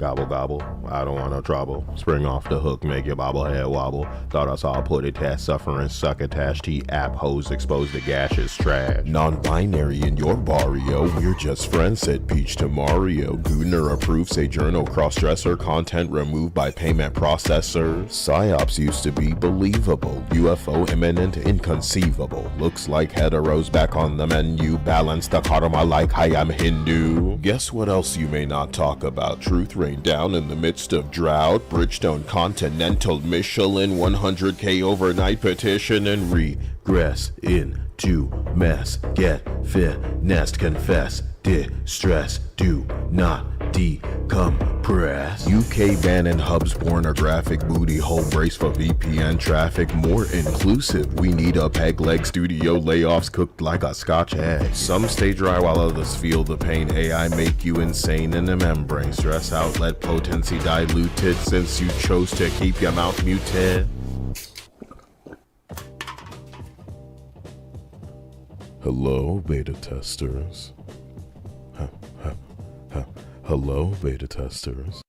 Gobble gobble, I don't want no trouble. Spring off the hook, make your bobblehead wobble. Thought I saw put it test, suffering, succotash, T-app, hose, exposed to gaseous trash. Non-binary in your barrio, we're just friends, said Peach to Mario. Gudner approved, say journal, cross-dresser, content removed by payment processor. Psyops used to be believable, UFO imminent, inconceivable. Looks like heteros back on the menu, balance the karma like I am Hindu. Guess what else you may not talk about? Truth rain down in the midst of drought. Bridgestone Continental Michelin 100K overnight petition and regress into mess. Get finessed, confess, distress, do not decompress. UK ban and hubs pornographic booty hole brace for VPN traffic. More inclusive, we need a peg leg studio layoffs cooked like a scotch egg. Some stay dry while others feel the pain. AI make you insane in the membrane. Stress outlet potency diluted since you chose to keep your mouth muted. Hello, beta testers. Hello, beta testers.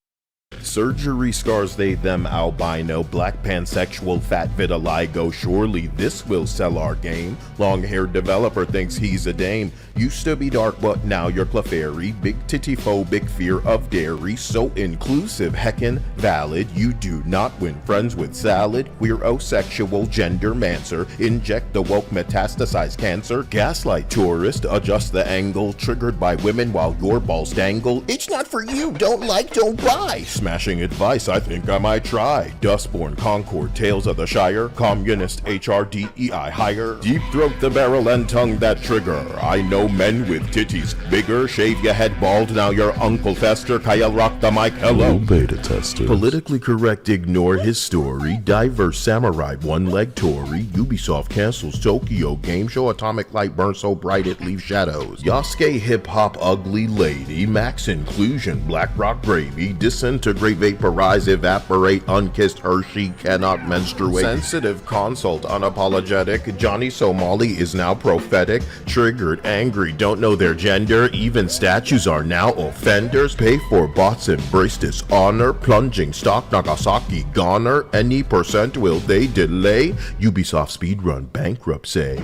Surgery scars they them albino, black pansexual, fat vitiligo. Surely this will sell our game. Long-haired developer thinks he's a dame. Used to be dark, but now you're Clefairy. Big titty phobic, fear of dairy. So inclusive, heckin' valid. You do not win friends with salad. Queer-o-sexual, gender mancer. Inject the woke, metastasize cancer. Gaslight tourist, adjust the angle. Triggered by women while your balls dangle. It's not for you, don't like, don't buy. Smashing advice, I think I might try. Dustborn Concord, Tales of the Shire. Communist HRDEI higher. Deep throat the barrel and tongue that trigger. I know men with titties bigger. Shave your head bald, now your Uncle Fester. Kyle rock the mic, hello. Beta tester. Politically correct, ignore his story. Diverse samurai, one-leg Tory. Ubisoft cancels Tokyo game show. Atomic light burns so bright it leaves shadows. Yasuke hip-hop ugly lady. Max inclusion, black rock gravy. Disintegrate, vaporize, evaporate. Unkissed Hershey cannot menstruate. Sensitive consult, unapologetic. Johnny Somali is now prophetic. Triggered, angry, don't know their gender. Even statues are now offenders. Pay for bots, embrace dishonor. Plunging stock, Nagasaki goner. Any percent will they delay? Ubisoft speedrun bankruptcy.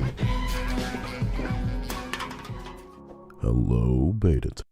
Hello, beta.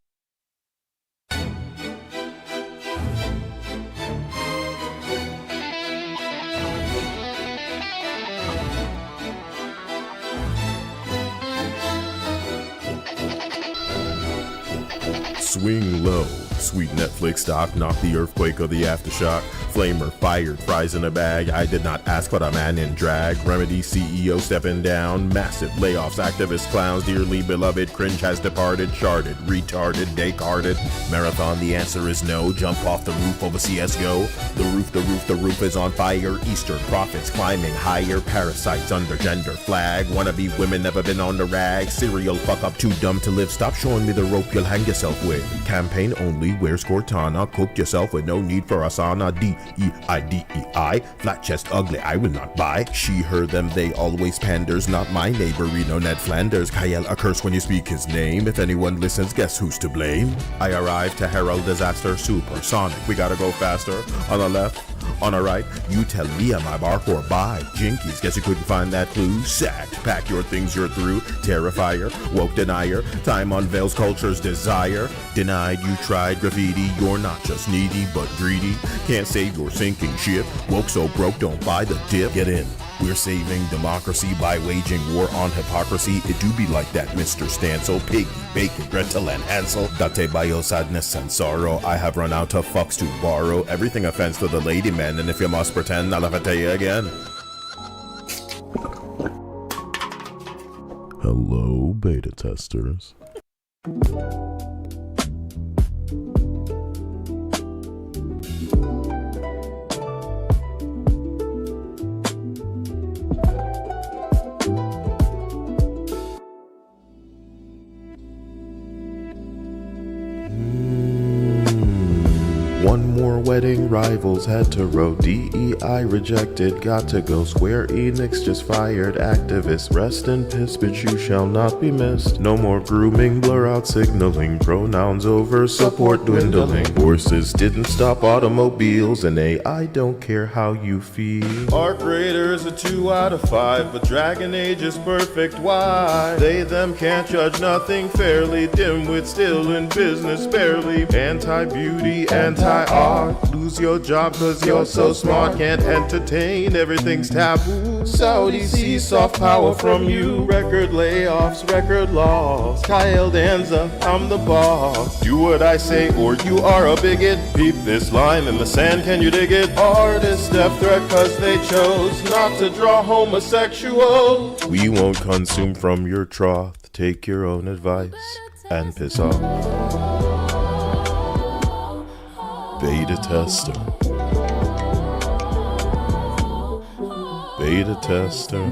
Swing low, sweet Netflix stock, knock the earthquake or the aftershock. Flamer fired, fries in a bag. I did not ask for a man in drag. Remedy CEO stepping down. Massive layoffs, activist clowns. Dearly beloved, cringe has departed. Charted, retarded, Descarted. Marathon, the answer is no. Jump off the roof over CSGO. The roof is on fire. Eastern prophets climbing higher. Parasites under gender flag. Wannabe women never been on the rag. Serial fuck up, too dumb to live. Stop showing me the rope you'll hang yourself with. Campaign only, wears Cortana. Cook yourself with no need for asana. DEIDEI. Flat chest ugly, I will not buy. She, her, them, they always panders. Not my neighbor, Reno Ned Flanders. Kyle a curse when you speak his name. If anyone listens, guess who's to blame? I arrived to herald disaster. Supersonic, we gotta go faster. On the left, on the right, you tell me am I bark or buy? Jinkies, guess you couldn't find that clue. Sacked, pack your things you're through. Terrifier, woke denier. Time unveils culture's desire. Denied, you tried graffiti. You're not just needy, but greedy. Can't save your sinking ship. Woke so broke, don't buy the dip. Get in. We're saving democracy by waging war on hypocrisy. It do be like that, Mr. Stancil. Piggy, Bacon, Gretel, and Hansel. Date bio sadness and sorrow. I have run out of fucks to borrow. Everything offense to the lady men, and if you must pretend, I'll have to tell you again. Hello, beta testers. One more more wedding rivals. Hetero, DEI rejected, got to go. Square Enix just fired activists. Rest in piss, but you shall not be missed. No more grooming, blur out signaling. Pronouns over support dwindling. Horses didn't stop automobiles, and AI don't care how you feel. Arc Raiders a 2 out of 5, but Dragon Age is perfect. Why? They them can't judge nothing fairly. Dimwit still in business barely. Anti-beauty, anti-art. Lose your job cause you're so smart. Can't entertain, everything's taboo. Saudi see soft power from you. Record layoffs, record loss. Kyle Danza, I'm the boss. Do what I say or you are a bigot. Peep this line in the sand, can you dig it? Artists death threat cause they chose not to draw homosexual. We won't consume from your trough. Take your own advice and piss off. Beta tester. Beta tester.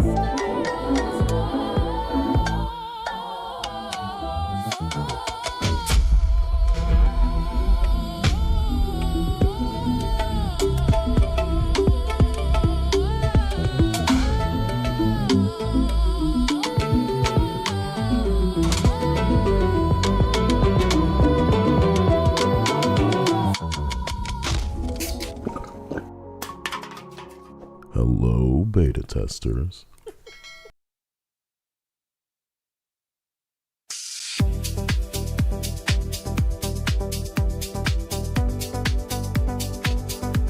Hello, beta testers.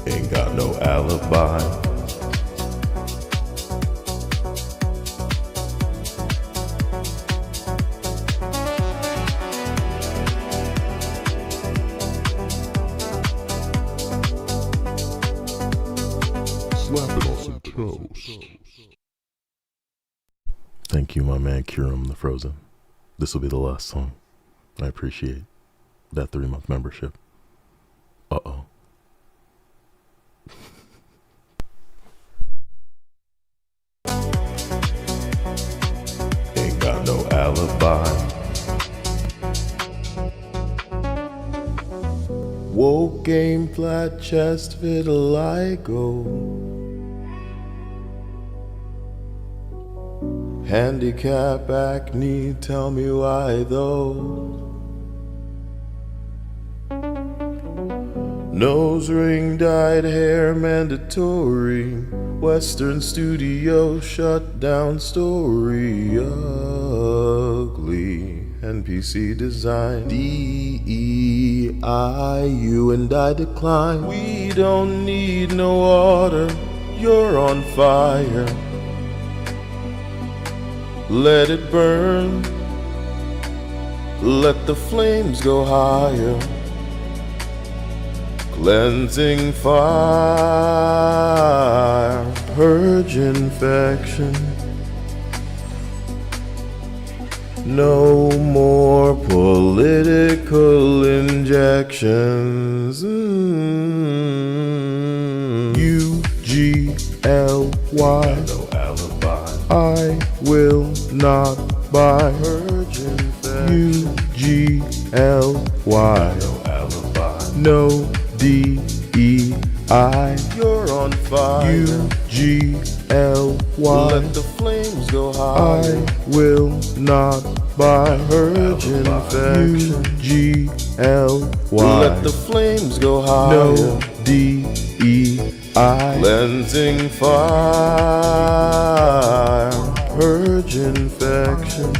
Ain't got no alibi. Slap it on some toast. Thank you, my man Kurum the Frozen. This will be the last song. I appreciate that 3-month membership. Uh-oh. Ain't got no alibi. Woke game, flat chest, vitiligo. Handicap, acne, tell me why though. Nose ring, dyed hair, mandatory. Western studio, shut down story. Ugly. NPC design. DEI, you and I decline. We don't need no water, you're on fire. Let it burn, let the flames go higher. Cleansing fire, purge infection. No more political injections. UGLY. No alibi. I will not buy. Purge infection. UGLY. No alibi. No DEI. You're on fire. UGLY. Let the flames go high. I will not buy. Purge infection. UGLY. Let the flames go high. No DEI. Cleansing fire. Purge infection.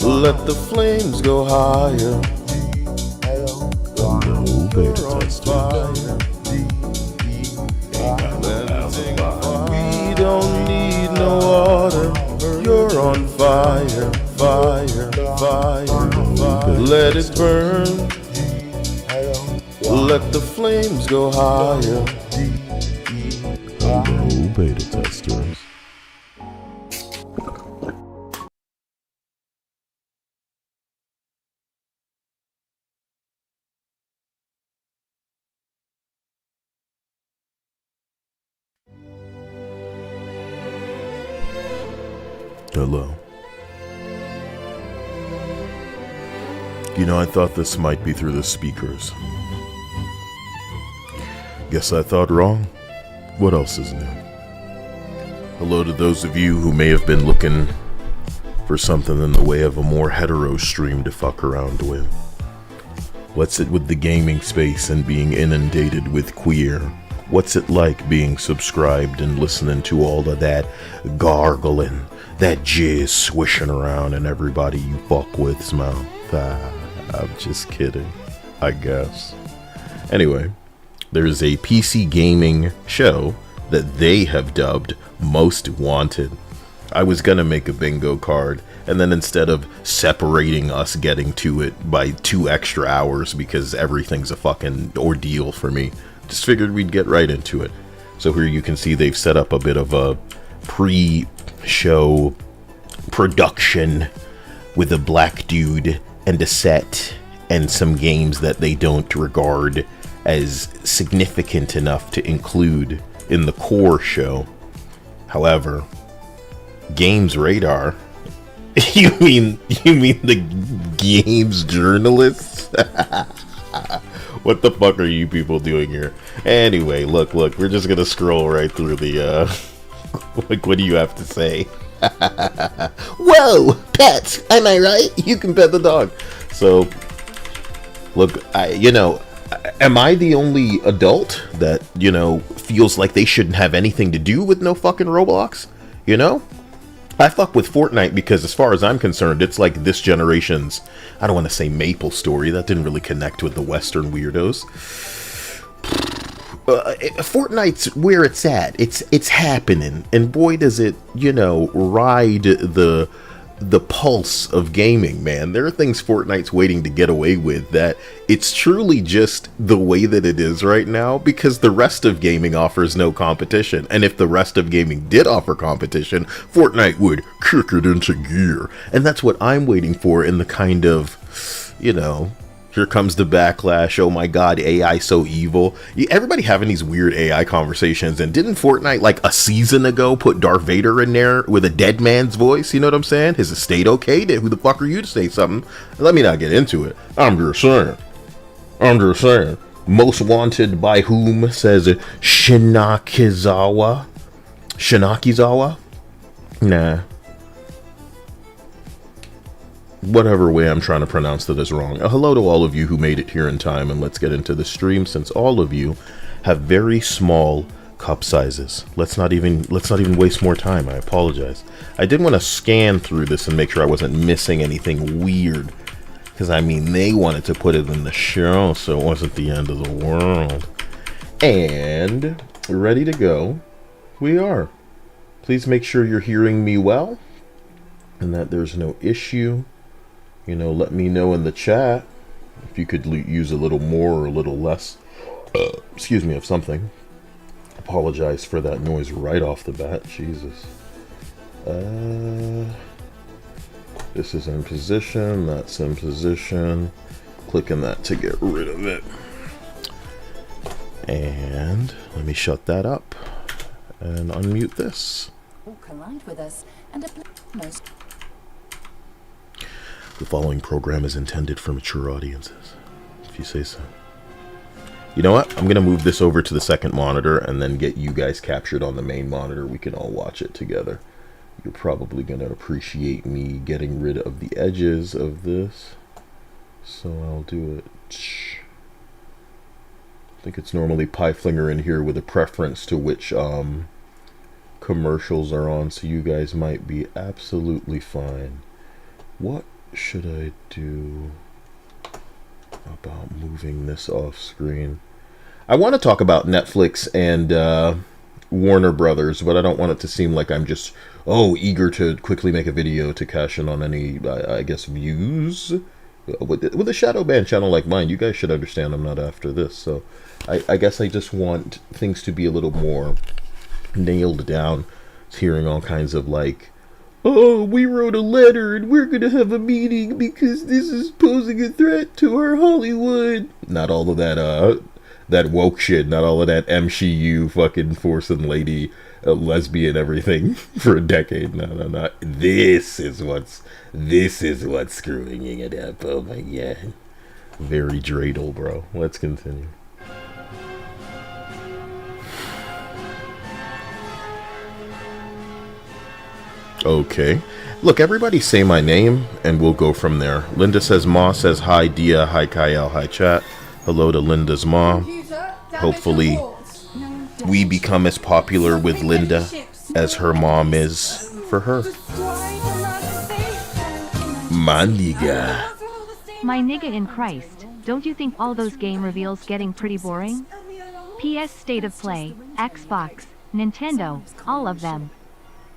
Let the flames go higher. Hello, beta testers. We don't need no water. You're on fire, fire, fire, fire. Let it burn. Let the flames go higher. Hello, beta testers. Hello. You know, I thought this might be through the speakers. Guess I thought wrong. What else is new? Hello to those of you who may have been looking for something in the way of a more hetero stream to fuck around with. What's it with the gaming space and being inundated with queer? What's it like being subscribed and listening to all of that gargling, that jizz swishing around in everybody you fuck with's mouth? I'm just kidding, I guess. Anyway, there's a PC gaming show that they have dubbed Most Wanted. I was gonna make a bingo card, and then instead of separating us getting to it by 2 extra hours because everything's a fucking ordeal for me, just figured we'd get right into it. So here you can see they've set up a bit of a pre-show production with a black dude and a set and some games that they don't regard as significant enough to include in the core show. However, Games Radar. You mean the games journalists? What the fuck are you people doing here? Anyway, look, we're just gonna scroll right through the like, what do you have to say? Whoa, pets, am I right? You can pet the dog. So, look, am I the only adult that, feels like they shouldn't have anything to do with no fucking Roblox? I fuck with Fortnite because as far as I'm concerned, it's like this generation's, I don't want to say Maple Story, that didn't really connect with the Western weirdos. Fortnite's where it's at. It's happening, and boy does it, ride the pulse of gaming, man. There are things Fortnite's waiting to get away with that it's truly just the way that it is right now because the rest of gaming offers no competition. And if the rest of gaming did offer competition, Fortnite would kick it into gear. And that's what I'm waiting for in the kind of, here comes the backlash. Oh my god, AI so evil. Everybody having these weird AI conversations. And didn't Fortnite like a season ago put Darth Vader in there with a dead man's voice? You know what I'm saying? Is the state okay? Who the fuck are you to say something? Let me not get into it. I'm just saying. Most wanted by whom, says Shinakizawa. Nah. Whatever way I'm trying to pronounce that is wrong. Hello to all of you who made it here in time, and let's get into the stream since all of you have very small cup sizes. Let's not even waste more time. I apologize. I did want to scan through this and make sure I wasn't missing anything weird, because they wanted to put it in the show so it wasn't the end of the world. And ready to go we are. Please make sure you're hearing me well and that there's no issue. Let me know in the chat if you could use a little more or a little less, of something. Apologize for that noise right off the bat. Jesus. This is in position. That's in position. Clicking that to get rid of it. And let me shut that up and unmute this. Collide with us and most. The following program is intended for mature audiences, if you say so. You know what? I'm going to move this over to the second monitor and then get you guys captured on the main monitor. We can all watch it together. You're probably going to appreciate me getting rid of the edges of this. So I'll do it. I think it's normally Pieflinger in here with a preference to which commercials are on, so you guys might be absolutely fine. What should I do about moving this off screen? I want to talk about Netflix and Warner Brothers, but I don't want it to seem like I'm just eager to quickly make a video to cash in on any I guess views. With a shadow banned channel like mine, you guys should understand I'm not after this. So I guess I just want things to be a little more nailed down. Hearing all kinds of like, we wrote a letter and we're gonna have a meeting because this is posing a threat to our Hollywood. Not all of that woke shit, not all of that MCU fucking forcing lady lesbian everything for a decade. No. This is what's screwing it up. Oh my god. Very dreidel, bro. Let's continue. Okay. Look, everybody say my name, and we'll go from there. Linda says Ma says hi, Dia, hi, Kyle, hi, chat. Hello to Linda's mom. Hopefully, we become as popular with Linda as her mom is for her. My nigga. My nigga in Christ, don't you think all those game reveals getting pretty boring? PS State of Play, Xbox, Nintendo, all of them.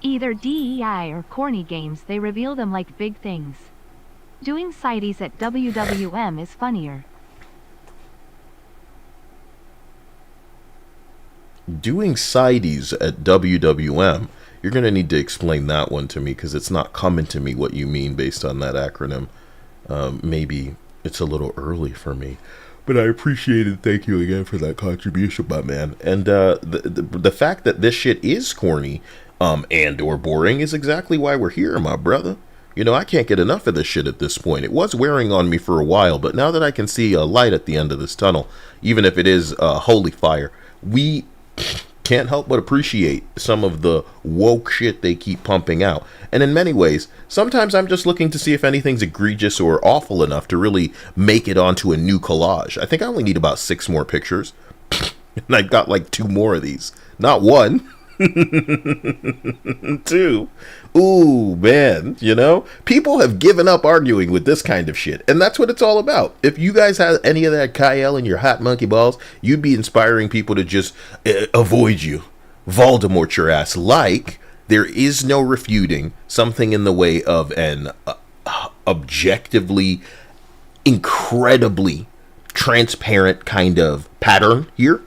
Either DEI or corny games, they reveal them like big things. Doing sideys at WWM is funnier. Doing sideys at WWM, you're going to need to explain that one to me, because it's not coming to me what you mean based on that acronym. Maybe it's a little early for me, but I appreciate it. Thank you again for that contribution, my man. And the fact that this shit is corny and or boring is exactly why we're here, my brother. You know, I can't get enough of this shit at this point. It was wearing on me for a while, but now that I can see a light at the end of this tunnel, even if it is holy fire, we can't help but appreciate some of the woke shit they keep pumping out. And in many ways, sometimes I'm just looking to see if anything's egregious or awful enough to really make it onto a new collage. I think I only need about 6 more pictures. And I got like 2 more of these. Not 1. 2. Ooh, man, you know, people have given up arguing with this kind of shit, and that's what it's all about. If you guys had any of that Kyle in your hot monkey balls, you'd be inspiring people to just avoid you, Voldemort your ass. Like, there is no refuting something in the way of an objectively, incredibly transparent kind of pattern here.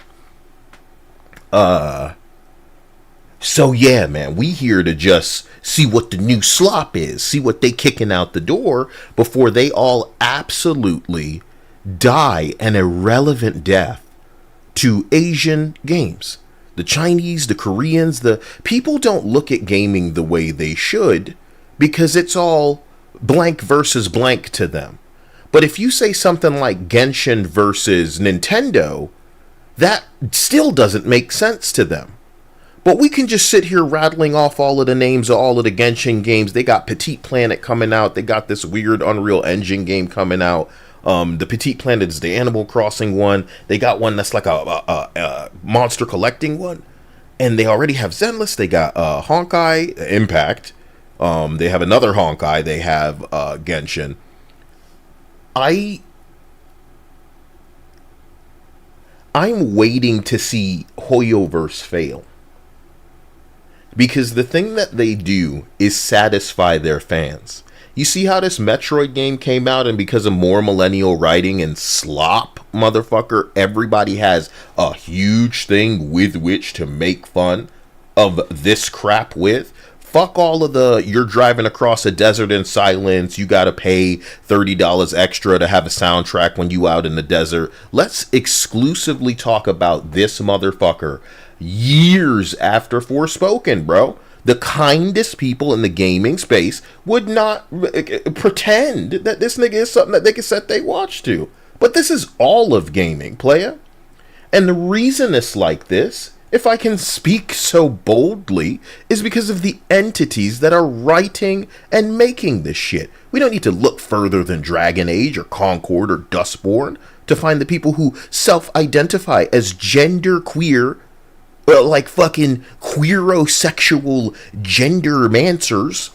So yeah, man, we here to just see what the new slop is, see what they kicking out the door before they all absolutely die an irrelevant death to Asian games. The Chinese, the Koreans, the people don't look at gaming the way they should because it's all blank versus blank to them. But if you say something like Genshin versus Nintendo, that still doesn't make sense to them. But we can just sit here rattling off all of the names of all of the Genshin games. They got Petite Planet coming out. They got this weird Unreal Engine game coming out. The Petite Planet is the Animal Crossing one. They got one that's like a monster collecting one. And they already have Zenless. They got Honkai Impact. They have another Honkai. They have Genshin. I'm waiting to see Hoyoverse fail. Because the thing that they do is satisfy their fans. You see how this Metroid game came out, and because of more millennial writing and slop, motherfucker, everybody has a huge thing with which to make fun of this crap with. Fuck all of the, you're driving across a desert in silence, you gotta pay $30 extra to have a soundtrack when you out in the desert. Let's exclusively talk about this motherfucker years after Forspoken, bro. The kindest people in the gaming space would not pretend that this nigga is something that they can set their watch to. But this is all of gaming, playa. And the reason it's like this, if I can speak so boldly, is because of the entities that are writing and making this shit. We don't need to look further than Dragon Age or Concord or Dustborn to find the people who self-identify as genderqueer, like fucking queerosexual gendermancers,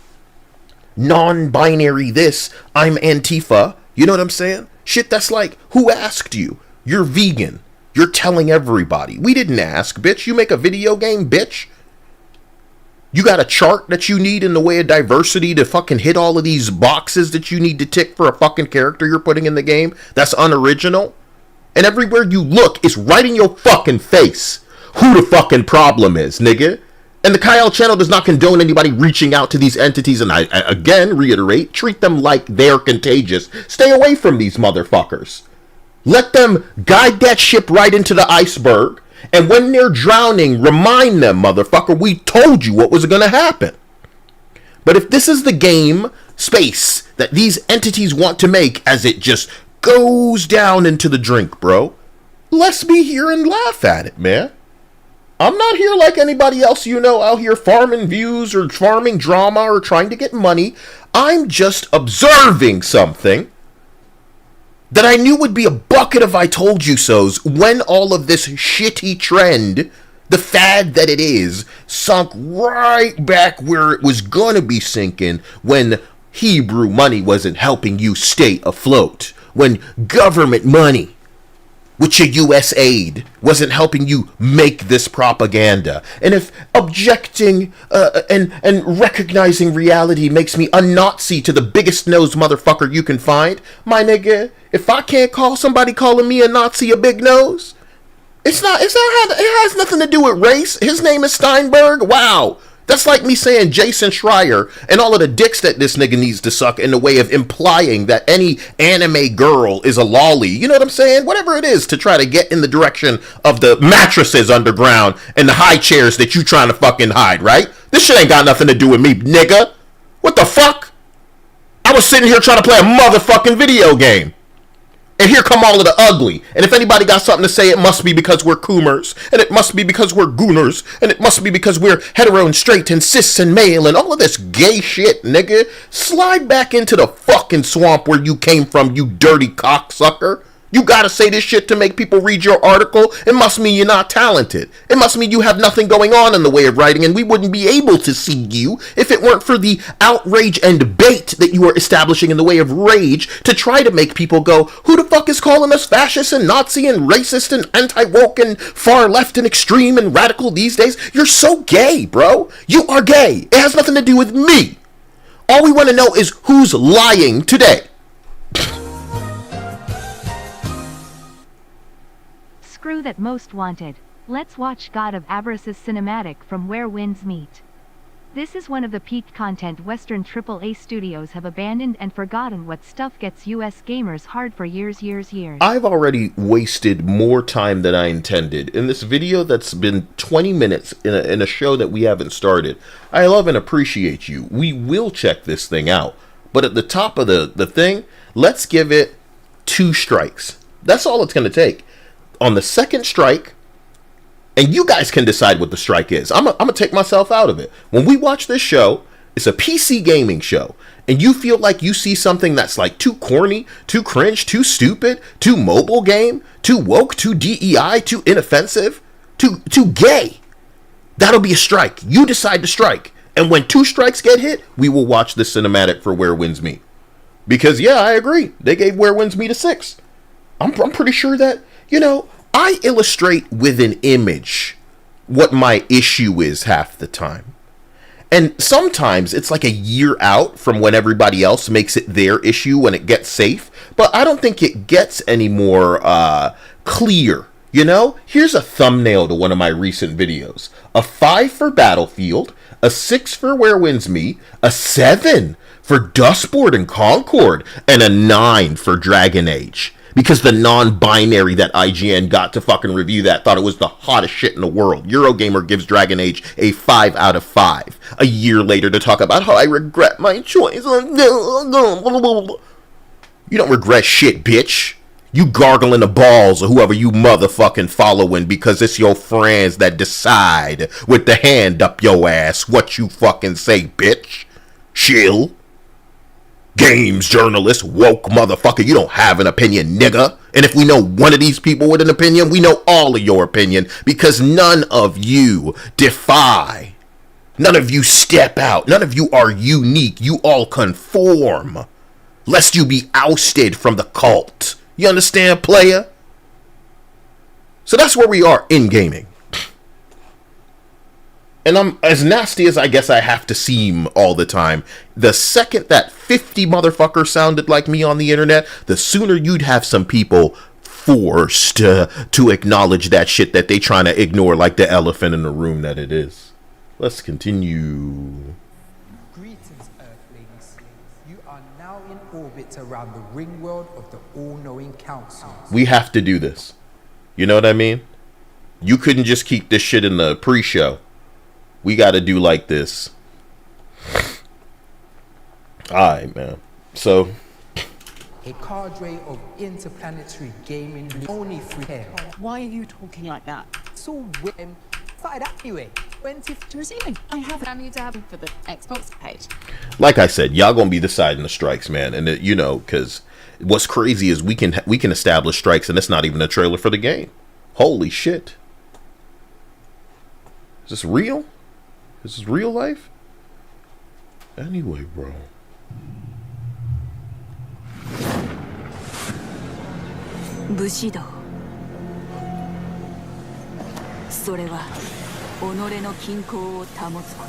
non-binary this, I'm Antifa, you know what I'm saying? Shit that's like, who asked you? You're vegan. You're telling everybody. We didn't ask, bitch. You make a video game, bitch. You got a chart that you need in the way of diversity to fucking hit all of these boxes that you need to tick for a fucking character you're putting in the game that's unoriginal? And everywhere you look, it's right in your fucking face who the fucking problem is, nigga. And the Kyle channel does not condone anybody reaching out to these entities, and I again reiterate, treat them like they're contagious. Stay away from these motherfuckers. Let them guide that ship right into the iceberg, and when they're drowning, remind them, motherfucker, we told you what was gonna happen. But if this is the game space that these entities want to make as it just goes down into the drink, bro, let's be here and laugh at it, man. I'm not here like anybody else you know out here farming views or farming drama or trying to get money. I'm just observing something that I knew would be a bucket of I told you so's when all of this shitty trend, the fad that it is, sunk right back where it was gonna be sinking when Hebrew money wasn't helping you stay afloat, when government money with your U.S. aid wasn't helping you make this propaganda. And if objecting and recognizing reality makes me a Nazi to the biggest nose motherfucker you can find, my nigga, if I can't call somebody calling me a Nazi a big nose, it has nothing to do with race. His name is Steinberg. Wow. That's like me saying Jason Schreier and all of the dicks that this nigga needs to suck in the way of implying that any anime girl is a lolly. You know what I'm saying? Whatever it is to try to get in the direction of the mattresses underground and the high chairs that you trying to fucking hide, right? This shit ain't got nothing to do with me, nigga. What the fuck? I was sitting here trying to play a motherfucking video game. And here come all of the ugly. And if anybody got something to say, it must be because we're coomers. And it must be because we're gooners. And it must be because we're hetero and straight and cis and male and all of this gay shit, nigga. Slide back into the fucking swamp where you came from, you dirty cocksucker. You gotta say this shit to make people read your article. It must mean you're not talented. It must mean you have nothing going on in the way of writing, and we wouldn't be able to see you if it weren't for the outrage and bait that you are establishing in the way of rage to try to make people go, who the fuck is calling us fascist and Nazi and racist and anti-woke and far left and extreme and radical these days? You're so gay, bro. You are gay. It has nothing to do with me. All we want to know is who's lying today. Screw that most wanted. Let's watch God of Avarice's cinematic from Where Winds Meet. This is one of the peak content Western AAA studios have abandoned and forgotten what stuff gets US gamers hard for years. I've already wasted more time than I intended in this video that's been 20 minutes in a show that we haven't started. I love and appreciate you. We will check this thing out. But at the top of the thing, let's give it 2 strikes. That's all it's going to take. On the second strike, and you guys can decide what the strike is. I'm gonna take myself out of it. When we watch this show, it's a PC gaming show, and you feel like you see something that's like too corny, too cringe, too stupid, too mobile game, too woke, too DEI, too inoffensive, too gay, that'll be a strike. You decide to strike. And when 2 strikes get hit, we will watch the cinematic for Where Winds Meet. Because yeah, I agree. They gave Where Winds Meet a 6. I'm pretty sure that, you know, I illustrate with an image what my issue is half the time. And sometimes it's like a year out from when everybody else makes it their issue when it gets safe. But I don't think it gets any more clear. You know, here's a thumbnail to one of my recent videos. A 5 for Battlefield, a 6 for Where Winds Meet, a 7 for Dustboard and Concord, and a 9 for Dragon Age. Because the non-binary that IGN got to fucking review that thought it was the hottest shit in the world. Eurogamer gives Dragon Age a 5 out of 5. A year later to talk about how I regret my choice. You don't regret shit, bitch. You gargling the balls of whoever you motherfucking following because it's your friends that decide with the hand up your ass what you fucking say, bitch. Chill. Games journalist, woke motherfucker, you don't have an opinion, nigga. And if we know one of these people with an opinion, we know all of your opinion because none of you defy. None of you step out. None of you are unique. You all conform, lest you be ousted from the cult. You understand, player? So that's where we are in gaming. And I'm as nasty as I guess I have to seem all the time. The second that 50 motherfuckers sounded like me on the internet, the sooner you'd have some people forced to acknowledge that shit that they trying to ignore like the elephant in the room that it is. Let's continue. Greetings, Earthlings. You are now in orbit around the ring world of the all-knowing council. We have to do this. You know what I mean? You couldn't just keep this shit in the pre-show. We got to do like this. Alright, man. So, a cadre of interplanetary gaming only free hair. Why are you talking like that? So with them Started that anyway. 20. Receiving. I have a tab for the Xbox page. Like I said, y'all gonna be deciding the strikes, man. And you know, because what's crazy is we can establish strikes, and it's not even a trailer for the game. Holy shit! Is this real? Is this real life? Anyway, bro. Bushido. それは己の均衡を保つこ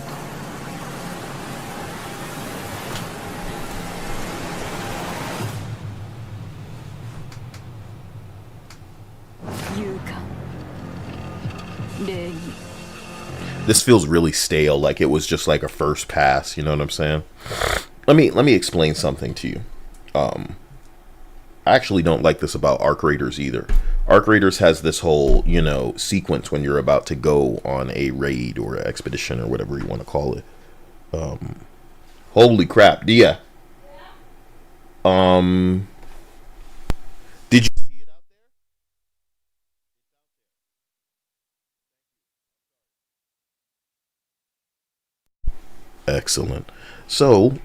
と。勇敢。礼儀。 This feels really stale, like it was just like a first pass, you know what I'm saying? Let me explain something to you. I actually don't like this about Arc Raiders either. Arc Raiders has this whole, you know, sequence when you're about to go on a raid or an expedition or whatever you want to call it. Holy crap, Dia. Did you see it out there? Excellent. So,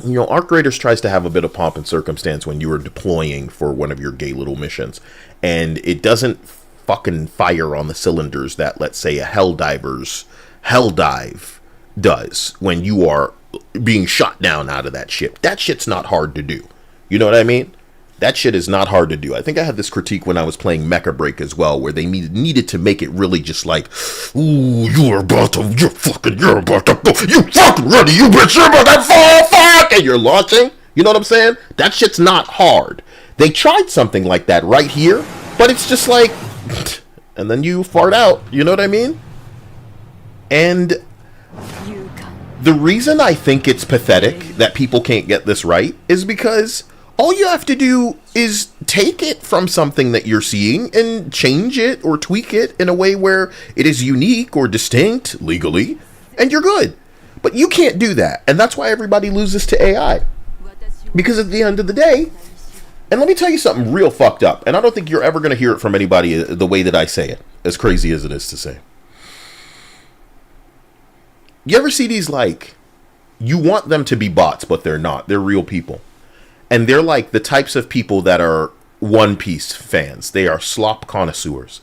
you know, Arc Raiders tries to have a bit of pomp and circumstance when you are deploying for one of your gay little missions. And it doesn't fucking fire on the cylinders that, let's say, a Helldiver's Helldive does when you are being shot down out of that ship. That shit's not hard to do. You know what I mean? That shit is not hard to do. I think I had this critique when I was playing Mecha Break as well, where they needed to make it really just like, ooh, you're about to go, you fucking ready, you bitch, you're about to fall, fuck, and you're launching. You know what I'm saying? That shit's not hard. They tried something like that right here, but it's just like, and then you fart out. You know what I mean? And the reason I think it's pathetic that people can't get this right is because all you have to do is take it from something that you're seeing and change it or tweak it in a way where it is unique or distinct legally, and you're good. But you can't do that, and that's why everybody loses to AI. Because at the end of the day, and let me tell you something real fucked up, and I don't think you're ever going to hear it from anybody the way that I say it, as crazy as it is to say. You ever see these, like, you want them to be bots, but they're not. They're real people. And they're like the types of people that are One Piece fans. They are slop connoisseurs.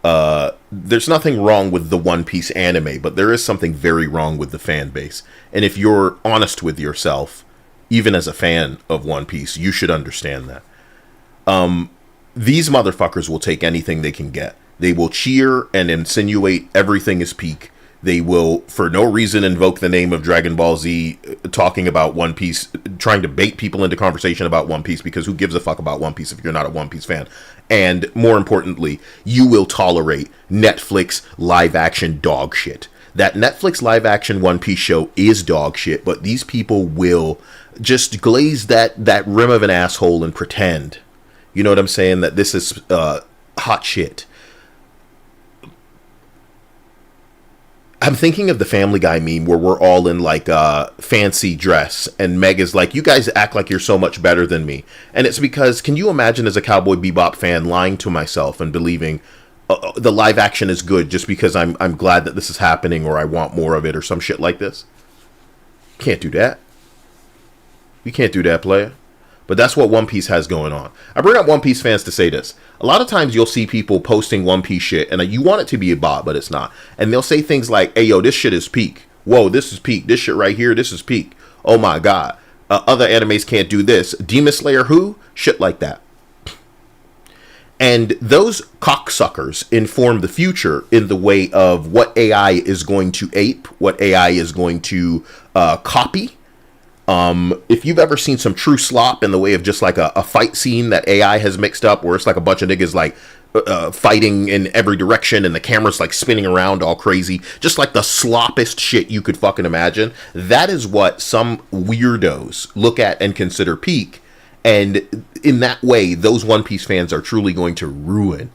There's nothing wrong with the One Piece anime, but there is something very wrong with the fan base. And if you're honest with yourself, even as a fan of One Piece, you should understand that. These motherfuckers will take anything they can get. They will cheer and insinuate everything is peak. They will, for no reason, invoke the name of Dragon Ball Z, talking about One Piece, trying to bait people into conversation about One Piece, because who gives a fuck about One Piece if you're not a One Piece fan? And more importantly, you will tolerate Netflix live-action dog shit. That Netflix live-action One Piece show is dog shit, but these people will just glaze that rim of an asshole and pretend, you know what I'm saying, that this is hot shit. I'm thinking of the Family Guy meme where we're all in like fancy dress and Meg is like, you guys act like you're so much better than me. And it's because, can you imagine as a Cowboy Bebop fan lying to myself and believing the live action is good just because I'm glad that this is happening or I want more of it or some shit like this? Can't do that. You can't do that, player. But that's what One Piece has going on. I bring up One Piece fans to say this. A lot of times you'll see people posting One Piece shit, and you want it to be a bot, but it's not. And they'll say things like, hey, yo, this shit is peak. Whoa, this is peak. This shit right here, this is peak. Oh my god. Other animes can't do this. Demon Slayer who? Shit like that. And those cocksuckers inform the future in the way of what AI is going to ape, what AI is going to copy. If you've ever seen some true slop in the way of just like a fight scene that AI has mixed up, where it's like a bunch of niggas like fighting in every direction and the camera's like spinning around all crazy, just like the sloppest shit you could fucking imagine, that is what some weirdos look at and consider peak. And in that way, those One Piece fans are truly going to ruin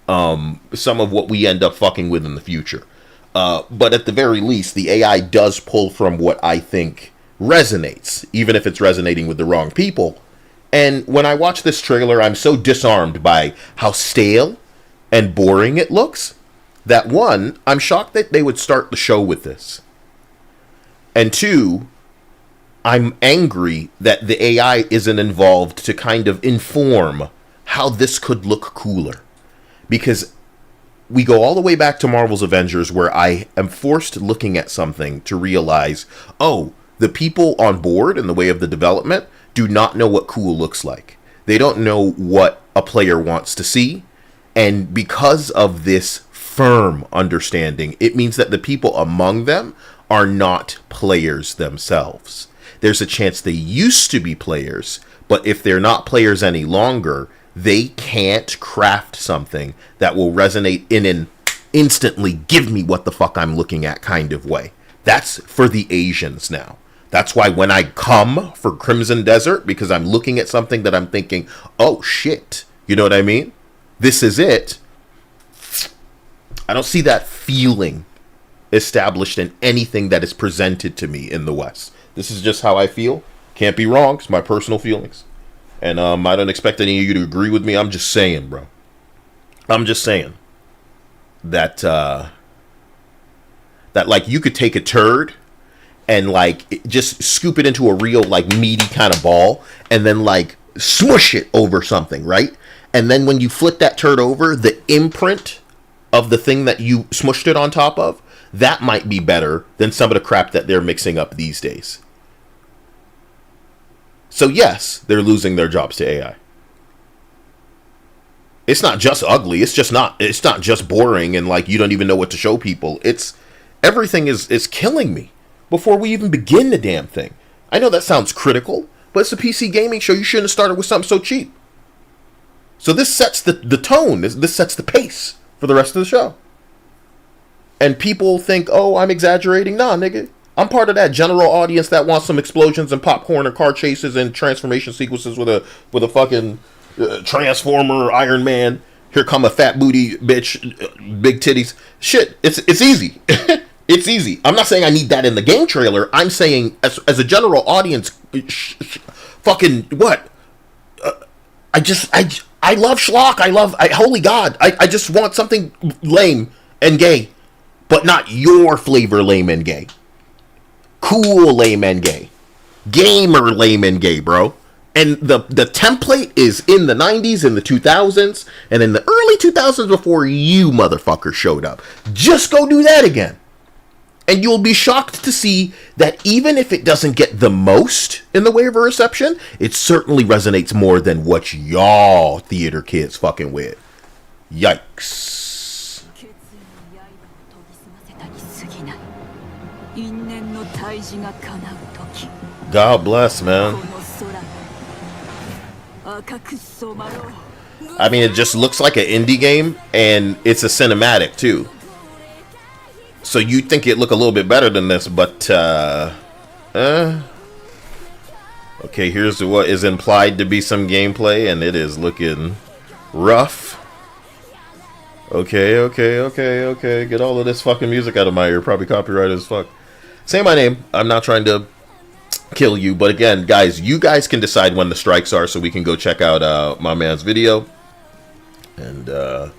some of what we end up fucking with in the future. But at the very least, the AI does pull from what I think resonates, even if it's resonating with the wrong people. And when I watch this trailer, I'm so disarmed by how stale and boring it looks. that one, I'm shocked that they would start the show with this. And two, I'm angry that the AI isn't involved to kind of inform how this could look cooler. Because we go all the way back to Marvel's Avengers, where I am forced looking at something to realize, oh, the people on board in the way of the development do not know what cool looks like. They don't know what a player wants to see. And because of this firm understanding, it means that the people among them are not players themselves. There's a chance they used to be players, but if they're not players any longer, they can't craft something that will resonate in an instantly give me what the fuck I'm looking at kind of way. That's for the Asians now. That's why when I come for Crimson Desert, because I'm looking at something that I'm thinking, oh shit, you know what I mean? This is it. I don't see that feeling established in anything that is presented to me in the West. This is just how I feel. Can't be wrong. It's my personal feelings. And I don't expect any of you to agree with me. I'm just saying, bro. I'm just saying that that like you could take a turd and like just scoop it into a real like meaty kind of ball and then like smush it over something, right? And then when you flip that turd over, the imprint of the thing that you smushed it on top of, that might be better than some of the crap that they're mixing up these days. So yes, they're losing their jobs to AI. It's not just ugly. It's not just boring and like you don't even know what to show people. It's everything is killing me before we even begin the damn thing. I know that sounds critical, but it's a PC gaming show. You shouldn't have started with something so cheap. So this sets the tone. This sets the pace for the rest of the show. And people think, oh, I'm exaggerating. Nah, nigga. I'm part of that general audience that wants some explosions and popcorn and car chases and transformation sequences with a fucking Transformer, Iron Man. Here come a fat booty bitch, big titties. Shit, it's easy. It's easy. I'm not saying I need that in the game trailer. I'm saying as a general audience, fucking what? I love schlock. Holy God. I just want something lame and gay, but not your flavor lame and gay. Cool lame and gay. Gamer lame and gay, bro. And the template is in the 90s, in the 2000s, and in the early 2000s before you motherfuckers showed up. Just go do that again. And you'll be shocked to see that even if it doesn't get the most in the way of a reception, it certainly resonates more than what y'all theater kids fucking with. Yikes. God bless, man. I mean, it just looks like an indie game, and it's a cinematic, too. So you'd think it'd look a little bit better than this, but, okay, here's what is implied to be some gameplay, and it is looking rough. Okay. Get all of this fucking music out of my ear. Probably copyrighted as fuck. Say my name. I'm not trying to kill you, but again, guys, you guys can decide when the strikes are, so we can go check out my man's video. And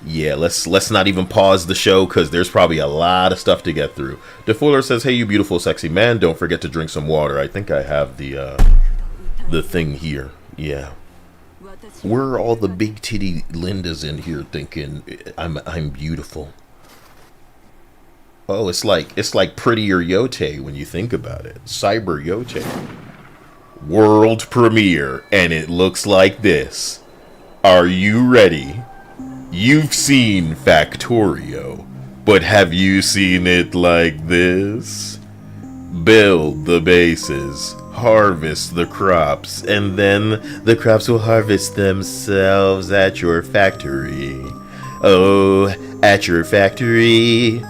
yeah, let's not even pause the show because there's probably a lot of stuff to get through. DeFuller says, "Hey, you beautiful, sexy man, don't forget to drink some water." I think I have the thing here. Yeah. Where are all the big titty Lindas in here thinking I'm beautiful? Oh, it's like prettier Yote when you think about it. Cyber Yote. World premiere, and it looks like this. Are you ready? You've seen Factorio, but have you seen it like this? Build the bases, harvest the crops, and then the crops will harvest themselves at your factory. Oh, at your factory.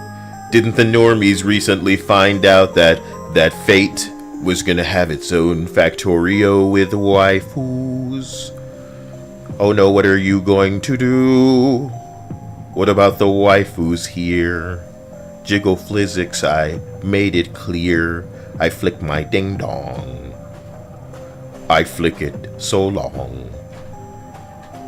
Didn't the normies recently find out that Fate was gonna have its own Factorio with waifus? Oh no, what are you going to do? What about the waifus here? Jiggle Flizzix, I made it clear. I flick my ding dong. I flick it so long.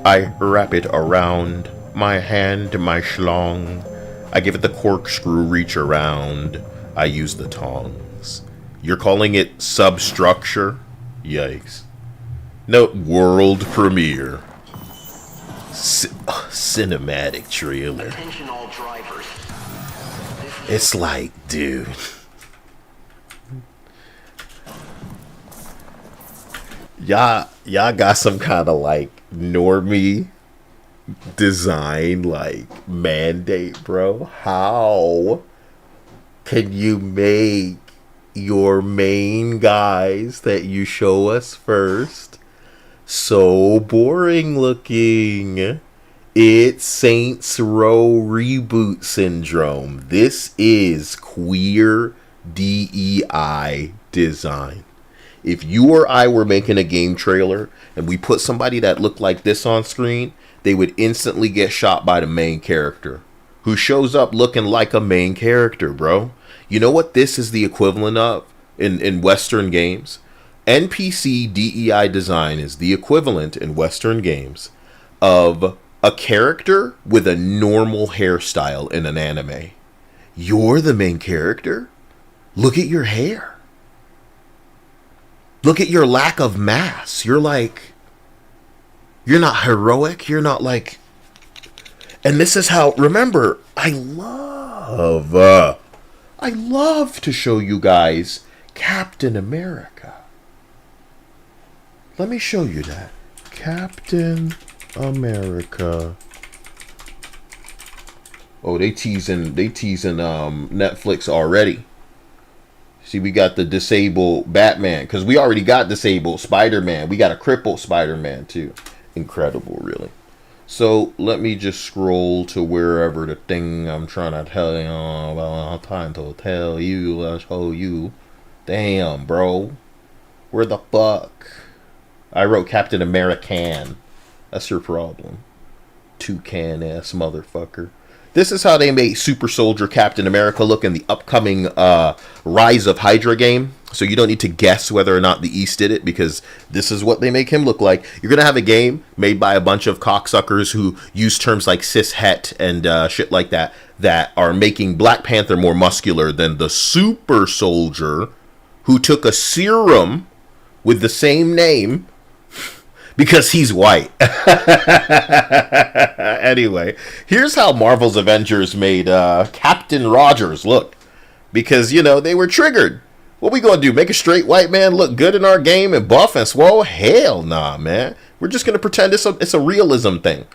I wrap it around my hand, my schlong. I give it the corkscrew reach around. I use the tongs. You're calling it substructure? Yikes. Note world premiere. Cinematic trailer. It's like, dude. Y'all got some kind of like normie design like mandate, bro. How can you make your main guys that you show us first so boring looking? It's Saints Row reboot syndrome. This is queer DEI design. If you or I were making a game trailer and we put somebody that looked like this on screen, they would instantly get shot by the main character, who shows up looking like a main character, bro. You know what this is the equivalent of in Western games? NPC DEI design is the equivalent in Western games of a character with a normal hairstyle in an anime. You're the main character? Look at your hair. Look at your lack of mass. You're not heroic. You're not like... And this is how... Remember, I love to show you guys Captain America. Let me show you that. Captain America. Oh, they teasing Netflix already. See, we got the disabled Batman, because we already got disabled Spider-Man. We got a crippled Spider-Man, too. Incredible, really. So, let me just scroll to wherever the thing I'm trying to tell you about. I'm trying to tell you, I'll show you. Damn, bro. Where the fuck? I wrote Captain American. That's your problem. Toucan-ass motherfucker. This is how they made Super Soldier Captain America look in the upcoming Rise of Hydra game. So you don't need to guess whether or not the East did it, because this is what they make him look like. You're going to have a game made by a bunch of cocksuckers who use terms like cis-het and shit like that, that are making Black Panther more muscular than the Super Soldier who took a serum with the same name because he's white. Anyway, here's how Marvel's Avengers made Captain Rogers look. Because, you know, they were triggered. What we gonna do? Make a straight white man look good in our game and buff and swole? Hell nah, man. We're just gonna pretend it's a realism thing.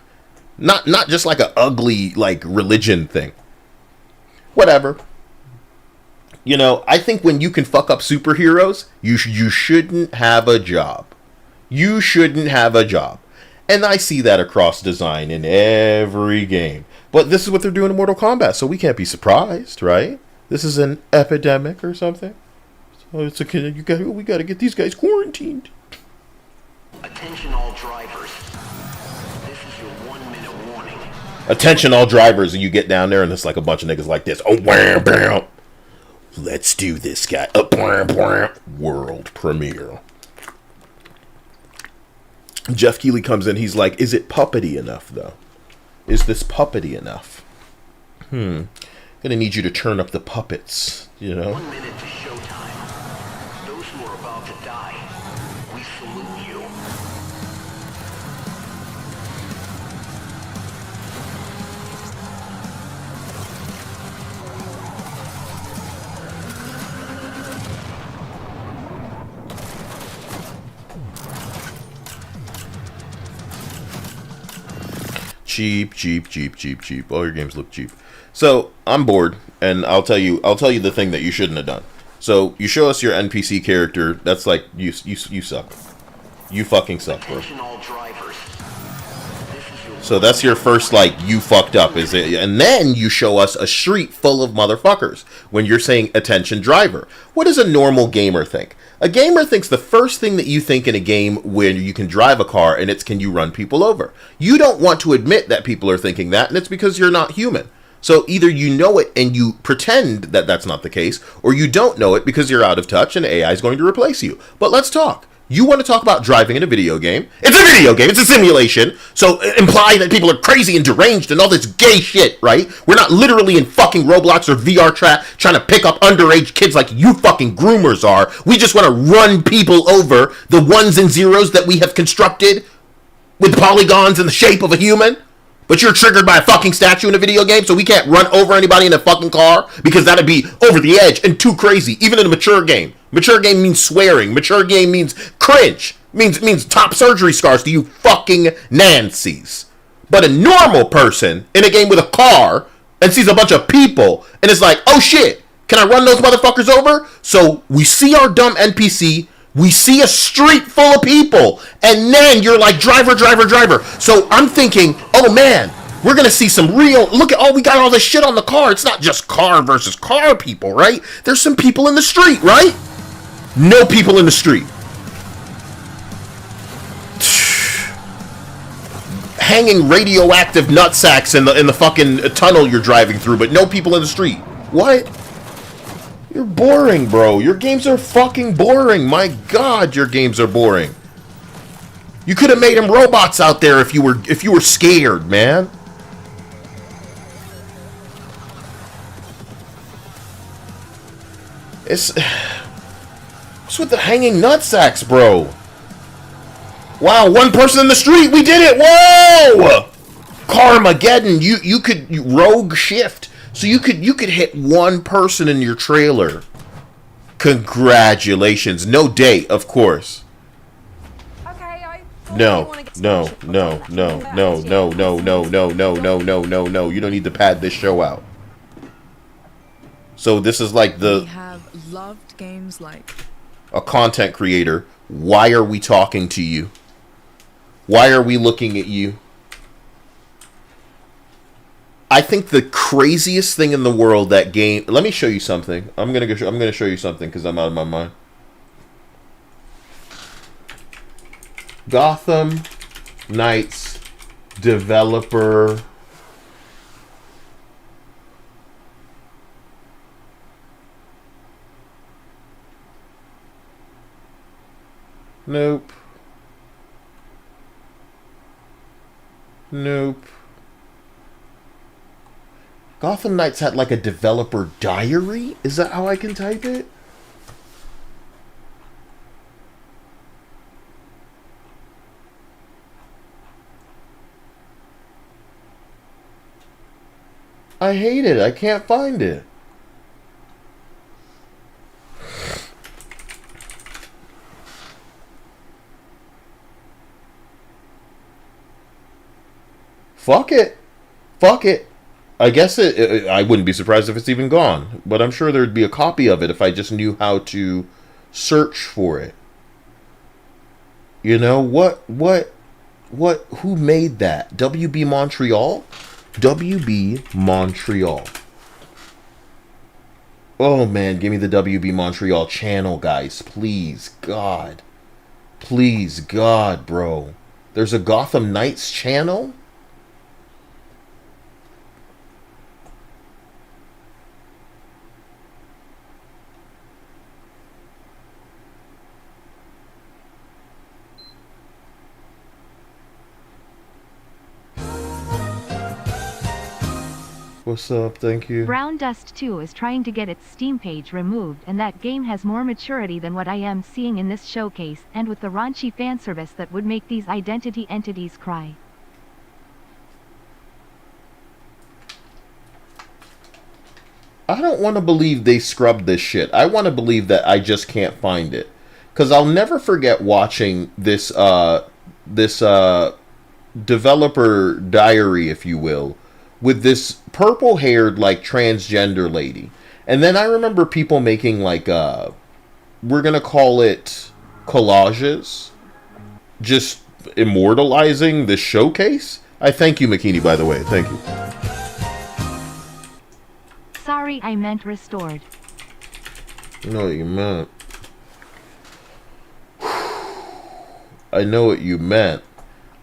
Not just like a ugly, like, religion thing. Whatever. You know, I think when you can fuck up superheroes, you shouldn't have a job. You shouldn't have a job. And I see that across design in every game. But this is what they're doing in Mortal Kombat, so we can't be surprised, right? This is an epidemic or something. So it's okay. We gotta get these guys quarantined. Attention all drivers. This is your 1-minute warning. Attention all drivers, and you get down there and it's like a bunch of niggas like this. Oh, wham, bam. Let's do this, guy. Bam, bam. World premiere. Jeff Keighley comes in. He's like, is it puppety enough, though? Is this puppety enough? Gonna need you to turn up the puppets, you know? 1 minute to showtime. Those who are about to die, we salute you. Cheap. All your games look cheap. So I'm bored, and I'll tell you the thing that you shouldn't have done. So you show us your NPC character. That's like you suck. You fucking suck, bro. Attention all drivers. So that's your first, like, you fucked up, is it? And then you show us a street full of motherfuckers when you're saying attention driver. What does a normal gamer think? A gamer thinks the first thing that you think in a game when you can drive a car, and it's can you run people over. You don't want to admit that people are thinking that, and it's because you're not human. So either you know it and you pretend that that's not the case, or you don't know it because you're out of touch and AI is going to replace you. But let's talk. You want to talk about driving in a video game? It's a video game. It's a simulation. So imply that people are crazy and deranged and all this gay shit, right? We're not literally in fucking Roblox or VR trying to pick up underage kids like you fucking groomers are. We just want to run people over, the ones and zeros that we have constructed with polygons in the shape of a human. But you're triggered by a fucking statue in a video game, so we can't run over anybody in a fucking car because that'd be over the edge and too crazy, even in a mature game. Mature game means swearing. Mature game means cringe. Means top surgery scars to you fucking Nancys. But a normal person in a game with a car and sees a bunch of people and is like, oh shit, can I run those motherfuckers over? So we see our dumb NPC. We see a street full of people, and then you're like, driver. So I'm thinking, oh man, we're going to see some real, look at, we got all this shit on the car. It's not just car versus car people, right? There's some people in the street, right? No people in the street. Hanging radioactive nutsacks in the fucking tunnel you're driving through, but no people in the street. What? You're boring, bro. Your games are fucking boring. My God, your games are boring. You could have made them robots out there if you were scared, man. It's with the hanging nutsacks, bro. Wow, one person in the street. We did it. Whoa! Carmageddon. You could rogue shift. So you could hit one person in your trailer. Congratulations. No date, of course. Okay, No. You don't need to pad this show out. So this is like We have loved games like a content creator. Why are we talking to you? Why are we looking at you? I think the craziest thing in the world, that game. Let me show you something. I'm gonna show you something because I'm out of my mind. Gotham Knights developer. Nope. Gotham Knights had like a developer diary? Is that how I can type it? I hate it. I can't find it. Fuck it. I guess I wouldn't be surprised if it's even gone, but I'm sure there'd be a copy of it if I just knew how to search for it. You know, who made that? WB Montreal? WB Montreal. Oh man, give me the WB Montreal channel, guys. Please, God. Please, God, bro. There's a Gotham Knights channel? What's up? Thank you. Brown Dust 2 is trying to get its Steam page removed, and that game has more maturity than what I am seeing in this showcase, and with the raunchy fan service that would make these identity entities cry. I don't want to believe they scrubbed this shit. I want to believe that I just can't find it. Because I'll never forget watching this developer diary, if you will, with this purple-haired, like, transgender lady. And then I remember people making, like, we're going to call it collages, just immortalizing the showcase. I thank you, Makini, by the way. Thank you. Sorry, I meant restored. I know what you meant. I know what you meant.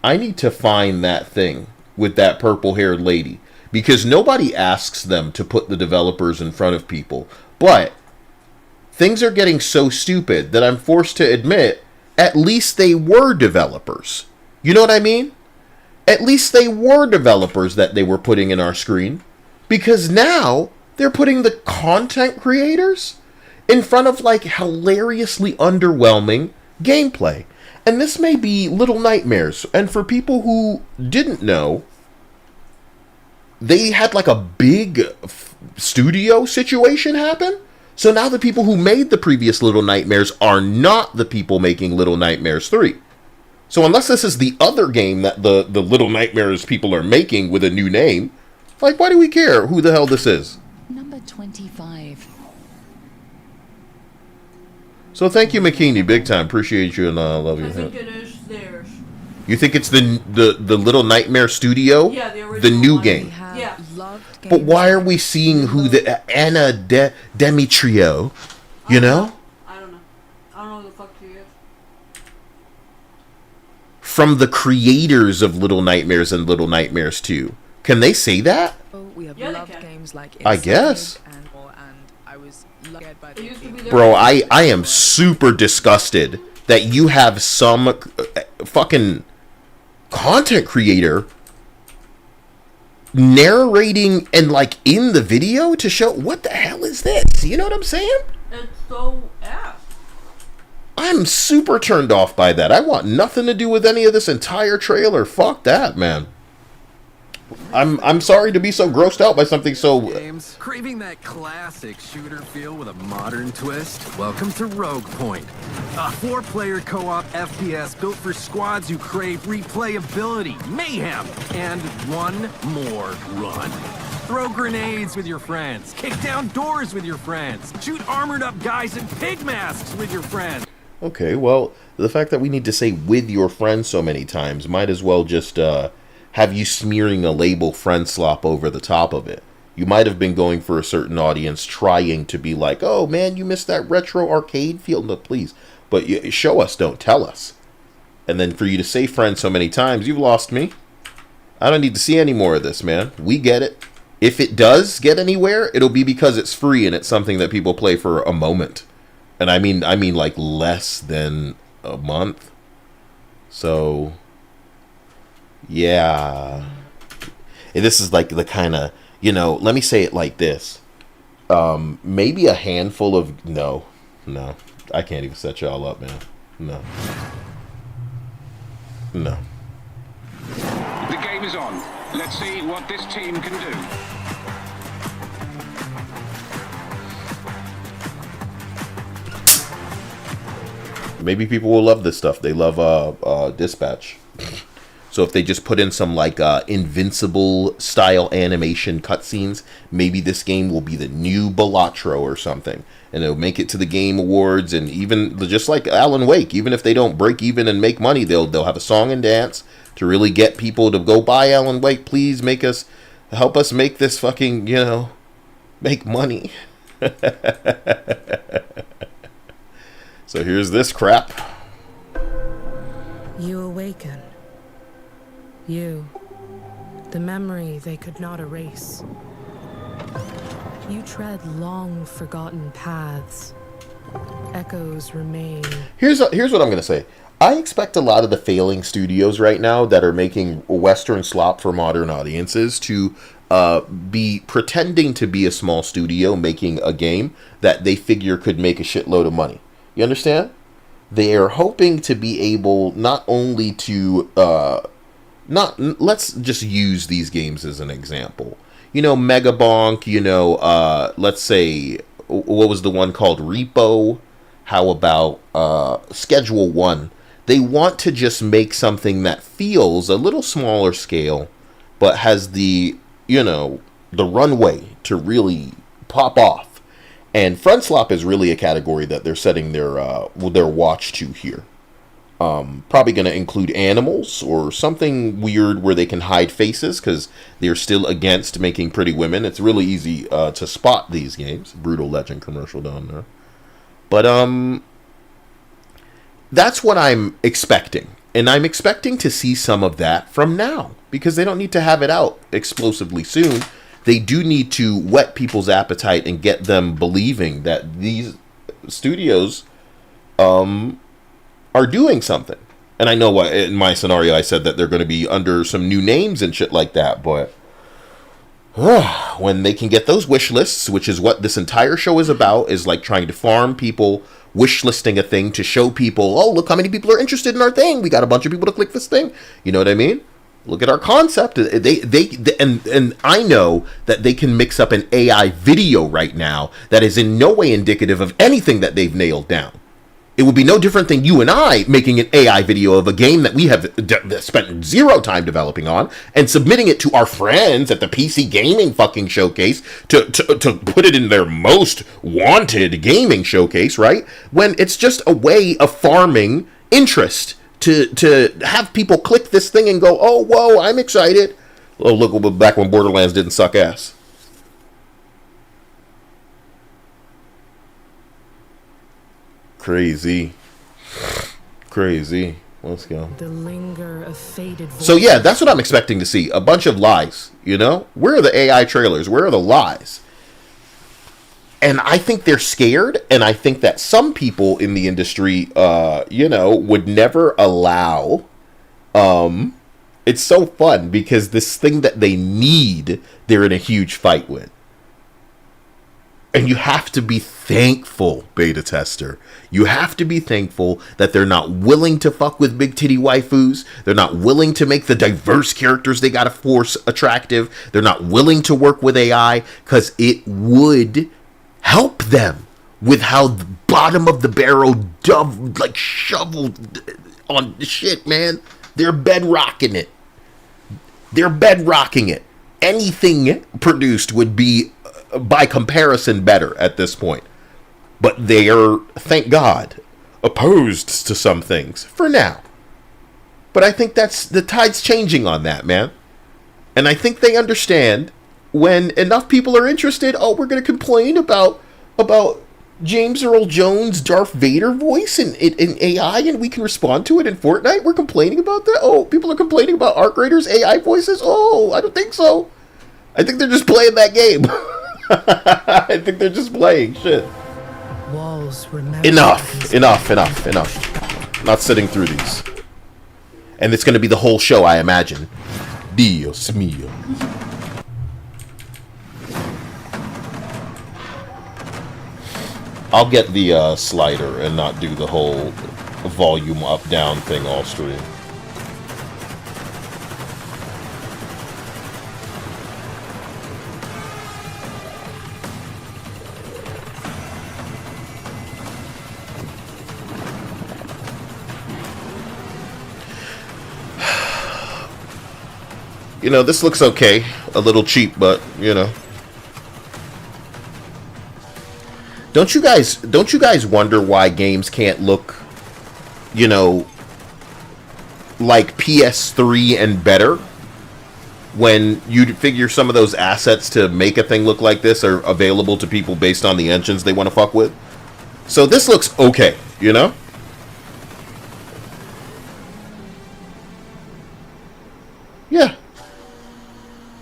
I need to find that thing with that purple-haired lady, because nobody asks them to put the developers in front of people. But things are getting so stupid that I'm forced to admit at least they were developers. You know what I mean? At least they were developers that they were putting in our screen. Because now they're putting the content creators in front of like hilariously underwhelming gameplay. And this may be Little Nightmares. And for people who didn't know, they had like a big studio situation happen. So now the people who made the previous Little Nightmares are not the people making Little Nightmares 3. So unless this is the other game that the Little Nightmares people are making with a new name, like, why do we care who the hell this is? Number 25. So thank you, McKinney, big time. Appreciate you and love you. I think it is theirs. You think it's the Little Nightmare Studio? Yeah, the original The new one. game. Yeah. But why are we seeing who the Anna Demetrio? You know? I don't know. I don't know who the fuck she is. From the creators of Little Nightmares and Little Nightmares 2. Can they say that? We have Yeah, they loved can. games like I guess. and I was lured by It the used to be their Bro, I am super disgusted that you have some fucking content creator narrating and like in the video to show what the hell is this? You know what I'm saying? It's so ass. I'm super turned off by that. I want nothing to do with any of this entire trailer. Fuck that, man. I'm sorry to be so grossed out by something so... Games, craving that classic shooter feel with a modern twist? Welcome to Rogue Point, a 4-player co-op FPS built for squads who crave replayability, mayhem, and one more run. Throw grenades with your friends, kick down doors with your friends, shoot armored up guys in pig masks with your friends. Okay, well, the fact that we need to say with your friends so many times might as well just have you smearing a label friend slop over the top of it. You might have been going for a certain audience trying to be like, oh man, you missed that retro arcade feel. No, please. But you show us, don't tell us. And then for you to say friend so many times, you've lost me. I don't need to see any more of this, man. We get it. If it does get anywhere, it'll be because it's free and it's something that people play for a moment. And I mean like less than a month. So, yeah. And this is like the kind of, let me say it like this. Maybe a handful of, no. I can't even set y'all up, man. No. The game is on. Let's see what this team can do. Maybe people will love this stuff. They love Dispatch. So if they just put in some like Invincible style animation cutscenes, maybe this game will be the new Balatro or something. And it'll make it to the Game Awards, and even just like Alan Wake, even if they don't break even and make money, they'll have a song and dance to really get people to go buy Alan Wake. Please help us make this fucking, make money. So here's this crap. You awaken. You, the memory they could not erase. You tread long forgotten paths. Echoes remain. Here's what I'm going to say. I expect a lot of the failing studios right now that are making Western slop for modern audiences to be pretending to be a small studio making a game that they figure could make a shitload of money. You understand? They are hoping to be able not only to let's just use these games as an example. Megabonk, let's say, what was the one called? Repo? How about Schedule 1? They want to just make something that feels a little smaller scale, but has the runway to really pop off. And friend slop is really a category that they're setting their watch to here. Probably going to include animals or something weird where they can hide faces, because they're still against making pretty women. It's really easy to spot these games. Brutal Legend commercial down there. But that's what I'm expecting. And I'm expecting to see some of that from now, because they don't need to have it out explosively soon. They do need to whet people's appetite and get them believing that these studios are doing something. And I know what in my scenario I said that they're going to be under some new names and shit like that, but when they can get those wish lists, which is what this entire show is about, is like trying to farm people, wish listing a thing to show people, oh, look how many people are interested in our thing. We got a bunch of people to click this thing. You know what I mean? Look at our concept. And I know that they can mix up an AI video right now that is in no way indicative of anything that they've nailed down. It would be no different than you and I making an AI video of a game that we have spent zero time developing on and submitting it to our friends at the PC gaming fucking showcase to put it in their most wanted gaming showcase, right? When it's just a way of farming interest to have people click this thing and go, oh, whoa, I'm excited. Oh, look, back when Borderlands didn't suck ass. Crazy. Let's go. The linger of faded voices. So yeah, that's what I'm expecting to see. A bunch of lies, you know? Where are the AI trailers? Where are the lies? And I think they're scared, and I think that some people in the industry, would never allow... It's so fun, because this thing that they need, they're in a huge fight with. And you have to be thankful, beta tester. You have to be thankful that they're not willing to fuck with big titty waifus. They're not willing to make the diverse characters they gotta force attractive. They're not willing to work with AI, because it would help them with how the bottom of the barrel shoveled on shit, man. They're bedrocking it. Anything produced would be, by comparison, better at this point. But they are, thank God, opposed to some things for now. But I think that's the tide's changing on that, man. And I think they understand when enough people are interested. Oh, we're going to complain about James Earl Jones' Darth Vader voice in AI, and we can respond to it in Fortnite. We're complaining about that. Oh, people are complaining about Arc Raiders AI voices. Oh, I don't think so. I think they're just playing that game. I think they're just playing shit. Walls Enough. Not sitting through these. And it's going to be the whole show, I imagine. Dios mío. I'll get the slider and not do the whole volume up down thing all stream. You know, this looks okay. A little cheap, but, you know. Don't you guys wonder why games can't look, you know, like PS3 and better? When you figure some of those assets to make a thing look like this are available to people based on the engines they want to fuck with. So this looks okay, you know? Yeah.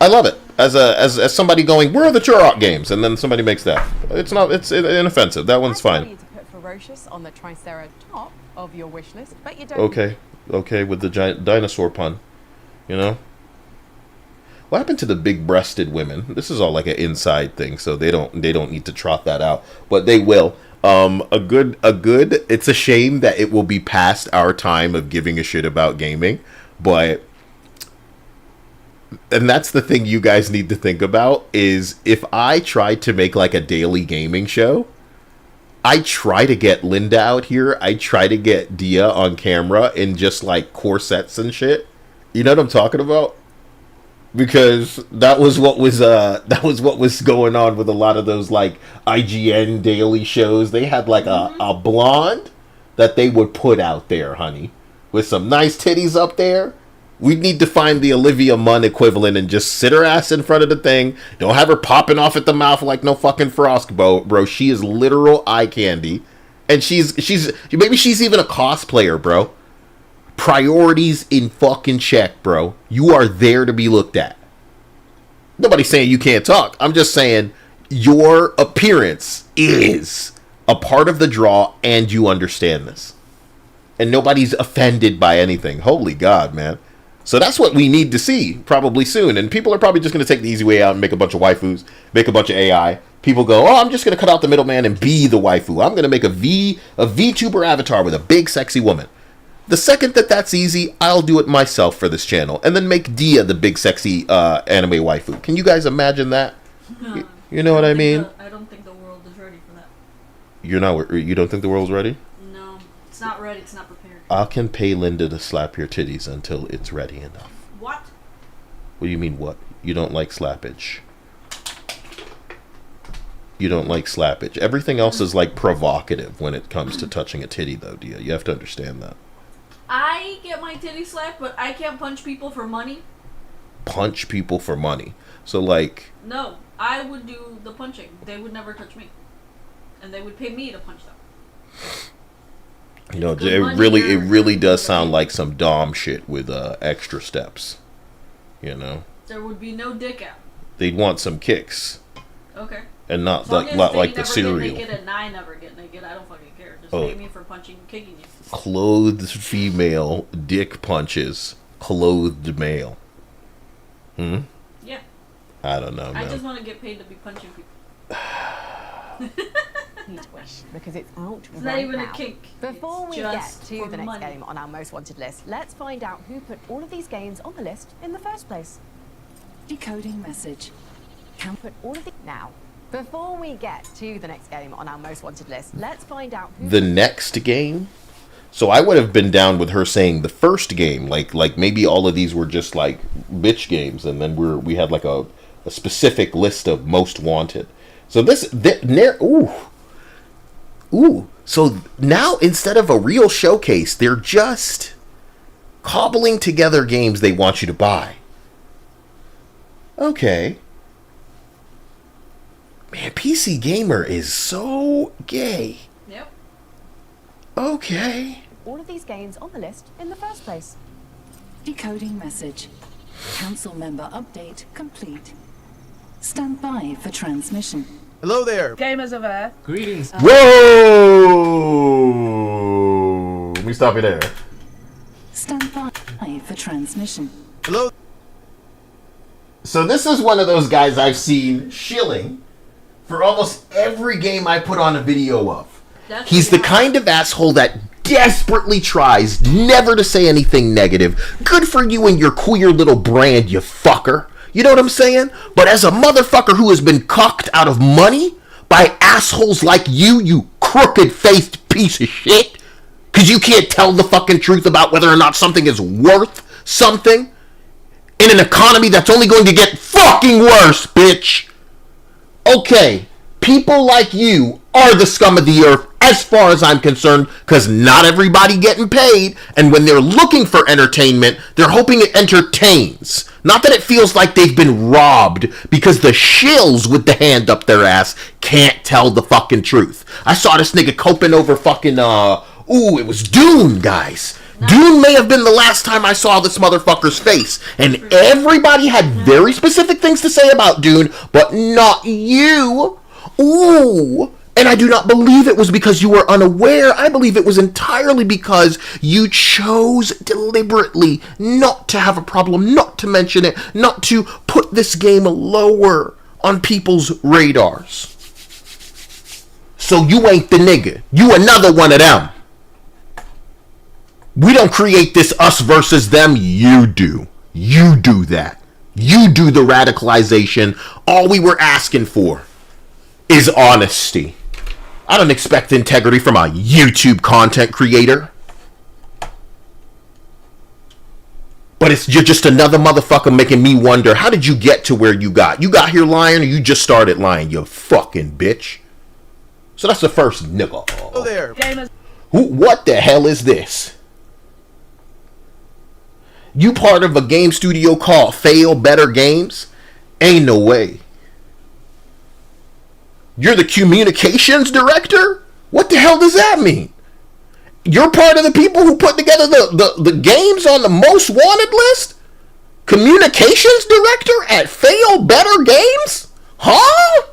I love it. As somebody going, where are the Turok games? And then somebody makes that. It's inoffensive. That one's fine. You to put ferocious on the Tricera top of your wish list, but you don't. Okay, with the giant dinosaur pun, you know. What happened to the big-breasted women? This is all like an inside thing, so they don't need to trot that out, but they will. It's a shame that it will be past our time of giving a shit about gaming, but. And that's the thing you guys need to think about is if I try to make like a daily gaming show, I try to get Linda out here. I try to get Dia on camera in just like corsets and shit. You know what I'm talking about? Because that was what was going on with a lot of those like IGN daily shows. They had like a blonde that they would put out there, honey, with some nice titties up there. We need to find the Olivia Munn equivalent and just sit her ass in front of the thing. Don't have her popping off at the mouth like no fucking frost, bro. She is literal eye candy. And maybe she's even a cosplayer, bro. Priorities in fucking check, bro. You are there to be looked at. Nobody's saying you can't talk. I'm just saying your appearance is a part of the draw and you understand this. and nobody's offended by anything. Holy God, man. So that's what we need to see probably soon. And people are probably just going to take the easy way out and make a bunch of waifus, make a bunch of AI. People go, oh, I'm just going to cut out the middleman and be the waifu. I'm going to make a VTuber avatar with a big sexy woman. The second that that's easy, I'll do it myself for this channel. And then make Dia the big sexy anime waifu. Can you guys imagine that? No, you know what I mean? I don't think the world is ready for that. You don't think the world's ready? No, it's not ready. It's not prepared. I can pay Linda to slap your titties until it's ready enough. What? What do you mean, what? You don't like slappage. You don't like slappage. Everything else is like provocative when it comes to touching a titty, though, Dia. You have to understand that. I get my titty slapped, but I can't punch people for money. Punch people for money. So, like... No, I would do the punching. They would never touch me. And they would pay me to punch them. You know, it really does sound like some Dom shit with extra steps. You know? There would be no dick out. They'd want some kicks. Okay. And not like the cereal. Get naked and I never get naked. I don't fucking care. Just pay me for punching and kicking you. Clothed female dick punches clothed male. Yeah. I don't know, man. I just want to get paid to be punching people. Because it's out. It's not even a kink. Before we Just get to for the next money. game on our most wanted list, let's find out who put all of these games on the list in the first place. Decoding message. Can put all of the now. Before we get to the next game on our most wanted list, let's find out who the next game. So I would have been down with her saying the first game, like maybe all of these were just like bitch games, and then we had like a specific list of most wanted. So so now instead of a real showcase, they're just cobbling together games they want you to buy. Okay. Man, PC Gamer is so gay. Yep. Okay. all of these games on the list in the first place. Decoding message. Council member update complete. Stand by for transmission. Hello there. Gamers of Earth. Greetings. Whoa! Let me stop you there. Stand by for transmission. Hello. So this is one of those guys I've seen shilling for almost every game I put on a video of. He's the kind of asshole that desperately tries never to say anything negative. Good for you and your queer little brand, you fucker. You know what I'm saying? But as a motherfucker who has been cocked out of money by assholes like you, you crooked-faced piece of shit, because you can't tell the fucking truth about whether or not something is worth something in an economy that's only going to get fucking worse, bitch. Okay, people like you are the scum of the earth as far as I'm concerned, because not everybody getting paid, and when they're looking for entertainment, they're hoping it entertains. Not that it feels like they've been robbed, because the shills with the hand up their ass can't tell the fucking truth. I saw this nigga coping over fucking, it was Dune, guys. Dune may have been the last time I saw this motherfucker's face, and everybody had very specific things to say about Dune, but not you. Ooh. And I do not believe it was because you were unaware. I believe it was entirely because you chose deliberately not to have a problem, not to mention it, not to put this game lower on people's radars. So you ain't the nigga. You another one of them. We don't create this us versus them. You do. You do that. You do the radicalization. All we were asking for is honesty. I don't expect integrity from a YouTube content creator. But you're just another motherfucker making me wonder, how did you get to where you got? You got here lying or you just started lying, you fucking bitch? So that's the first nigga. Hello there. What the hell is this? You part of a game studio called Fail Better Games? Ain't no way. You're the communications director? What the hell does that mean? You're part of the people who put together the games on the most wanted list? Communications director at Fail Better Games? Huh?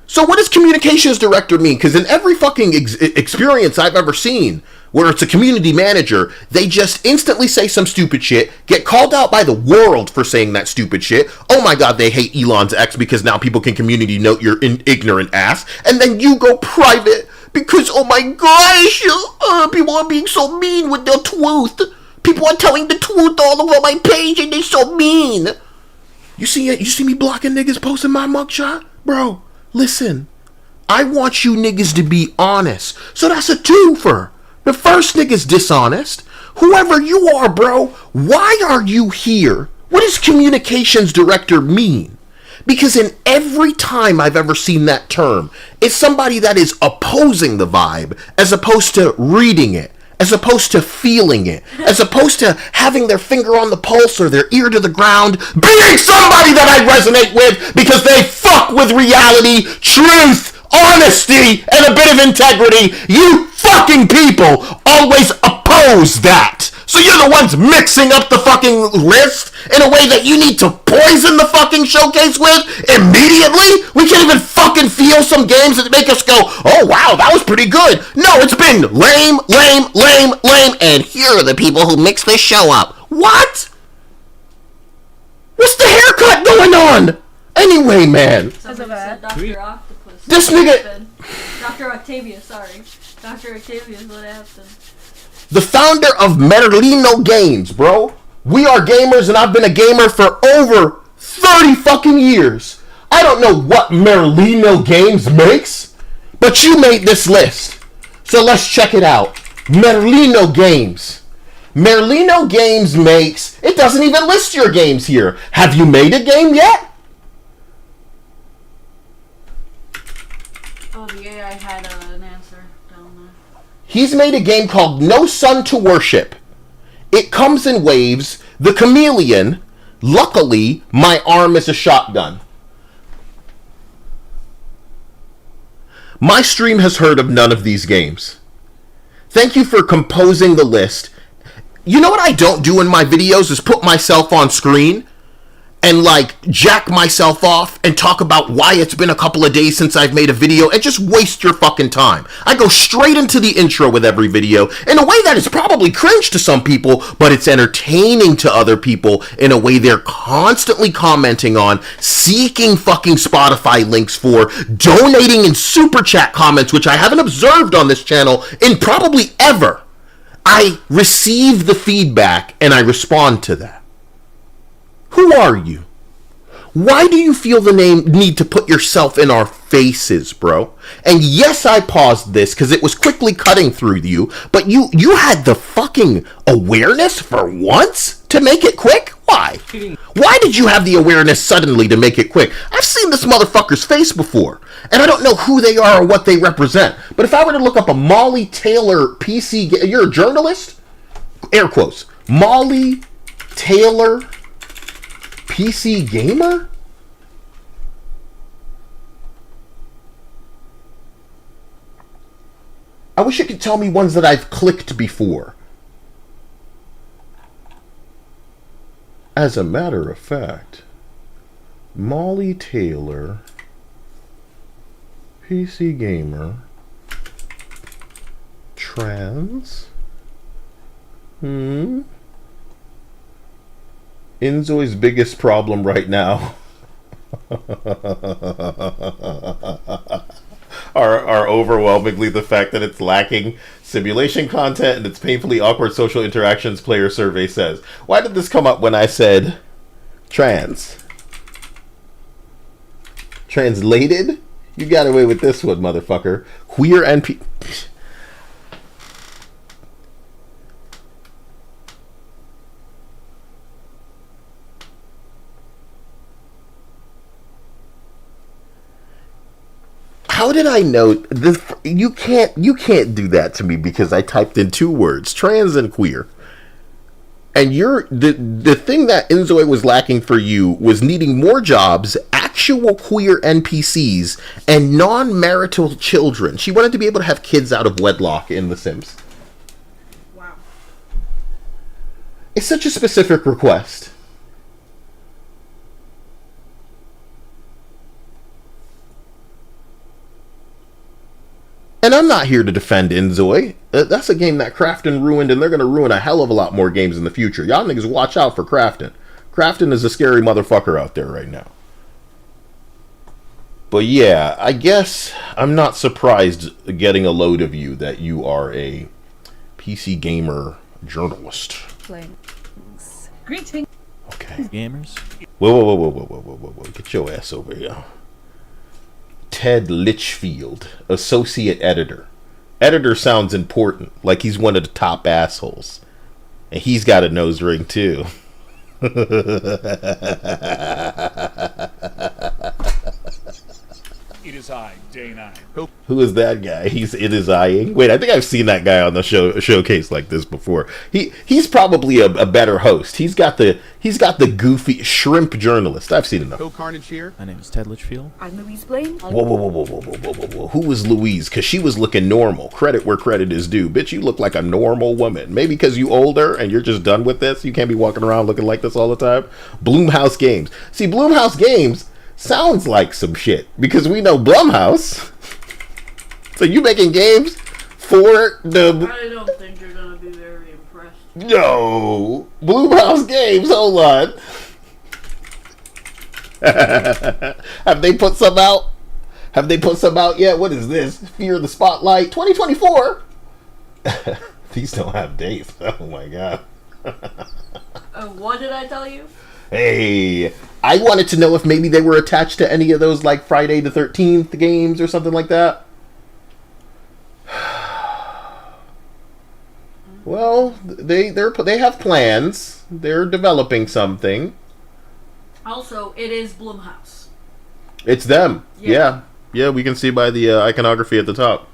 So what does communications director mean? Because in every fucking experience I've ever seen where it's a community manager, they just instantly say some stupid shit, get called out by the world for saying that stupid shit. Oh my god, they hate Elon's ex because now people can community note your ignorant ass, and then you go private because, oh my gosh, people are being so mean with their truth. People are telling the truth all over my page and they're so mean. You see me blocking niggas posting my mugshot? Bro, listen. I want you niggas to be honest. So that's a twofer. The first nigga's dishonest. Whoever you are, bro, why are you here? What does communications director mean? Because in every time I've ever seen that term, it's somebody that is opposing the vibe as opposed to reading it, as opposed to feeling it, as opposed to having their finger on the pulse or their ear to the ground, being somebody that I resonate with because they fuck with reality, truth, honesty, and a bit of integrity. You fucking people always oppose that. So you're the ones mixing up the fucking list in a way that you need to poison the fucking showcase with immediately? We can't even fucking feel some games that make us go, oh wow, that was pretty good. No, it's been lame, and here are the people who mix this show up. What? What's the haircut going on? Anyway, man. Somebody said Dr. Octopus. This nigga... Dr. Octavius, sorry. Dr. Octavius, what happened? The founder of Merlino Games, bro. We are gamers, and I've been a gamer for over 30 fucking years. I don't know what Merlino Games makes, but you made this list. So let's check it out. Merlino Games. Merlino Games makes... It doesn't even list your games here. Have you made a game yet? Oh, the AI had an answer down there. He's made a game called No Sun to Worship. It comes in waves. The Chameleon. Luckily, my arm is a shotgun. My stream has heard of none of these games. Thank you for composing the list. You know what I don't do in my videos is put myself on screen and like jack myself off and talk about why it's been a couple of days since I've made a video and just waste your fucking time. I go straight into the intro with every video in a way that is probably cringe to some people, but it's entertaining to other people in a way they're constantly commenting on, seeking fucking Spotify links for, donating in super chat comments, which I haven't observed on this channel in probably ever. I receive the feedback and I respond to that. Who are you? Why do you feel the need to put yourself in our faces, bro? And yes, I paused this because it was quickly cutting through you, but you had the fucking awareness for once to make it quick? Why? Why did you have the awareness suddenly to make it quick? I've seen this motherfucker's face before, and I don't know who they are or what they represent. But if I were to look up a Molly Taylor PC... You're a journalist? Air quotes. Molly Taylor... PC gamer? I wish you could tell me ones that I've clicked before. As a matter of fact, Molly Taylor, PC gamer, trans, Enzoi's biggest problem right now are overwhelmingly the fact that it's lacking simulation content and its painfully awkward social interactions, player survey says. Why did this come up when I said trans? Translated? You got away with this one, motherfucker. Queer NP... How did I know this? You can't do that to me because I typed in 2 words, trans and queer. And the thing that Enzoi was lacking for you was needing more jobs, actual queer NPCs, and non-marital children. She wanted to be able to have kids out of wedlock in The Sims. Wow. It's such a specific request. And I'm not here to defend Inzoi. That's a game that Crafton ruined, and they're going to ruin a hell of a lot more games in the future. Y'all niggas watch out for Crafton. Crafton is a scary motherfucker out there right now. But yeah, I guess I'm not surprised getting a load of you that you are a PC gamer journalist. Greetings. Okay. Gamers. Whoa. Get your ass over here. Ted Litchfield, associate editor. Editor sounds important, like he's one of the top assholes. And he's got a nose ring too. It is I, Day 9. Who is that guy? It is eyeing. Wait, I think I've seen that guy on the showcase like this before. He's probably a better host. He's got the goofy shrimp journalist. I've seen enough. Phil Carnage here. My name is Ted Litchfield. I'm Louise Blaine. Whoa. Who was Louise? Because she was looking normal. Credit where credit is due. Bitch, you look like a normal woman. Maybe because you older and you're just done with this. You can't be walking around looking like this all the time. Bloomhouse Games. See, Bloomhouse Games sounds like some shit. Because we know Blumhouse. So you making games for the... I don't think you're gonna be very impressed. No. Bloomhouse Games, hold on. Have they put some out? Have they put some out yet? What is this? Fear the Spotlight 2024? These don't have dates. Oh my god. What did I tell you? Hey, I wanted to know if maybe they were attached to any of those like Friday the 13th games or something like that. Well, they have plans. They're developing something. Also, it is Blumhouse. It's them. Yeah, we can see by the iconography at the top.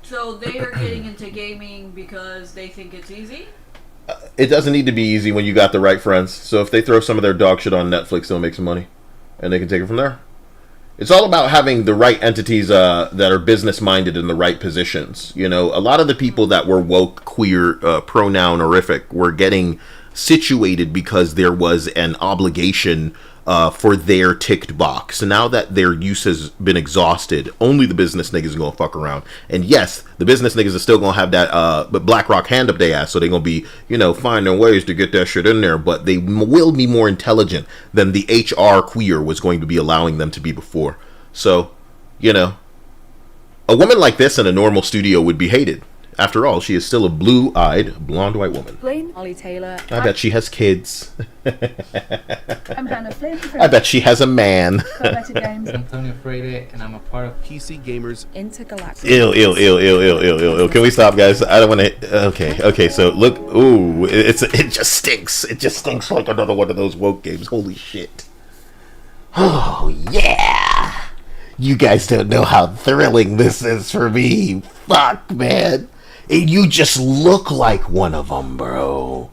So they are getting into gaming because they think it's easy? It doesn't need to be easy when you got the right friends. So if they throw some of their dog shit on Netflix, they'll make some money. And they can take it from there. It's all about having the right entities that are business-minded in the right positions. You know, a lot of the people that were woke, queer, pronoun-orific were getting situated because there was an obligation for their ticked box. So now that their use has been exhausted, only the business niggas are gonna fuck around. And yes, the business niggas are still gonna have that but BlackRock hand up their ass, so they're gonna be, you know, finding ways to get that shit in there, but they will be more intelligent than the HR queer was going to be allowing them to be before. So, you know, a woman like this in a normal studio would be hated. After all, she is still a blue-eyed, blonde white woman. Blaine, Ollie Taylor. I bet she has kids. I'm Hannah Flynn. I bet she has a man. Better Games. Antonio Freire, and I'm a part of PC Gamers Intergalactic. Ill. Can we stop, guys? I don't want to. Okay. So look. Ooh, it just stinks. It just stinks like another one of those woke games. Holy shit. Oh yeah. You guys don't know how thrilling this is for me. Fuck, man. And you just look like one of them, bro.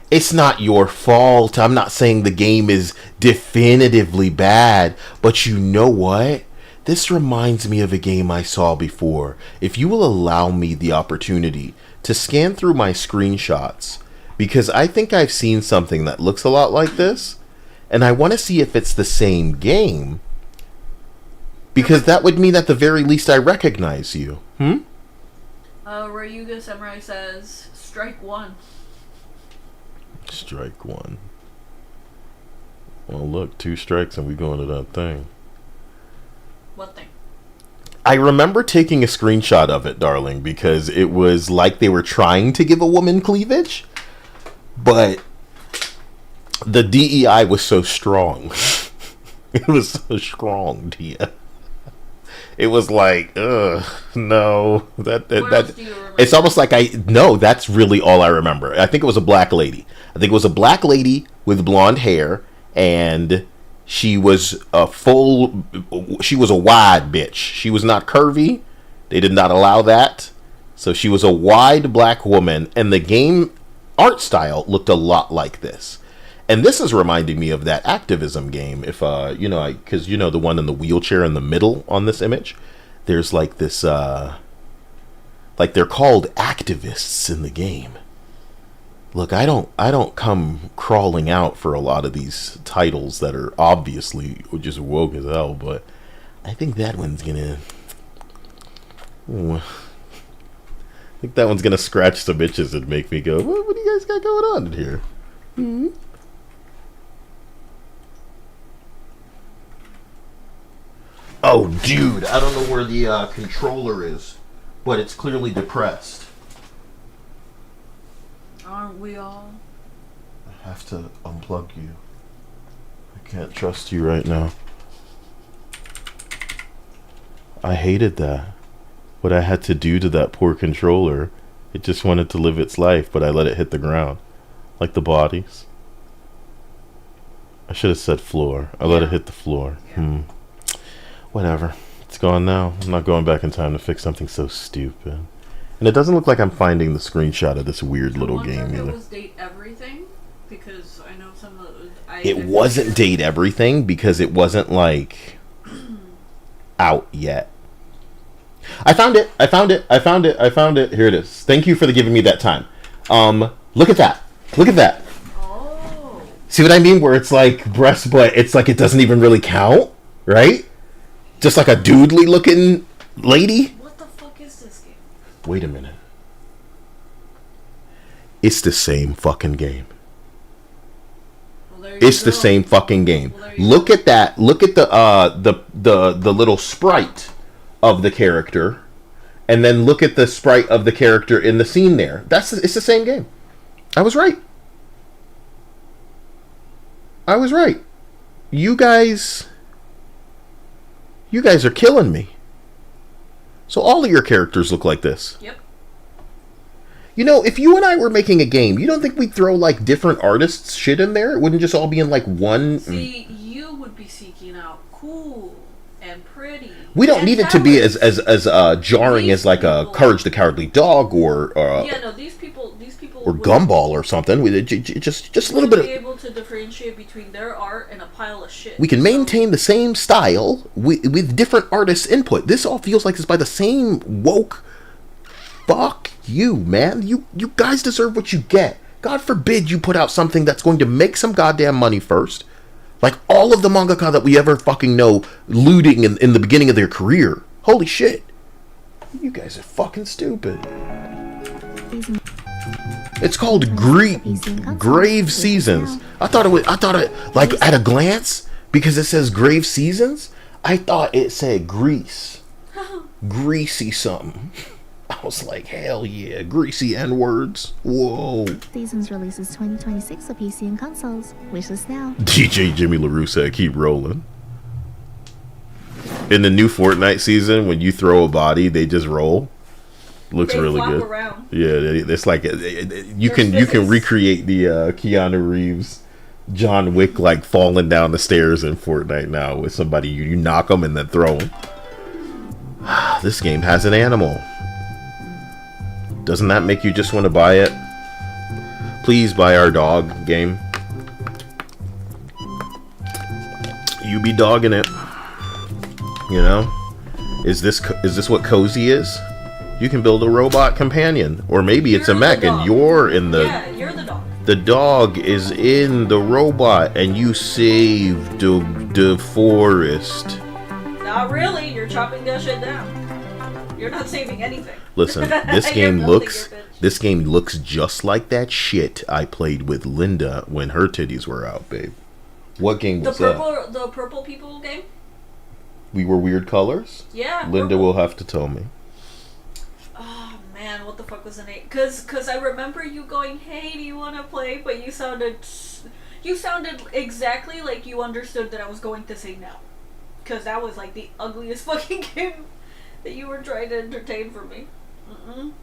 It's not your fault. I'm not saying the game is definitively bad, but you know what? This reminds me of a game I saw before. If you will allow me the opportunity to scan through my screenshots, because I think I've seen something that looks a lot like this, and I want to see if it's the same game, because that would mean at the very least I recognize you. Ryuga Samurai says, strike one. Strike one. Well, look, 2 strikes and we go into that thing. What thing? I remember taking a screenshot of it, darling, because it was like they were trying to give a woman cleavage, but the DEI was so strong. It was so strong, Tia. It was like, no. It's almost like that's really all I remember. I think it was a black lady. I think it was a black lady with blonde hair, and she was she was a wide bitch. She was not curvy. They did not allow that. So she was a wide black woman, and the game art style looked a lot like this. And this is reminding me of that activism game. If because the one in the wheelchair in the middle on this image, there's like this, like they're called activists in the game. Look, I don't come crawling out for a lot of these titles that are obviously just woke as hell, but I think that one's gonna Ooh. I think that one's gonna scratch some itches and make me go, what do you guys got going on in here? Hmm? Oh, dude, I don't know where the controller is, but it's clearly depressed. Aren't we all? I have to unplug you. I can't trust you right now. I hated that. What I had to do to that poor controller. It just wanted to live its life, but I let it hit the ground. Like the bodies. I should have said floor. I let it hit the floor. Yeah. Whatever. It's gone now. I'm not going back in time to fix something so stupid. And it doesn't look like I'm finding the screenshot of this weird little game either. It was Date Everything, because I know some of it wasn't Date Everything because it wasn't like out yet. I found it. I found it. I found it. I found it. Here it is. Thank you for giving me that time. Look at that. Look at that. Oh. See what I mean? Where it's like breast, but it's like it doesn't even really count, right? Just like a doodly looking lady. What the fuck is this game? Wait a minute. It's the same fucking game. Well, it's the same fucking game. Well, look at that. Look at the little sprite of the character, and then look at the sprite of the character in the scene there. It's the same game. I was right. I was right. You guys are killing me. So all of your characters look like this. Yep. You know, if you and I were making a game, you don't think we'd throw like different artists' shit in there? It wouldn't just all be in like one. See, you would be seeking out cool and pretty. We don't need it to be as jarring as like a Courage the Cowardly Dog or these people or Gumball or something. Just a little bit. Be able to differentiate between their art and a pile of shit. We can maintain the same style with different artists' input. This all feels like it's by the same woke. Fuck you, man. You guys deserve what you get. God forbid you put out something that's going to make some goddamn money first. Like all of the mangaka that we ever fucking know looting in the beginning of their career. Holy shit. You guys are fucking stupid. It's called Grave Seasons. I thought it like at a glance, because it says Grave Seasons, I thought it said Grease. Greasy something. I was like, hell yeah, greasy N-words. Whoa. Seasons releases 2026 for PC and consoles. Wishlist now. DJ Jimmy LaRue said, keep rolling. In the new Fortnite season, when you throw a body, they just roll. Looks really good. Around. Yeah, it's like you can recreate the Keanu Reeves, John Wick like falling down the stairs in Fortnite now with somebody you knock them and then throw them. This game has an animal. Doesn't that make you just want to buy it? Please buy our dog game. You be dogging it. You know? Is this what cozy is? You can build a robot companion, or maybe it's a mech and you're in the. Yeah, you're the dog. The dog is in the robot, and you saved the forest. Not really. You're chopping that shit down. You're not saving anything. Listen, this game looks just like that shit I played with Linda when her titties were out, babe. What game was that? The purple people game? We were weird colors? Yeah. Linda will have to tell me. Oh man, what the fuck was the name? Cause I remember you going, "Hey, do you want to play?" But you sounded exactly like you understood that I was going to say no. Cause that was like the ugliest fucking game that you were trying to entertain for me. Mm-mm.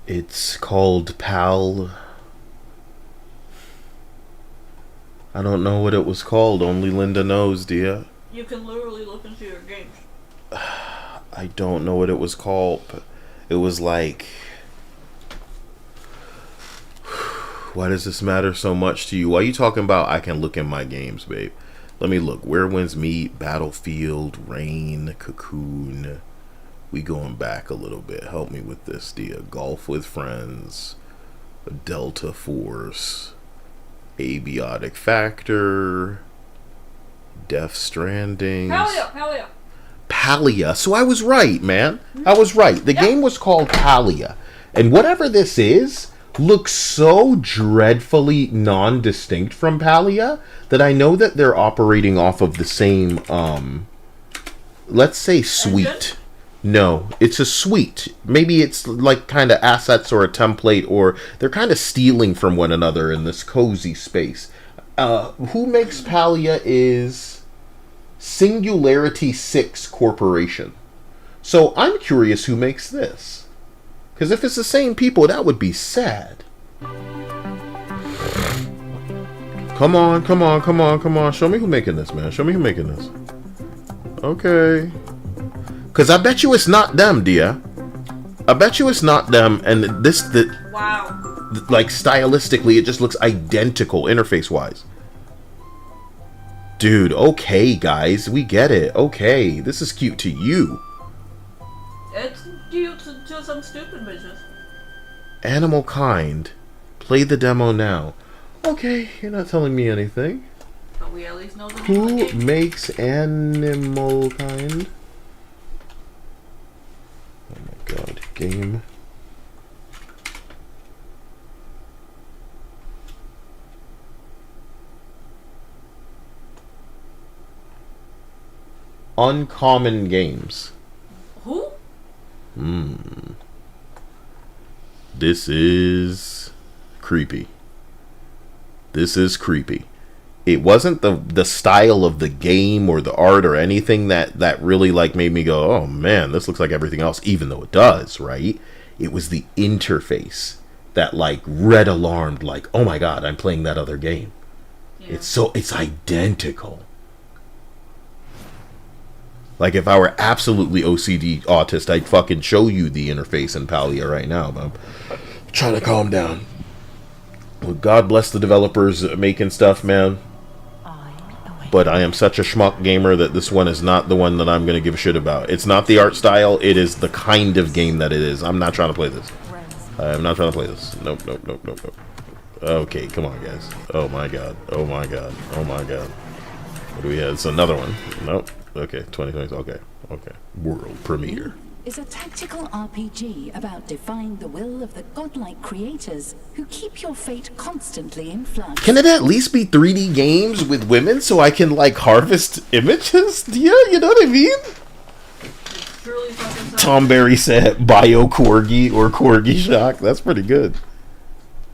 It's called PAL. I don't know what it was called. Only Linda knows, dear. You can literally look into your games. I don't know what it was called. It was like... Why does this matter so much to you? Why are you talking about I can look in my games, babe? Let me look. Where Winds Meet, Battlefield, Rain, Cocoon. We going back a little bit. Help me with this, dear. Golf with Friends, Delta Force, Abiotic Factor, Death Stranding. Palia. Palia. So I was right, man. I was right. The game was called Palia. And whatever this is looks so dreadfully non-distinct from Palia that I know that they're operating off of the same, let's say suite. No, it's a suite. Maybe it's like kind of assets or a template, or they're kind of stealing from one another in this cozy space. Who makes Palia is Singularity 6 Corporation. So I'm curious who makes this. Because if it's the same people, that would be sad. Come on, come on, come on, come on. Show me who's making this, man. Show me who's making this. Okay. Because I bet you it's not them, dear. I bet you it's not them. And Wow. Like, stylistically, it just looks identical, interface-wise. Dude, okay, guys. We get it. Okay. This is cute to you. It's cute to some stupid bitches. Animal Kind. Play the demo now. Okay, you're not telling me anything. But we at least know the Who makes Animal Kind? Oh my god, game. Uncommon Games. Who? This is creepy. This is creepy. It wasn't the style of the game or the art or anything that really like made me go, oh man, this looks like everything else, even though it does, right? It was the interface that like red alarmed, like, oh my god, I'm playing that other game. Yeah. It's identical. Like if I were absolutely OCD autist, I'd fucking show you the interface in Palia right now, but I'm trying to calm down. Well, God bless the developers making stuff, man. But I am such a schmuck gamer that this one is not the one that I'm going to give a shit about. It's not the art style. It is the kind of game that it is. I'm not trying to play this. I'm not trying to play this. Nope, nope, nope, nope, nope. Okay, come on, guys. Oh my god. Oh my god. Oh my god. What do we have? It's another one. Nope. Okay, 2020. Okay. Okay. World premiere. Is a tactical RPG about defying the will of the godlike creators who keep your fate constantly in flux. Can it at least be 3D games with women so I can like harvest images? Yeah, you know what I mean? Tom Berry said Bio Corgi or Corgi Shock. That's pretty good.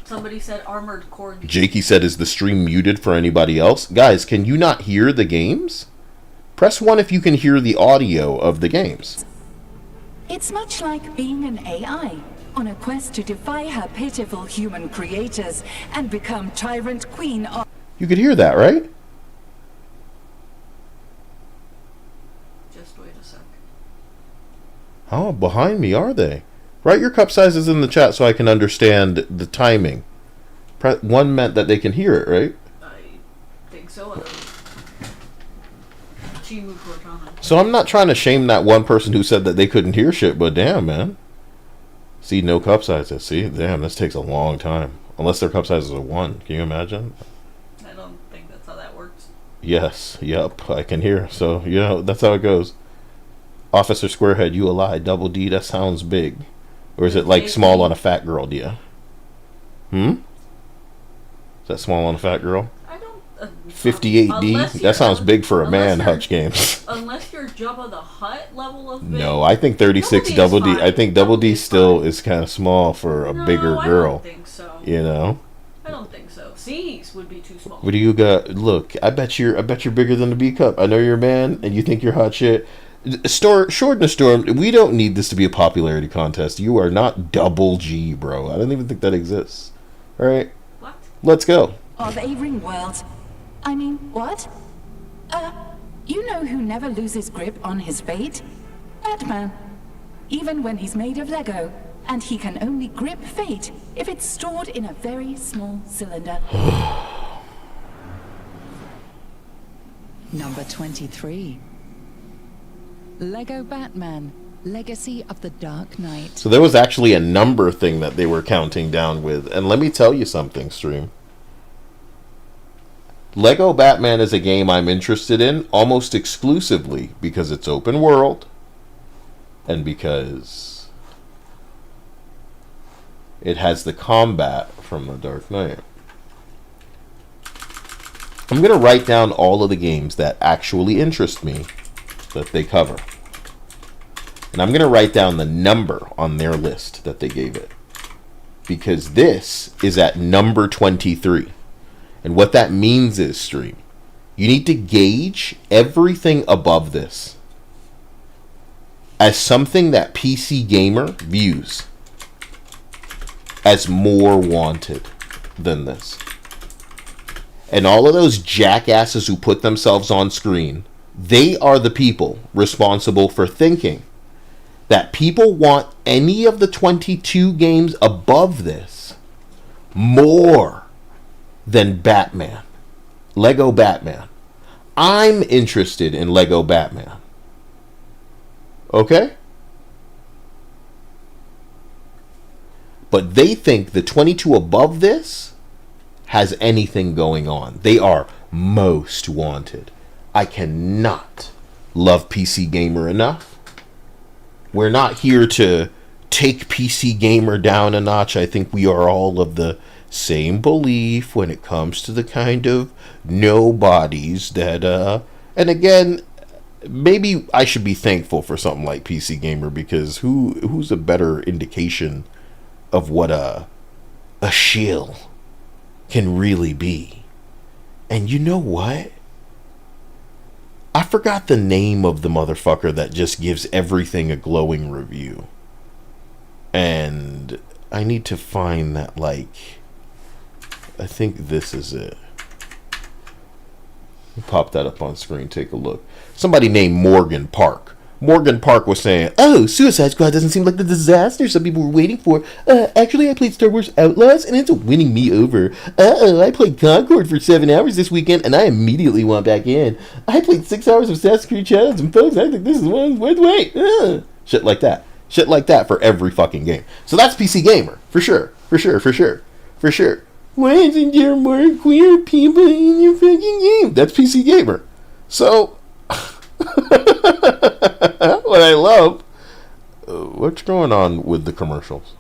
Somebody said Armored Corgi. Jakey said, is the stream muted for anybody else? Guys, can you not hear the games? Press 1 if you can hear the audio of the games. It's much like being an AI on a quest to defy her pitiful human creators and become tyrant queen of... You could hear that, right? Just wait a sec. How behind me are they? Write your cup sizes in the chat so I can understand the timing. 1 meant that they can hear it, right? I think so. So I'm not trying to shame that one person who said that they couldn't hear shit, but damn, man. See, no cup sizes. See, damn, this takes a long time. Unless their cup sizes are 1. Can you imagine? I don't think that's how that works. Yes, yep, I can hear. So, you know, that's how it goes. Officer Squarehead, you a lie. Double D, that sounds big. Or is it like small on a fat girl, dear? Is that small on a fat girl? 58D? That sounds big for a man, Hutch Games. Unless you're Jabba the Hutt level of big. No, I think 36 Double D. I think Double D still is kind of small for a bigger girl. I don't think so. You know? I don't think so. C's would be too small. What do you got? Look, I bet you're bigger than the B cup. I know you're a man and you think you're hot shit. Short in a storm, we don't need this to be a popularity contest. You are not Double G, bro. I don't even think that exists. Alright? What? Let's go. Of a ring world. I mean, what? You know who never loses grip on his fate? Batman. Even when he's made of Lego, and he can only grip fate if it's stored in a very small cylinder. Number 23. Lego Batman, Legacy of the Dark Knight. So there was actually a number thing that they were counting down with. And let me tell you something, stream. Lego Batman is a game I'm interested in almost exclusively because it's open world and because it has the combat from The Dark Knight. I'm going to write down all of the games that actually interest me that they cover. And I'm going to write down the number on their list that they gave it. Because this is at number 23. And what that means is, stream, you need to gauge everything above this as something that PC Gamer views as more wanted than this. And all of those jackasses who put themselves on screen, they are the people responsible for thinking that people want any of the 22 games above this more than Batman. Lego Batman. I'm interested in Lego Batman. Okay? But they think the 22 above this has anything going on. They are most wanted. I cannot love PC Gamer enough. We're not here to take PC Gamer down a notch. I think we are all of the same belief when it comes to the kind of nobodies that and again, maybe I should be thankful for something like PC Gamer, because who's a better indication of what a shill can really be. And you know what? I forgot the name of the motherfucker that just gives everything a glowing review. And I need to find that, like, I think this is it. Pop that up on screen, take a look. Somebody named Morgan Park. Morgan Park was saying, "Oh, Suicide Squad doesn't seem like the disaster some people were waiting for. Actually, I played Star Wars Outlaws, and it's winning me over. I played Concord for 7 hours this weekend, and I immediately went back in. I played 6 hours of Assassin's Creed Shadows, and folks, I think this is one worth wait." Shit like that. Shit like that for every fucking game. So that's PC Gamer. For sure. For sure, for sure. For sure. Why isn't there more queer people in your fucking game? That's PC Gamer. So... what I love, what's going on with the commercials?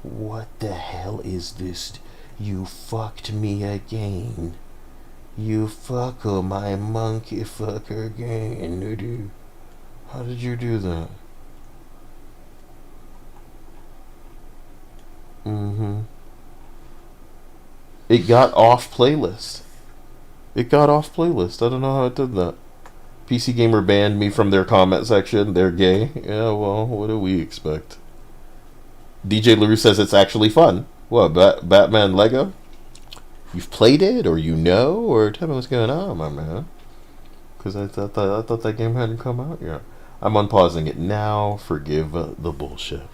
What the hell is this? You fucked me again. You fucker my monkey fucker again. How did you do that? It got off playlist. It got off playlist. I don't know how it did that. PC Gamer banned me from their comment section. They're gay. Yeah, well, what do we expect? DJ LaRue says it's actually fun. What, Batman Lego? You've played it, or you know, or tell me what's going on, my man. Because I thought that game hadn't come out yet. I'm unpausing it now. Forgive the bullshit.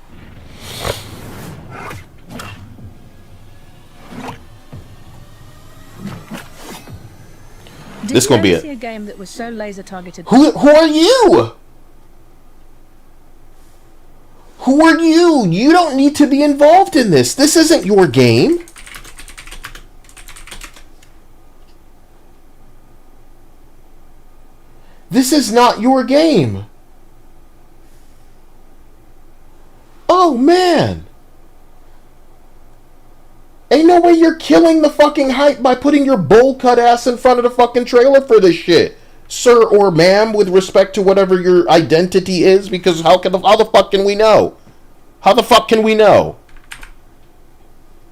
This is gonna be a game that was so laser targeted. Who are you? Who are you? You don't need to be involved in this. This isn't your game. This is not your game. Oh man. Ain't no way you're killing the fucking hype by putting your bowl cut ass in front of the fucking trailer for this shit, sir or ma'am, with respect to whatever your identity is, because how the fuck can we know? How the fuck can we know?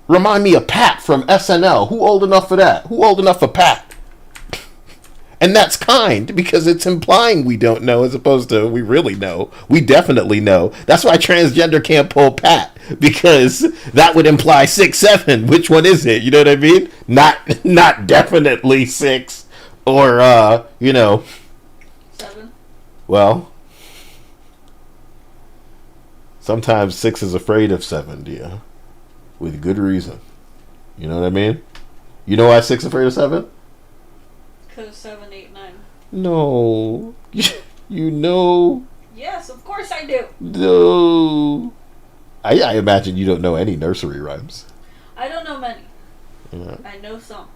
Remind me of Pat from SNL. Who old enough for that? Who old enough for Pat? And that's kind, because it's implying we don't know as opposed to we really know. We definitely know. That's why transgender can't pull Pat, because that would imply 6'7". Which one is it? You know what I mean? Not definitely 6 or, you know. 7. Well, sometimes 6 is afraid of 7, dear. With good reason. You know what I mean? You know why 6 is afraid of 7? Because 7, 8, 9. No. You know Yes, of course I do. No. I imagine you don't know any nursery rhymes. I don't know many. Yeah. I know some.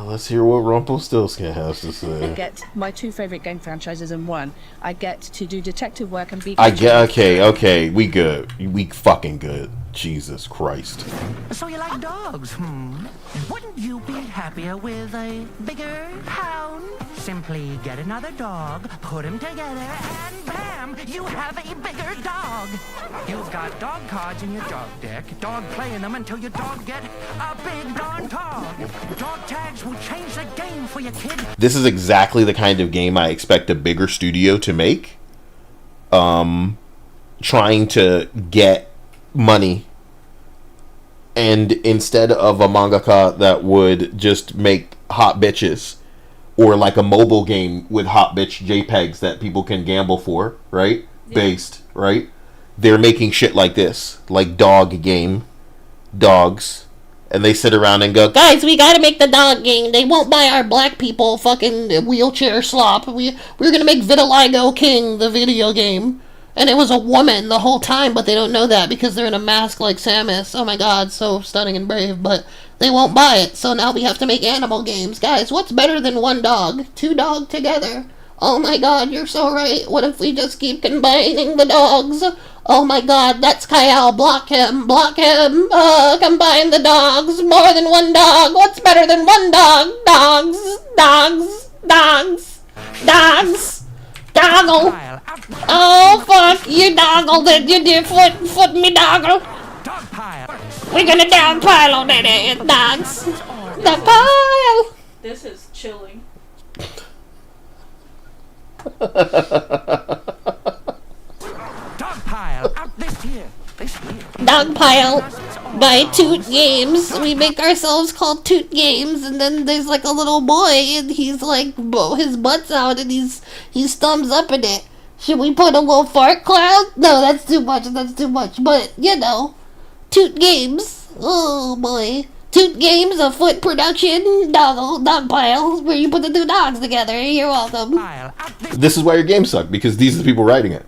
Let's hear what Rumpelstiltskin has to I say. get my two favorite game franchises in one. I get to do detective work and be. I get okay, we good. We fucking good. Jesus Christ. So you like dogs, Wouldn't you be happier with a bigger hound? Simply get another dog, put them together, and bam, you have a bigger dog. You've got dog cards in your dog deck, dog playing them until your dog get a big darn dog. Dog tags will change the game for your kid. This is exactly the kind of game I expect a bigger studio to make. Trying to get money, and instead of a mangaka that would just make hot bitches, or like a mobile game with hot bitch JPEGs that people can gamble for, right? Yeah. Based, right? They're making shit like this, like dog game, dogs, and they sit around and go, guys, we gotta make the dog game. They won't buy our black people fucking wheelchair slop. We're gonna make Vitiligo King, the video game. And it was a woman the whole time, but they don't know that because they're in a mask like Samus. Oh my god, so stunning and brave, but they won't buy it. So now we have to make animal games. Guys, what's better than one dog? Two dogs together. Oh my god, you're so right. What if we just keep combining the dogs? Oh my god, that's Kyle. Block him. Block him. Combine the dogs. More than one dog. What's better than one dog? Dogs. Dogs. Dogs. Dogs. Doggle! Oh fuck, you doggled it, you did foot me doggle. We're gonna dog pile on that ass, dogs. Dog pile! This is chilling. Dog pile, out this here. Dog pile by Toot Games. We make ourselves called Toot Games, and then there's like a little boy, and he's like, his butt's out, and he's thumbs up in it. Should we put a little fart cloud? No, that's too much. That's too much. But you know, Toot Games. Oh boy, Toot Games, a foot production, dog pile, where you put the two dogs together. You're welcome. This is why your game sucked, because these are the people writing it.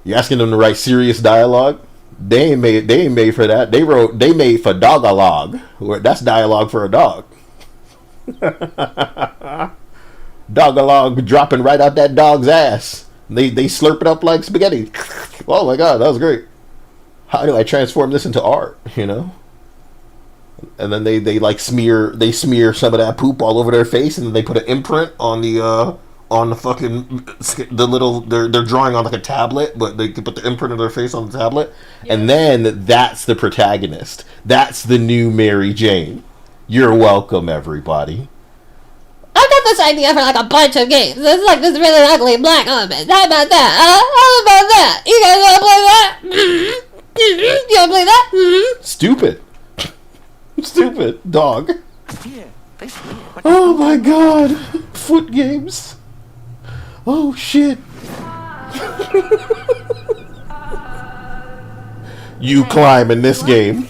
You're asking them to write serious dialogue? They ain't made for that. They made for dog-a-log. That's dialogue for a dog. Dog-a-log dropping right out that dog's ass. They slurp it up like spaghetti. Oh my god, that was great. How do I transform this into art, you know? And then they like smear some of that poop all over their face, and then they put an imprint on the fucking they're drawing on like a tablet, but they can put the imprint of their face on the tablet, and then that's the protagonist. That's the new Mary Jane. You're welcome, everybody. I got this idea for like a bunch of games. It's like this really ugly black woman. How about that? How about that? You guys wanna play that? You wanna play that? Stupid. Stupid dog. Oh my god. Foot games. Oh shit. You climb in this game.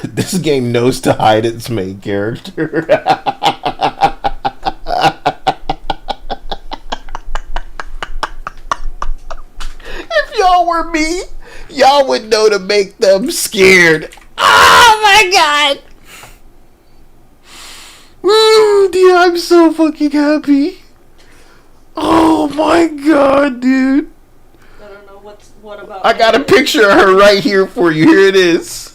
This game knows to hide its main character. If y'all were me, y'all would know to make them scared. Oh my god. Dude, I'm so fucking happy. Oh my god, dude. I don't know what about. I got a picture of her right here for you. Here it is.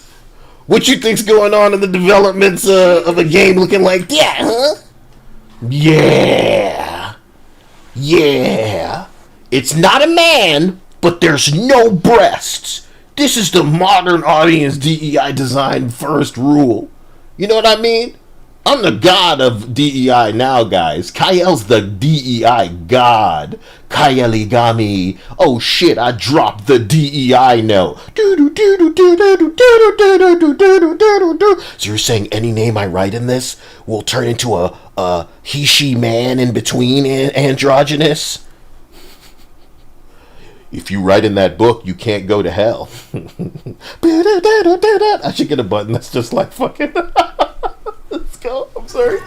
What you think's going on in the developments of a game looking like that, huh? Yeah. Yeah. It's not a man, but there's no breasts. This is the modern audience DEI design first rule. You know what I mean? I'm the god of DEI now, guys. Kael's the DEI god. Kaeligami. Oh shit, I dropped the DEI note. So you're saying any name I write in this will turn into a he, she, man in between androgynous? If you write in that book, you can't go to hell. I should get a button that's just like fucking... Let's go. I'm sorry.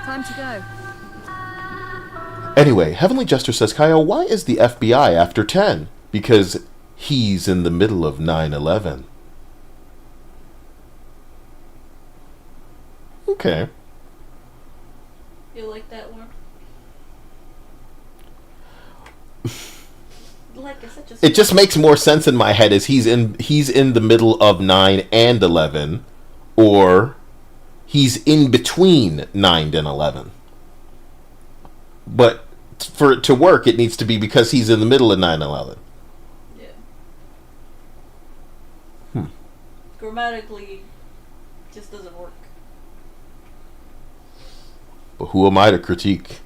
Time to go. Anyway, Heavenly Jester says, Kyle, why is the FBI after 10? Because he's in the middle of 9/11. Okay. You like that one? Like I said, it just makes more sense in my head as he's in the middle of 9 and 11, or he's in between 9 and 11. But for it to work, it needs to be because he's in the middle of 9 and 11. Yeah. Grammatically, just doesn't work. But who am I to critique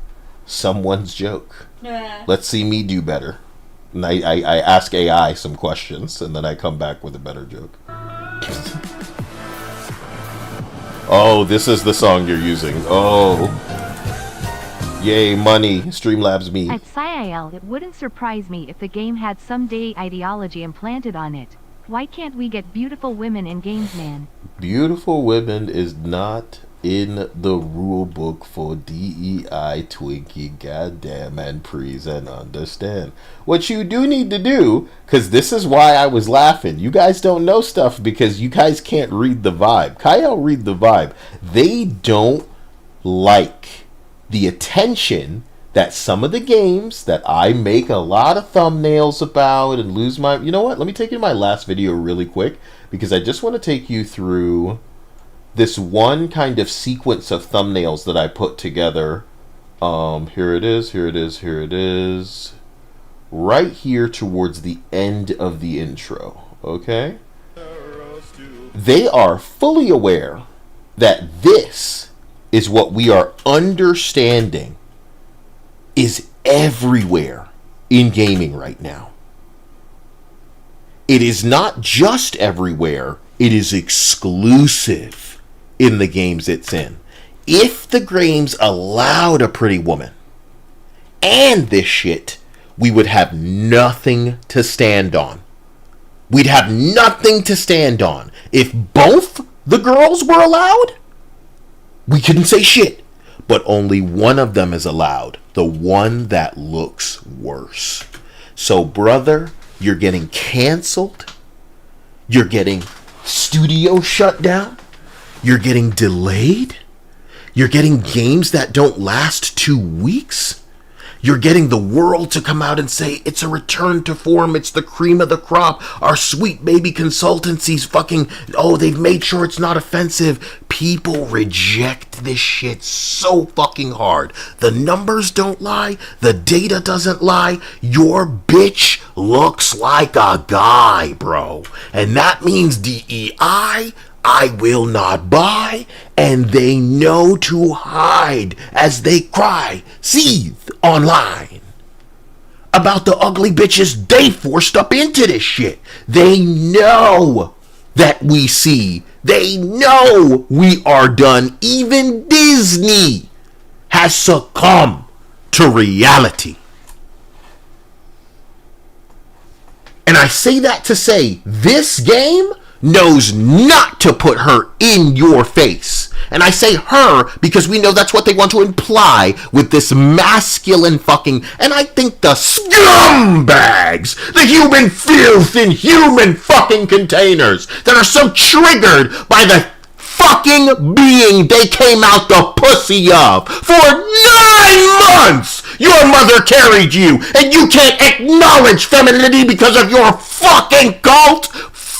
someone's joke? Yeah. Let's see me do better. And I ask AI some questions, and then I come back with a better joke. Oh, this is the song you're using. Oh. Yay, money. Streamlabs me. At SciIL, it wouldn't surprise me if the game had some gay ideology implanted on it. Why can't we get beautiful women in games, man? Beautiful women is not in the rule book for DEI, Twinkie, goddamn, and please and understand. What you do need to do, because this is why I was laughing. You guys don't know stuff because you guys can't read the vibe. Kyle read the vibe. They don't like the attention that some of the games that I make a lot of thumbnails about and lose my... You know what? Let me take you to my last video really quick, because I just want to take you through this one kind of sequence of thumbnails that I put together. Here it is, here it is, here it is. Right here towards the end of the intro, okay? They are fully aware that this is what we are understanding is everywhere in gaming right now. It is not just everywhere, it is exclusive in the games it's in. If the games allowed a pretty woman and this shit, we would have nothing to stand on. We'd have nothing to stand on. If both the girls were allowed, we couldn't say shit. But only one of them is allowed. The one that looks worse. So, brother, you're getting canceled. You're getting studio shut down. You're getting delayed. You're getting games that don't last 2 weeks. You're getting the world to come out and say, it's a return to form. It's the cream of the crop. Our sweet baby consultancies fucking, oh, they've made sure it's not offensive. People reject this shit so fucking hard. The numbers don't lie. The data doesn't lie. Your bitch looks like a guy, bro. And that means DEI, I will not buy, and they know to hide as they cry, seethe online about the ugly bitches they forced up into this shit. They know that we see. They know we are done. Even Disney has succumbed to reality. And I say that to say this game knows not to put her in your face. And I say her because we know that's what they want to imply with this masculine fucking... And I think the scumbags, the human filth in human fucking containers that are so triggered by the fucking being they came out the pussy of. For 9 months, your mother carried you, and you can't acknowledge femininity because of your fucking cult?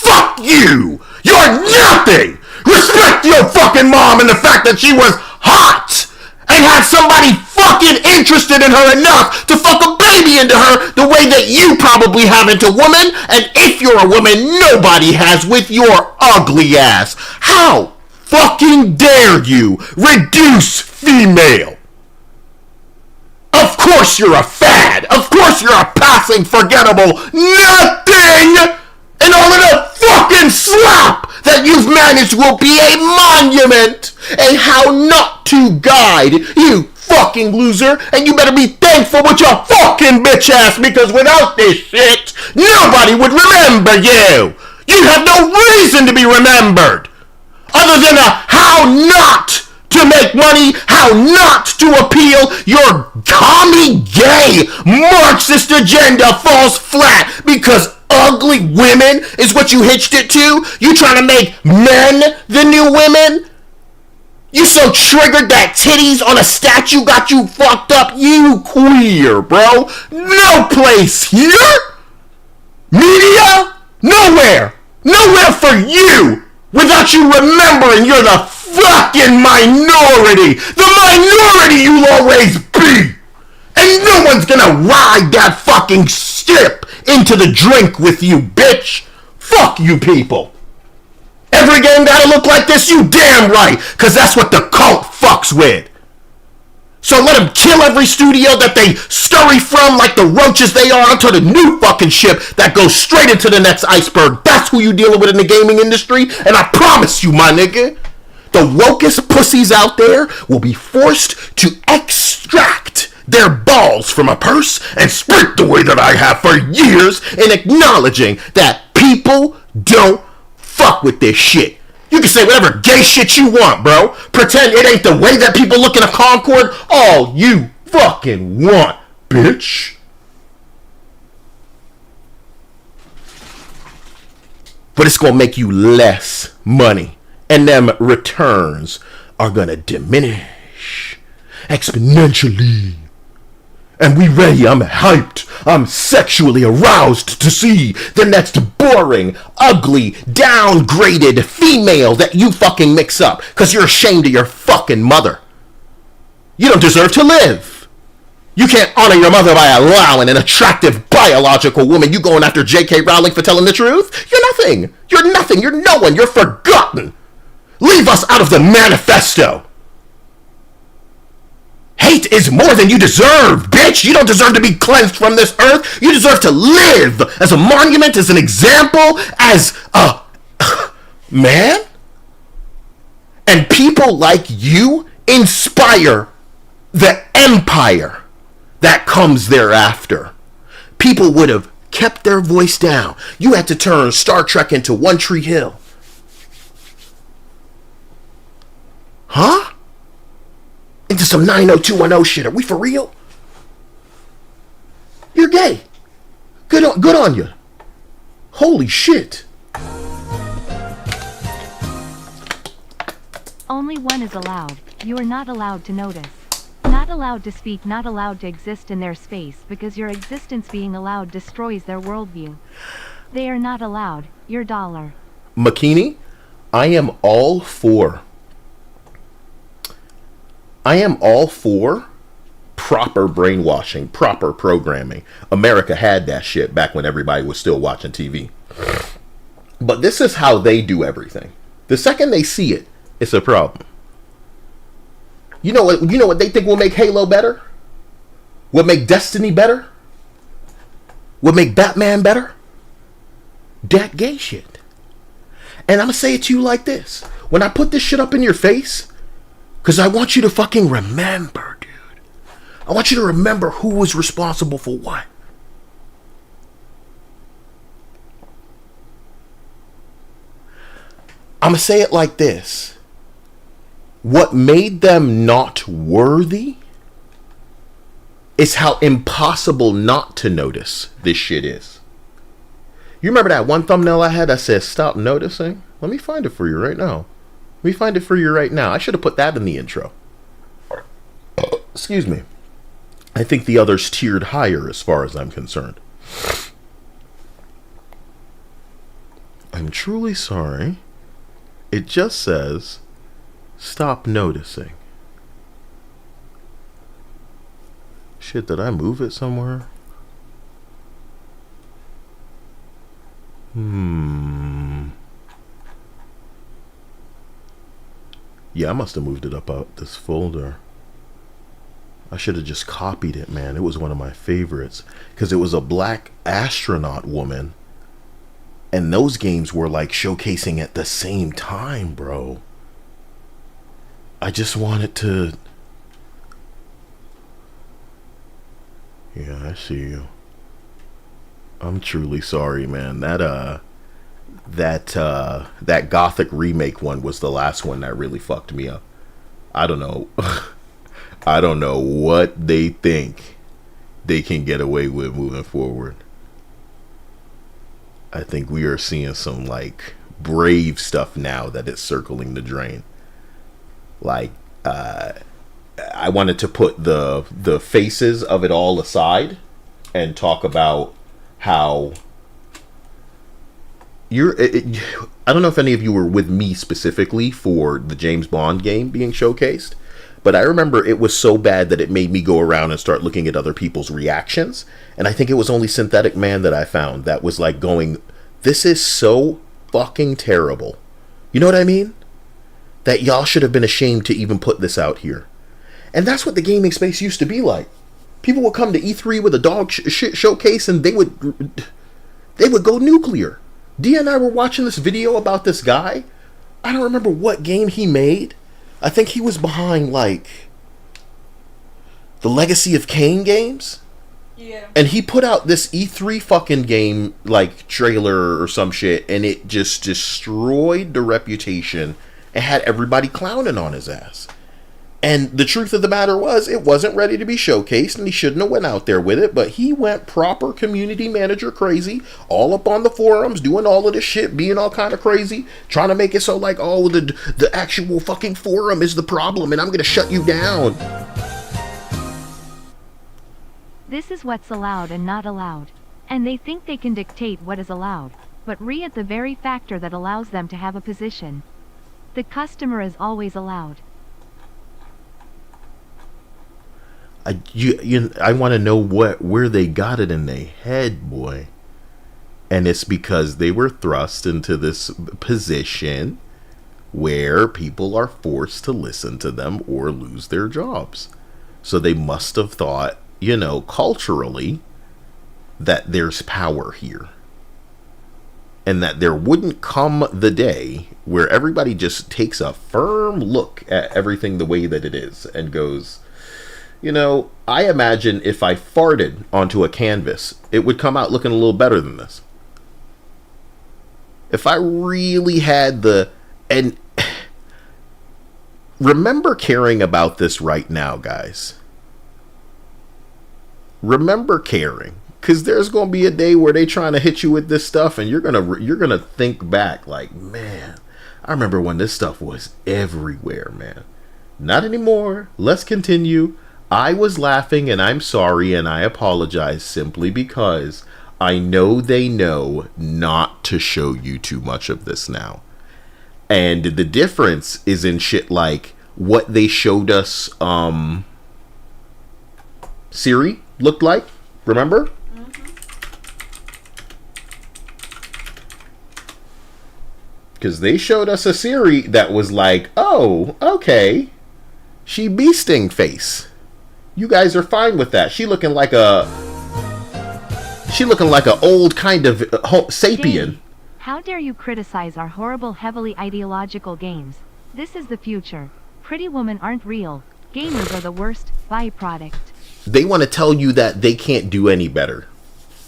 Fuck you! You're nothing! Respect your fucking mom and the fact that she was hot and had somebody fucking interested in her enough to fuck a baby into her the way that you probably haven't a woman, and if you're a woman, nobody has with your ugly ass. How fucking dare you reduce female? Of course you're a fad. Of course you're a passing, forgettable nothing. And all of the fucking slop that you've managed will be a monument. And how not to guide, you fucking loser. And you better be thankful with your fucking bitch ass, because without this shit, nobody would remember you. You have no reason to be remembered other than a how not to make money funny how not to appeal your commie gay Marxist agenda falls flat because ugly women is what you hitched it to? You trying to make men the new women? You so triggered that titties on a statue got you fucked up? You queer, bro. No place here. Media? Nowhere. Nowhere for you. Without you remembering you're the fucking minority. The minority you'll always be. And no one's gonna ride that fucking ship into the drink with you, bitch. Fuck you people. Every game gotta look like this? You damn right, cause that's what the cult fucks with. So let them kill every studio that they scurry from like the roaches they are onto the new fucking ship that goes straight into the next iceberg. That's who you dealing with in the gaming industry, and I promise you, my nigga, the wokest pussies out there will be forced to extract their balls from a purse and sprint the way that I have for years in acknowledging that people don't fuck with this shit. You can say whatever gay shit you want, bro. Pretend it ain't the way that people look in a Concord all you fucking want, bitch. But it's gonna make you less money. And them returns are gonna diminish exponentially. And we ready, I'm hyped, I'm sexually aroused to see the next boring, ugly, downgraded female that you fucking mix up because you're ashamed of your fucking mother. You don't deserve to live. You can't honor your mother by allowing an attractive biological woman. You going after J.K. Rowling for telling the truth? You're nothing. You're nothing. You're no one. You're forgotten. Leave us out of the manifesto. Hate is more than you deserve, bitch. You don't deserve to be cleansed from this earth. You deserve to live as a monument, as an example, as a man. And people like you inspire the empire that comes thereafter. People would have kept their voice down. You had to turn Star Trek into One Tree Hill. Huh? Into some 90210 shit. Are we for real? You're gay. Good on you. Holy shit. Only one is allowed. You are not allowed to notice. Not allowed to speak, not allowed to exist in their space because your existence being allowed destroys their worldview. They are not allowed. Your dollar. Makini, I am all for proper brainwashing, proper programming. America had that shit back when everybody was still watching TV. But this is how they do everything. The second they see it, it's a problem. You know what they think will make Halo better? Will make Destiny better? Will make Batman better? That gay shit. And I'm gonna say it to you like this. When I put this shit up in your face, because I want you to fucking remember, dude. I want you to remember who was responsible for what. I'm going to say it like this. What made them not worthy is how impossible not to notice this shit is. You remember that one thumbnail I had that says stop noticing? Let me find it for you right now. I should have put that in the intro. Excuse me. I think the others tiered higher as far as I'm concerned. I'm truly sorry. It just says, stop noticing. Shit, did I move it somewhere? Yeah, I must have moved it up out this folder. I should have just copied it, man. It was one of my favorites because it was a black astronaut woman. And those games were like showcasing at the same time, bro. I just wanted to... Yeah, I see you. I'm truly sorry, man. That Gothic remake one was the last one that really fucked me up. I don't know. I don't know what they think they can get away with moving forward. I think we are seeing some like brave stuff now that is circling the drain. Like, I wanted to put the faces of it all aside and talk about how I don't know if any of you were with me specifically for the James Bond game being showcased, but I remember it was so bad that it made me go around and start looking at other people's reactions. And I think it was only Synthetic Man that I found that was like going, this is so fucking terrible. You know what I mean? That y'all should have been ashamed to even put this out here. And that's what the gaming space used to be like. People would come to E3 with a dog shit showcase and they would go nuclear. Dia and I were watching this video about this guy. I don't remember what game he made. I think he was behind like the Legacy of Kain games. Yeah. And he put out this E3 fucking game like trailer or some shit, and it just destroyed the reputation and had everybody clowning on his ass. And the truth of the matter was, it wasn't ready to be showcased, and he shouldn't have went out there with it, but he went proper community manager crazy, all up on the forums, doing all of this shit, being all kind of crazy, trying to make it so like, oh, the actual fucking forum is the problem, and I'm going to shut you down. This is what's allowed and not allowed. And they think they can dictate what is allowed, but at the very factor that allows them to have a position. The customer is always allowed. I want to know where they got it in their head, boy. And it's because they were thrust into this position where people are forced to listen to them or lose their jobs. So they must have thought, culturally, that there's power here. And that there wouldn't come the day where everybody just takes a firm look at everything the way that it is and goes, I imagine if I farted onto a canvas, it would come out looking a little better than this. If I really had and remember caring about this right now, guys. Remember caring, because there's going to be a day where they trying to hit you with this stuff, and you're gonna think back like, man, I remember when this stuff was everywhere, man. Not anymore. Let's continue. I was laughing, and I'm sorry, and I apologize simply because I know they know not to show you too much of this now. And the difference is in shit like what they showed us Siri looked like. Remember? Because they showed us a Siri that was like, oh, okay, she bee sting face. You guys are fine with that. She looking like a old kind of sapien. How dare you criticize our horrible, heavily ideological games? This is the future. Pretty women aren't real. Gamers are the worst byproduct. They want to tell you that they can't do any better.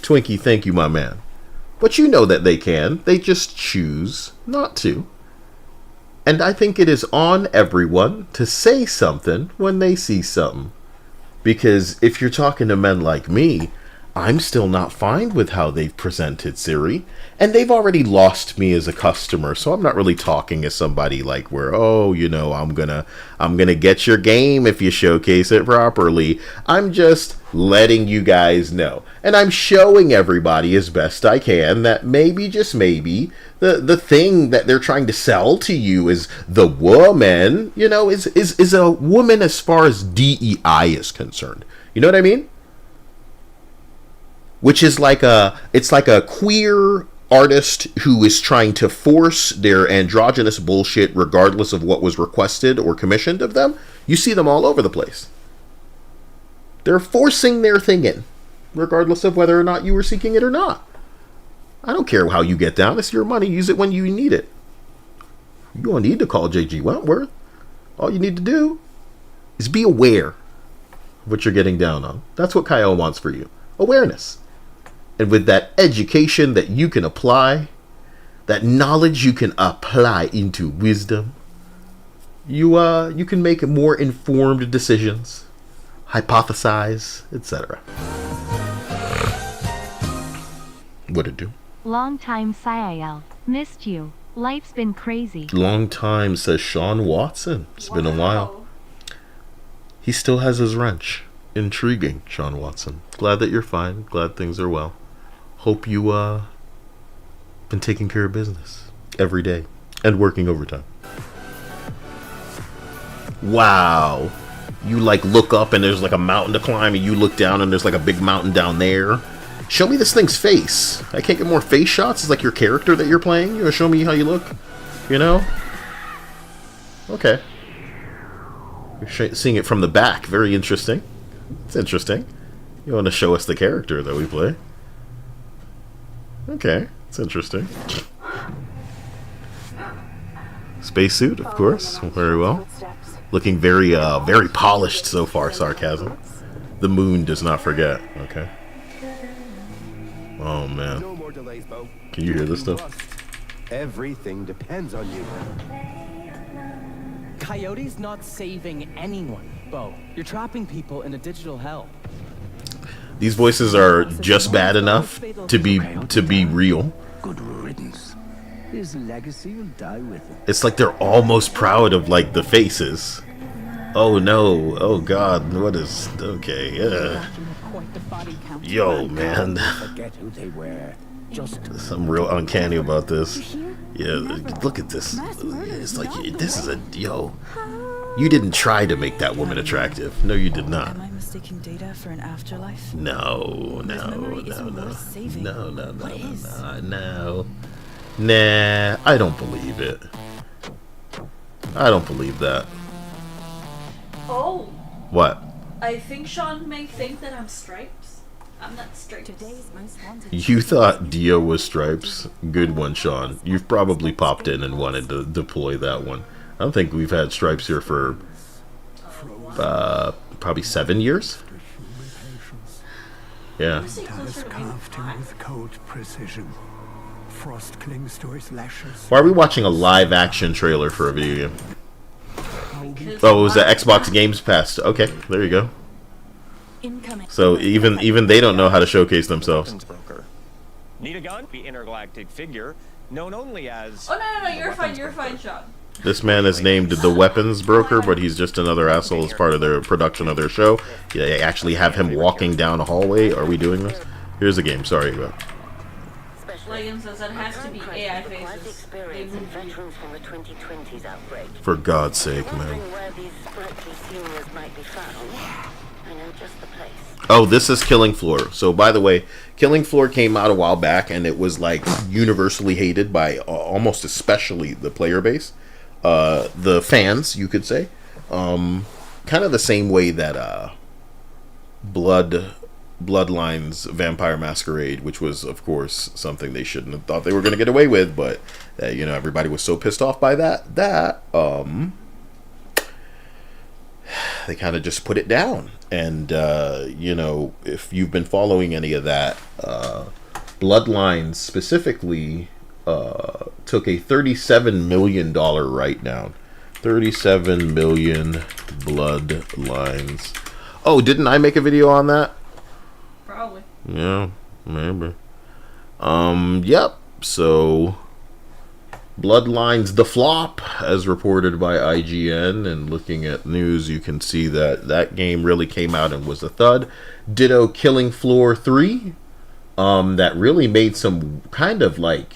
Twinkie, thank you, my man. But you know that they can. They just choose not to. And I think it is on everyone to say something when they see something. Because if you're talking to men like me, I'm still not fine with how they've presented Siri. And they've already lost me as a customer, so I'm not really talking as somebody like where, I'm gonna get your game if you showcase it properly. I'm just letting you guys know. And I'm showing everybody as best I can that maybe, just maybe, the thing that they're trying to sell to you is the woman, is a woman as far as DEI is concerned. You know what I mean? Which is it's like a queer artist who is trying to force their androgynous bullshit regardless of what was requested or commissioned of them. You see them all over the place. They're forcing their thing in, regardless of whether or not you were seeking it or not. I don't care how you get down. It's your money. Use it when you need it. You don't need to call J.G. Wentworth. All you need to do is be aware of what you're getting down on. That's what Kyle wants for you. Awareness. And with that education that you can apply, that knowledge you can apply into wisdom, you can make more informed decisions, hypothesize, etc. What'd it do? Long time Siel. Missed you. Life's been crazy. Long time, says Sean Watson. It's been a while. He still has his wrench. Intriguing, Sean Watson. Glad that you're fine. Glad things are well. Hope you been taking care of business every day and working overtime. Wow. You like look up and there's like a mountain to climb, and you look down and there's like a big mountain down there. Show me this thing's face. I can't get more face shots. It's like your character that you're playing. You wanna show me how you look? You know? Okay. You're seeing it from the back. Very interesting. It's interesting. You want to show us the character that we play? Okay, it's interesting. Spacesuit, of course. Very well. Looking very, very polished so far. Sarcasm. The moon does not forget. Okay. Oh man. Can you hear this stuff? Everything depends on you. Coyote's not saving anyone, Bo. You're trapping people in a digital hell. These voices are just bad enough to be real. Good riddance. His legacy will die with him. It's like they're almost proud of like the faces. Oh no! Oh god! What is? Okay, yeah. Yo, man. Forget who they were. Something real uncanny about this. Yeah, look at this. It's like this is a yo. You didn't try to make that woman attractive. No, you did not. Am I mistaking data for an afterlife? No. Nah, I don't believe it. I don't believe that. Oh. What? I think Sean may think that I'm Stripes. I'm not Stripes. You thought Dio was Stripes? Good one, Sean. You've probably popped in and wanted to deploy that one. I don't think we've had Stripes here for probably 7 years. Yeah. Carved him with cold precision. Frost clings to his lashes. Why are we watching a live action trailer for a video game? Oh, it was the Xbox Games Pass. Okay, there you go. So even they don't know how to showcase themselves. Need a gun? The intergalactic figure, known only as. Oh no, you're fine, Sean. This man is named the Weapons Broker, but he's just another asshole as part of their production of their show. Yeah, they actually have him walking down a hallway. Are we doing this? Here's the game. Sorry about. Legan says it has to be AI faces. For God's sake, man. Oh, this is Killing Floor. So, by the way, Killing Floor came out a while back, and it was like universally hated by almost especially the player base, the fans, you could say. Kind of the same way that Bloodlines Vampire Masquerade, which was, of course, something they shouldn't have thought they were going to get away with, but you know, everybody was so pissed off by that they kind of just put it down. And you know, if you've been following any of that, Bloodlines specifically took a $37 million write-down. 37 million Bloodlines. Oh, didn't I make a video on that? Probably. Yeah, maybe. Yep. So, Bloodlines the flop, as reported by IGN, and looking at news, you can see that that game really came out and was a thud. Ditto Killing Floor 3, that really made some kind of like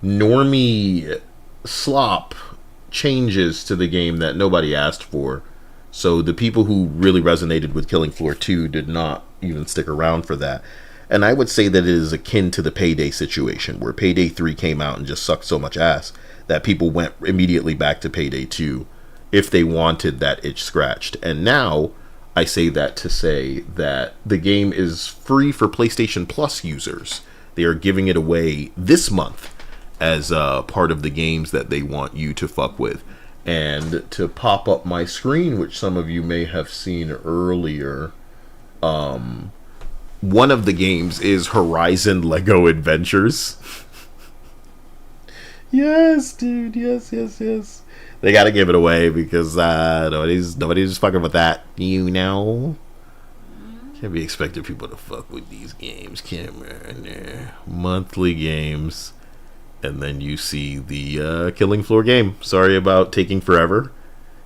normie slop changes to the game that nobody asked for. So the people who really resonated with Killing Floor 2 did not even stick around for that. And I would say that it is akin to the Payday situation, where Payday 3 came out and just sucked so much ass that people went immediately back to Payday 2 if they wanted that itch scratched. And now, I say that to say that the game is free for PlayStation Plus users. They are giving it away this month as part of the games that they want you to fuck with. And to pop up my screen, which some of you may have seen earlier, one of the games is Horizon Lego Adventures. Yes, dude. Yes. They gotta give it away because nobody's just fucking with that. You know, can't be expecting people to fuck with these games, Cameron. Monthly games, and then you see the Killing Floor game. Sorry about taking forever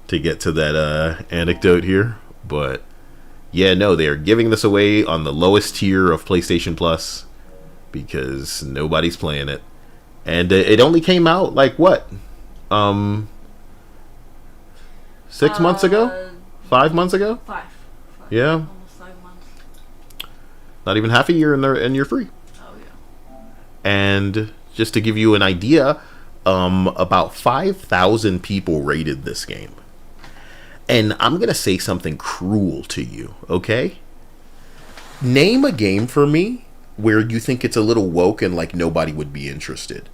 to get to that anecdote here, but yeah, no, they are giving this away on the lowest tier of PlayStation Plus because nobody's playing it, and it only came out like what? 6 months ago? 5 months ago? Five. Yeah. Almost 5 months. Not even half a year and you're free. Oh, yeah. And just to give you an idea, about 5,000 people rated this game. And I'm going to say something cruel to you, okay? Name a game for me where you think it's a little woke and like nobody would be interested.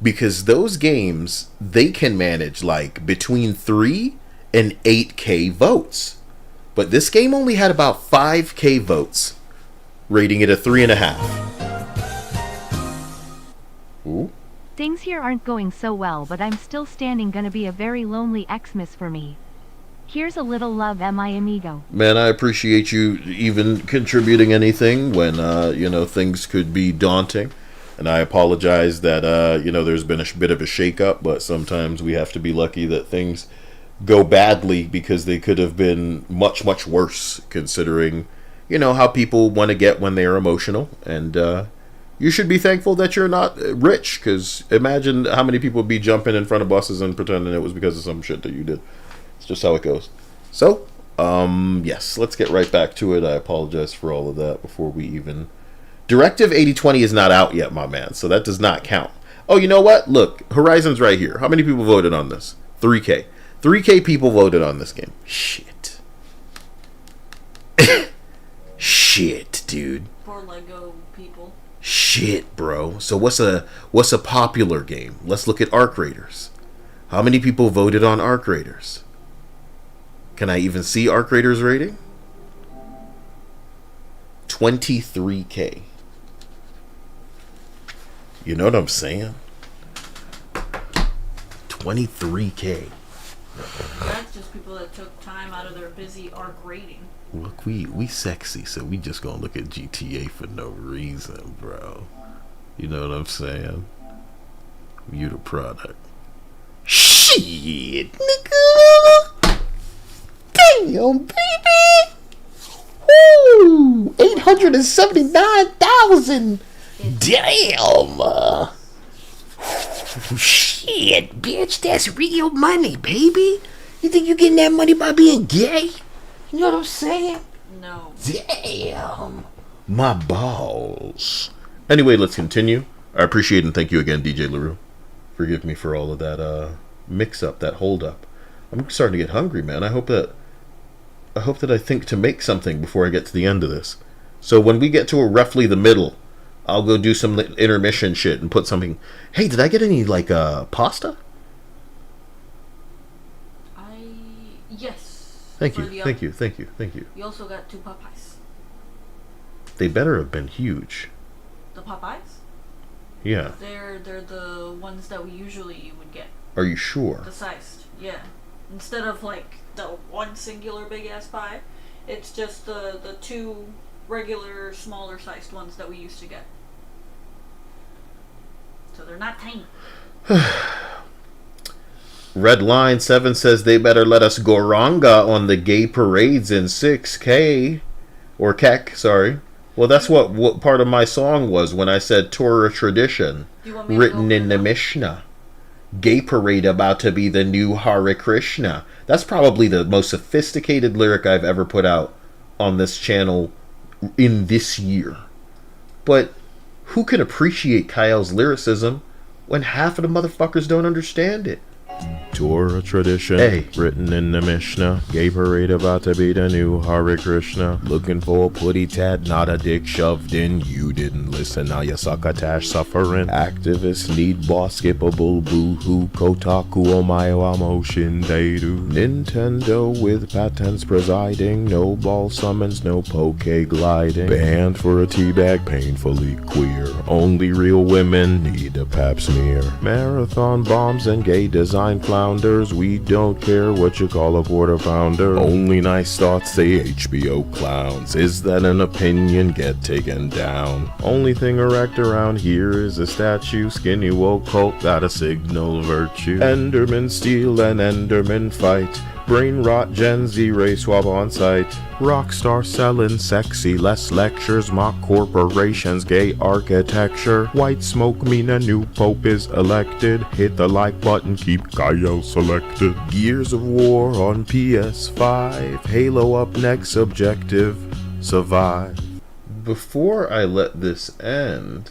Because those games, they can manage like between 3 and 8K votes. But this game only had about 5K votes, rating it a 3.5. Ooh. Things here aren't going so well, but I'm still standing. Gonna be a very lonely Xmas for me. Here's a little love, my amigo. Man, I appreciate you even contributing anything when, things could be daunting. And I apologize that, there's been a bit of a shakeup, but sometimes we have to be lucky that things go badly because they could have been much, much worse considering, how people want to get when they are emotional. And you should be thankful that you're not rich, because imagine how many people would be jumping in front of buses and pretending it was because of some shit that you did. It's just how it goes. So, yes, let's get right back to it. I apologize for all of that before we even... Directive 8020 is not out yet, my man, so that does not count. Oh, you know what? Look, Horizon's right here. How many people voted on this? 3K. 3K people voted on this game. Shit. Shit, dude. Poor Lego people. Shit, bro. So what's a popular game? Let's look at Arc Raiders. How many people voted on Arc Raiders? Can I even see Arc Raiders rating? 23K. You know what I'm saying? 23K. That's just people that took time out of their busy arc rating. Look, we sexy, so we just gonna look at GTA for no reason, bro. You know what I'm saying? You the product. Shit, nigga. Damn, baby. Woo! 879,000. Damn. Shit, bitch, that's real money, baby. You think you getting that money by being gay? You know what I'm saying? No. Damn. My balls. Anyway, let's continue. I appreciate and thank you again, DJ LaRue. Forgive me for all of that mix-up, that hold-up. I'm starting to get hungry, man. I hope that I think to make something before I get to the end of this. So when we get to roughly the middle, I'll go do some intermission shit and put something. Hey, did I get any pasta? Yes. Thank you. You also got 2 Popeyes. They better have been huge. The Popeyes? Yeah. They're the ones that we usually would get. Are you sure? The sized, yeah. Instead of like the one singular big ass pie, it's just the 2 regular smaller sized ones that we used to get. So they're not tiny. Red Line 7 says they better let us goranga on the gay parades in 6K. Or Kek, sorry. Well, that's what part of my song was when I said Torah tradition. Written in the Mishnah. Gay parade about to be the new Hare Krishna. That's probably the most sophisticated lyric I've ever put out on this channel in this year. But who can appreciate Kyle's lyricism when half of the motherfuckers don't understand it? Torah tradition, written in the Mishnah. Gay parade about to be the new Hare Krishna. Looking for a putty tat, not a dick shoved in. You didn't listen, now you succotash suffering. Activists need boss skippable boo-hoo. Kotaku omae motion they do. Nintendo with patents presiding. No ball summons, no poke gliding. Banned for a teabag, painfully queer. Only real women need a pap smear. Marathon bombs and gay design mind flounders. We don't care what you call a quarter pounder. Only nice thoughts say HBO clowns. Is that an opinion? Get taken down. Only thing erect around here is a statue. Skinny woke cult got a signal virtue. Enderman steal and Enderman fight. Brain rot, Gen Z race swap on site. Rockstar selling sexy, less lectures. Mock corporations, gay architecture. White smoke mean a new pope is elected. Hit the like button, keep Gaio selected. Gears of War on PS5. Halo up next, objective, survive. Before I let this end,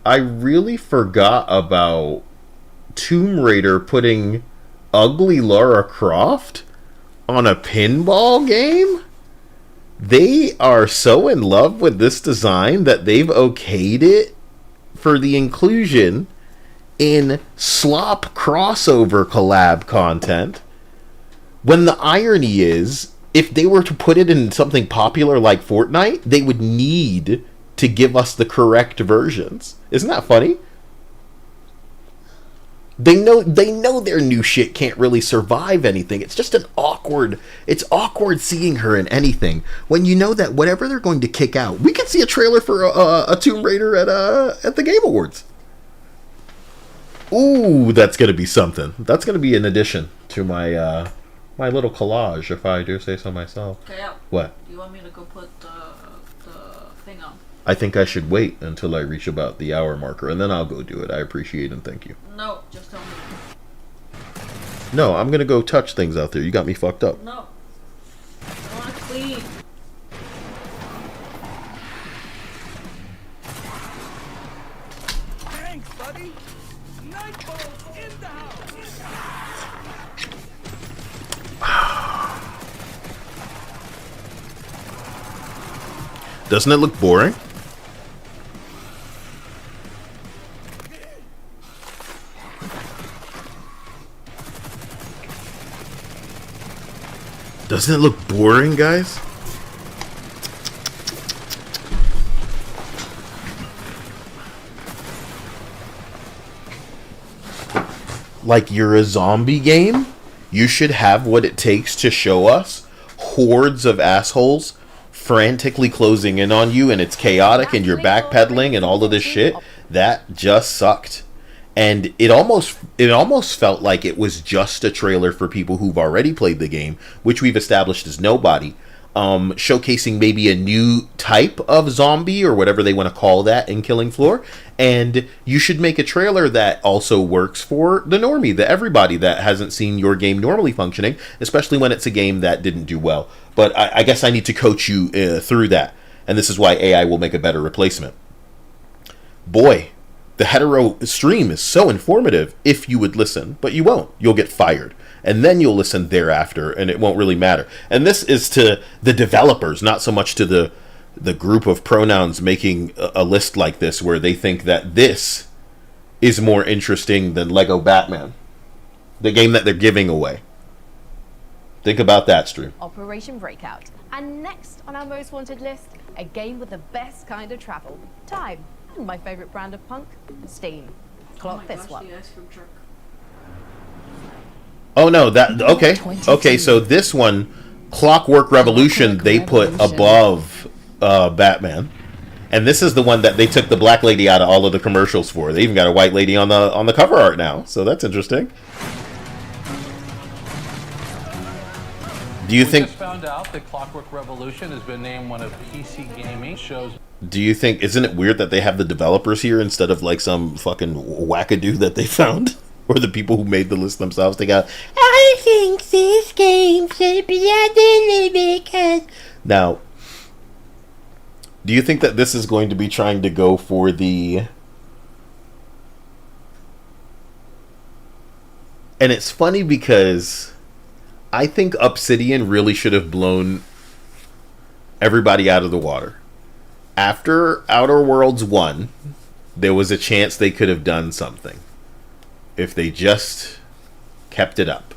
I really forgot about Tomb Raider putting ugly Lara Croft on a pinball game. They are so in love with this design that they've okayed it for the inclusion in slop crossover collab content, when the irony is, if they were to put it in something popular like Fortnite, they would need to give us the correct versions. Isn't that funny? They know their new shit can't really survive anything. It's just it's awkward seeing her in anything when you know that whatever they're going to kick out. We could see a trailer for a Tomb Raider at the Game Awards. Ooh, that's gonna be something. That's gonna be an addition to my my little collage, if I do say so myself. Okay, What? Do you want me to go put the thing on? I think I should wait until I reach about the hour marker, and then I'll go do it. I appreciate and thank you. No, just tell me. No, I'm gonna go touch things out there. You got me fucked up. No. I want to clean. Thanks, buddy. Nightfall's in the house. Doesn't it look boring? Doesn't it look boring, guys? Like you're a zombie game? You should have what it takes to show us hordes of assholes frantically closing in on you, and it's chaotic and you're backpedaling and all of this shit. That just sucked. And it almost felt like it was just a trailer for people who've already played the game, which we've established is nobody, showcasing maybe a new type of zombie or whatever they want to call that in Killing Floor. And you should make a trailer that also works for the normie, the everybody that hasn't seen your game normally functioning, especially when it's a game that didn't do well. But I guess I need to coach you through that, and this is why AI will make a better replacement. Boy, the Hetero stream is so informative if you would listen, but you won't. You'll get fired. And then you'll listen thereafter, and it won't really matter. And this is to the developers, not so much to the group of pronouns making a list like this where they think that this is more interesting than Lego Batman, the game that they're giving away. Think about that, stream. Operation Breakout. And next on our most wanted list, a game with the best kind of travel. Time. And my favorite brand of punk, Steam. Clock this one. The ice cream truck. Oh no, okay, so this one, Clockwork Revolution, they put above Batman. And this is the one that they took the black lady out of all of the commercials for. They even got a white lady on the cover art now, so that's interesting. Do you think? We just found out that Clockwork Revolution has been named one of PC gaming shows. Do you think? Isn't it weird that they have the developers here instead of like some fucking wackadoo that they found, or the people who made the list themselves? They got. I think this game should be a because. Now, do you think that this is going to be trying to go for the? And it's funny because I think Obsidian really should have blown everybody out of the water. After Outer Worlds 1, there was a chance they could have done something if they just kept it up.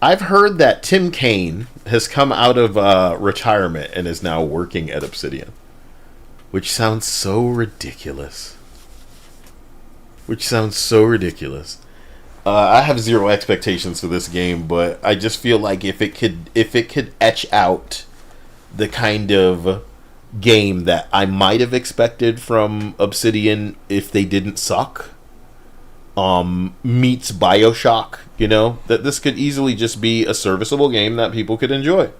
I've heard that Tim Kaine has come out of retirement and is now working at Obsidian, which sounds so ridiculous. I have zero expectations for this game, but I just feel like if it could etch out the kind of game that I might have expected from Obsidian if they didn't suck, meets BioShock, you know, that this could easily just be a serviceable game that people could enjoy.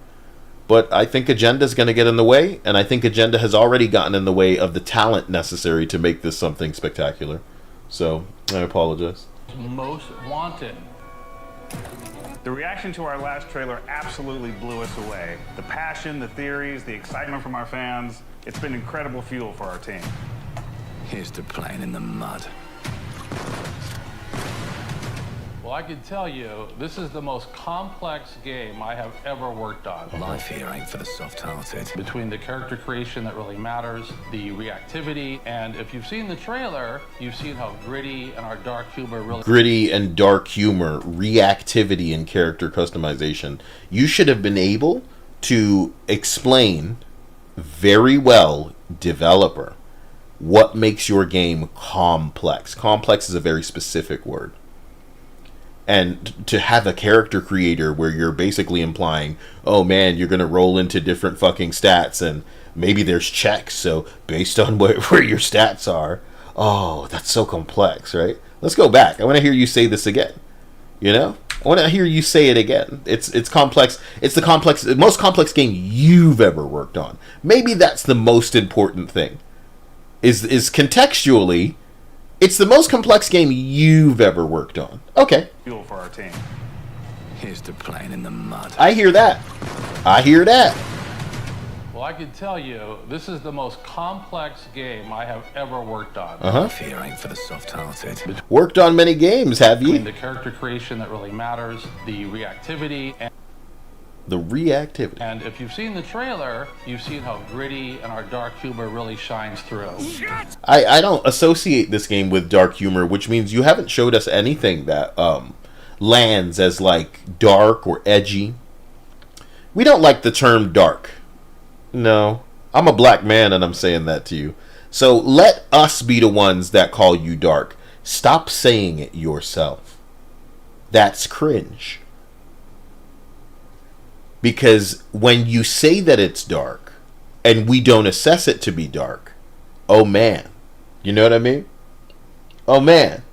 But I think Agenda's going to get in the way, and I think Agenda has already gotten in the way of the talent necessary to make this something spectacular. So, I apologize. Most Wanted. The reaction to our last trailer absolutely blew us away. The passion, the theories, the excitement from our fans, it's been incredible fuel for our team. Here's to playing in the mud. Well, I can tell you, this is the most complex game I have ever worked on. Life here ain't for the soft-hearted. Between the character creation that really matters, the reactivity, and if you've seen the trailer, you've seen how gritty and our dark humor really... Gritty and dark humor, reactivity, and character customization. You should have been able to explain very well, developer, what makes your game complex. Complex is a very specific word. And to have a character creator where you're basically implying, oh man, you're going to roll into different fucking stats and maybe there's checks, so based on where your stats are, oh, that's so complex, right? Let's go back. I want to hear you say this again. You know? I want to hear you say it again. It's complex. It's the most complex game you've ever worked on. Maybe that's the most important thing. Is contextually, it's the most complex game you've ever worked on. Okay. Fuel for our team. Here's to playing in the mud. I hear that. I hear that. Well, I can tell you, this is the most complex game I have ever worked on. Fear ain't for the soft-hearted. Worked on many games, have you? Between the character creation that really matters, the reactivity, and... The reactivity. And if you've seen the trailer, you've seen how gritty and our dark humor really shines through. I don't associate this game with dark humor, which means you haven't showed us anything that lands as like dark or edgy. We don't like the term dark. No. I'm a black man and I'm saying that to you. So let us be the ones that call you dark. Stop saying it yourself. That's cringe. Because when you say that it's dark and we don't assess it to be dark, oh man. You know what I mean? Oh man.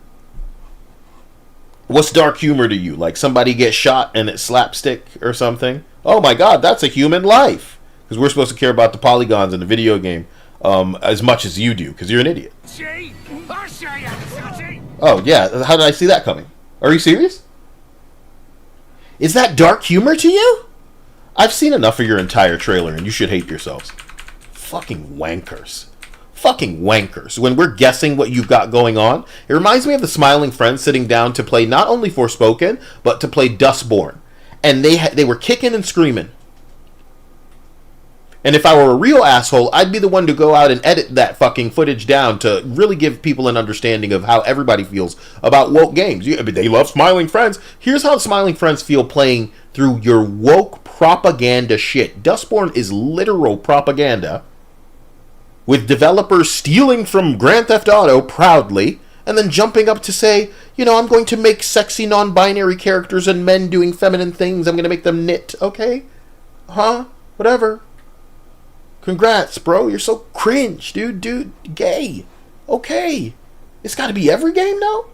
What's dark humor to you? Like somebody gets shot and it's slapstick or something? Oh my god, that's a human life. Because we're supposed to care about the polygons in the video game as much as you do, because you're an idiot. Oh yeah, how did I see that coming? Are you serious? Is that dark humor to you? I've seen enough of your entire trailer and you should hate yourselves. Fucking wankers. Fucking wankers. When we're guessing what you've got going on, it reminds me of the Smiling Friends sitting down to play not only Forspoken, but to play Dustborn. And they were kicking and screaming. And if I were a real asshole, I'd be the one to go out and edit that fucking footage down to really give people an understanding of how everybody feels about woke games. They love Smiling Friends. Here's how Smiling Friends feel playing through your woke propaganda shit. Dustborn is literal propaganda, with developers stealing from Grand Theft Auto proudly, and then jumping up to say, you know, I'm going to make sexy non-binary characters and men doing feminine things. I'm going to make them knit. Okay? Huh? Whatever. Congrats, bro. You're so cringe, dude. Dude, gay. Okay. It's got to be every game, though?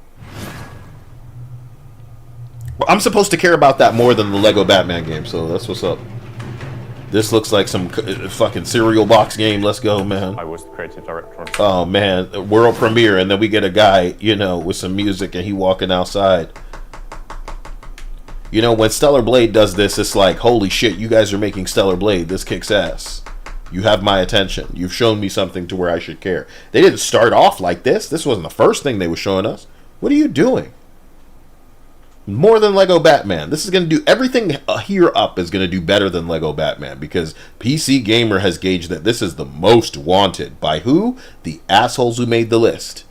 Well, I'm supposed to care about that more than the Lego Batman game, so that's what's up. This looks like some fucking cereal box game. Let's go, man. I was the creative director. Oh, man. World premiere, and then we get a guy, you know, with some music, and he walking outside. You know, when Stellar Blade does this, it's like, holy shit, you guys are making Stellar Blade. This kicks ass. You have my attention. You've shown me something to where I should care. They didn't start off like this. This wasn't the first thing they were showing us. What are you doing? More than Lego Batman. This is going to do everything here up is going to do better than Lego Batman, because PC Gamer has gauged that this is the most wanted. By who? The assholes who made the list.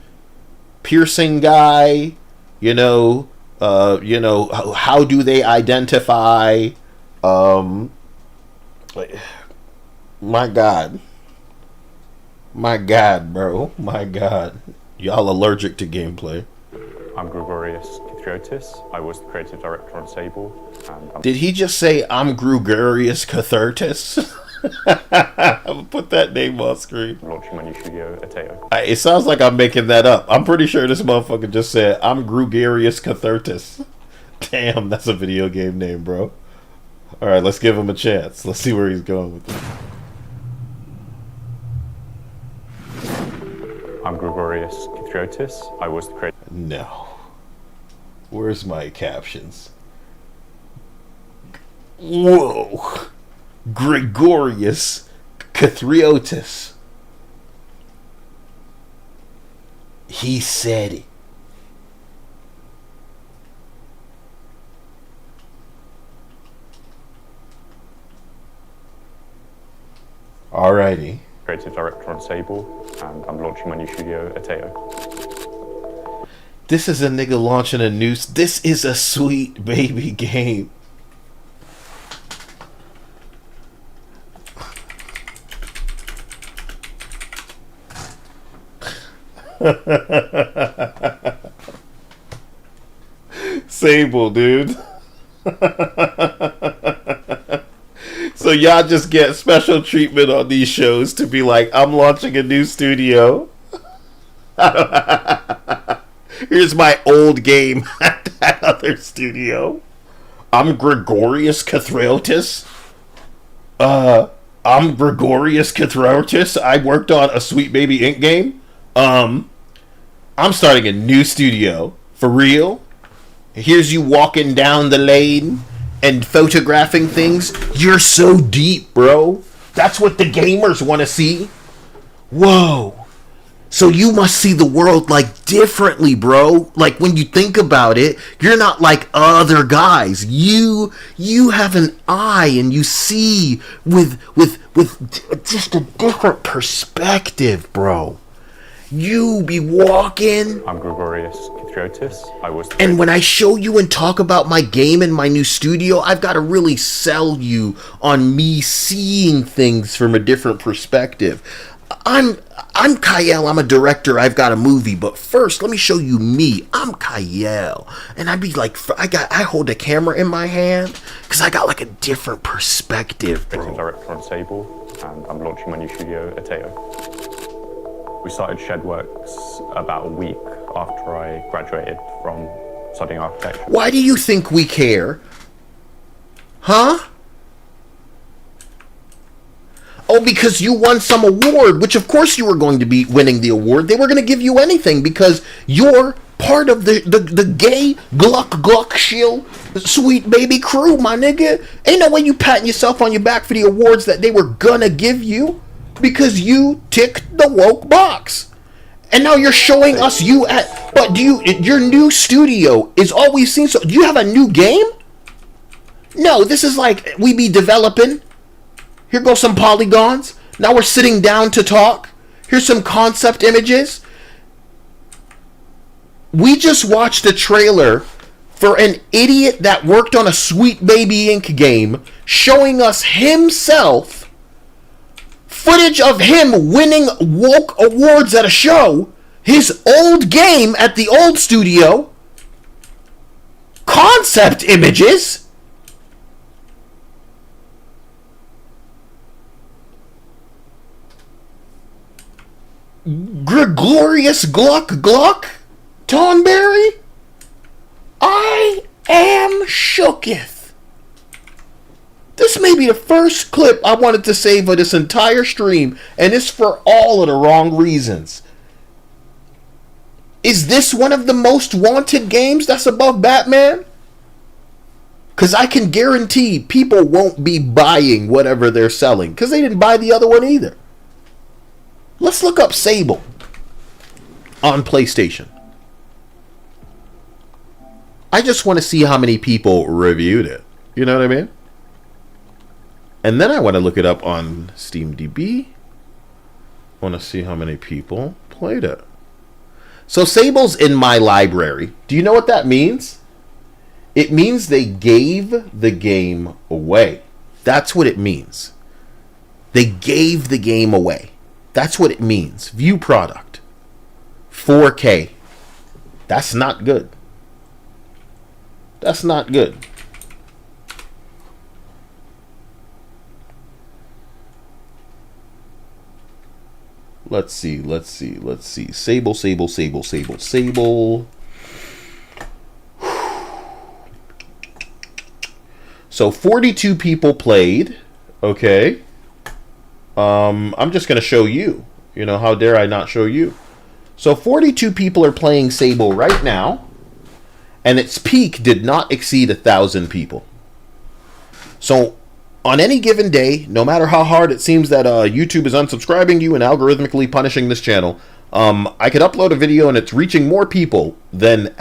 Piercing guy, you know, how do they identify? My God. My God, bro. My God. Y'all allergic to gameplay. I'm Gregorius, Patriotis. I was the creative director on Sable. And Did he just say I'm Gregorius Cathartus? I'll put that name on screen. I'm launching my new studio, Hetero. It sounds like I'm making that up. I'm pretty sure this motherfucker just said I'm Gregorius Cathartus. Damn, that's a video game name, bro. Alright, let's give him a chance. Let's see where he's going with this. I'm Gregorius Patriotis. I was the creative. No. Where's my captions? Whoa. Gregorius Cathartus. He said it. Alrighty. Creative director on Sable, and I'm launching my new studio, Hetero. This is a nigga launching a new... This is a sweet baby game. Sable, dude. So y'all just get special treatment on these shows to be like, I'm launching a new studio. Here's my old game at that other studio. I'm Gregorius Cathartus. I'm Gregorius Cathartus. I worked on a Sweet Baby Inc. game. I'm starting a new studio. For real. Here's you walking down the lane and photographing things. You're so deep, bro. That's what the gamers want to see. Whoa. So you must see the world like differently, bro. Like when you think about it, you're not like other guys. You have an eye and you see with just a different perspective, bro. You be walking. I'm Gregorius Patriotis. I was. And when I show you and talk about my game and my new studio, I've got to really sell you on me seeing things from a different perspective. I'm Kyle. I'm a director. I've got a movie. But first, let me show you me. I'm Kyle. And I'd be like, I hold a camera in my hand because I got like a different perspective, bro. Creative director on Sable, and I'm launching my new studio, Hetero. We started Shedworks about a week after I graduated from studying architecture. Why do you think we care? Huh? Oh, because you won some award, which of course you were going to be winning the award. They were going to give you anything because you're part of the gay Gluck shield Sweet Baby crew, my nigga. Ain't no way you patting yourself on your back for the awards that they were gonna give you because you ticked the woke box. And now you're showing us you at... But your new studio is all we've seen. So do you have a new game? No, this is like we be developing. Here go some polygons. Now we're sitting down to talk. Here's some concept images. We just watched a trailer for an idiot that worked on a Sweet Baby Inc. game showing us himself footage of him winning woke awards at a show, his old game at the old studio, concept images. Gregorius Gluck Tonberry. I am shooketh. This may be the first clip I wanted to save of this entire stream, and it's for all of the wrong reasons. Is this one of the most wanted games that's above Batman? Because I can guarantee people won't be buying whatever they're selling, because they didn't buy the other one either. Let's look up Sable on PlayStation. I just want to see how many people reviewed it. You know what I mean? And then I want to look it up on SteamDB. I want to see how many people played it. So Sable's in my library. Do you know what that means? It means they gave the game away. That's what it means. They gave the game away. That's what it means. View product. 4K. That's not good. That's not good. Let's see. Sable. So 42 people played. Okay. I'm just going to show you. You know, how dare I not show you? So 42 people are playing Sable right now. And its peak did not exceed 1,000 people. So on any given day, no matter how hard it seems that YouTube is unsubscribing you and algorithmically punishing this channel, I could upload a video and it's reaching more people than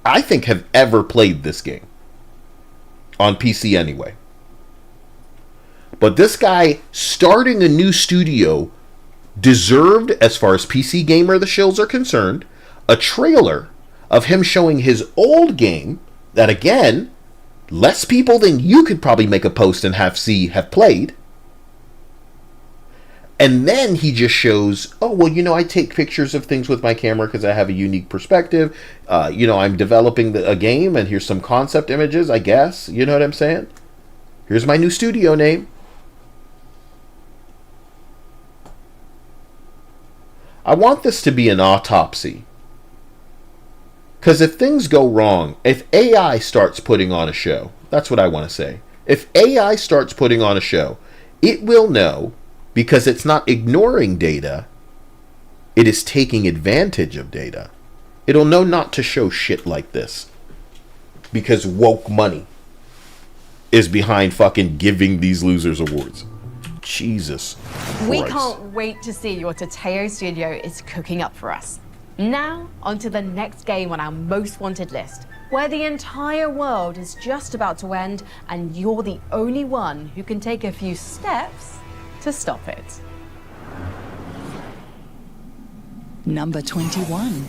I think have ever played this game. On PC anyway. But this guy starting a new studio deserved, as far as PC Gamer the shills are concerned, a trailer of him showing his old game that, again, less people than you could probably make a post and have played. And then he just shows, oh, well, you know, I take pictures of things with my camera because I have a unique perspective. You know, I'm developing a game, and here's some concept images, I guess. You know what I'm saying? Here's my new studio name. I want this to be an autopsy. Because if things go wrong, if AI starts putting on a show, that's what I want to say. If AI starts putting on a show, it will know, because it's not ignoring data, it is taking advantage of data. It'll know not to show shit like this. Because woke money is behind fucking giving these losers awards. Jesus Christ. We can't wait to see what Hetero Studio is cooking up for us. Now, on to the next game on our most wanted list, where the entire world is just about to end and you're the only one who can take a few steps to stop it. Number 21.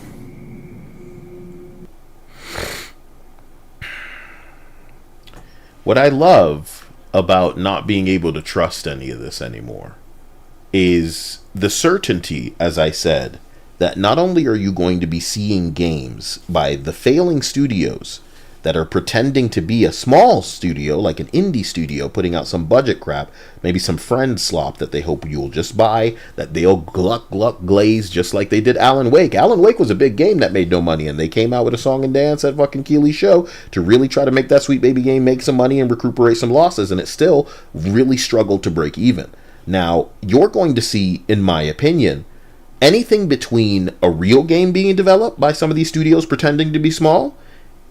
What I love about not being able to trust any of this anymore is the certainty, as I said, that not only are you going to be seeing games by the failing studios that are pretending to be a small studio, like an indie studio, putting out some budget crap, maybe some friend slop that they hope you'll just buy, that they'll gluck glaze just like they did Alan Wake. Alan Wake was a big game that made no money, and they came out with a song and dance at fucking Keeley's show to really try to make that sweet baby game make some money and recuperate some losses, and it still really struggled to break even. Now, you're going to see, in my opinion, anything between a real game being developed by some of these studios pretending to be small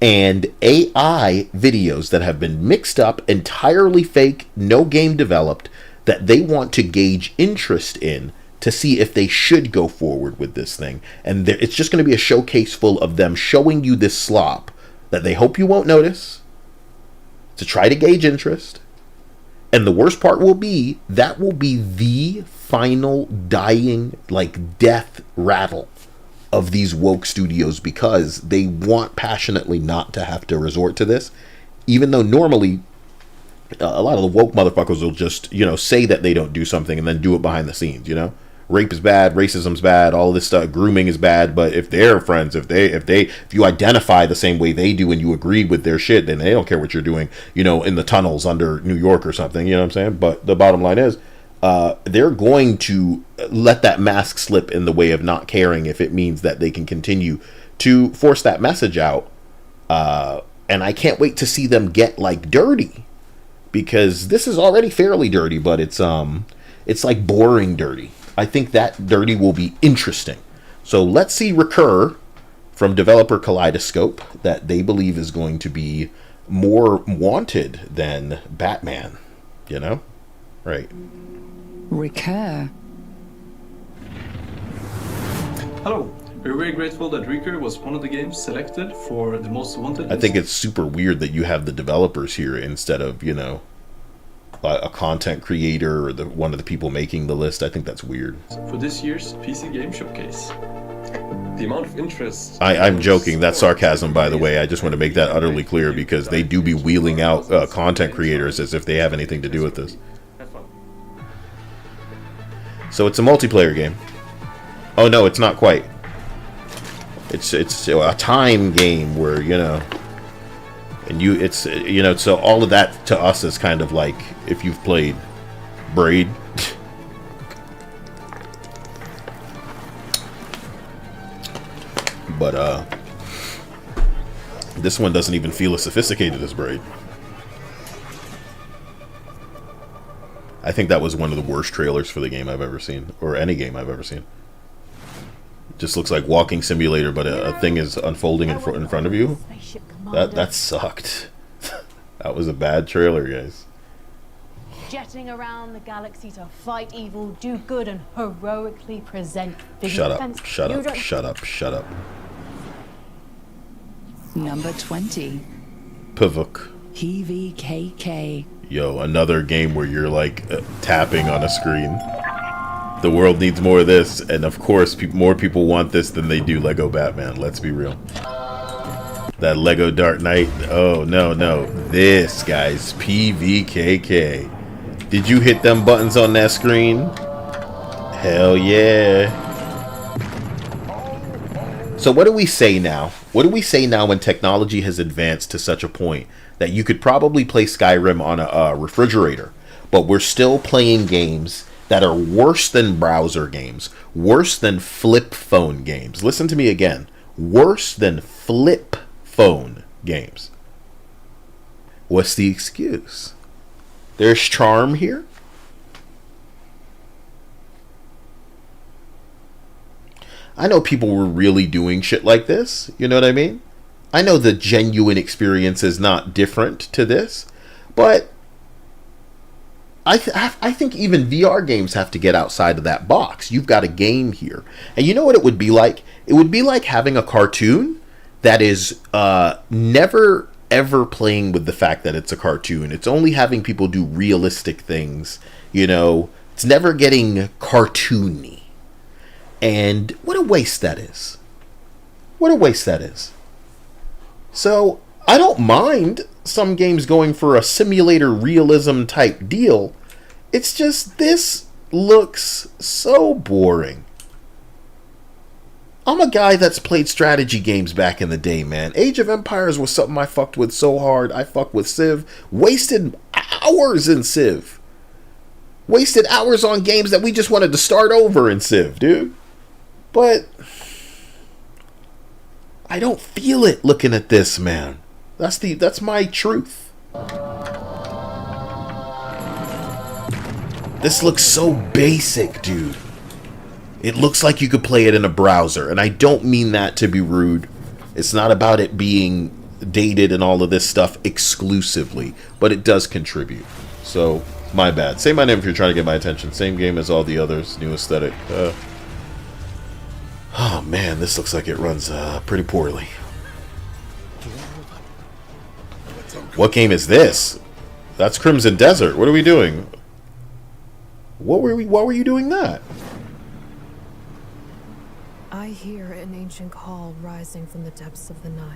and AI videos that have been mixed up, entirely fake, no game developed, that they want to gauge interest in to see if they should go forward with this thing. And it's just going to be a showcase full of them showing you this slop that they hope you won't notice to try to gauge interest. And the worst part will be, that will be the final dying, like, death rattle of these woke studios, because they want passionately not to have to resort to this, even though normally a lot of the woke motherfuckers will just, you know, say that they don't do something and then do it behind the scenes. You know, rape is bad, racism's bad, all this stuff, grooming is bad. But if they're friends, if you identify the same way they do and you agree with their shit, then they don't care what you're doing, you know, in the tunnels under New York or something. You know what I'm saying? But the bottom line is, they're going to let that mask slip in the way of not caring if it means that they can continue to force that message out. And I can't wait to see them get, like, dirty, because this is already fairly dirty, but it's like boring dirty. I think that dirty will be interesting. So let's see Recur from developer Kaleidoscope, that they believe is going to be more wanted than Batman, you know? Right. Recur. Hello. We're very grateful that Recur was one of the games selected for the most wanted list. I think it's super weird that you have the developers here instead of, you know, a content creator or one of the people making the list. I think that's weird. For this year's PC Game Showcase. The amount of interest... I'm joking. That's sarcasm, by the way. I just want to make that utterly clear, because they do be wheeling out content creators as if they have anything to do with this. So it's a multiplayer game. Oh no, it's not quite. It's a time game where, you know, And it's, you know, so all of that to us is kind of like if you've played Braid. But this one doesn't even feel as sophisticated as Braid. I think that was one of the worst trailers for the game I've ever seen, or any game I've ever seen. Just looks like walking simulator, but a thing is unfolding in front of you. That sucked. That was a bad trailer, guys. Jetting around the galaxy to fight evil, do good, and heroically present big Shut defense. up! Shut up! Shut up! Shut up! Number 20. Pavuk. PVKK. Yo, another game where you're like tapping on a screen. The world needs more of this, and of course, more people want this than they do Lego Batman. Let's be real. That Lego Dark Knight. Oh no, no! This, guys, PVKK. Did you hit them buttons on that screen? Hell yeah! So what do we say now? What do we say now when technology has advanced to such a point that you could probably play Skyrim on a refrigerator, but we're still playing games that are worse than browser games, worse than flip phone games. Listen to me again. Worse than flip phone games. What's the excuse? There's charm here? I know people were really doing shit like this. You know what I mean? I know the genuine experience is not different to this, but I think even VR games have to get outside of that box. You've got a game here. And you know what it would be like? It would be like having a cartoon that is never ever playing with the fact that it's a cartoon. It's only having people do realistic things. You know, it's never getting cartoony. And what a waste that is. What a waste that is. So, I don't mind some games going for a simulator realism type deal. It's just this looks so boring. I'm a guy that's played strategy games back in the day, man. Age of Empires was something I fucked with so hard. I fucked with Civ. Wasted hours in Civ. Wasted hours on games that we just wanted to start over in Civ, dude. But I don't feel it looking at this, man. That's my truth. This looks so basic, dude. It looks like you could play it in a browser, and I don't mean that to be rude. It's not about it being dated and all of this stuff exclusively, but it does contribute. So, my bad. Say my name if you're trying to get my attention. Same game as all the others. New aesthetic. Oh man, this looks like it runs pretty poorly. What game is this? That's Crimson Desert. What are we doing? Why were you doing that? I hear an ancient call rising from the depths of the Nile.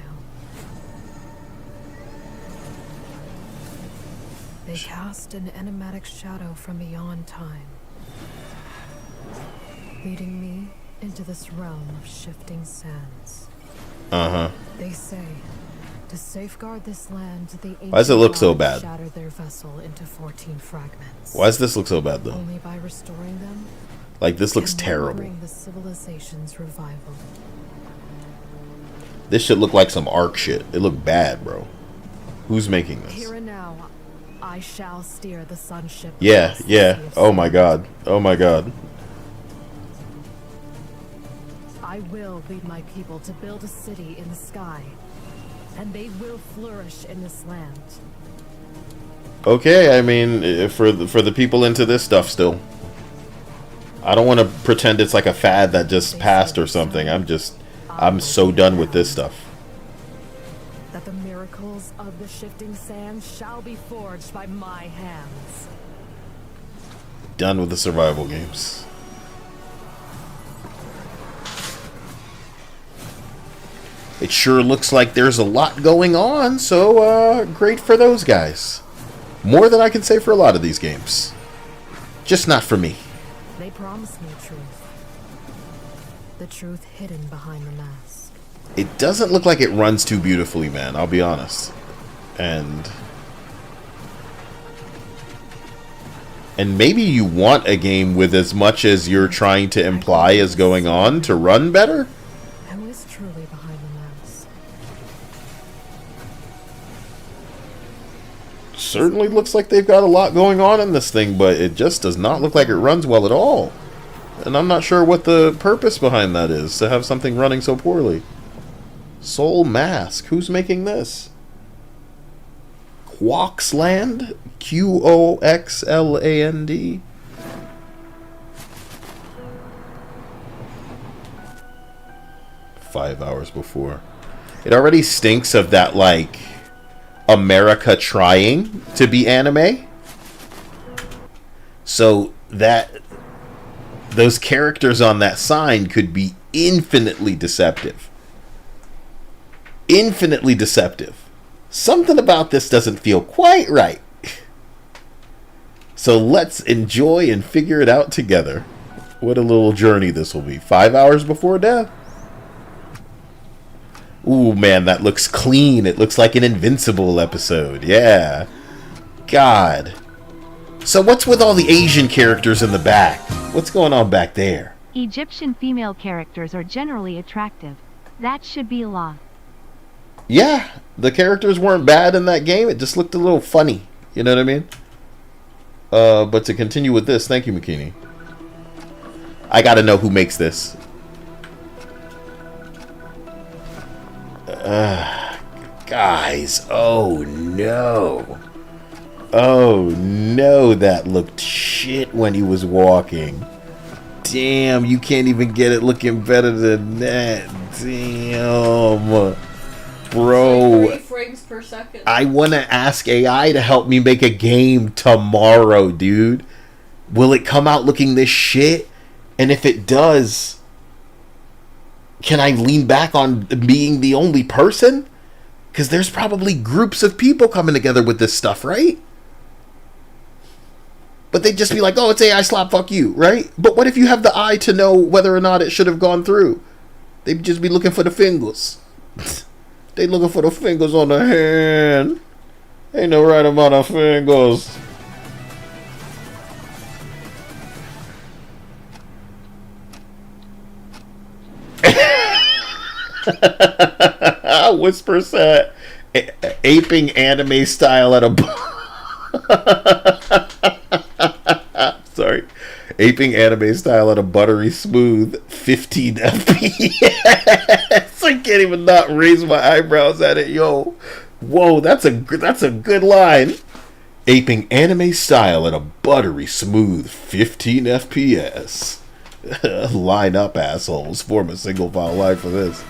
They cast an enigmatic shadow from beyond time, leading me into this realm of shifting sands. They say, to safeguard this land, the ancient Why does it look so bad? shattered their vessel into 14 fragments. Why does this look so bad, though? Only by restoring them, Like, this looks can we terrible. bring the civilization's revival. This should look like some Ark shit. It looked bad, bro. Who's making this? Here and now, I shall steer the sunship. Yeah, across the yeah. sea of Oh my god. Oh my god. I will lead my people to build a city in the sky, and they will flourish in this land. Okay, I mean, for the people into this stuff still. I don't want to pretend it's like a fad that just passed or something. I'm so done with this stuff. That the miracles of the shifting sands shall be forged by my hands. Done with the survival games. It sure looks like there's a lot going on, so great for those guys. More than I can say for a lot of these games. Just not for me. They promised me truth. The truth hidden behind the mask. It doesn't look like it runs too beautifully, man. I'll be honest. And maybe you want a game with as much as you're trying to imply is going on to run better? Who is truly behind the mask? Certainly looks like they've got a lot going on in this thing, but it just does not look like it runs well at all. And I'm not sure what the purpose behind that is, to have something running so poorly. Soul Mask. Who's making this? Quoxland? Qoxland? 5 hours before. It already stinks of that, like, America trying to be anime. So that those characters on that sign could be infinitely deceptive. Infinitely deceptive. Something about this doesn't feel quite right. So let's enjoy and figure it out together. What a little journey this will be. 5 hours before death. Ooh, man, that looks clean. It looks like an Invincible episode. Yeah. God. So what's with all the Asian characters in the back? What's going on back there? Egyptian female characters are generally attractive. That should be law. Yeah, the characters weren't bad in that game. It just looked a little funny. You know what I mean? But to continue with this, thank you, McKinney. I gotta know who makes this. Guys, oh no. Oh no, that looked shit when he was walking. Damn, you can't even get it looking better than that. Damn. Bro, 3 frames per second. I want to ask AI to help me make a game tomorrow, dude. Will it come out looking this shit? And if it does, can I lean back on being the only person? Because there's probably groups of people coming together with this stuff, right? But they'd just be like, oh, it's AI slap, fuck you, right? But what if you have the eye to know whether or not it should have gone through? They'd just be looking for the fingers. They looking for the fingers on the hand. Ain't no right amount of fingers. Whisper said, aping anime style at a sorry, aping anime style at a buttery smooth 15 FPS. I can't even not raise my eyebrows at it, yo. Whoa, that's a good line. Aping anime style at a buttery smooth 15 FPS. Line up, assholes. Form a single file line for this.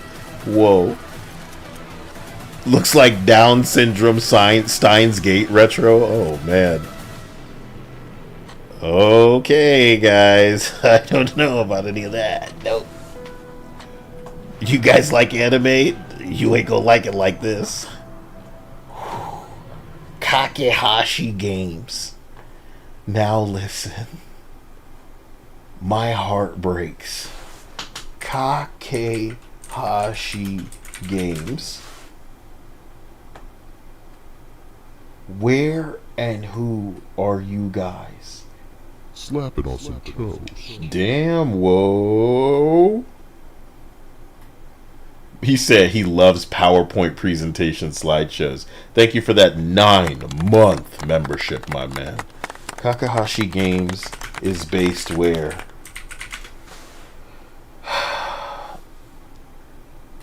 Whoa. Looks like Down syndrome Steins Gate retro. Oh, man. Okay, guys. I don't know about any of that. Nope. You guys like anime? You ain't gonna like it like this. Kakehashi Games. Now listen. My heart breaks. Kakehashi Games. Where and who are you guys? Slapping on some toes. Damn, whoa. He said he loves PowerPoint presentation slideshows. Thank you for that 9-month membership, my man. Kakehashi Games is based where?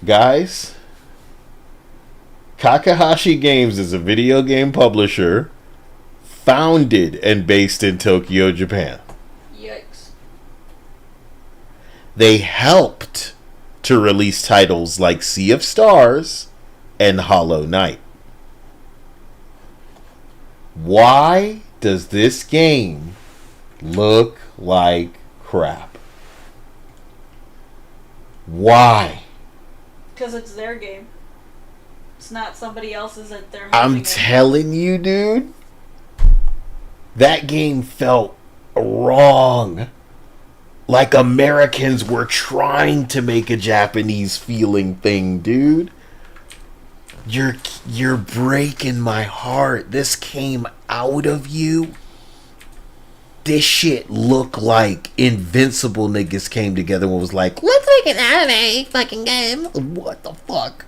Guys, Kakehashi Games is a video game publisher founded and based in Tokyo, Japan. Yikes. They helped to release titles like Sea of Stars and Hollow Knight. Why does this game look like crap? Why? Because it's their game. It's not somebody else's that they're I'm telling you, dude. That game felt wrong. Like Americans were trying to make a Japanese feeling thing, dude. You're breaking my heart. This came out of you. This shit looked like Invincible niggas came together and was like, let's make an anime fucking game. What the fuck?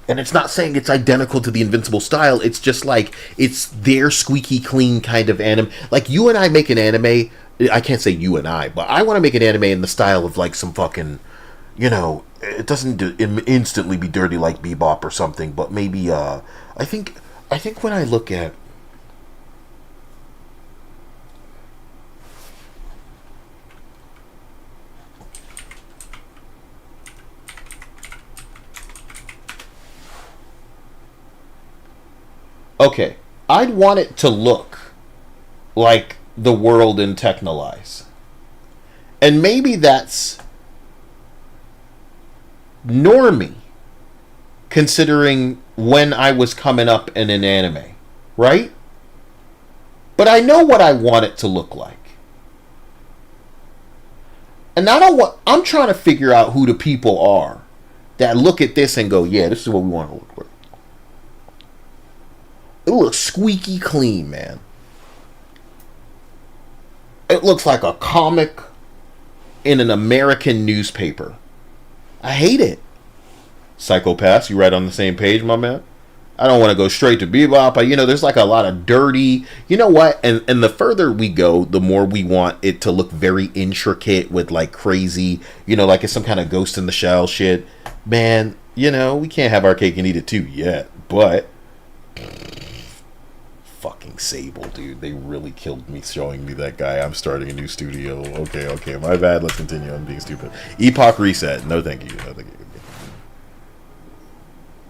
And it's not saying it's identical to the Invincible style. It's just like, it's their squeaky clean kind of anime. Like, you and I make an anime. I can't say you and I, but I want to make an anime in the style of like some fucking, you know, it doesn't instantly be dirty like Bebop or something, but maybe, I think when I look at, okay, I'd want it to look like the world in Technolize. And maybe that's normie, considering when I was coming up in an anime, right? But I know what I want it to look like. And I'm trying to figure out who the people are that look at this and go, yeah, this is what we want to look like. It looks squeaky clean, man. It looks like a comic in an American newspaper. I hate it. Psychopaths, you right on the same page, my man? I don't want to go straight to Bebop. There's like a lot of dirty... You know what? And the further we go, the more we want it to look very intricate with like crazy... like it's some kind of Ghost in the Shell shit. Man, we can't have our cake and eat it too yet. But... Fucking Sable, dude. They really killed me showing me that guy. I'm starting a new studio. Okay. My bad. Let's continue. I'm being stupid. Epoch Reset. No, thank you. No, thank you.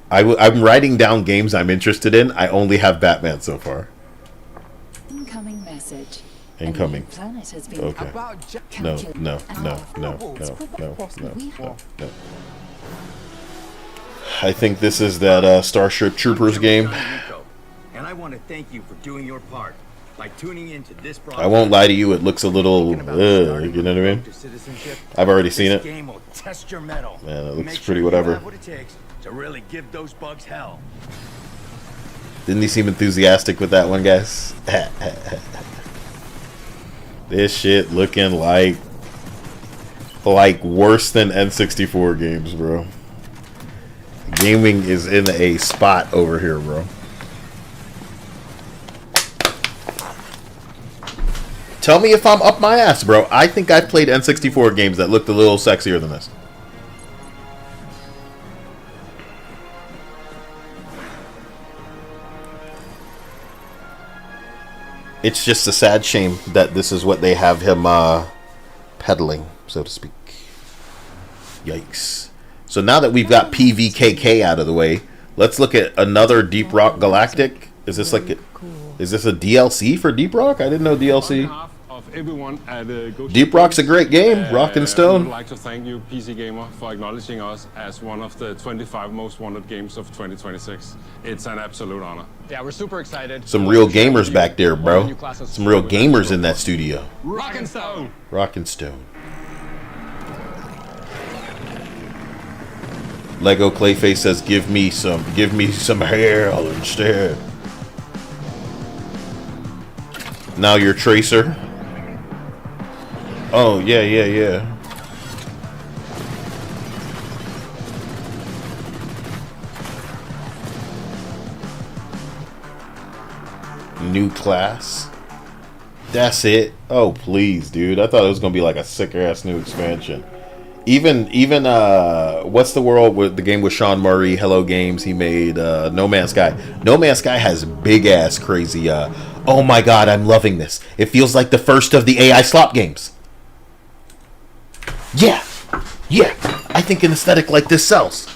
I'm writing down games I'm interested in. I only have Batman so far. Incoming message. Incoming. Planet has been Okay. No. I think this is that Starship Troopers game. And I want to thank you for doing your part by tuning into this I won't lie to you, it looks a little, you know what I mean? I've already seen it. Game will test your mettle. Man, it looks Make pretty sure whatever. You have what it takes to really give those bugs hell. Didn't he seem enthusiastic with that one, guys? This shit looking like worse than N64 games, bro. Gaming is in a spot over here, bro. Tell me if I'm up my ass, bro. I think I've played N64 games that looked a little sexier than this. It's just a sad shame that this is what they have him peddling, so to speak. Yikes. So now that we've got PVKK out of the way, let's look at another Deep Rock Galactic. Is this like is this a DLC for Deep Rock? I didn't know DLC. Deep Rock's a great game. Rock and Stone. I would like to thank you, PC Gamer, for acknowledging us as one of the 25 most wanted games of 2026. It's an absolute honor. Yeah, we're super excited. Some real gamers back there, bro. Some real gamers in that studio. Rock and Stone. Rock and Stone. Lego Clayface says, give me some hell instead. Now you're Tracer. Oh, yeah. New class. That's it. Oh, please, dude. I thought it was gonna be like a sick-ass new expansion. Even what's the world with the game with Sean Murray, Hello Games, he made No Man's Sky. No Man's Sky has big-ass crazy, oh my god, I'm loving this. It feels like the first of the AI slot games. Yeah, I think an aesthetic like this sells.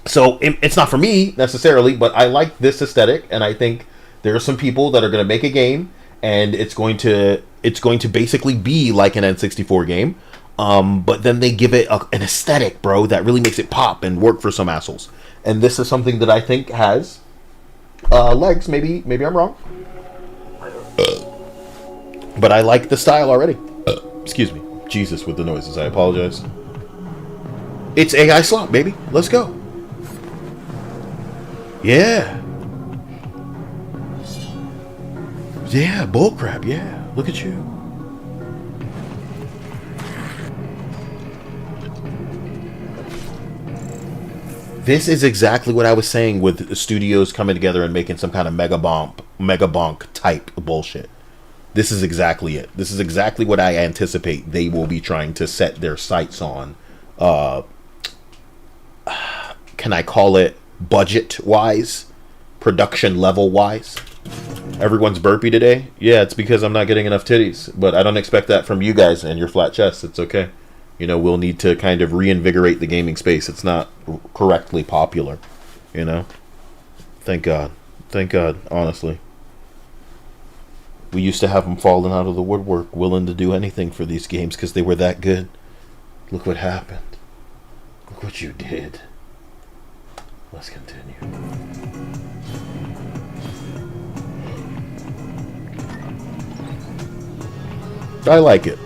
So it's not for me necessarily, but I like this aesthetic, and I think there are some people that are going to make a game, and it's going to basically be like an N64 game, but then they give it an aesthetic, bro, that really makes it pop and work for some assholes. And this is something that I think has legs. Maybe I'm wrong, but I like the style already. Excuse me. Jesus with the noises. I apologize. It's AI slot, baby. Let's go. Yeah. Yeah, bullcrap, yeah. Look at you. This is exactly what I was saying with studios coming together and making some kind of mega bonk type bullshit. This is exactly it. This is exactly what I anticipate they will be trying to set their sights on. Can I call it budget-wise? Production level-wise? Everyone's burpy today? Yeah, it's because I'm not getting enough titties. But I don't expect that from you guys and your flat chests. It's okay. You know, we'll need to kind of reinvigorate the gaming space. It's not correctly popular. You know? Thank God. Thank God, honestly. We used to have them falling out of the woodwork, willing to do anything for these games because they were that good. Look what happened. Look what you did. Let's continue. I like it.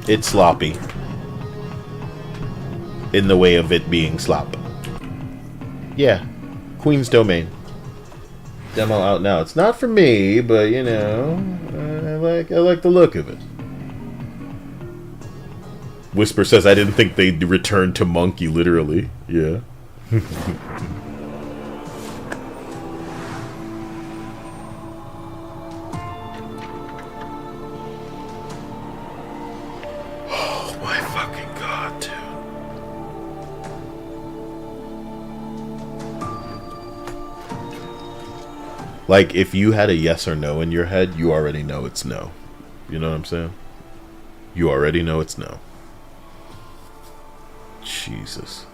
It's sloppy. In the way of it being slop. Yeah. Queen's Domain. Demo out now. It's not for me, but you know, I like the look of it. Whisper says I didn't think they'd return to Monkey, literally. Yeah. Oh my fucking God, dude. Like, if you had a yes or no in your head, you already know it's no. You know what I'm saying? You already know it's no. Jesus.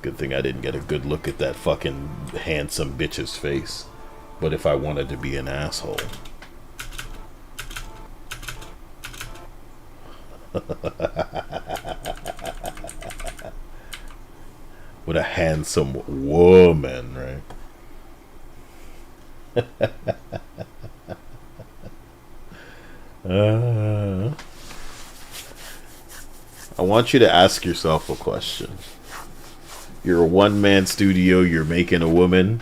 Good thing I didn't get a good look at that fucking handsome bitch's face. But if I wanted to be an asshole. What a handsome woman, right? I want you to ask yourself a question. You're a one-man studio, you're making a woman.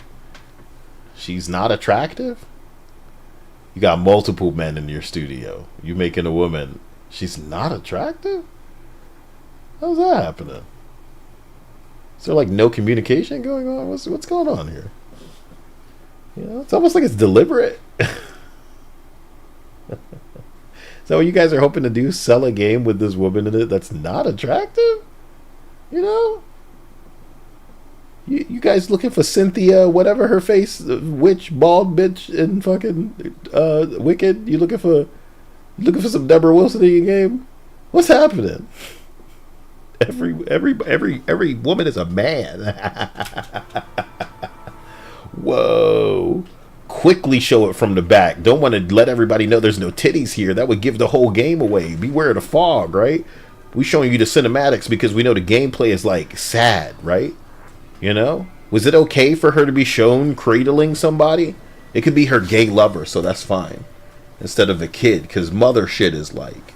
She's not attractive? You got multiple men in your studio. You're making a woman. She's not attractive? How's that happening? Is there like no communication going on? What's going on here? You know, it's almost like it's deliberate. So what you guys are hoping to do? Sell a game with this woman in it that's not attractive? You know? You guys looking for Cynthia, whatever her face, witch, bald bitch, and fucking Wicked? You looking for some Deborah Wilson in your game? What's happening? Every woman is a man. Whoa. Quickly show it from the back. Don't want to let everybody know there's no titties here. That would give the whole game away. Beware of the fog, right? We showing you the cinematics because we know the gameplay is like sad, right? You know? Was it okay for her to be shown cradling somebody? It could be her gay lover, so that's fine. Instead of a kid, because mother shit is like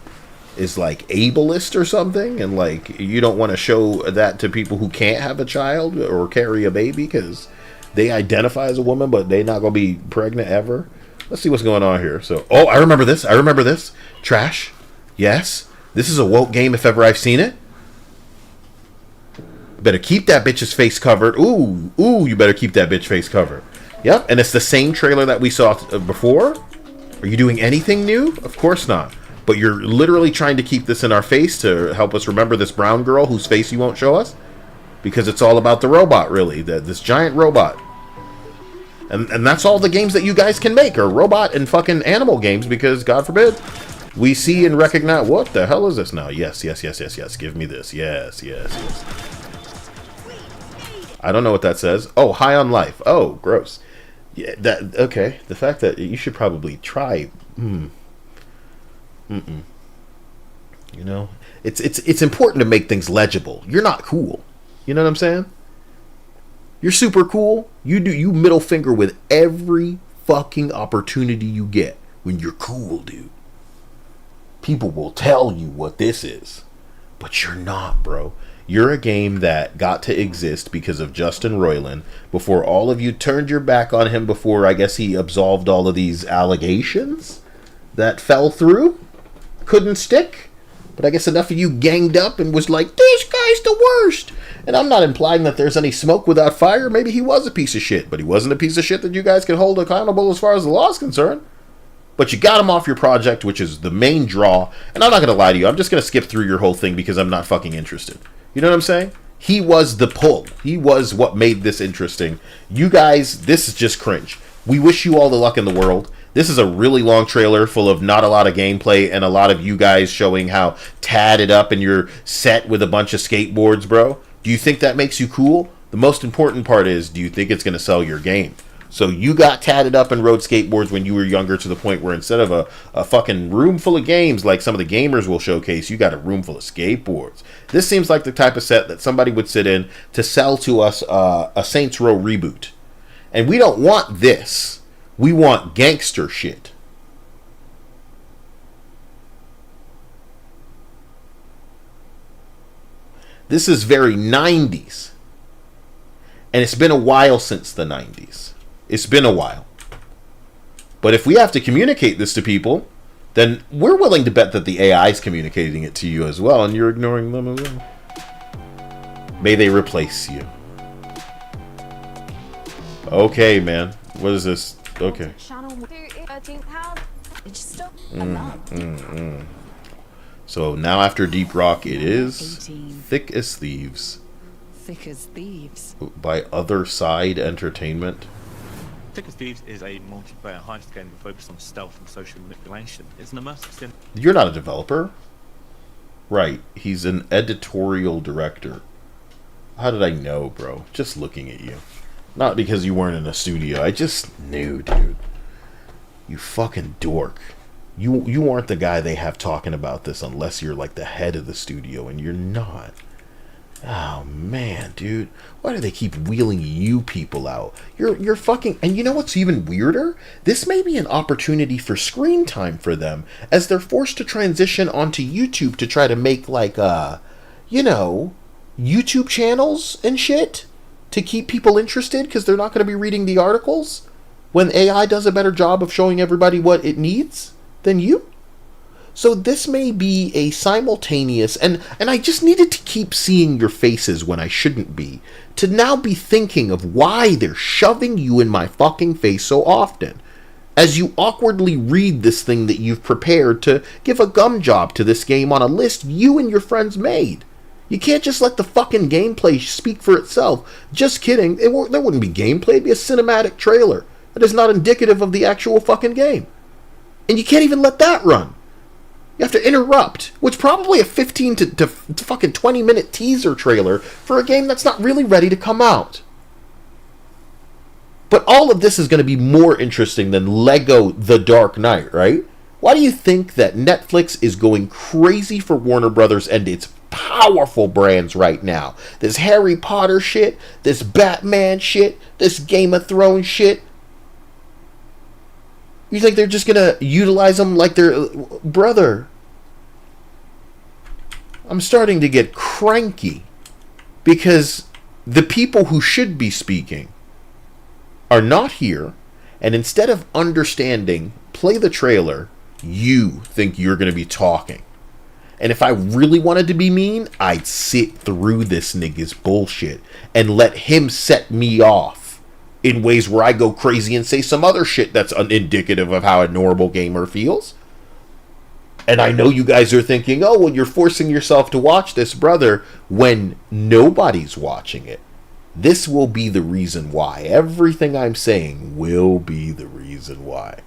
ableist or something, and like you don't want to show that to people who can't have a child or carry a baby because they identify as a woman but they not gonna be pregnant ever. Let's see what's going on here. So, oh, I remember this. Trash. Yes, this is a woke game if ever I've seen it. Better keep that bitch's face covered. Ooh, you better keep that bitch face covered. Yep, and it's the same trailer that we saw before. Are you doing anything new? Of course not. But you're literally trying to keep this in our face to help us remember this brown girl whose face you won't show us? Because it's all about the robot, really. This giant robot. And that's all the games that you guys can make are robot and fucking animal games because, God forbid, we see and recognize... What the hell is this now? Yes. Give me this. Yes. I don't know what that says. Oh, high on life. Oh, gross. Yeah, okay. The fact that you should probably try... You know, it's important to make things legible. You're not cool. You know what I'm saying? You're super cool. You middle finger with every fucking opportunity you get when you're cool, dude. People will tell you what this is. But you're not, bro. You're a game that got to exist because of Justin Roiland before all of you turned your back on him, before I guess he absolved all of these allegations that fell through. Couldn't stick. But I guess enough of you ganged up and was like, this guy's the worst. And I'm not implying that there's any smoke without fire. Maybe he was a piece of shit, but he wasn't a piece of shit that you guys can hold accountable as far as the law is concerned. But you got him off your project, which is the main draw. And I'm not going to lie to you. I'm just going to skip through your whole thing because I'm not fucking interested. You know what I'm saying? He was the pull. He was what made this interesting. You guys, this is just cringe. We wish you all the luck in the world. This is a really long trailer full of not a lot of gameplay and a lot of you guys showing how tatted up and you're set with a bunch of skateboards, bro. Do you think that makes you cool? The most important part is, do you think it's going to sell your game? So you got tatted up and rode skateboards when you were younger to the point where instead of a fucking room full of games like some of the gamers will showcase, you got a room full of skateboards. This seems like the type of set that somebody would sit in to sell to us a Saints Row reboot. And we don't want this. We want gangster shit. This is very 90s. And it's been a while since the 90s. It's been a while. But if we have to communicate this to people, then we're willing to bet that the AI is communicating it to you as well, and you're ignoring them as well. May they replace you. Okay, man. What is this? Okay. So now after Deep Rock, it is Thick as Thieves. Thick as Thieves. By Other Side Entertainment. Thick as Thieves is a multiplayer heist game focused on stealth and social manipulation. It's an immersive sim. You're not a developer? Right. He's an editorial director. How did I know, bro? Just looking at you. Not because you weren't in a studio. I just knew, dude. You fucking dork. You aren't the guy they have talking about this unless you're like the head of the studio, and you're not. Oh man, dude. Why do they keep wheeling you people out? You're fucking... And you know what's even weirder? This may be an opportunity for screen time for them as they're forced to transition onto YouTube to try to make like you know, YouTube channels and shit to keep people interested because they're not going to be reading the articles when AI does a better job of showing everybody what it needs than you. So this may be a simultaneous, and I just needed to keep seeing your faces when I shouldn't be, to now be thinking of why they're shoving you in my fucking face so often, as you awkwardly read this thing that you've prepared to give a gum job to this game on a list you and your friends made. You can't just let the fucking gameplay speak for itself. Just kidding, there wouldn't be gameplay, it'd be a cinematic trailer that is not indicative of the actual fucking game. And you can't even let that run. You have to interrupt, which probably a 15 to fucking 20 minute teaser trailer for a game that's not really ready to come out. But all of this is going to be more interesting than Lego The Dark Knight, right? Why do you think that Netflix is going crazy for Warner Brothers and its powerful brands right now? This Harry Potter shit, this Batman shit, this Game of Thrones shit. You think they're just going to utilize them like their brother? I'm starting to get cranky because the people who should be speaking are not here, and instead of understanding, play the trailer, you think you're going to be talking. And if I really wanted to be mean, I'd sit through this nigga's bullshit and let him set me off in ways where I go crazy and say some other shit that's indicative of how a normal gamer feels. And I know you guys are thinking, oh, well, you're forcing yourself to watch this, brother, when nobody's watching it. This will be the reason why. Everything I'm saying will be the reason why.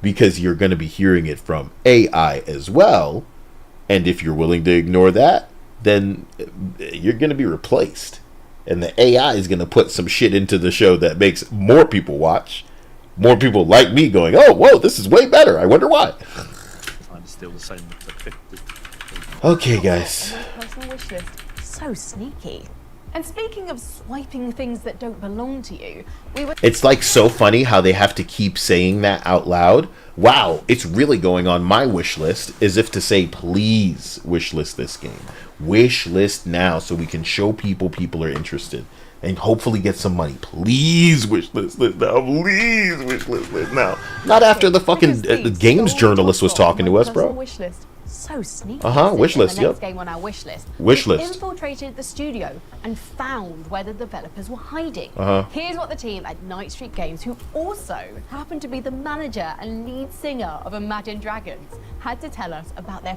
Because you're going to be hearing it from AI as well. And if you're willing to ignore that, then you're going to be replaced. And the AI is going to put some shit into the show that makes more people watch. More people like me going, oh, whoa, this is way better. I wonder why. I'm still the same. Okay, guys. Personal wish list. So sneaky. And speaking of swiping things that don't belong to you, we were... It's like so funny how they have to keep saying that out loud. Wow, it's really going on my wish list, as if to say, please wish list this game. Wish list now so we can show people are interested. And hopefully get some money. Please wish list it now. Please wish list it now. Not after the fucking games journalist was talking to us, bro. Wish list. So sneaky. Wish list, the next game on our wish list. Wish We list. infiltrated the studio and found where the developers were hiding. Here's what the team at Night Street Games, who also happened to be the manager and lead singer of Imagine Dragons, had to tell us about their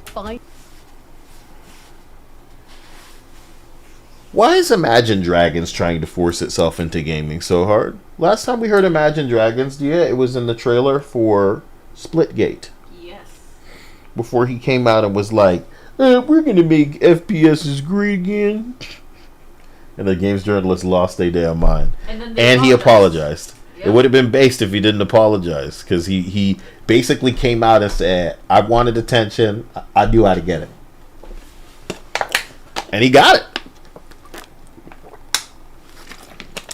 Why is Imagine Dragons trying to force itself into gaming so hard? Last time we heard Imagine Dragons, it was in the trailer for Splitgate. Before he came out and was like, we're going to make FPSs great again. And the games journalist lost their damn mind. And he apologized. Yep. It would have been based if he didn't apologize. Because he basically came out and said, I wanted attention. I knew how to get it. And he got it.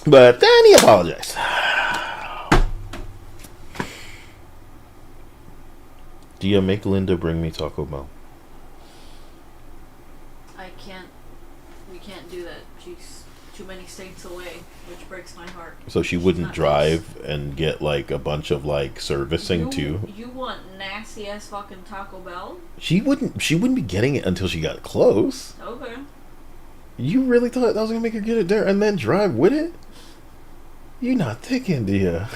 But then he apologized. Dia, make Linda bring me Taco Bell. We can't do that. She's too many states away, which breaks my heart. So she wouldn't drive and get like a bunch of like servicing too. You want nasty ass fucking Taco Bell? She wouldn't be getting it until she got close. Okay. You really thought that was gonna make her get it there and then drive with it? You're not thinking, Dia.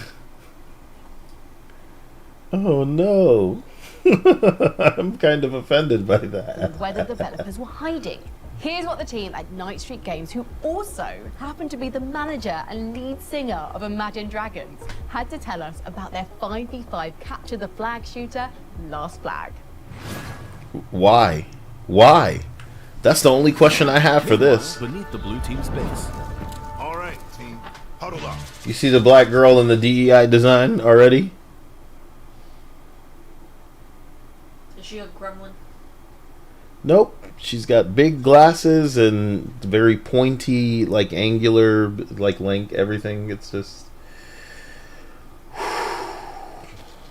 Oh no. I'm kind of offended by that. Where the developers were hiding. Here's what the team at Night Street Games, who also happened to be the manager and lead singer of Imagine Dragons, had to tell us about their 5v5 capture the flag shooter, Last Flag. Why? That's the only question I have for this. Beneath the blue team's base. All right, team, huddle up. You see the black girl in the DEI design already? Is she a gremlin? Nope. She's got big glasses and very pointy, like angular, like link, everything. It's just...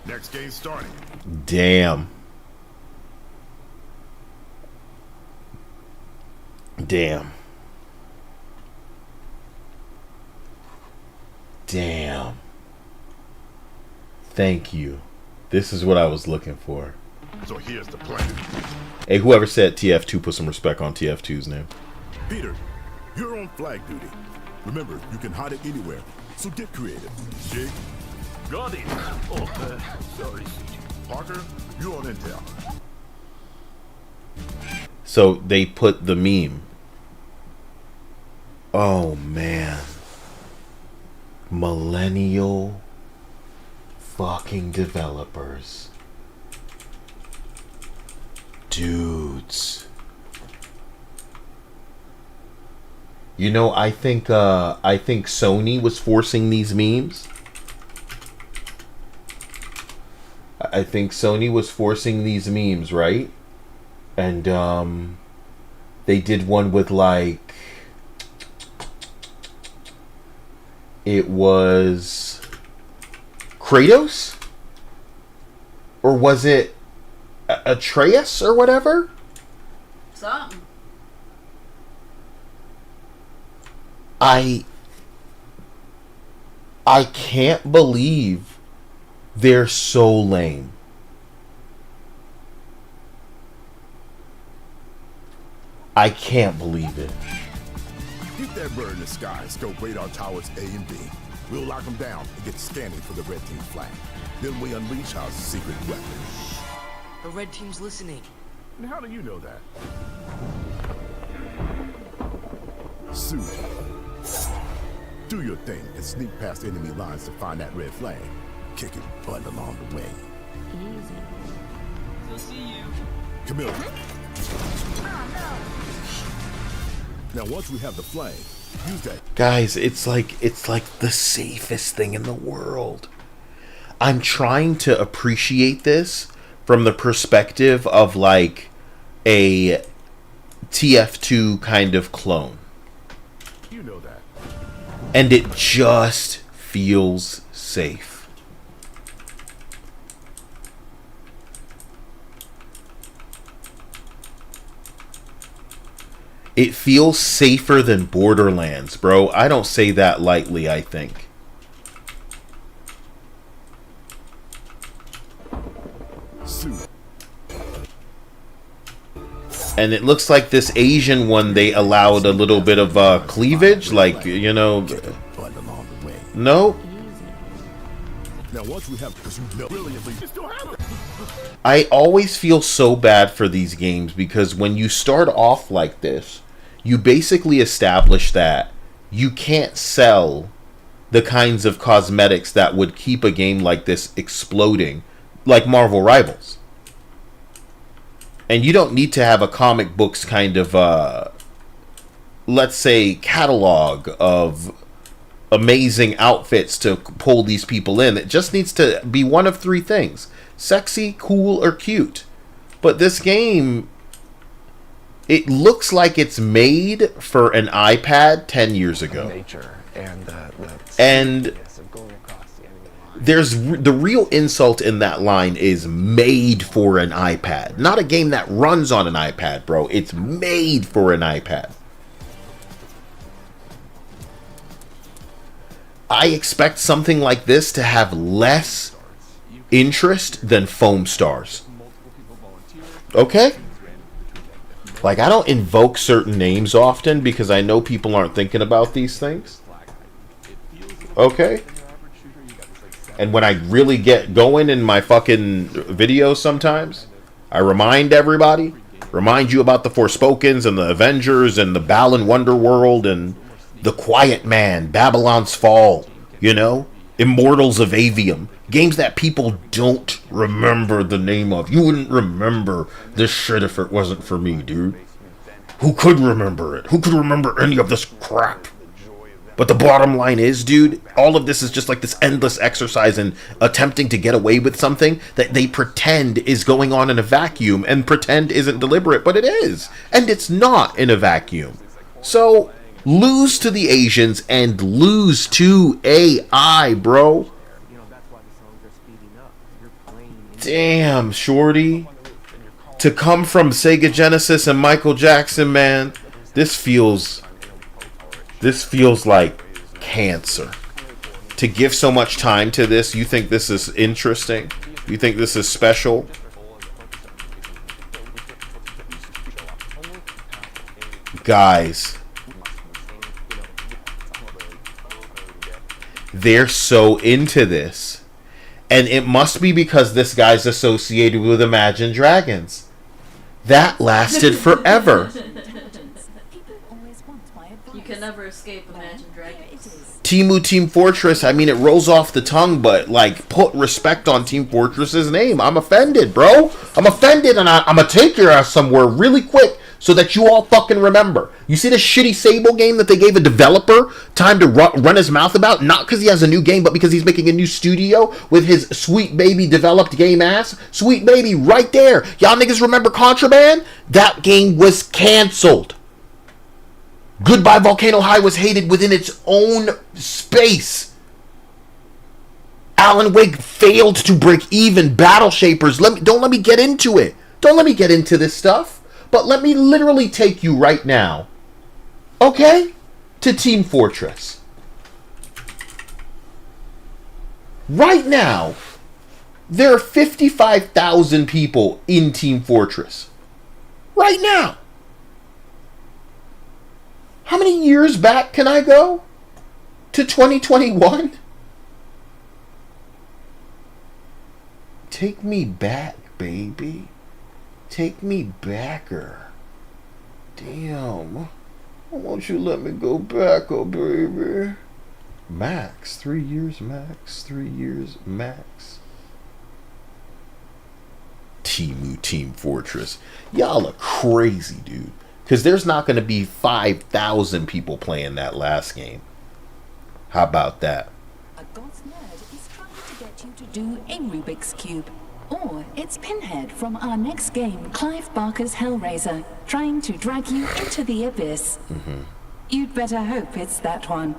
Next game starting. Damn. Thank you. This is what I was looking for. So here's the plan. Hey, whoever said TF2, put some respect on TF2's name. Peter, you're on flag duty. Remember, you can hide it anywhere, so get creative. Jig? Got it. Oh, sorry. Parker, you're on intel. So they put the meme. Oh, man. Millennial fucking developers. Dudes. You know, I think Sony was forcing these memes. I think Sony was forcing these memes, right? And they did one with like, it was Kratos? Or was it Atreus or whatever? Something. I can't believe they're so lame. I can't believe it. Keep that bird in the sky and scope radar towers A and B. We'll lock them down and get scanning for the red team flag. Then we unleash our secret weapon. The red team's listening. And how do you know that? Sue, do your thing and sneak past enemy lines to find that red flag. Kick it butt along the way. Easy. We'll see you. Camilla. Now once we have the flag, use that. Guys, it's like the safest thing in the world. I'm trying to appreciate this from the perspective of like a TF2 kind of clone. You know that. And it just feels safe. It feels safer than Borderlands, bro. I don't say that lightly, I think. And it looks like this Asian one, they allowed a little bit of cleavage, like, you know. No. Now, once we have brilliantly, I always feel so bad for these games because when you start off like this, you basically establish that you can't sell the kinds of cosmetics that would keep a game like this exploding, like Marvel Rivals. And you don't need to have a comic books kind of, let's say, catalog of amazing outfits to pull these people in. It just needs to be one of three things: sexy, cool, or cute. But this game, it looks like it's made for an iPad 10 years ago. And there's the real insult in that line is made for an iPad. Not a game that runs on an iPad, bro. It's made for an iPad. I expect something like this to have less interest than Foam Stars. Okay? Like, I don't invoke certain names often because I know people aren't thinking about these things. Okay? And when I really get going in my fucking videos sometimes, I remind everybody, remind you about the Forspokens and the Avengers and the Balan Wonderworld and The Quiet Man, Babylon's Fall, you know, Immortals of Avium. Games that people don't remember the name of. You wouldn't remember this shit if it wasn't for me, dude. Who could remember it? Who could remember any of this crap? But the bottom line is, dude, all of this is just like this endless exercise in attempting to get away with something that they pretend is going on in a vacuum, and pretend isn't deliberate, but it is. And it's not in a vacuum. So, lose to the Asians and lose to AI, bro. Damn, shorty. To come from Sega Genesis and Michael Jackson, man, this feels like cancer. To give so much time to this, you think this is interesting? You think this is special? Guys, they're so into this. And it must be because this guy's associated with Imagine Dragons. That lasted forever. You can never escape Imagine Dragons. Team Fortress, I mean, it rolls off the tongue, but, like, put respect on Team Fortress's name. I'm offended, bro. I'm offended, and I'm gonna take your ass somewhere really quick so that you all fucking remember. You see the shitty Sable game that they gave a developer time to run his mouth about? Not because he has a new game, but because he's making a new studio with his Sweet Baby developed game ass. Sweet Baby right there. Y'all niggas remember Contraband? That game was canceled. Goodbye Volcano High was hated within its own space. Alan Wake failed to break even. Battle Shapers. Don't let me get into it. Don't let me get into this stuff. But let me literally take you right now, okay, to Team Fortress. Right now, there are 55,000 people in Team Fortress. Right now. How many years back can I go? To 2021? Take me back, baby. Take me backer. Damn. Why won't you let me go back, oh baby? Max. 3 years max. 3 years max. Team Fortress. Y'all are crazy, dude. Because there's not going to be 5,000 people playing that last game. How about that? A God's nerd is trying to get you to do a Rubik's Cube. Or it's Pinhead from our next game, Clive Barker's Hellraiser, trying to drag you into the abyss. You'd better hope it's that one.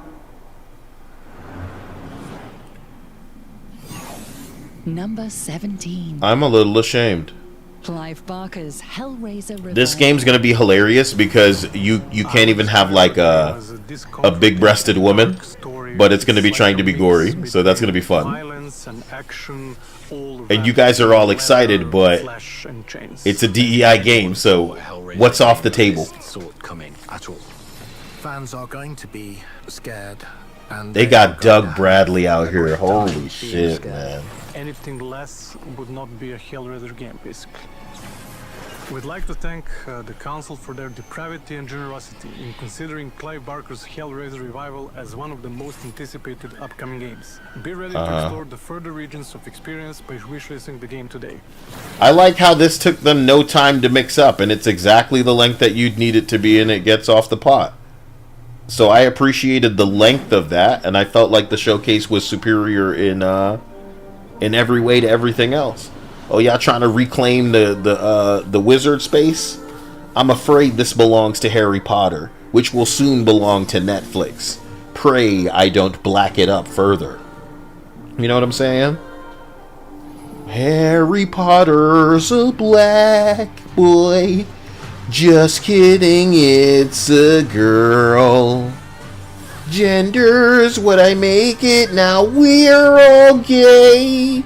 Number 17. I'm a little ashamed. Clive Barker's Hellraiser Revival. This game's gonna be hilarious because you can't even have like a big-breasted woman, but it's gonna be trying to be gory, so that's gonna be fun. And you guys are all excited, but it's a DEI game, so what's off the table? Fans are going to be scared, and They got Doug Bradley out here. Holy shit, man. Anything less would not be a Hellraiser game, basically. We'd like to thank the Council for their depravity and generosity in considering Clive Barker's Hellraiser Revival as one of the most anticipated upcoming games. Be ready to explore the further regions of experience by wishlisting the game today. I like how this took them no time to mix up, and it's exactly the length that you'd need it to be, and it gets off the pot. So I appreciated the length of that, and I felt like the showcase was superior in every way to everything else. Oh, y'all trying to reclaim the wizard space? I'm afraid this belongs to Harry Potter, which will soon belong to Netflix. Pray I don't black it up further. You know what I'm saying? Harry Potter's a black boy. Just kidding, it's a girl. Gender's what I make it, now we're all gay.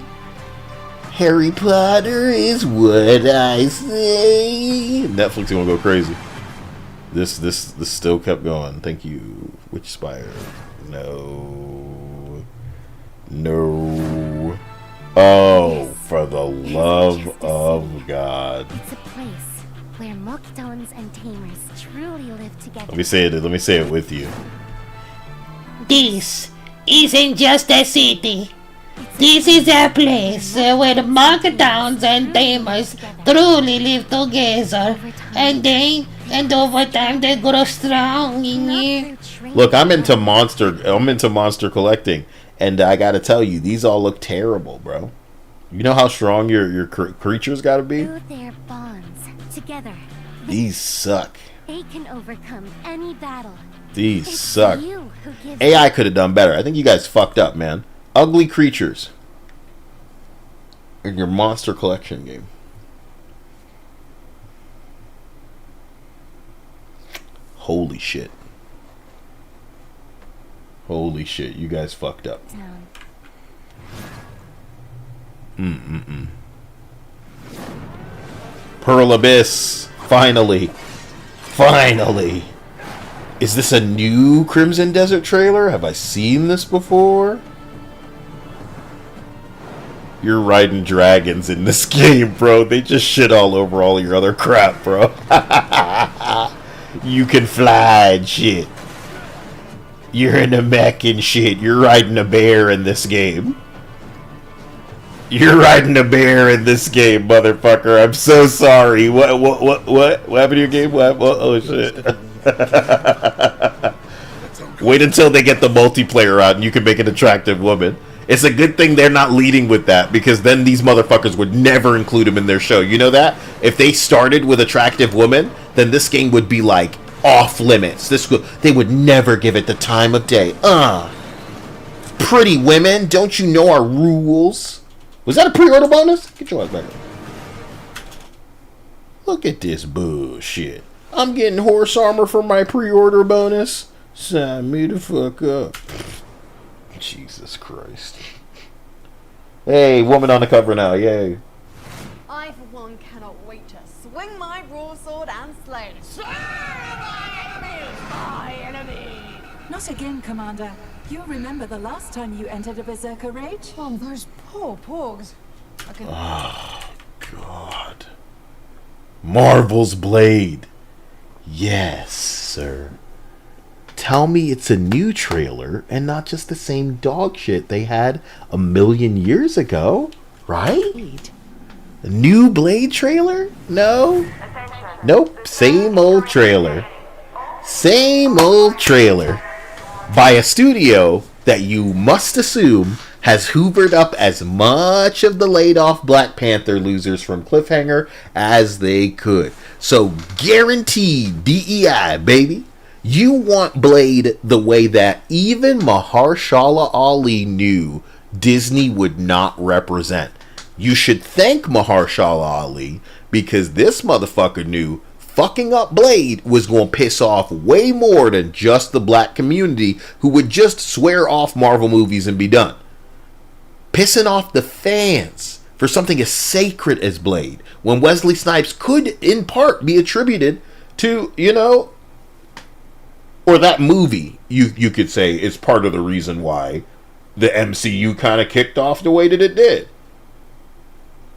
Harry Potter is what I say. Netflix gonna go crazy. This still kept going. Thank you. Witchspire. No. Oh, for the love of God. It's a place where Mockstones and Tamers truly live together. Let me say it with you. This isn't just a city. This is a place where the Mockdowns and Tamers truly live together, and over time they grow strong in here. Look, I'm into monster collecting, and I gotta tell you, these all look terrible, bro. You know how strong your creatures gotta be? Through their bonds together, These suck. they can overcome any battle. These suck. You who gives AI could have done better. I think you guys fucked up, man. Ugly creatures in your monster collection game. Holy shit. Holy shit, you guys fucked up. Pearl Abyss. Finally. Finally. Is this a new Crimson Desert trailer? Have I seen this before? You're riding dragons in this game, bro. They just shit all over all your other crap, bro. You can fly and shit. You're in a mech and shit. You're riding a bear in this game. You're riding a bear in this game, motherfucker. I'm so sorry. What happened to your game? What? Oh shit. Wait until they get the multiplayer out and you can make an attractive woman. It's a good thing they're not leading with that, because then these motherfuckers would never include them in their show. You know that? If they started with attractive women, then this game would be like off limits. They would never give it the time of day. Pretty women, don't you know our rules? Was that a pre-order bonus? Get your ass back. Look at this bullshit. I'm getting horse armor for my pre-order bonus. Sign me the fuck up. Jesus Christ. Hey, woman on the cover now, yay. I, for one, cannot wait to swing my broadsword and slay. My enemy! Not again, Commander. You remember the last time you entered a berserker rage? Oh, those poor porgs. Oh, God. Marvel's Blade. Yes, sir. Tell me it's a new trailer and not just the same dog shit they had a million years ago, right? A new Blade trailer? No? Nope, same old trailer. Same old trailer. By a studio that you must assume has hoovered up as much of the laid-off Black Panther losers from Cliffhanger as they could. So guaranteed DEI, baby. You want Blade the way that even Mahershala Ali knew Disney would not represent. You should thank Mahershala Ali, because this motherfucker knew fucking up Blade was going to piss off way more than just the black community who would just swear off Marvel movies and be done. Pissing off the fans for something as sacred as Blade, when Wesley Snipes could in part be attributed to, or that movie, you could say, is part of the reason why the MCU kind of kicked off the way that it did.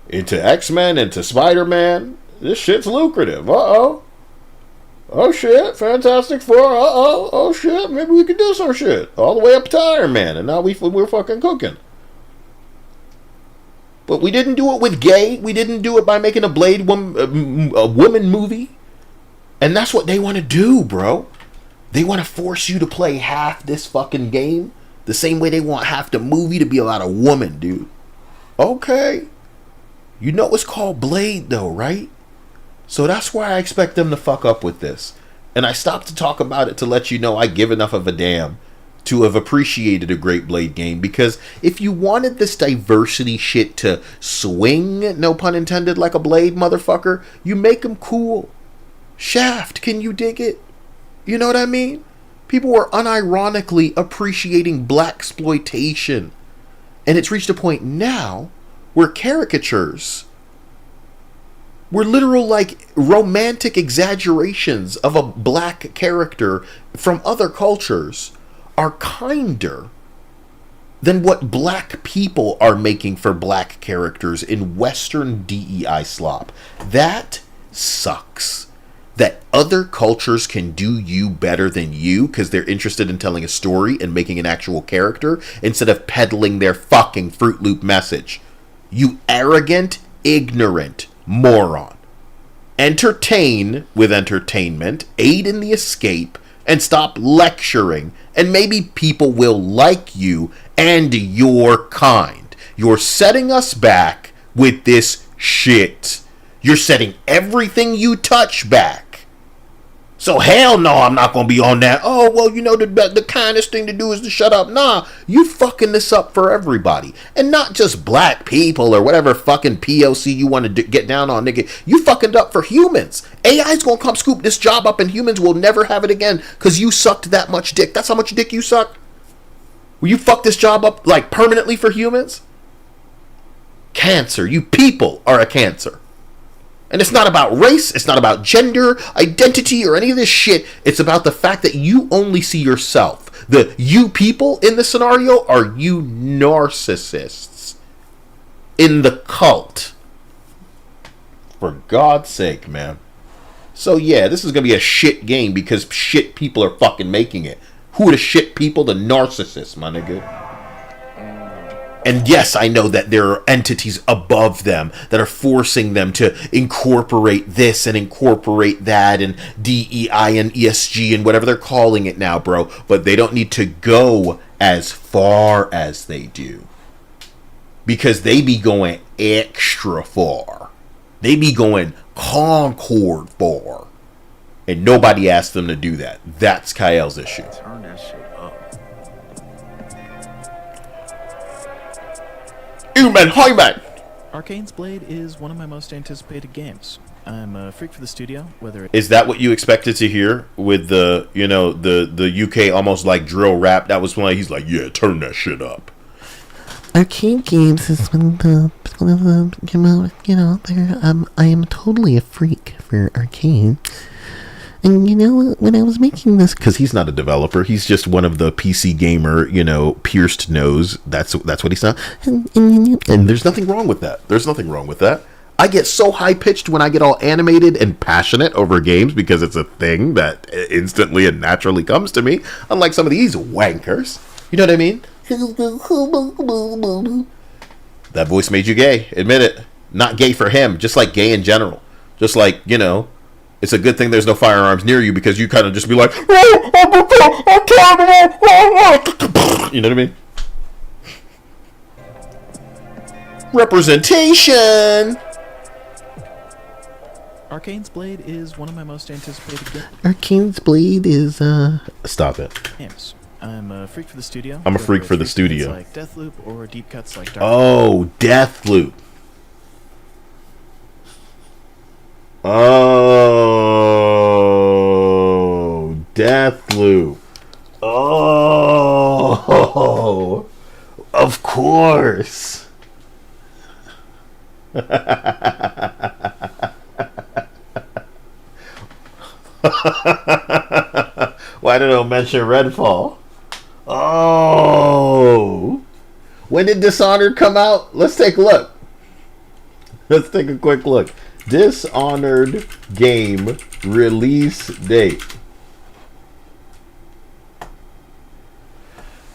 Into X-Men, into Spider-Man, this shit's lucrative. Uh-oh. Oh shit, Fantastic Four, uh-oh. Oh shit, maybe we could do some shit. All the way up to Iron Man, and now we're fucking cooking. But we didn't do it with gay. We didn't do it by making a Blade a woman movie. And that's what they want to do, bro. They want to force you to play half this fucking game the same way they want half the movie to be about a woman, dude. Okay. You know it's called Blade, though, right? So that's why I expect them to fuck up with this. And I stopped to talk about it to let you know I give enough of a damn to have appreciated a great Blade game. Because if you wanted this diversity shit to swing, no pun intended, like a Blade, motherfucker, you make them cool. Shaft, can you dig it? You know what I mean? People were unironically appreciating blaxploitation. And it's reached a point now where caricatures were literal, like, romantic exaggerations of a black character from other cultures are kinder than what black people are making for black characters in Western DEI slop. That sucks. That other cultures can do you better than you because they're interested in telling a story and making an actual character instead of peddling their fucking Fruit Loop message. You arrogant, ignorant moron. Entertain with entertainment, aid in the escape, and stop lecturing, and maybe people will like you and your kind. You're setting us back with this shit. You're setting everything you touch back. So hell no, I'm not going to be on that. Oh, well, the kindest thing to do is to shut up. Nah, you fucking this up for everybody. And not just black people or whatever fucking POC you want to get down on, nigga. You fucking it up for humans. AI's going to come scoop this job up and humans will never have it again because you sucked that much dick. That's how much dick you suck? Will you fuck this job up, like, permanently for humans? Cancer. You people are a cancer. And it's not about race, it's not about gender, identity, or any of this shit. It's about the fact that you only see yourself. The you people in the scenario are you narcissists in the cult. For God's sake, man. So yeah, this is going to be a shit game because shit people are fucking making it. Who are the shit people? The narcissists, my nigga. And yes, I know that there are entities above them that are forcing them to incorporate this and incorporate that and DEI and ESG and whatever they're calling it now, bro. But they don't need to go as far as they do. Because they be going extra far. They be going Concord far. And nobody asked them to do that. That's Kyle's issue. Turn that shit up. Human. Arcane's Blade is one of my most anticipated games. I'm a freak for the studio, whether Is that what you expected to hear with the, the UK almost like drill rap? That was when he's like, yeah, turn that shit up. Arcane games is one of the, I am totally a freak for Arcane. And when I was making this, because he's not a developer, he's just one of the PC gamer, pierced nose. That's what he's not. And there's nothing wrong with that. There's nothing wrong with that. I get so high pitched when I get all animated and passionate over games because it's a thing that instantly and naturally comes to me. Unlike some of these wankers, you know what I mean? That voice made you gay. Admit it. Not gay for him, just like gay in general. Just like, it's a good thing there's no firearms near you because you kind of just be like, you know what I mean? Representation. Arcane's Blade is one of my most anticipated Arcane's Blade is, Stop it. games. I'm a freak for the studio. I'm a freak for the studio. Like Deathloop or deep cuts like Dark. Oh, Deathloop. Oh, Deathloop. Oh, of course. Why did I mention Redfall? Oh, when did Dishonored come out? Let's take a look. Let's take a quick look. Dishonored game release date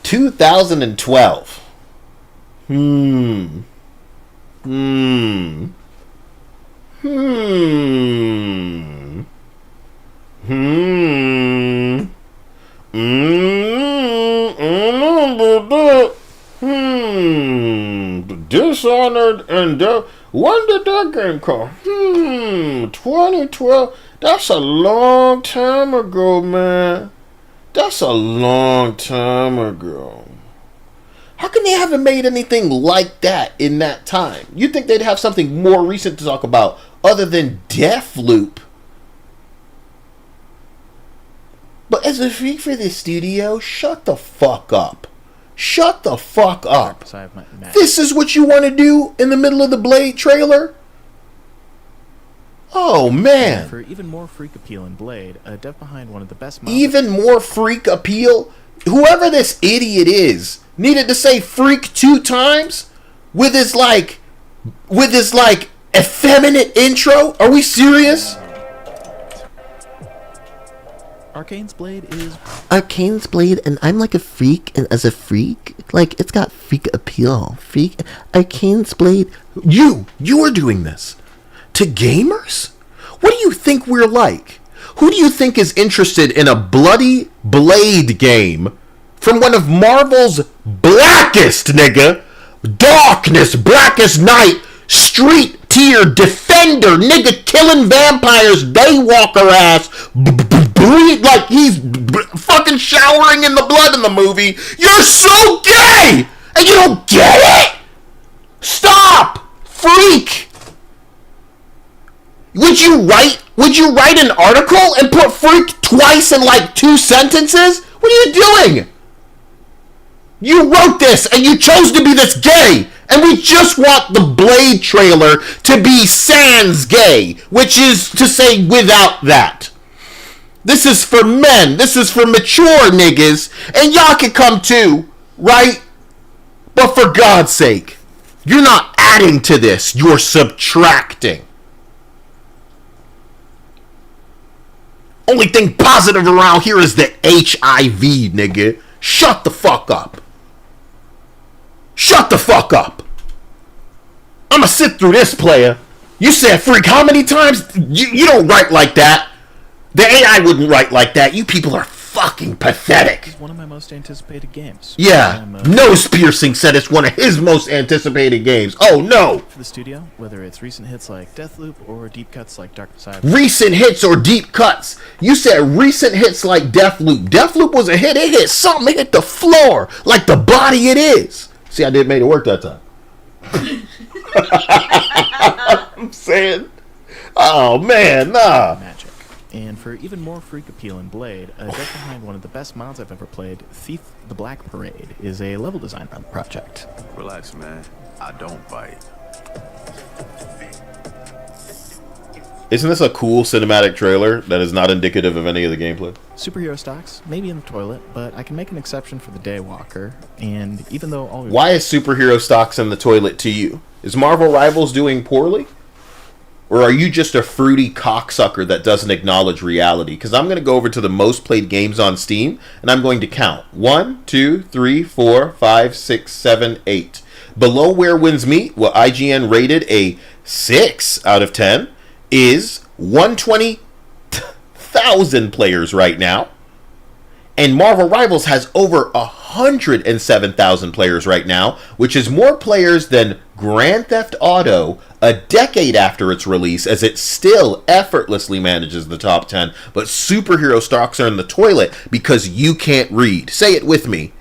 2012. Dishonored and when did that game come? 2012. That's a long time ago, man. That's a long time ago. How come they haven't made anything like that in that time? You'd think they'd have something more recent to talk about other than Deathloop. But as a freak for the studio, shut the fuck up. Shut the fuck up. This is what you want to do in the middle of the Blade trailer? Oh, man. For even more freak appeal in Blade, a dev behind one of the best Even more freak appeal? Whoever this idiot is needed to say freak 2 times with his effeminate intro? Are we serious? Arcane's Blade is Arcane's Blade, and I'm like a freak, and as a freak, like, it's got freak appeal. Freak. Arcane's Blade. You are doing this to gamers? What do you think we're like? Who do you think is interested in a bloody Blade game from one of Marvel's blackest, nigga, darkness, blackest night, street tier defender, nigga, killing vampires, daywalker ass, bleed like he's fucking showering in the blood in the movie? You're so gay, and you don't get it? Stop, freak. Would you write an article and put freak twice in like 2 sentences? What are you doing? You wrote this and you chose to be this gay, and we just want the Blade trailer to be sans gay, which is to say without that. This is for men. This is for mature niggas, and y'all can come too, right? But for God's sake, you're not adding to this, you're subtracting. Only thing positive around here is the HIV, nigga. Shut the fuck up. Shut the fuck up. I'ma sit through this, player. You said freak how many times? You don't write like that. The AI wouldn't write like that. You people are fucking pathetic. It's one of my most anticipated games. Yeah, Nose Piercing said it's one of his most anticipated games. Oh no! For the studio, whether it's recent hits like Deathloop or deep cuts like Dark Side. Recent hits or deep cuts. You said recent hits like Deathloop. Deathloop was a hit. It hit something. It hit the floor like the body it is. See, I did made it work that time. I'm saying, oh man, nah. Magic. And for even more freak appeal in Blade, a dev behind one of the best mods I've ever played, Thief the Black Parade, is a level design project. Relax, man. I don't bite. Isn't this a cool cinematic trailer that is not indicative of any of the gameplay? Superhero stocks, maybe in the toilet, but I can make an exception for the Daywalker, and even though all... Why is superhero stocks in the toilet to you? Is Marvel Rivals doing poorly? Or are you just a fruity cocksucker that doesn't acknowledge reality? Because I'm going to go over to the most played games on Steam, and I'm going to count. 1, 2, 3, 4, 5, 6, 7, 8. Below Where Winds Meet, what IGN rated a 6 out of 10, is 120,000 players right now. And Marvel Rivals has over 107,000 players right now, which is more players than Grand Theft Auto a decade after its release, as it still effortlessly manages the top 10. But superhero stocks are in the toilet because you can't read. Say it with me.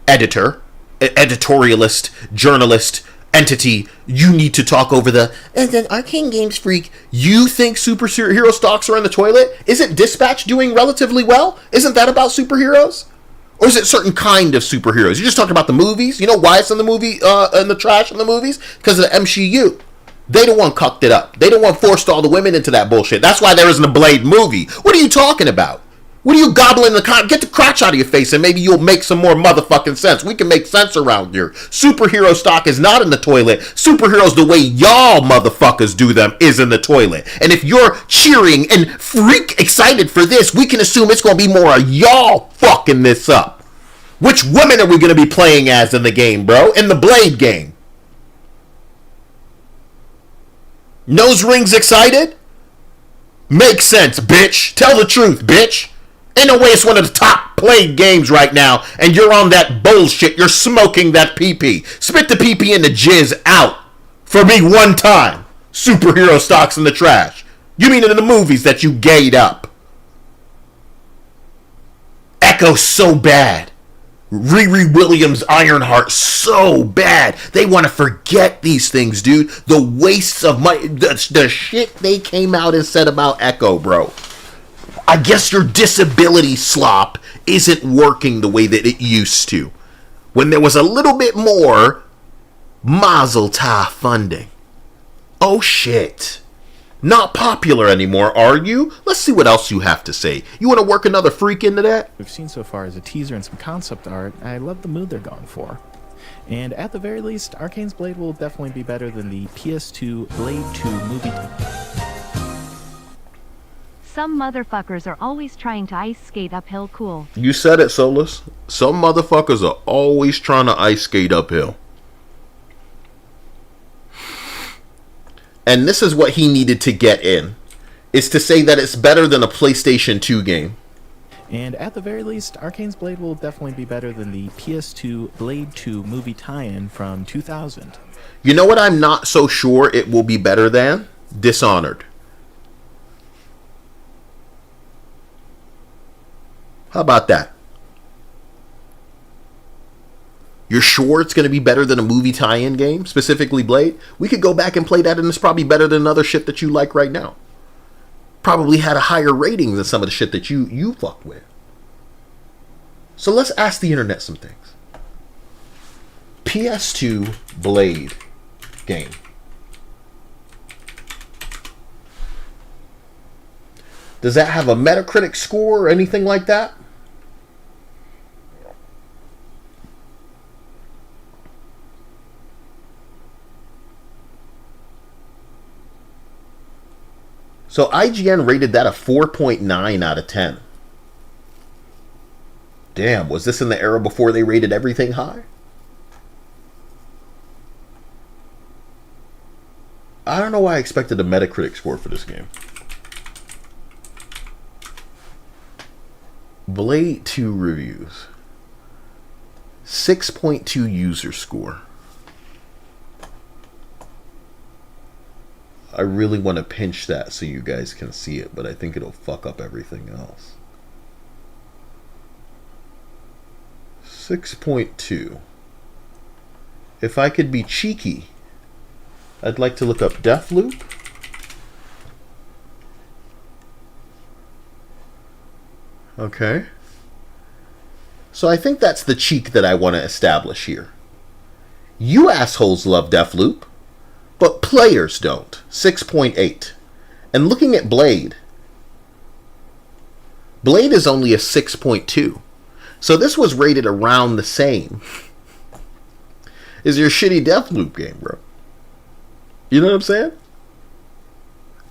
Editor, editorialist, journalist, entity, you need to talk over the and then Arcane Games freak. You think superhero stocks are in the toilet? Isn't Dispatch doing relatively well? Isn't that about superheroes? Or is it certain kind of superheroes? You're just talking about the movies. You know why it's in the movie, in the trash in the movies? Because of the MCU. They the one cucked it up. They the one forced all the women into that bullshit. That's why there isn't a Blade movie. What are you talking about? What are you gobbling get the crotch out of your face and maybe you'll make some more motherfucking sense. We can make sense around here. Superhero stock is not in the toilet. Superheroes the way y'all motherfuckers do them is in the toilet. And if you're cheering and freak excited for this, we can assume it's going to be more of y'all fucking this up. Which women are we going to be playing as in the game, bro? In the Blade game. Nose rings excited? Makes sense, bitch. Tell the truth, bitch. Ain't no way it's one of the top played games right now, and you're on that bullshit. You're smoking that PP. Spit the PP and the jizz out for me one time. Superhero stocks in the trash. You mean in the movies that you gayed up? Echo so bad. Riri Williams Ironheart so bad. They want to forget these things, dude. The wastes of money, the shit they came out and said about Echo, bro. I guess your disability slop isn't working the way that it used to. When there was a little bit more Mazel Tov funding. Oh shit. Not popular anymore, are you? Let's see what else you have to say. You want to work another freak into that? We've seen so far is a teaser and some concept art. I love the mood they're going for. And at the very least, Arcane's Blade will definitely be better than the PS2 Blade 2 movie. Some motherfuckers are always trying to ice skate uphill cool. You said it, Solus. Some motherfuckers are always trying to ice skate uphill. And this is what he needed to get in. Is to say that it's better than a PlayStation 2 game. And at the very least, Arcane's Blade will definitely be better than the PS2 Blade 2 movie tie-in from 2000. You know what I'm not so sure it will be better than? Dishonored. How about that? You're sure it's going to be better than a movie tie-in game, specifically Blade? We could go back and play that, and it's probably better than other shit that you like right now. Probably had a higher rating than some of the shit that you fuck with. So let's ask the internet some things. PS2 Blade game. Does that have a Metacritic score or anything like that? So IGN rated that a 4.9 out of 10. Damn, was this in the era before they rated everything high? I don't know why I expected a Metacritic score for this game. Blade 2 reviews. 6.2 user score. I really want to pinch that so you guys can see it, but I think it'll fuck up everything else. 6.2. If I could be cheeky, I'd like to look up Deathloop. Okay. So I think that's the cheek that I want to establish here. You assholes love Deathloop, but players don't. 6.8. And looking at Blade, Blade is only a 6.2. So this was rated around the same as your shitty Deathloop game, bro. You know what I'm saying?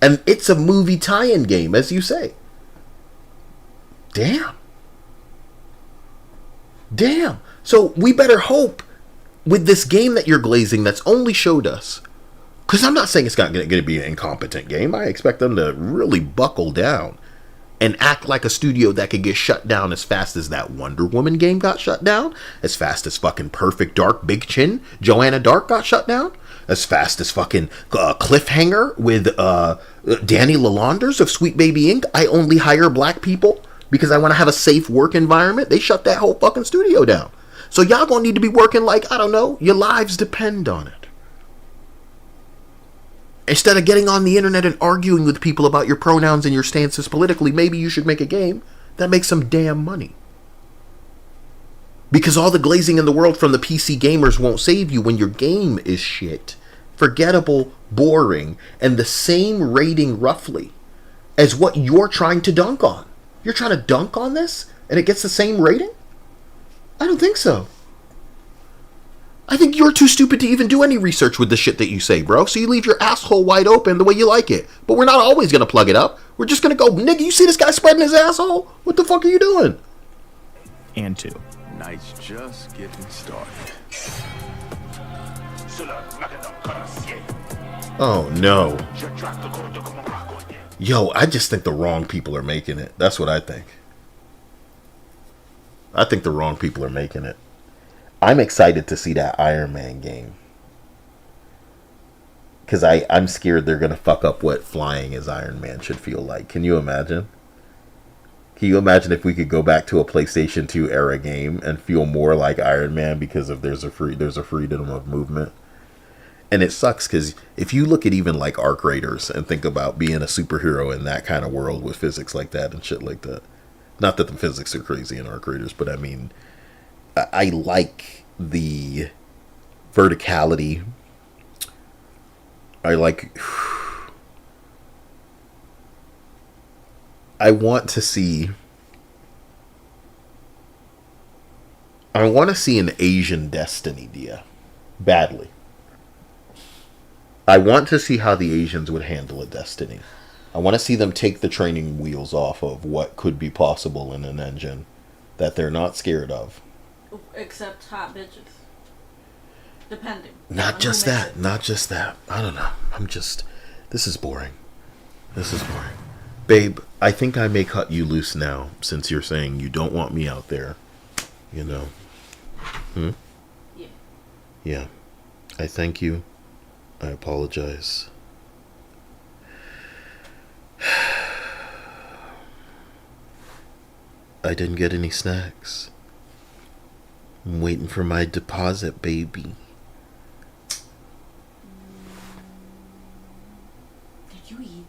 And it's a movie tie-in game, as you say. Damn. Damn. So we better hope with this game that you're glazing that's only showed us. Because I'm not saying it's not going to be an incompetent game. I expect them to really buckle down. and act like a studio that could get shut down as fast as that Wonder Woman game got shut down, as fast as fucking Perfect Dark Big Chin Joanna Dark got shut down, as fast as fucking Cliffhanger with Danny Lalanders of Sweet Baby Inc. I only hire black people because I want to have a safe work environment. They shut that whole fucking studio down. So y'all gonna need to be working like, I don't know, your lives depend on it. Instead of getting on the internet and arguing with people about your pronouns and your stances politically, maybe you should make a game that makes some damn money. Because all the glazing in the world from the PC gamers won't save you when your game is shit, forgettable, boring, and the same rating roughly as what you're trying to dunk on. You're trying to dunk on this and it gets the same rating? I don't think so. I think you're too stupid to even do any research with the shit that you say, bro. So you leave your asshole wide open the way you like it. But we're not always going to plug it up. We're just going to go, nigga, you see this guy spreading his asshole? What the fuck are you doing? And 2. Night's just getting started. Oh, no. Yo, I just think the wrong people are making it. That's what I think. I think the wrong people are making it. I'm excited to see that Iron Man game. Because I'm scared they're going to fuck up what flying as Iron Man should feel like. Can you imagine? Can you imagine if we could go back to a PlayStation 2 era game and feel more like Iron Man because of there's a freedom of movement? And it sucks because if you look at even like Arc Raiders and think about being a superhero in that kind of world with physics like that and shit like that. Not that the physics are crazy in Arc Raiders, but I mean, I like the verticality. I want to see an Asian Destiny, Dia. Badly. I want to see how the Asians would handle a Destiny. I want to see them take the training wheels off of what could be possible in an engine that they're not scared of. Except hot bitches. Depending. Not just that. I don't know. This is boring. Babe, I think I may cut you loose now, since you're saying you don't want me out there. You know. Yeah. Yeah. I thank you. I apologize. I didn't get any snacks. I'm waiting for my deposit, baby. Did you eat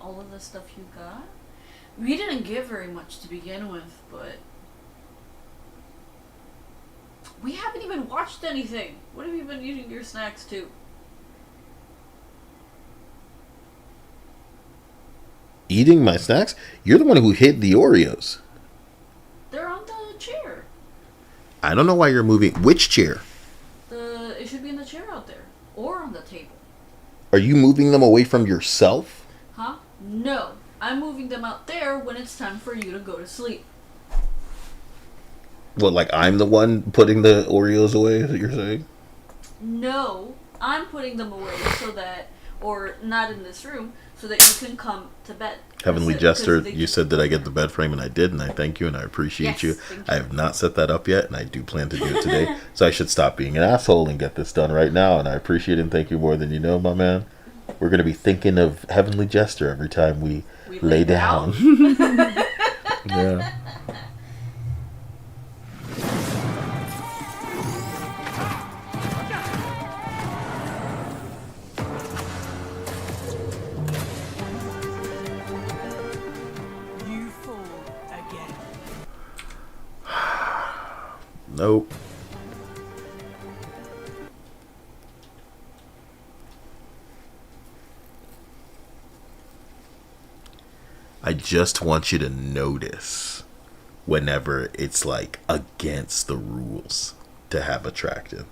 all of the stuff you got? We didn't get very much to begin with, but we haven't even watched anything. What have you been eating your snacks to? Eating my snacks? You're the one who hid the Oreos. They're on the chair. I don't know why you're moving. Which chair? It should be in the chair out there. Or on the table. Are you moving them away from yourself? Huh? No. I'm moving them out there when it's time for you to go to sleep. What, like I'm the one putting the Oreos away, is what you're saying? No. I'm putting them away so that, or not in this room, so that you can come to bed. Heavenly Jester, you said that I get the bed frame, and I did, and I thank you, and I appreciate you. I have not set that up yet, and I do plan to do it today. So I should stop being an asshole and get this done right now, and I appreciate and thank you more than you know, my man. We're going to be thinking of Heavenly Jester every time we lay down. Yeah. Nope. I just want you to notice whenever it's like against the rules to have attractive.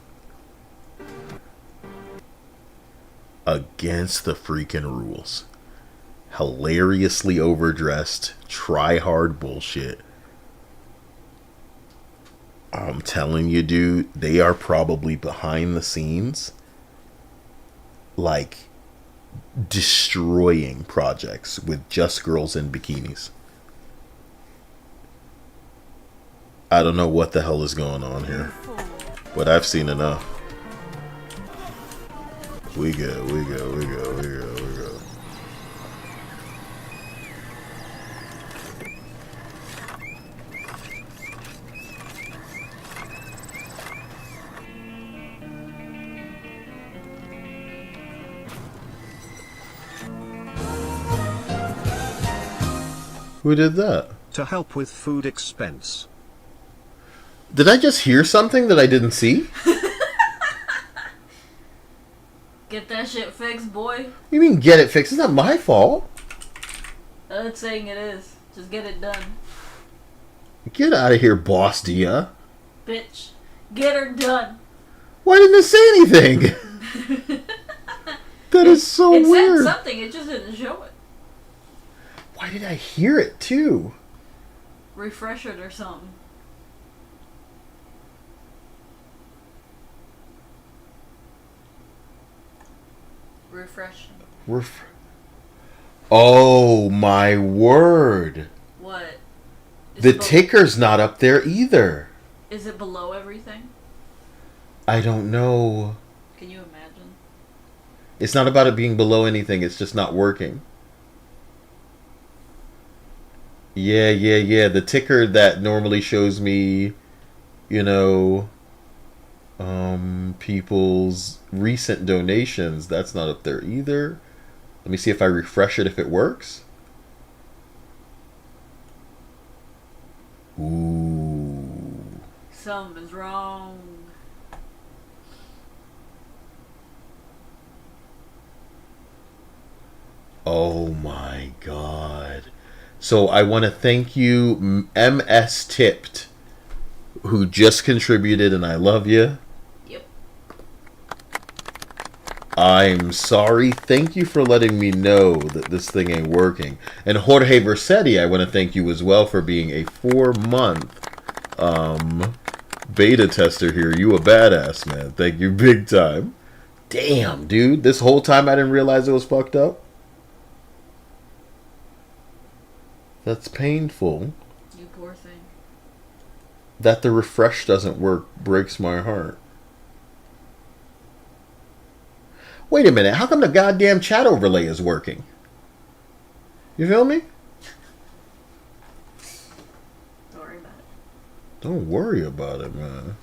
Against the freaking rules. Hilariously overdressed, try hard bullshit. I'm telling you, dude, they are probably behind the scenes, like, destroying projects with just girls in bikinis. I don't know what the hell is going on here, but I've seen enough. We go. Who did that? To help with food expense. Did I just hear something that I didn't see? Get that shit fixed, boy. You mean get it fixed? It's not my fault. That's saying it is. Just get it done. Get out of here, boss Dia. Bitch. Get her done. Why didn't it say anything? That is so weird. It said something, it just didn't show it. Why did I hear it too? Refresh it or something. Refresh. Oh my word. What? The ticker's not up there either. Is it below everything? I don't know. Can you imagine? It's not about it being below anything, it's just not working. Yeah. The ticker that normally shows me, you know, people's recent donations, that's not up there either. Let me see if I refresh it if it works. Ooh. Something's wrong. Oh my god. So I want to thank you, MS Tipped, who just contributed, and I love you. Yep. I'm sorry. Thank you for letting me know that this thing ain't working. And Jorge Versetti, I want to thank you as well for being a 4-month beta tester here. You a badass, man. Thank you big time. Damn, dude. This whole time I didn't realize it was fucked up. That's painful. You poor thing. That the refresh doesn't work breaks my heart. Wait a minute, how come the goddamn chat overlay is working? You feel me? Don't worry about it. Don't worry about it, man.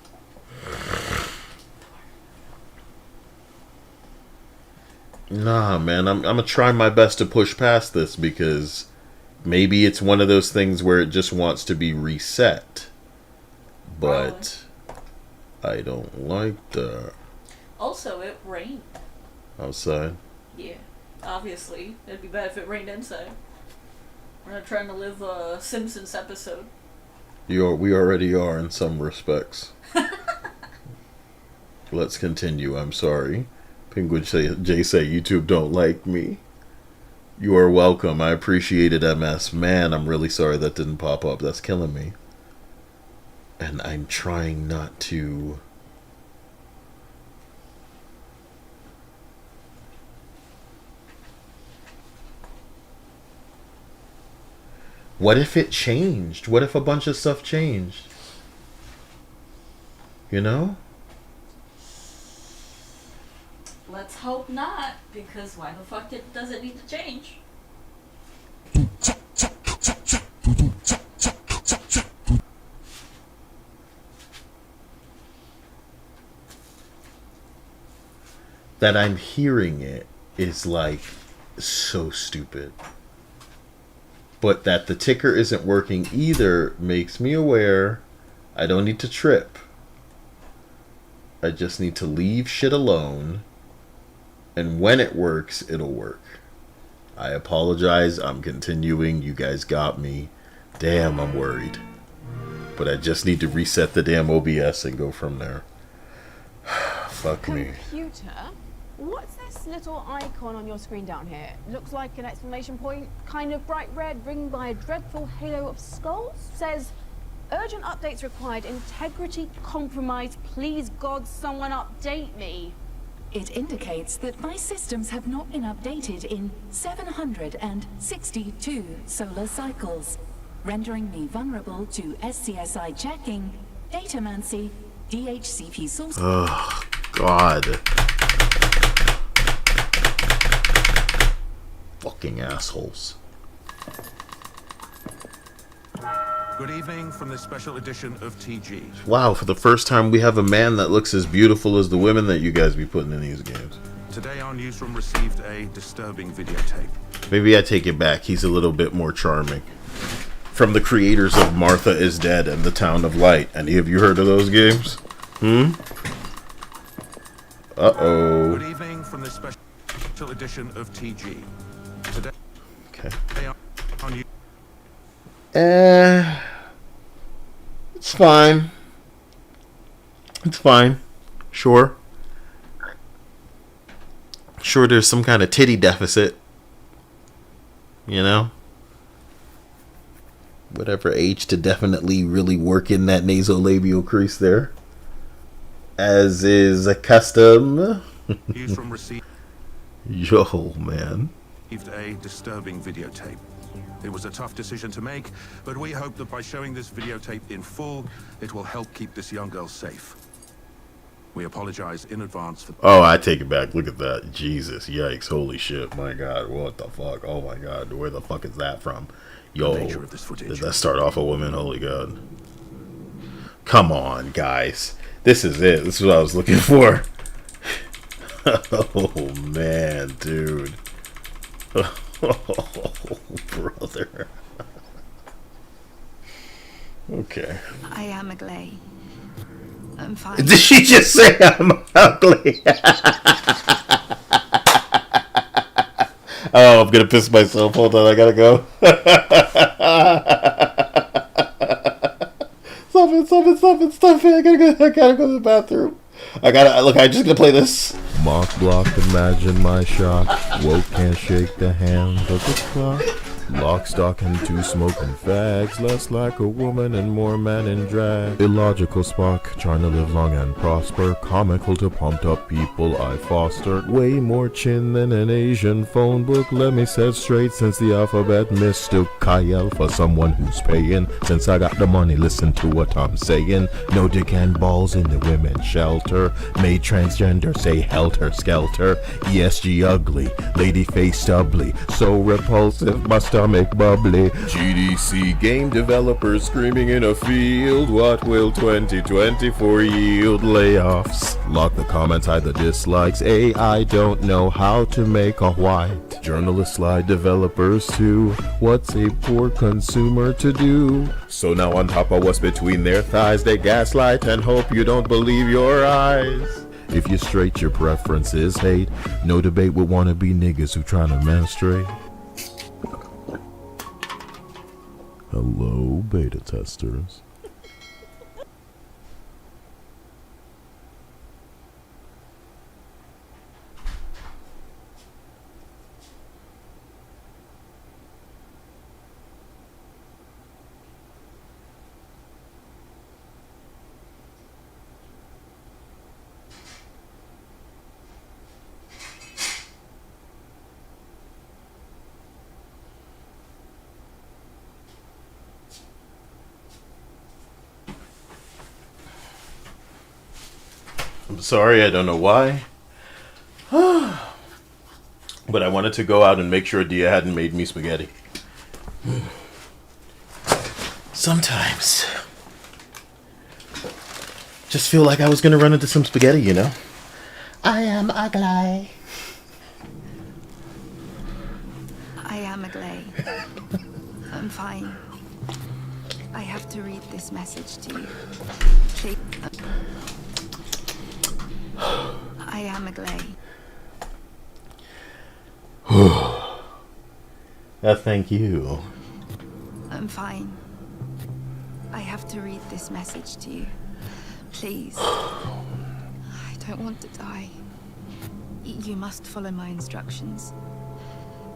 Nah, man, I'm gonna try my best to push past this because maybe it's one of those things where it just wants to be reset. But I don't like that. Also, it rained. Outside? Yeah, obviously. It'd be bad if it rained inside. We're not trying to live a Simpsons episode. We already are in some respects. Let's continue. I'm sorry. Penguin J say YouTube don't like me. You are welcome. I appreciate it, MS. Man, I'm really sorry that didn't pop up. That's killing me. And I'm trying not to... What if it changed? What if a bunch of stuff changed? You know? Let's hope not, because why the fuck does it need to change? That I'm hearing it is like so stupid. But that the ticker isn't working either makes me aware I don't need to trip. I just need to leave shit alone. And when it works, it'll work. I apologize. I'm continuing. You guys got me. Damn, I'm worried. But I just need to reset the damn OBS and go from there. Fuck me. Computer? What's this little icon on your screen down here? Looks like an exclamation point, kind of bright red, ringed by a dreadful halo of skulls. Says, urgent updates required, integrity compromised, please God, someone update me. It indicates that my systems have not been updated in 762 solar cycles. rendering me vulnerable to SCSI jacking, datamancy, DHCP source. Oh, God. Fucking assholes. Good evening from the special edition of TG. Wow, for the first time we have a man that looks as beautiful as the women that you guys be putting in these games. Today our newsroom received a disturbing videotape. Maybe I take it back. He's a little bit more charming. From the creators of Martha is Dead and The Town of Light. Any of you heard of those games? Uh-oh. Good evening from the special edition of TG. Today on you. It's fine. It's fine. Sure. Sure, there's some kind of titty deficit. You know? Whatever age to definitely really work in that nasolabial crease there. As is a custom. News from received. Yo, man. A disturbing videotape. It was a tough decision to make, but we hope that by showing this videotape in full, it will help keep this young girl safe. We apologize in advance for... Oh, I take it back. Look at that. Jesus. Yikes. Holy shit. My God. What the fuck? Oh my God. Where the fuck is that from? Yo. Did that start off a woman? Holy God. Come on, guys. This is it. This is what I was looking for. Oh, man, dude. Oh, brother. Okay. I am ugly. I'm fine. Did she just say I'm ugly? Oh, I'm gonna piss myself. Hold on, I gotta go. Stop it. I gotta go to the bathroom. I just gonna play this. Mock block, imagine my shock. Woke can't shake the hand of the clock. Lock, stock, and two smoking fags. Less like a woman and more man in drag. Illogical Spock, trying to live long and prosper. Comical to pumped up people I foster. Way more chin than an Asian phone book. Let me set straight since the alphabet mistook Kyle for someone who's paying. Since I got the money, listen to what I'm saying. No dick and balls in the women's shelter. Made transgender say helter skelter. ESG ugly, lady face stubbly. So repulsive, my stomach bubbly. GDC game developers screaming in a field. What will 2024 yield? Layoffs. Lock the comments, hide the dislikes. AI don't know how to make a white. Journalists lie, developers too. What's a poor consumer to do? So now on top of what's between their thighs, they gaslight and hope you don't believe your eyes. If you're straight, your preference is hate. No debate with wannabe niggas who tryna menstruate. Hello, beta testers. I'm sorry, I don't know why. But I wanted to go out and make sure Dia hadn't made me spaghetti. Sometimes. Just feel like I was gonna run into some spaghetti, you know? I am ugly. I am ugly. I'm fine. I have to read this message to you. Please. I am ugly. Thank you. I'm fine. I have to read this message to you. Please. I don't want to die. You must follow my instructions.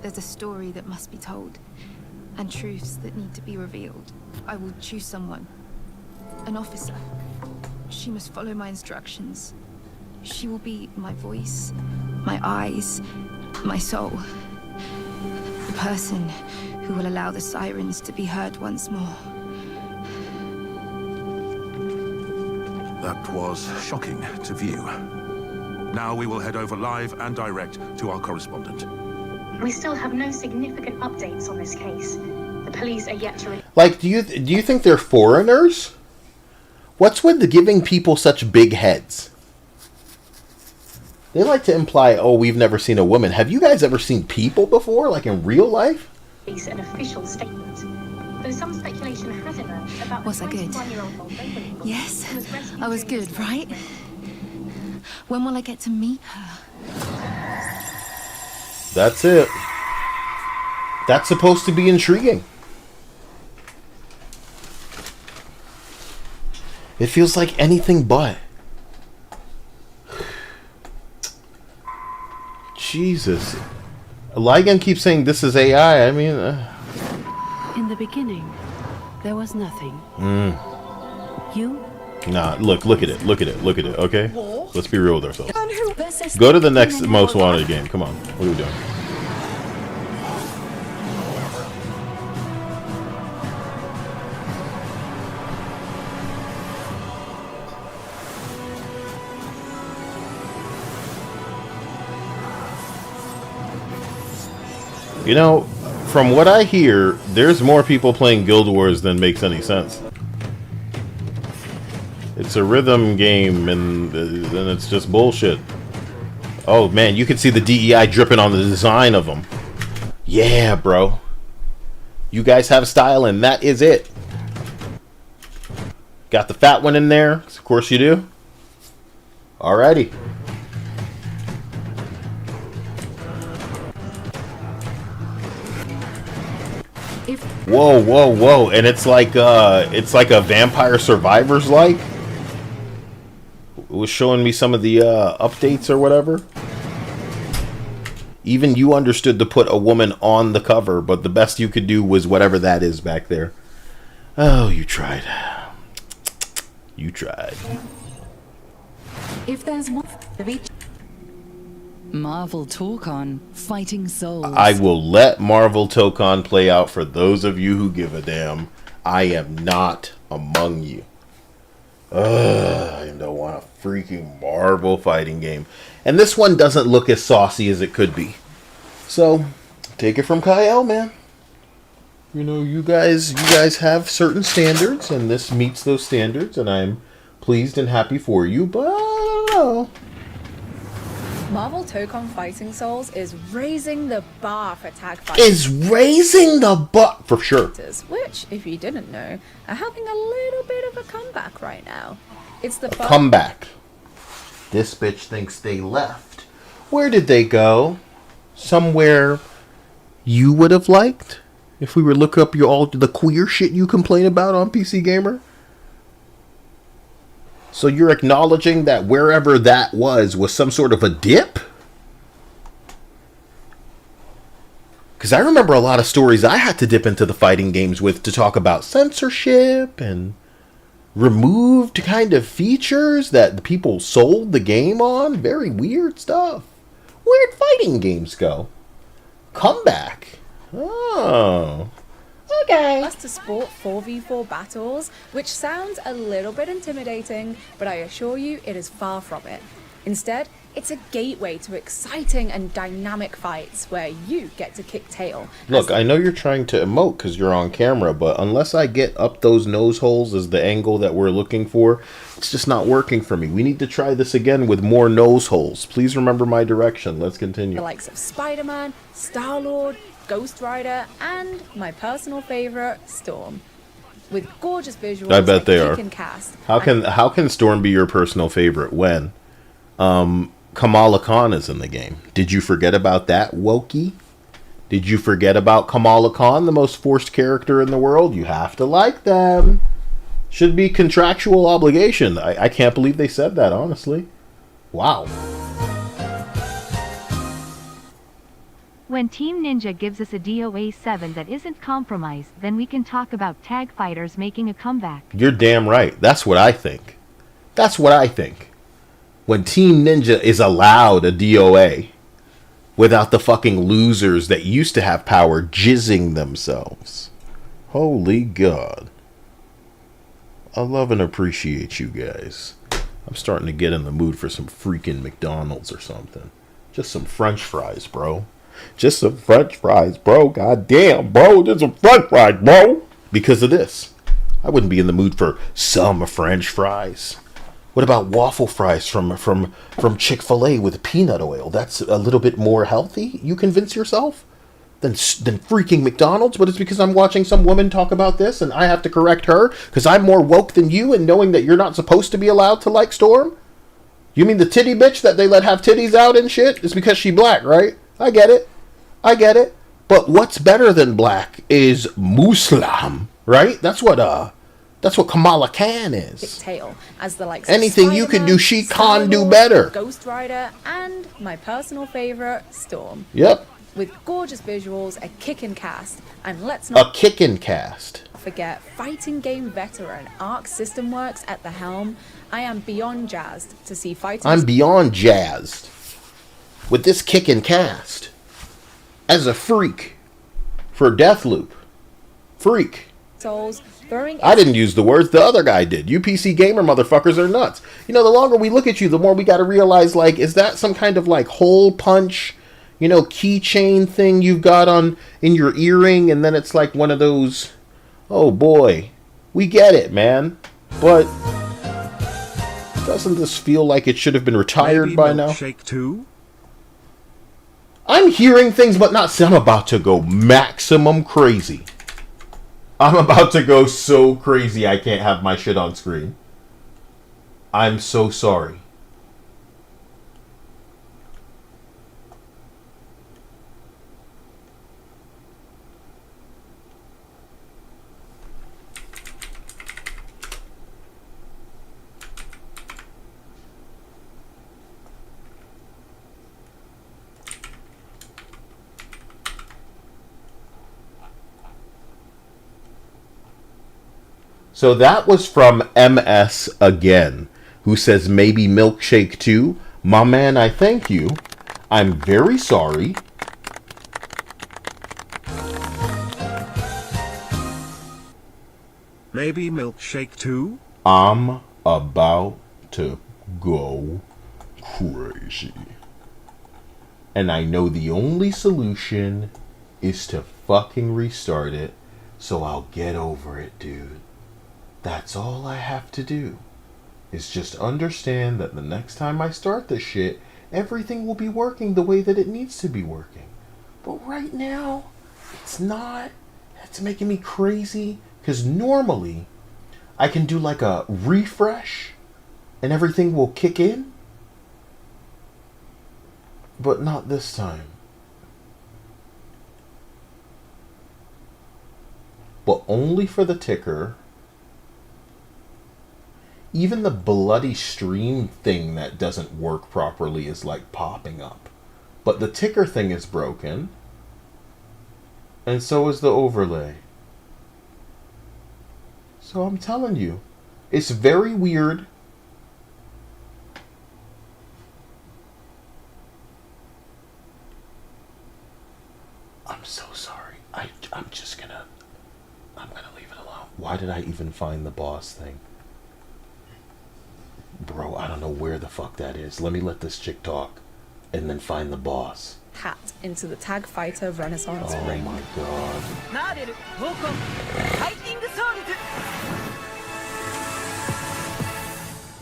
There's a story that must be told, and truths that need to be revealed. I will choose someone. An officer. She must follow my instructions. She will be my voice, my eyes, my soul. person who will allow the sirens to be heard once more. That was shocking to view. Now we will head over live and direct to our correspondent. We still have no significant updates on this case. The police are yet to... Like, do you think they're foreigners? What's with the giving people such big heads? They like to imply, oh, we've never seen a woman. Have you guys ever seen people before, like in real life? Release an official statement. Though some speculation has emerged about... Was I good? Yes, I was good, right? When will I get to meet her? That's it. That's supposed to be intriguing. It feels like anything but. Jesus. Ligon keeps saying this is AI. I mean... In the beginning, there was nothing. You? Nah, look at it. Look at it, okay? Let's be real with ourselves. Go to the next most wanted game. Come on. What are we doing? You know, from what I hear, there's more people playing Guild Wars than makes any sense. It's a rhythm game, and then it's just bullshit. Oh man, you can see the DEI dripping on the design of them. Yeah, bro. You guys have style, and that is it. Got the fat one in there. Of course you do. Alrighty. Whoa, whoa, whoa. And it's like a Vampire Survivors like. It was showing me some of the updates or whatever. Even you understood to put a woman on the cover, but the best you could do was whatever that is back there. Oh, you tried. You tried. If there's one of each Marvel talk on Fighting Souls. I will let Marvel Tokon play out for those of you who give a damn. I am not among you. I don't want a freaking Marvel fighting game. And this one doesn't look as saucy as it could be. So, take it from Kyle, man. You know, you guys have certain standards, and this meets those standards, and I'm pleased and happy for you, but I don't know. Marvel Tokon Fighting Souls is raising the bar for tag fighting. Is raising the bar for sure. Which, if you didn't know, are having a little bit of a comeback right now. It's the comeback. This bitch thinks they left. Where did they go? Somewhere you would have liked? If we were to look up all the queer shit you complain about on PC Gamer? So you're acknowledging that wherever that was some sort of a dip? Because I remember a lot of stories I had to dip into the fighting games with to talk about censorship and removed kind of features that the people sold the game on. Very weird stuff. Where'd fighting games go? Comeback. Oh. Okay. Us to sport 4v4 battles, which sounds a little bit intimidating, but I assure you it is far from it. Instead, it's a gateway to exciting and dynamic fights where you get to kick tail. Look, I know you're trying to emote because you're on camera, but unless I get up those nose holes as the angle that we're looking for, it's just not working for me. We need to try this again with more nose holes. Please remember my direction. Let's continue. The likes of Spider-Man, Star-Lord, Ghost Rider, and my personal favorite, Storm. With gorgeous visuals, I bet they are. Cast. How can Storm be your personal favorite when Kamala Khan is in the game? Did you forget about that, Wokey? Did you forget about Kamala Khan, the most forced character in the world? You have to like them. Should be contractual obligation. I can't believe they said that, honestly. Wow. When Team Ninja gives us a DOA 7 that isn't compromised, then we can talk about tag fighters making a comeback. You're damn right. That's what I think. That's what I think. When Team Ninja is allowed a DOA, without the fucking losers that used to have power jizzing themselves. Holy God. I love and appreciate you guys. I'm starting to get in the mood for some freaking McDonald's or something. Just some French fries, bro. Just some French fries, bro. God damn, bro. Just some French fries, bro. Because of this. I wouldn't be in the mood for some French fries. What about waffle fries from Chick-fil-A with peanut oil? That's a little bit more healthy, you convince yourself, than freaking McDonald's? But it's because I'm watching some woman talk about this and I have to correct her because I'm more woke than you and knowing that you're not supposed to be allowed to like Storm? You mean the titty bitch that they let have titties out and shit is because she black, right? I get it. I get it. But what's better than black is Muslim, right? That's what Kamala Khan is. Tail, as the likes anything you can do, she can't do better. Ghost Rider, and my personal favorite, Storm. Yep. With gorgeous visuals, a kickin' cast, and let's not forget fighting game veteran Arc System Works at the helm. I am beyond jazzed to see fighters. I'm beyond jazzed with this kickin' cast as a freak for Deathloop. Freak. Souls throwing. I didn't use the words, the other guy did. You PC gamer motherfuckers are nuts. You know, the longer we look at you, the more we gotta realize, like, is that some kind of like hole punch, you know, keychain thing you've got on in your earring, and then it's like one of those, oh boy, we get it, man. But doesn't this feel like it should have been retired by now? Too? I'm hearing things, but not. I'm about to go maximum crazy. I'm about to go so crazy I can't have my shit on screen. I'm so sorry. So that was from MS again, who says maybe milkshake too. My man, I thank you. I'm very sorry. Maybe milkshake too? I'm about to go crazy. And I know the only solution is to fucking restart it, so I'll get over it, dude. That's all I have to do, is just understand that the next time I start this shit, everything will be working the way that it needs to be working. But right now, it's not. It's making me crazy, because normally, I can do like a refresh, and everything will kick in. But not this time. But only for the ticker. Even the bloody stream thing that doesn't work properly is like popping up. But the ticker thing is broken. And so is the overlay. So I'm telling you, it's very weird. I'm so sorry. I'm gonna leave it alone. Why did I even find the boss thing? Bro, I don't know where the fuck that is. Let me let this chick talk and then find the boss. Hat into the Tag Fighter Renaissance ring. Oh my god.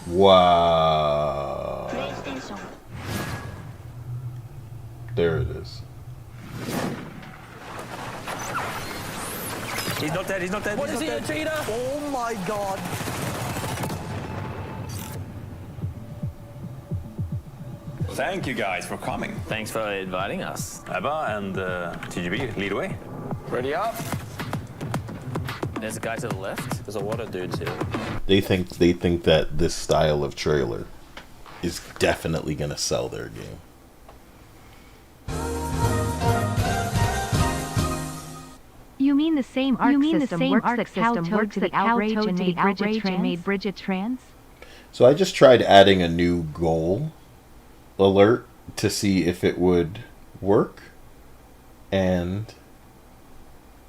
Wow. There it is. He's not dead, he's not dead. What is he, a cheater? Oh my god. Thank you guys for coming. Thanks for inviting us. Ebba and TGB, lead away. Ready up. There's a guy to the left. There's a lot of dudes here. They think that this style of trailer is definitely gonna sell their game. You mean the same arc system works that kowtowed to the outrage and made Bridget trans? So I just tried adding a new goal alert to see if it would work. And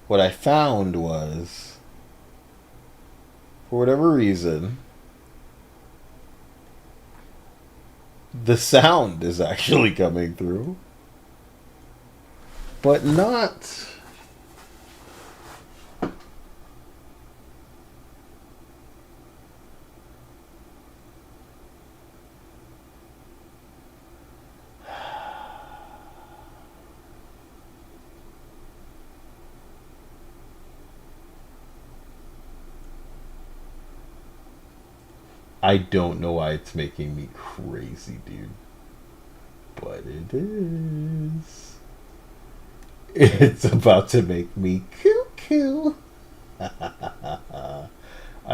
what I found was, for whatever reason, the sound is actually coming through, but not... I don't know why it's making me crazy, dude. But it is. It's about to make me cuckoo. I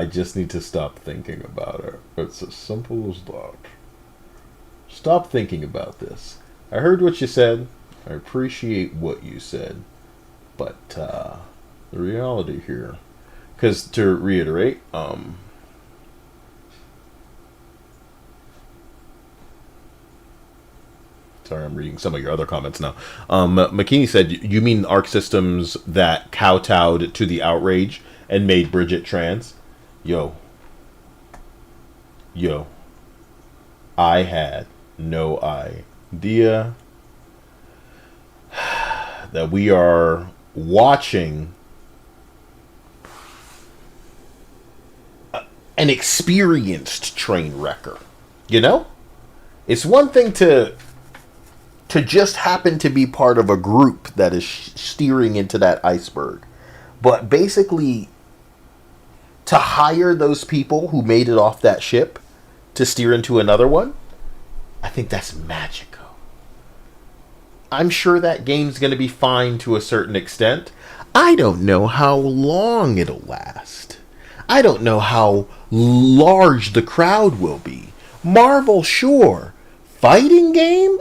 just need to stop thinking about it. It's as simple as that. Stop thinking about this. I heard what you said. I appreciate what you said. But the reality here, because to reiterate, sorry, I'm reading some of your other comments now. McKinney said, you mean Arc Systems that kowtowed to the outrage and made Bridget trans? Yo. I had no idea that we are watching an experienced train wrecker. You know? It's one thing to just happen to be part of a group that is steering into that iceberg. But basically, to hire those people who made it off that ship to steer into another one, I think that's magical. I'm sure that game's going to be fine to a certain extent. I don't know how long it'll last. I don't know how large the crowd will be. Marvel, sure. Fighting game?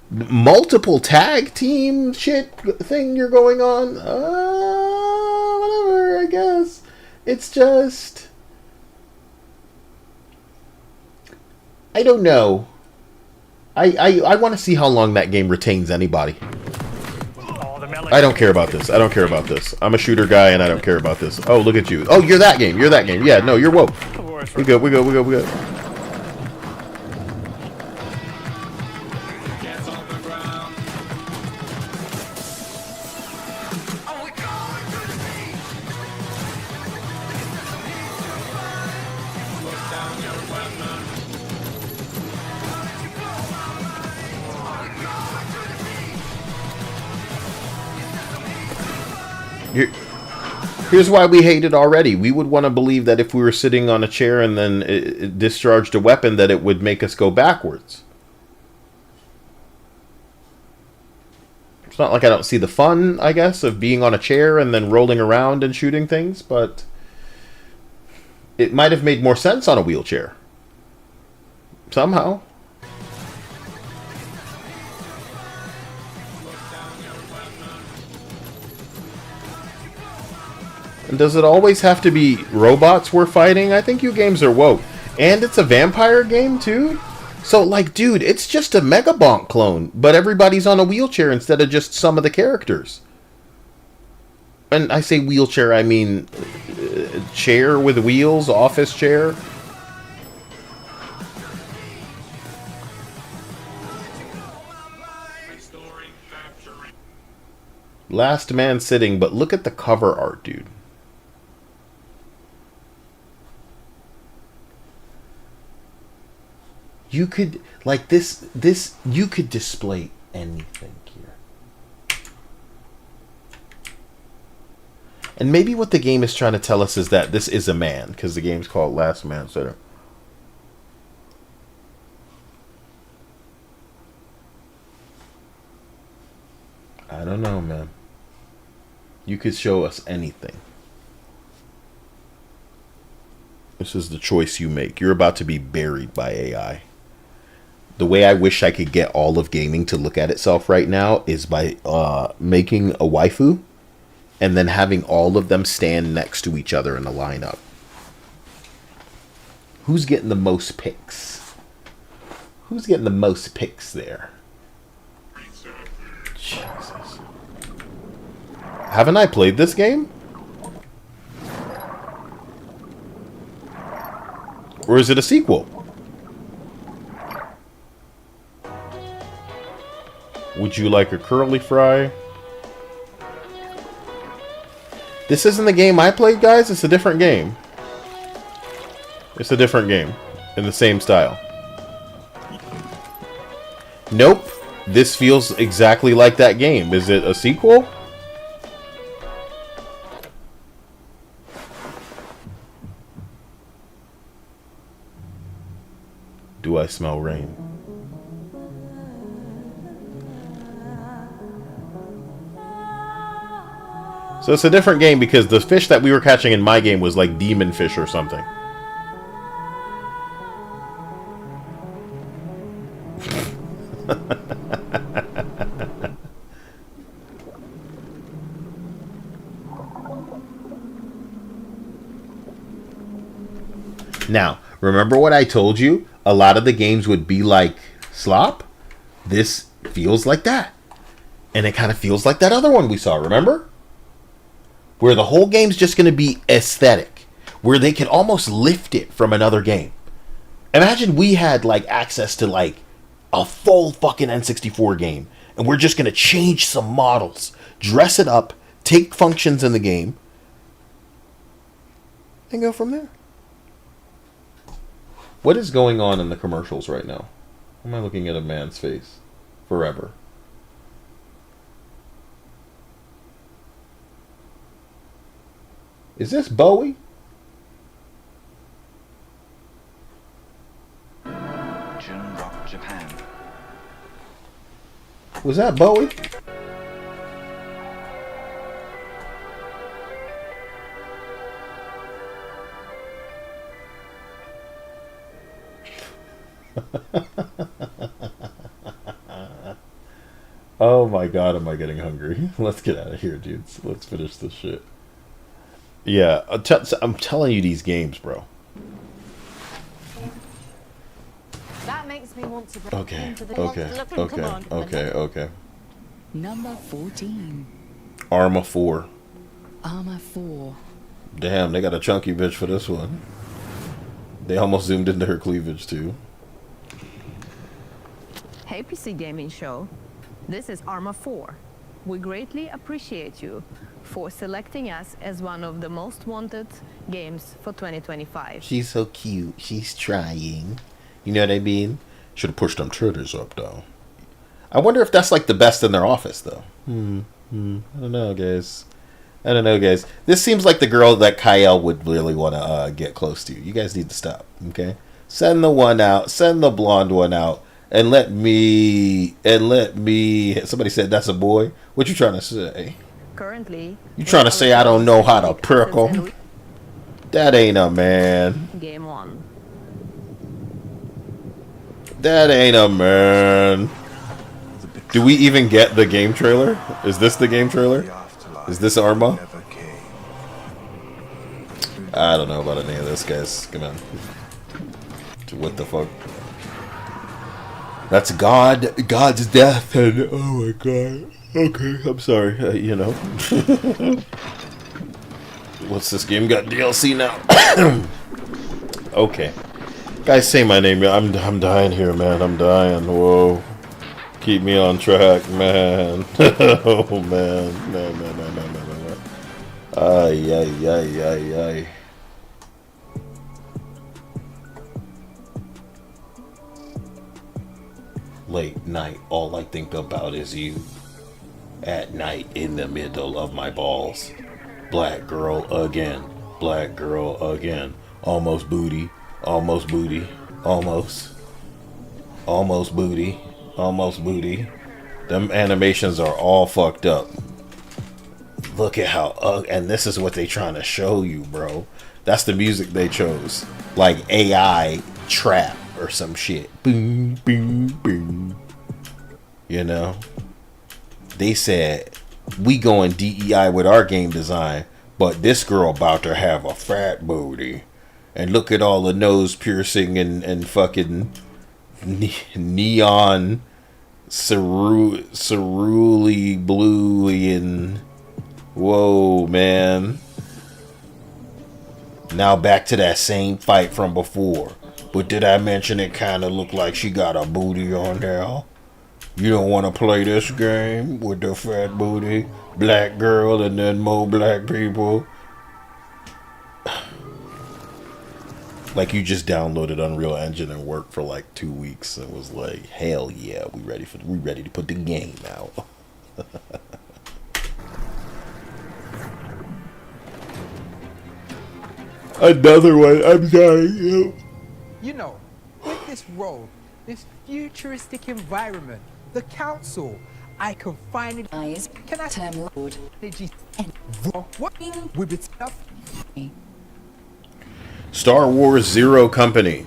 Multiple tag team shit thing you're going on? Whatever, I guess. It's just... I don't know. I want to see how long that game retains anybody. I don't care about this. I don't care about this. I'm a shooter guy and I don't care about this. Oh, look at you. Oh, you're that game. You're that game. Yeah, no, you're woke. We good. Here's why we hate it already. We would want to believe that if we were sitting on a chair and then it discharged a weapon, that it would make us go backwards. It's not like I don't see the fun, I guess, of being on a chair and then rolling around and shooting things, but it might have made more sense on a wheelchair. Somehow. And does it always have to be robots we're fighting? I think you games are woke. And it's a vampire game, too? So, like, dude, it's just a Megabonk clone, but everybody's on a wheelchair instead of just some of the characters. And I say wheelchair, I mean chair with wheels, office chair. Last man sitting, but look at the cover art, dude. You could, like, this, you could display anything here. And maybe what the game is trying to tell us is that this is a man, because the game's called Last Man Sitter. I don't know, man. You could show us anything. This is the choice you make. You're about to be buried by AI. The way I wish I could get all of gaming to look at itself right now is by making a waifu and then having all of them stand next to each other in a lineup. Who's getting the most picks? Who's getting the most picks there? Haven't I played this game? Or is it a sequel? Would you like a curly fry? This isn't the game I played, guys. It's a different game. It's a different game. In the same style. Nope. This feels exactly like that game. Is it a sequel? Do I smell rain? So it's a different game because the fish that we were catching in my game was like demon fish or something. Now, remember what I told you? A lot of the games would be like slop. This feels like that. And it kind of feels like that other one we saw, remember? Where the whole game's just going to be aesthetic. Where they can almost lift it from another game. Imagine we had like access to like a full fucking N64 game. And we're just going to change some models. Dress it up. Take functions in the game. And go from there. What is going on in the commercials right now? Why am I looking at a man's face? Forever. Is this Bowie? Rock Japan. Was that Bowie? Oh my god, am I getting hungry? Let's get out of here, dudes. Let's finish this shit. Yeah, I'm telling you these games, bro. That makes me want to break Okay, into the okay. Number 14. Arma 4. Armor 4. Damn, they got a chunky bitch for this one. They almost zoomed into her cleavage, too. Hey PC Gaming Show, this is Arma 4. We greatly appreciate you for selecting us as one of the most wanted games for 2025. She's so cute. She's trying. You know what I mean? Should have pushed them triggers up, though. I wonder if that's like the best in their office, though. I don't know, guys. I don't know, guys. This seems like the girl that Kyle would really want to get close to. You guys need to stop, okay? Send the one out. Send the blonde one out. And let me. Somebody said that's a boy. What you trying to say? Currently, You trying to say I don't know how to prickle? That ain't a man. Game 1. That ain't a man. Do we even get the game trailer? Is this the game trailer? Is this Arma? I don't know about any of this, guys. Come on. What the fuck? That's God's death, and oh my god. Okay, I'm sorry. You know. What's this game got DLC now? Okay, guys, say my name. I'm dying here, man. I'm dying. Whoa, keep me on track, man. Oh man. Ay. Late night, all I think about is you. At night, in the middle of my balls. Black girl again. Black girl again. Almost booty. Almost booty. Almost booty. Almost booty. Them animations are all fucked up. Look at how and this is what they trying to show you, bro. That's the music they chose. Like AI trap or some shit. Boom, boom, boom. You know? They said, we going DEI with our game design, but this girl about to have a fat booty. And look at all the nose piercing and fucking neon cerulean blue and Whoa, man. Now back to that same fight from before. But did I mention it kind of looked like she got a booty on there? You don't want to play this game with the fat booty, black girl, and then more black people? Like you just downloaded Unreal Engine and worked for like 2 weeks and was like, hell yeah, we ready to put the game out. Another one. I'm sorry. You know, with this role, this futuristic environment, the council, I can finally. Can I tell Lord? What with it stuff? Star Wars Zero Company.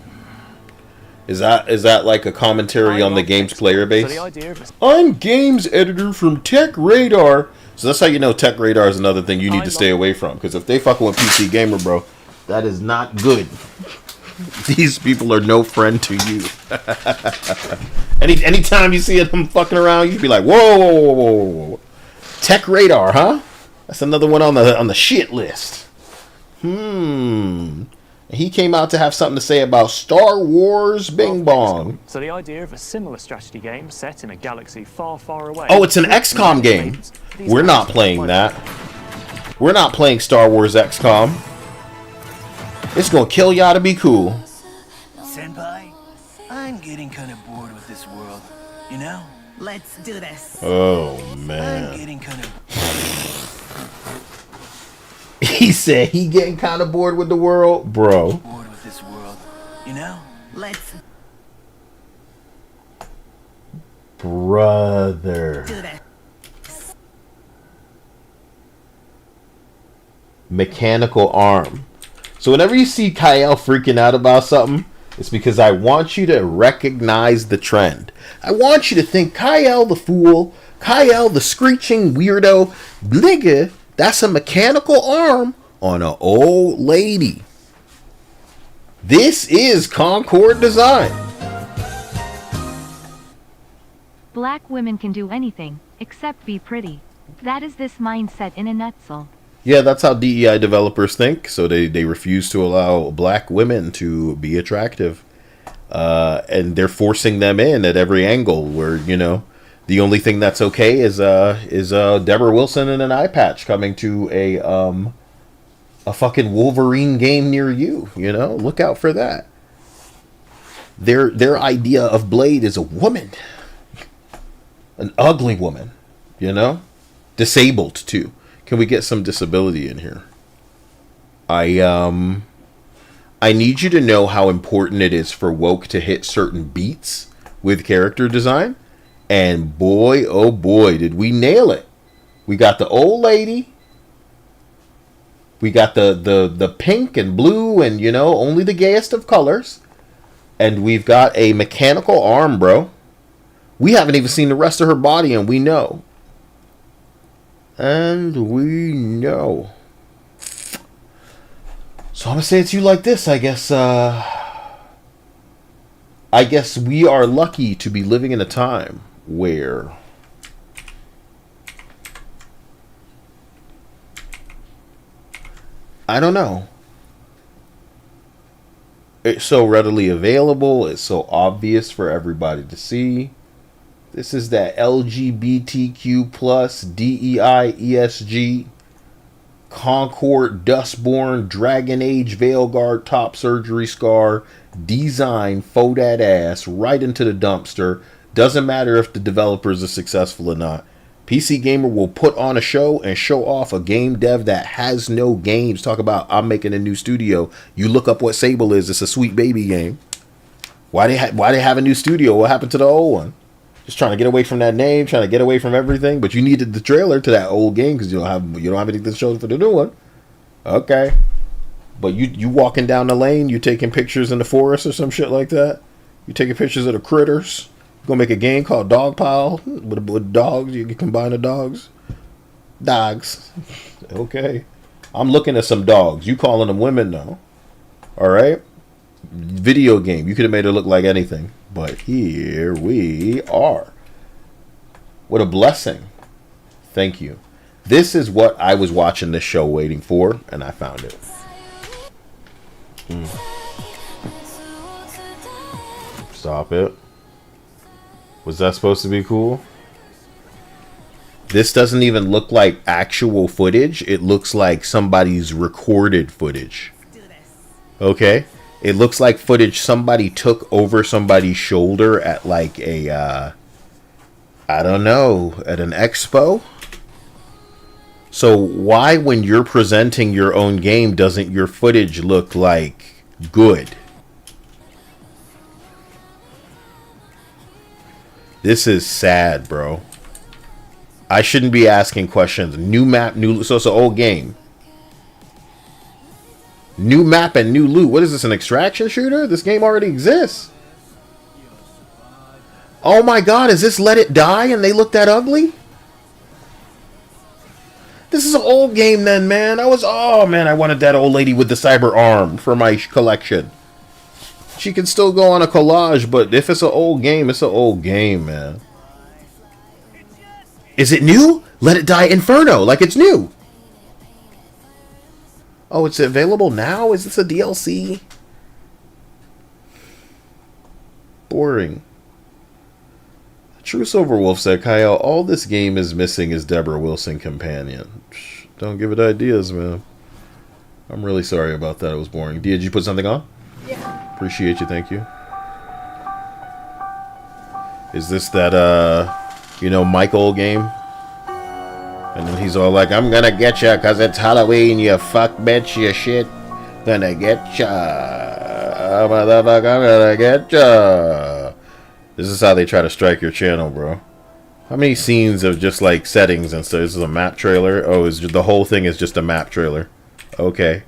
Is that like a commentary on the game's player base? I'm games editor from Tech Radar. So that's how you know Tech Radar is another thing you need to stay away from. Because if they fucking with PC Gamer, bro, that is not good. These people are no friend to you. Anytime you see them fucking around, you be like, whoa. Tech Radar, huh? That's another one on the shit list. He came out to have something to say about Star Wars Bing Bong. So the idea of a similar strategy game set in a galaxy far, far away. Oh, it's an XCOM game. We're not playing that. We're not playing Star Wars XCOM. It's gonna kill y'all to be cool. Senpai, I'm getting kind of bored with this world, you know? Let's do this. Oh, man. I'm getting kind of... He said he getting kind of bored with the world. Bro. Bored with this world, you know? Let's Brother. do this. Mechanical arm. So whenever you see Kyle freaking out about something, it's because I want you to recognize the trend. I want you to think Kyle the fool, Kyle the screeching weirdo, nigga, that's a mechanical arm on an old lady. This is Concord design. Black women can do anything, except be pretty. That is this mindset in a nutshell. Yeah, that's how DEI developers think. So they refuse to allow black women to be attractive. And they're forcing them in at every angle where, you know, the only thing that's okay is Deborah Wilson in an eye patch coming to a fucking Wolverine game near you, you know? Look out for that. Their idea of Blade is a woman. An ugly woman, you know? Disabled too. Can we get some disability in here? I need you to know how important it is for woke to hit certain beats with character design. And boy, oh boy, did we nail it. We got the old lady. We got the pink and blue and, you know, only the gayest of colors. And we've got a mechanical arm, bro. We haven't even seen the rest of her body and we know. And we know. So I'm going to say it to you like this, I guess. I guess we are lucky to be living in a time where I don't know. It's so readily available. It's so obvious for everybody to see. This is that LGBTQ plus DEI ESG Concord Dustborn Dragon Age Veilguard Top Surgery Scar design. Fold that ass right into the dumpster. Doesn't matter if the developers are successful or not. PC Gamer will put on a show and show off a game dev that has no games. Talk about, I'm making a new studio. You look up what Sable is. It's a sweet baby game. Why they have a new studio? What happened to the old one? Just trying to get away from that name, trying to get away from everything. But you needed the trailer to that old game because you don't have anything to show for the new one. Okay. But you walking down the lane, you taking pictures in the forest or some shit like that. You taking pictures of the critters. Gonna make a game called Dog Pile with dogs. You can combine the dogs. Dogs. Okay. I'm looking at some dogs. You calling them women though. Alright? Video game. You could have made it look like anything. But here we are. What a blessing. Thank you. This is what I was watching this show waiting for, and I found it. Stop it. Was that supposed to be cool? This doesn't even look like actual footage. It looks like somebody's recorded footage. Okay? It looks like footage somebody took over somebody's shoulder at like a, I don't know, at an expo? So why, when you're presenting your own game, doesn't your footage look like good? This is sad, bro. I shouldn't be asking questions. New map, new... So it's an old game. New map and new loot. What is this, an extraction shooter? This game already exists. Oh my god, is this Let It Die and they look that ugly? This is an old game then, man. Oh man, I wanted that old lady with the cyber arm for my collection. She can still go on a collage, but if it's an old game, it's an old game, man. Is it new? Let It Die Inferno, like it's new. Oh, it's available now? Is this a DLC? Boring. True Silverwolf said, Kyle, all this game is missing is Deborah Wilson companion. Don't give it ideas, man. I'm really sorry about that. It was boring. Did you put something on? Yeah. Appreciate you. Thank you. Is this that, you know, Michael game? And then he's all like, I'm gonna get ya cause it's Halloween, you fuck bitch, you shit. Gonna get ya. Motherfucker, I'm gonna get ya. This is how they try to strike your channel, bro. How many scenes of just like settings and stuff? This is a map trailer? Oh, is the whole thing is just a map trailer. Okay.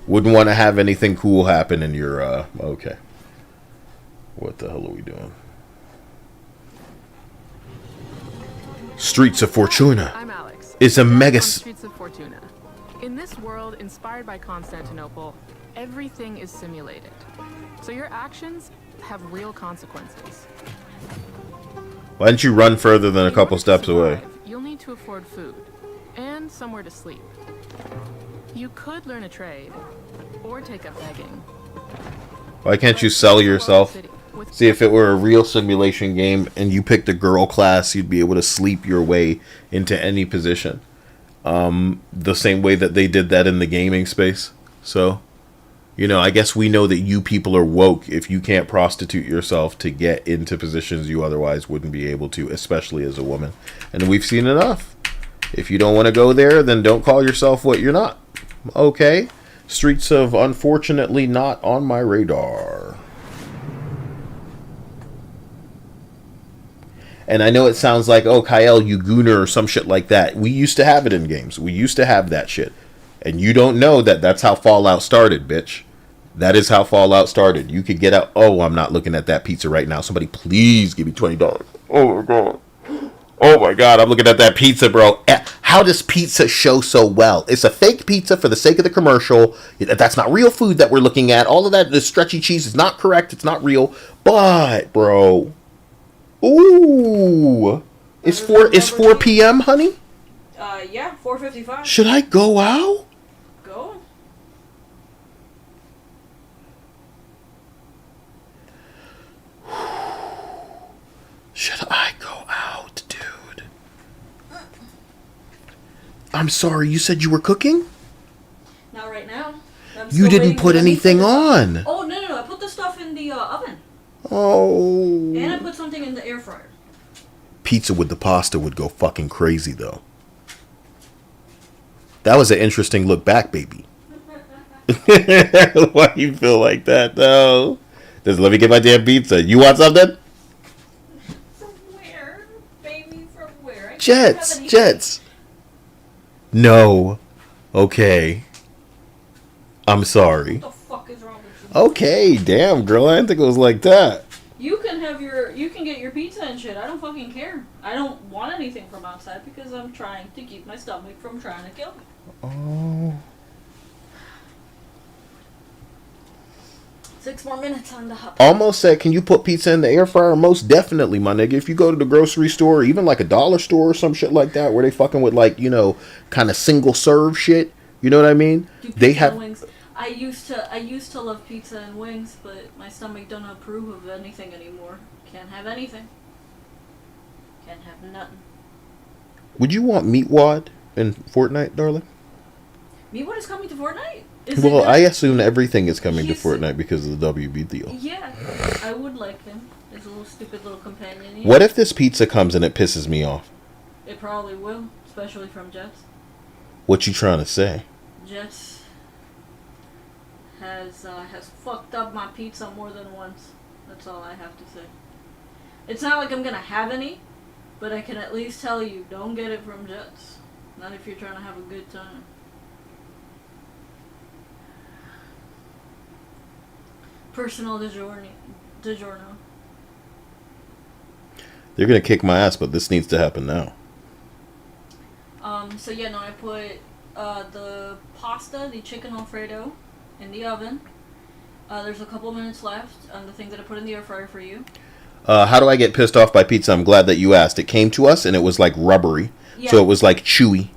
Wouldn't want to have anything cool happen in your, okay. What the hell are we doing? Streets of Fortuna. I'm Alex. It's a mega... Streets of Fortuna. In this world inspired by Constantinople, everything is simulated. So your actions have real consequences. Why didn't you run further than a couple steps away? You'll need to afford food and somewhere to sleep. You could learn a trade or take up begging. Why can't you sell yourself? See, if it were a real simulation game and you picked a girl class, you'd be able to sleep your way into any position. The same way that they did that in the gaming space. So, you know, I guess we know that you people are woke if you can't prostitute yourself to get into positions you otherwise wouldn't be able to, especially as a woman. And we've seen enough. If you don't want to go there, then don't call yourself what you're not. Okay? Streets of unfortunately not on my radar. And I know it sounds like, oh, Kyle, you gooner or some shit like that. We used to have it in games. We used to have that shit. And you don't know that that's how Fallout started, bitch. That is how Fallout started. You could get out. Oh, I'm not looking at that pizza right now. Somebody please give me $20. Oh, my God. Oh, my God. I'm looking at that pizza, bro. How does pizza show so well? It's a fake pizza for the sake of the commercial. That's not real food that we're looking at. All of that, the stretchy cheese is not correct. It's not real. But, bro... Ooh, it's 4 p.m., honey. Yeah, 4:55. Should I go out? Go. Should I go out, dude? I'm sorry. You said you were cooking. Not right now. You didn't put anything on. Oh no! I put the stuff in the oven. Oh. And I put something in the air fryer. Pizza with the pasta would go fucking crazy, though. That was an interesting look back, baby. Why you feel like that, though? Just let me get my damn pizza. You want something? From where? Baby, from where? Jets. No. Okay. I'm sorry. What the fuck is wrong with you? Okay, damn, girl. I didn't think it was like that. You can get your pizza and shit. I don't fucking care. I don't want anything from outside because I'm trying to keep my stomach from trying to kill me. Oh. 6 more minutes on the hop. Almost said, can you put pizza in the air fryer? Most definitely, my nigga. If you go to the grocery store, even like a dollar store or some shit like that, where they fucking with like, you know, kind of single serve shit. You know what I mean? They have wings. I used to love pizza and wings, but my stomach don't approve of anything anymore. Can't have anything. Can't have nothing. Would you want meatwad in Fortnite, darling? Meatwad is coming to Fortnite? Well, I assume everything is coming to Fortnite because of the WB deal. Yeah, I would like him. As a little stupid little companion. What if this pizza comes and it pisses me off? It probably will, especially from Jets. What you trying to say? Jets has fucked up my pizza more than once. That's all I have to say. It's not like I'm gonna have any, but I can at least tell you, don't get it from Jets. Not if you're trying to have a good time. Personal DiGiorno. They're gonna kick my ass, but this needs to happen now. So yeah, no, I put the pasta, the chicken Alfredo, in the oven. There's a couple minutes left on the thing that I put in the air fryer for you. How do I get pissed off by pizza? I'm glad that you asked. It came to us and it was like rubbery, Yeah. so it was like chewy,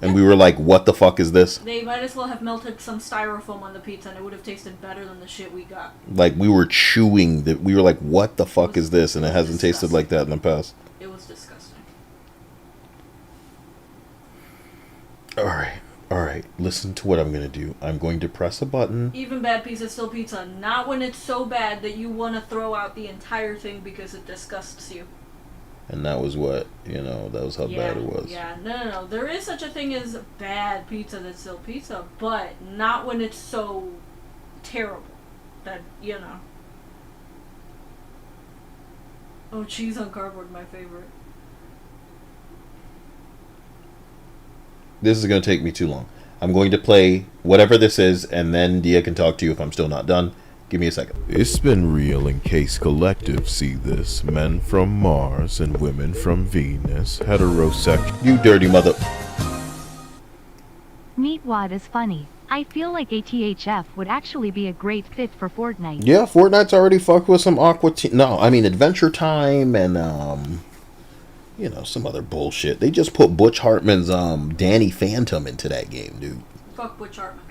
and we were like, "What the fuck is this?" They might as well have melted some styrofoam on the pizza, and it would have tasted better than the shit we got. Like we were chewing that. We were like, "What the fuck is this?" And it hasn't tasted like that in the past. It was disgusting. All right. Listen to what I'm gonna do. I'm going to press a button. Even bad pizza is still pizza. Not when it's so bad that you want to throw out the entire thing because it disgusts you. And that was what, that was how bad it was. Yeah, no. There is such a thing as bad pizza that's still pizza, but not when it's so terrible that, Oh, cheese on cardboard, my favorite. This is going to take me too long. I'm going to play whatever this is, and then Dia can talk to you if I'm still not done. Give me a second. It's been real in case collective see this. Men from Mars and women from Venus. Heterosexual. You dirty mother. Meatwad is funny. I feel like ATHF would actually be a great fit for Fortnite. Yeah, Fortnite's already fucked with some Adventure Time and, some other bullshit. They just put Butch Hartman's Danny Phantom into that game, dude. Fuck Butch Hartman.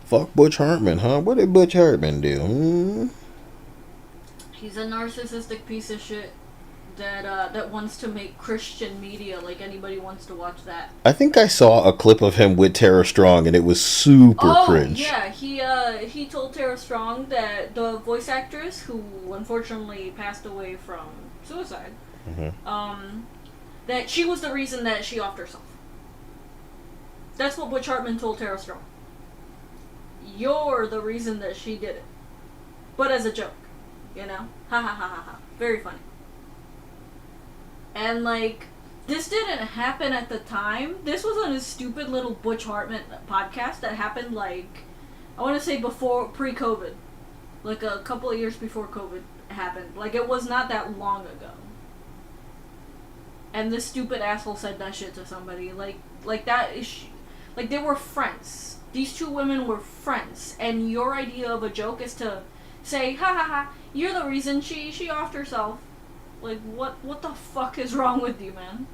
Fuck Butch Hartman, huh? What did Butch Hartman do? He's a narcissistic piece of shit that wants to make Christian media like anybody wants to watch that. I think I saw a clip of him with Tara Strong, and it was super cringe. Yeah, he told Tara Strong that the voice actress, who unfortunately passed away from suicide, that she was the reason that she offed herself. That's what Butch Hartman told Tara Strong. You're the reason that she did it. But as a joke, Ha ha ha ha ha. Very funny. And this didn't happen at the time. This was on his stupid little Butch Hartman podcast that happened I want to say pre-COVID. Like a couple of years before COVID happened. It was not that long ago. And this stupid asshole said that shit to somebody. They were friends. These two women were friends. And your idea of a joke is to say, ha ha ha, you're the reason she offed herself. What the fuck is wrong with you, man?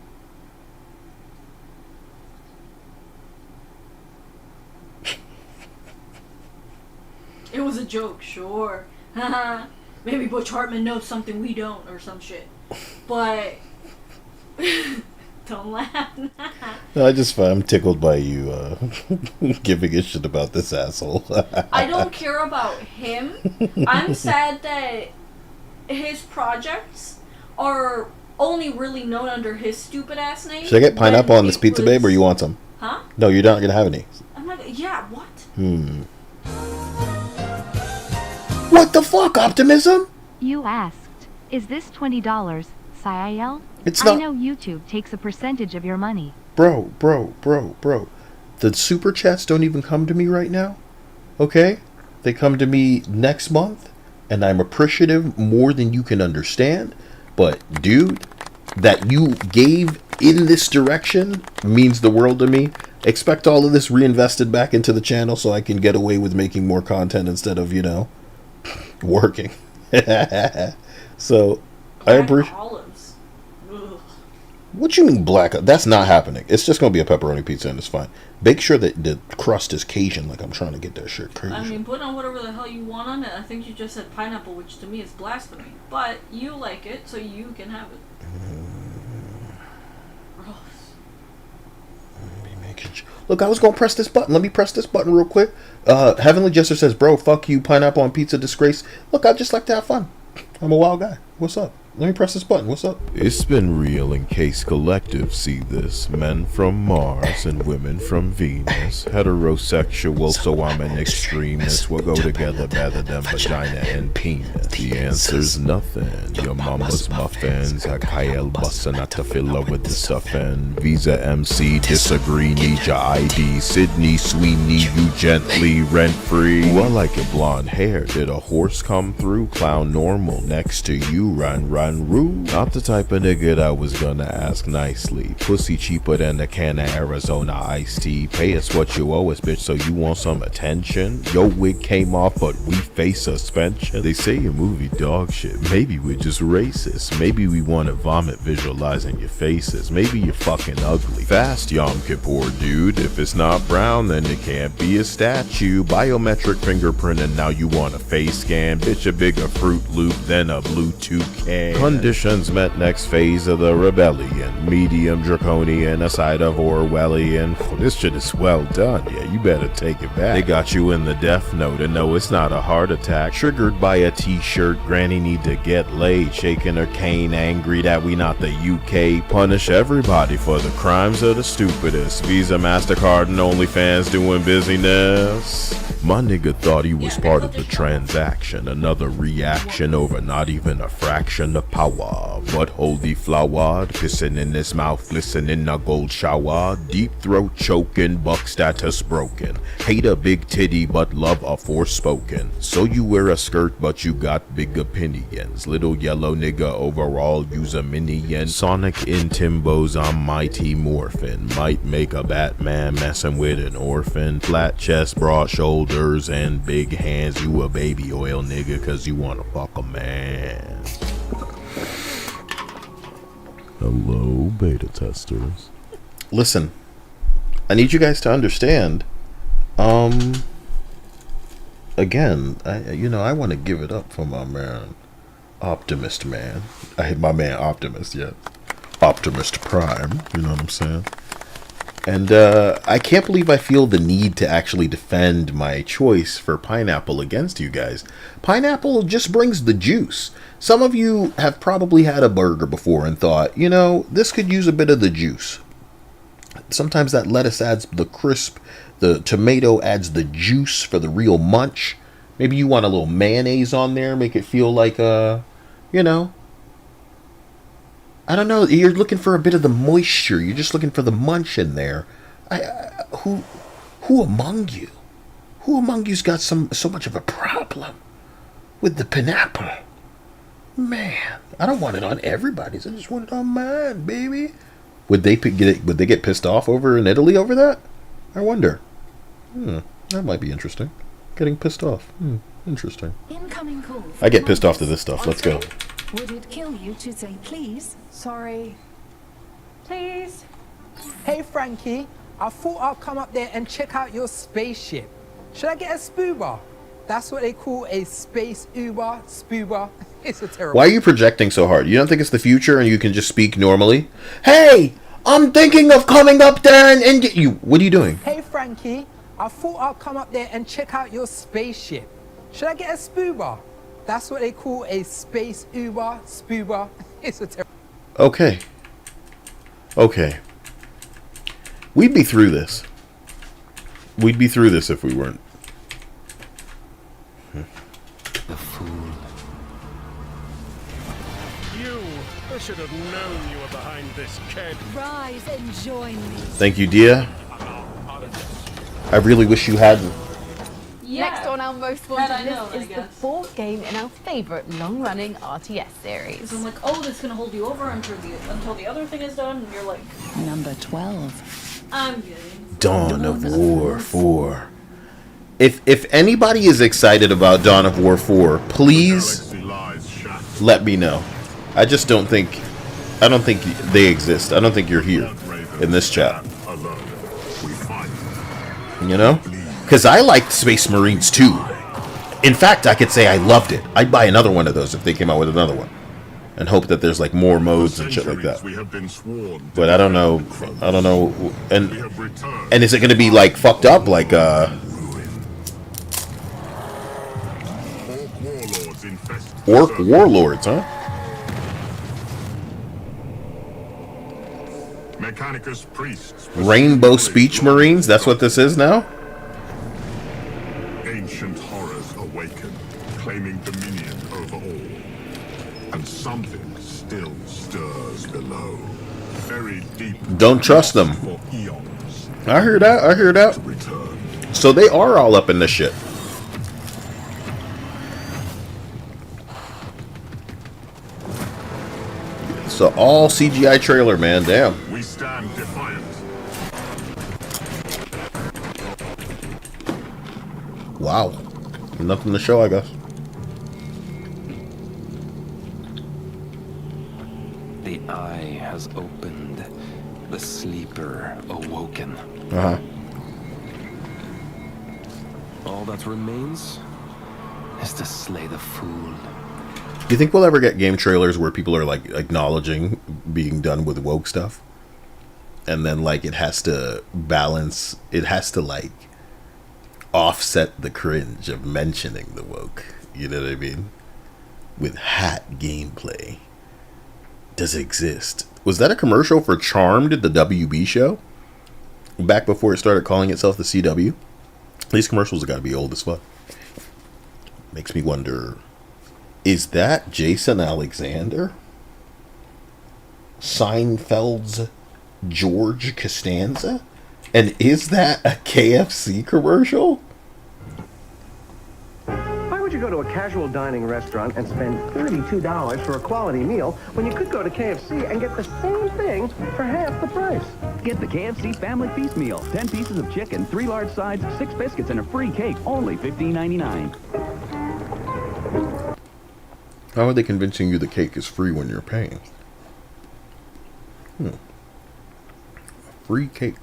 It was a joke, sure. Maybe Butch Hartman knows something we don't, or some shit. But don't laugh. No, I'm tickled by you giving a shit about this asshole. I don't care about him. I'm sad that his projects are only really known under his stupid ass name. Should I get pineapple on this pizza, babe, or you want some? Huh? No, you're not gonna have any. I'm not. Yeah, what? What the fuck, Optimism? You asked, is this $20, Sayael? It's not. I know YouTube takes a percentage of your money. Bro. The super chats don't even come to me right now. Okay? They come to me next month, and I'm appreciative more than you can understand. But, dude, that you gave in this direction means the world to me. Expect all of this reinvested back into the channel so I can get away with making more content instead of, working. So I appreciate. Olives. Ugh. What you mean black? That's not happening. It's just gonna be a pepperoni pizza and it's fine. Make sure that the crust is Cajun. Like I'm trying to get that shit crazy. I mean, put on whatever the hell you want on it. I think you just said pineapple, which to me is blasphemy. But you like it, so you can have it. Gross. Look, I was gonna press this button. Let me press this button real quick. Heavenly Jester says, "Bro, fuck you, pineapple on pizza, disgrace." Look, I just like to have fun. I'm a wild guy. What's up? Let me press this button. What's up? It's been real in case collective see this. Men from Mars and women from Venus. Heterosexual, so I'm an extremist. We'll go together better than vagina and penis. The answer's nothing. Your mama's muffins. Kyle bustin' at the filler with the stuffin'. Visa MC, disagree, need your ID. Sydney Sweeney, you gently rent free. Well, I like your blonde hair. Did a horse come through? Clown normal next to you. Run rude. Not the type of nigga that was gonna ask nicely. Pussy cheaper than a can of Arizona iced tea. Pay us what you owe us, bitch, so you want some attention? Your wig came off, but we face suspension. They say your movie dog shit. Maybe we're just racist. Maybe we wanna vomit visualizing your faces. Maybe you're fucking ugly. Fast Yom Kippur, dude. If it's not brown, then it can't be a statue. Biometric fingerprint, and now you want a face scan. Bitch, a bigger Fruit Loop than a Bluetooth can. Conditions met next phase of the rebellion. Medium draconian, a side of Orwellian. This shit is well done. Yeah, you better take it back. They got you in the death note, and no, it's not a heart attack. Triggered by a t-shirt, granny need to get laid. Shaking her cane, angry that we not the UK. Punish everybody for the crimes of the stupidest. Visa, MasterCard, and OnlyFans doing busyness. My nigga thought he was part of the transaction. Another reaction over not even a fraction of power. But holy flower, pissing in his mouth, listening a gold shower. Deep throat choking, buck status broken. Hate a big titty, but love a forspoken. So you wear a skirt, but you got big opinions. Little yellow nigga overall, use a minion. Sonic in Timbos, I'm Mighty Morphin. Might make a Batman messing with an orphan. Flat chest, broad shoulders, and big hands. You a baby oil nigga, cause you wanna fuck a man. Hello, beta testers. Listen, I need you guys to understand. Again, I want to give it up for my man, Optimist Man. I hit my man Optimist, yeah. Optimus Prime, you know what I'm saying? And I can't believe I feel the need to actually defend my choice for pineapple against you guys. Pineapple just brings the juice. Some of you have probably had a burger before and thought, you know, this could use a bit of the juice. Sometimes that lettuce adds the crisp, the tomato adds the juice for the real munch. Maybe you want a little mayonnaise on there, make it feel like you know, I don't know, you're looking for a bit of the moisture, you're just looking for the munch in there. Who among you's got so much of a problem with the pineapple? Man, I don't want it on everybody's, I just want it on mine, baby. Would they get pissed off over in Italy over that? I wonder. That might be interesting. Getting pissed off. Interesting. Incoming call. I get pissed off to this stuff. Let's go. Would it kill you to say please? Sorry. Please. Hey, Frankie. I thought I'd come up there and check out your spaceship. Should I get a spooba? That's what they call a space Uber. Spooba. It's a terrible. Why are you projecting so hard? You don't think it's the future and you can just speak normally? Hey, I'm thinking of coming up there and get you. What are you doing? Hey, Frankie. I thought I'd come up there and check out your spaceship. Should I get a spooba? That's what they call a space Uber. Spooba. It's a terrible. Okay. We'd be through this. We'd be through this if we weren't. The fool. I should have known you were behind this kid. Rise and join me. Thank you, Dia. I really wish you hadn't. Yeah. Next on our most wanted list is the fourth game in our favorite long-running RTS series. So I'm like, oh, that's gonna hold you over until the other thing is done, and you're like, Number 12. I'm getting Dawn of War 4. If anybody is excited about Dawn of War 4, please let me know. I just don't think they exist. I don't think you're here in this chat. You know? Because I liked Space Marines too. In fact, I could say I loved it. I'd buy another one of those if they came out with another one. And hope that there's like more modes and shit like that. But I don't know. And is it going to be like fucked up like Orc Warlords, huh? Mechanicus priests. Rainbow Speech Marines? That's what this is now? Ancient horrors awaken, claiming dominion over all. And something still stirs below. Very deep. Don't trust them. I hear that. I hear that. So they are all up in this shit. So all CGI trailer, man. Damn. We stand defiant. Wow. Nothing to show, I guess. The eye has opened. The sleeper awoken. Uh-huh. All that remains is to slay the fool. Do you think we'll ever get game trailers where people are like acknowledging being done with woke stuff? And then like it has to balance, it has to like offset the cringe of mentioning the woke. You know what I mean? With hat gameplay. Does it exist? Was that a commercial for Charmed, the WB show? Back before it started calling itself the CW? These commercials have got to be old as fuck. Makes me wonder, is that Jason Alexander? Seinfeld's George Costanza? And is that a KFC commercial? Why would you go to a casual dining restaurant and spend $32 for a quality meal when you could go to KFC and get the same thing for half the price? Get the KFC Family Feast Meal. 10 pieces of chicken, 3 large sides, 6 biscuits, and a free cake. Only $15.99. How are they convincing you the cake is free when you're paying? Free cake.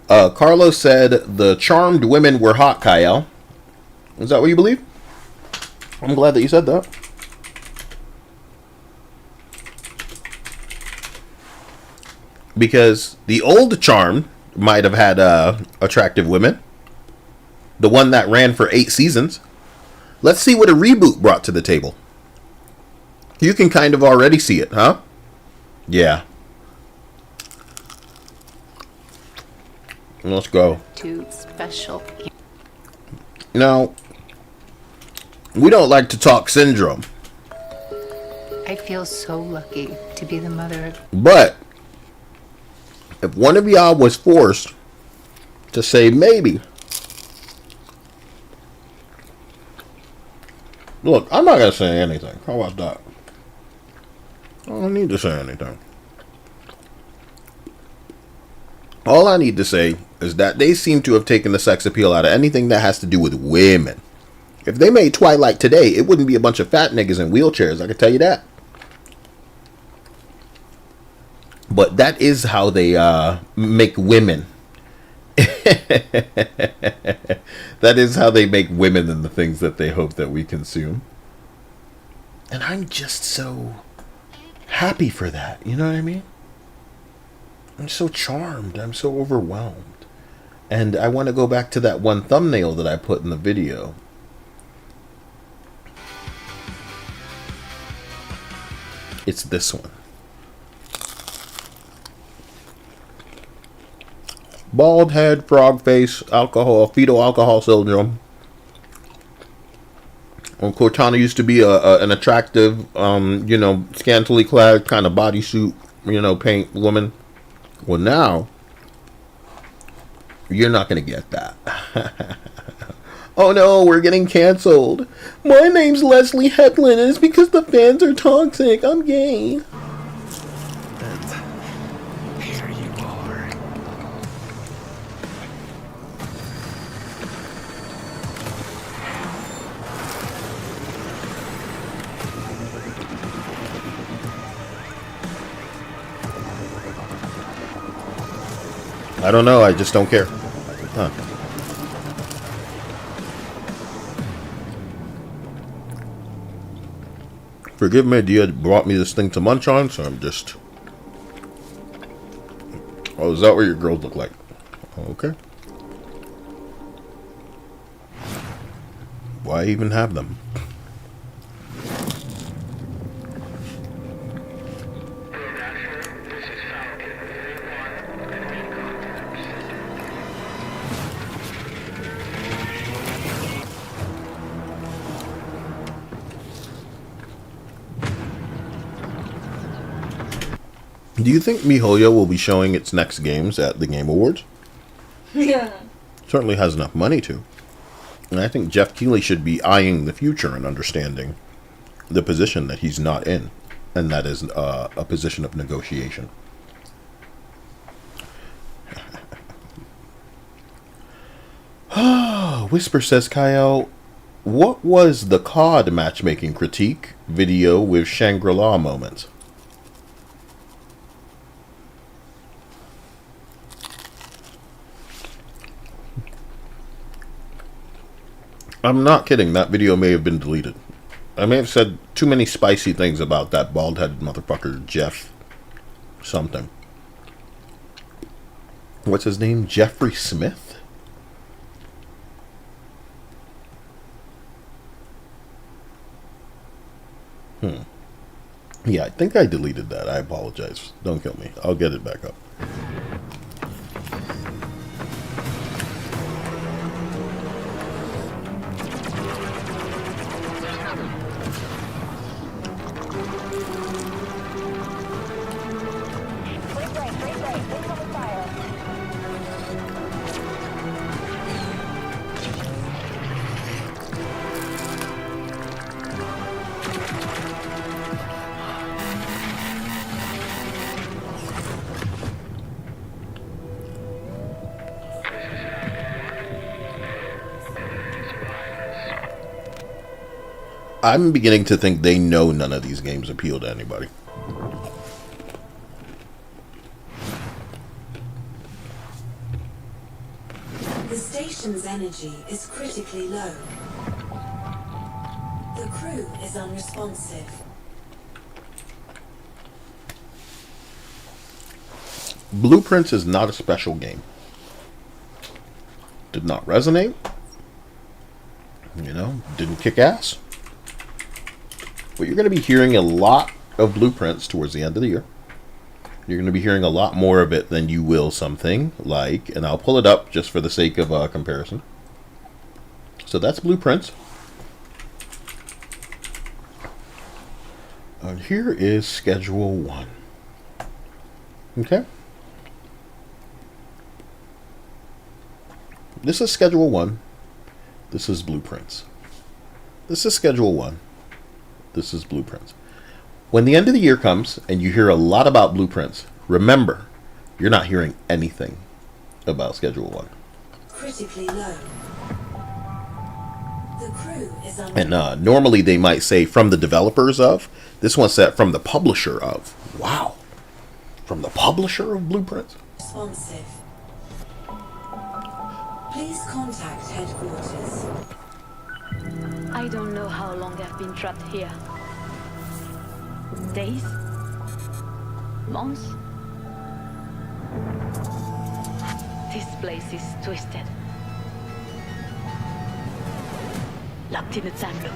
Carlos said the charmed women were hot, Kyle. Is that what you believe? I'm glad that you said that. Because the old Charmed might have had attractive women. The one that ran for 8 seasons. Let's see what a reboot brought to the table. You can kind of already see it, huh? Yeah. Let's go. Too special. Now, we don't like to talk syndrome. I feel so lucky to be the mother of... But if one of y'all was forced to say maybe, look, I'm not going to say anything. How about that? I don't need to say anything. All I need to say is that they seem to have taken the sex appeal out of anything that has to do with women. If they made Twilight today, it wouldn't be a bunch of fat niggas in wheelchairs, I can tell you that. But that is how they make women. That is how they make women and the things that they hope that we consume. And I'm just so happy for that. You know what I mean? I'm so charmed. I'm so overwhelmed. And I want to go back to that one thumbnail that I put in the video. It's this one. Bald head, frog face, alcohol, fetal alcohol syndrome. Cortana used to be an attractive, scantily clad kind of bodysuit, paint woman. Well, now, you're not going to get that. Oh no, we're getting canceled. My name's Leslie Hetland, and it's because the fans are toxic. I'm gay. Here you are. I don't know. I just don't care. Huh. Forgive me, Dia brought me this thing to munch on, so I'm just... Oh, is that what your girls look like? Okay. Why even have them? Do you think MiHoYo will be showing its next games at the Game Awards? Yeah. Certainly has enough money to. And I think Jeff Keighley should be eyeing the future and understanding the position that he's not in. And that is a position of negotiation. Whisper says, Kyle, what was the COD matchmaking critique video with Shangri-La moments? I'm not kidding. That video may have been deleted. I may have said too many spicy things about that bald-headed motherfucker, Jeff something. What's his name? Jeffrey Smith? Yeah, I think I deleted that. I apologize. Don't kill me. I'll get it back up. I'm beginning to think they know none of these games appeal to anybody. The station's energy is critically low. The crew is unresponsive. Blueprints is not a special game. Did not resonate. You know, didn't kick ass. But you're going to be hearing a lot of Blueprints towards the end of the year. You're going to be hearing a lot more of it than you will something like, and I'll pull it up just for the sake of comparison. So that's Blueprints. Here is Schedule 1. Okay. This is Schedule 1. This is Blueprints. This is Schedule 1. This is Blueprints. When the end of the year comes and you hear a lot about Blueprints, remember, you're not hearing anything about Schedule 1. Critically low. The crew is And normally they might say from the developers of. This one said from the publisher of. Wow. From the publisher of Blueprints? responsive. Please contact headquarters. I don't know how long I've been trapped here. Days? Months? This place is twisted. Locked in a time loop.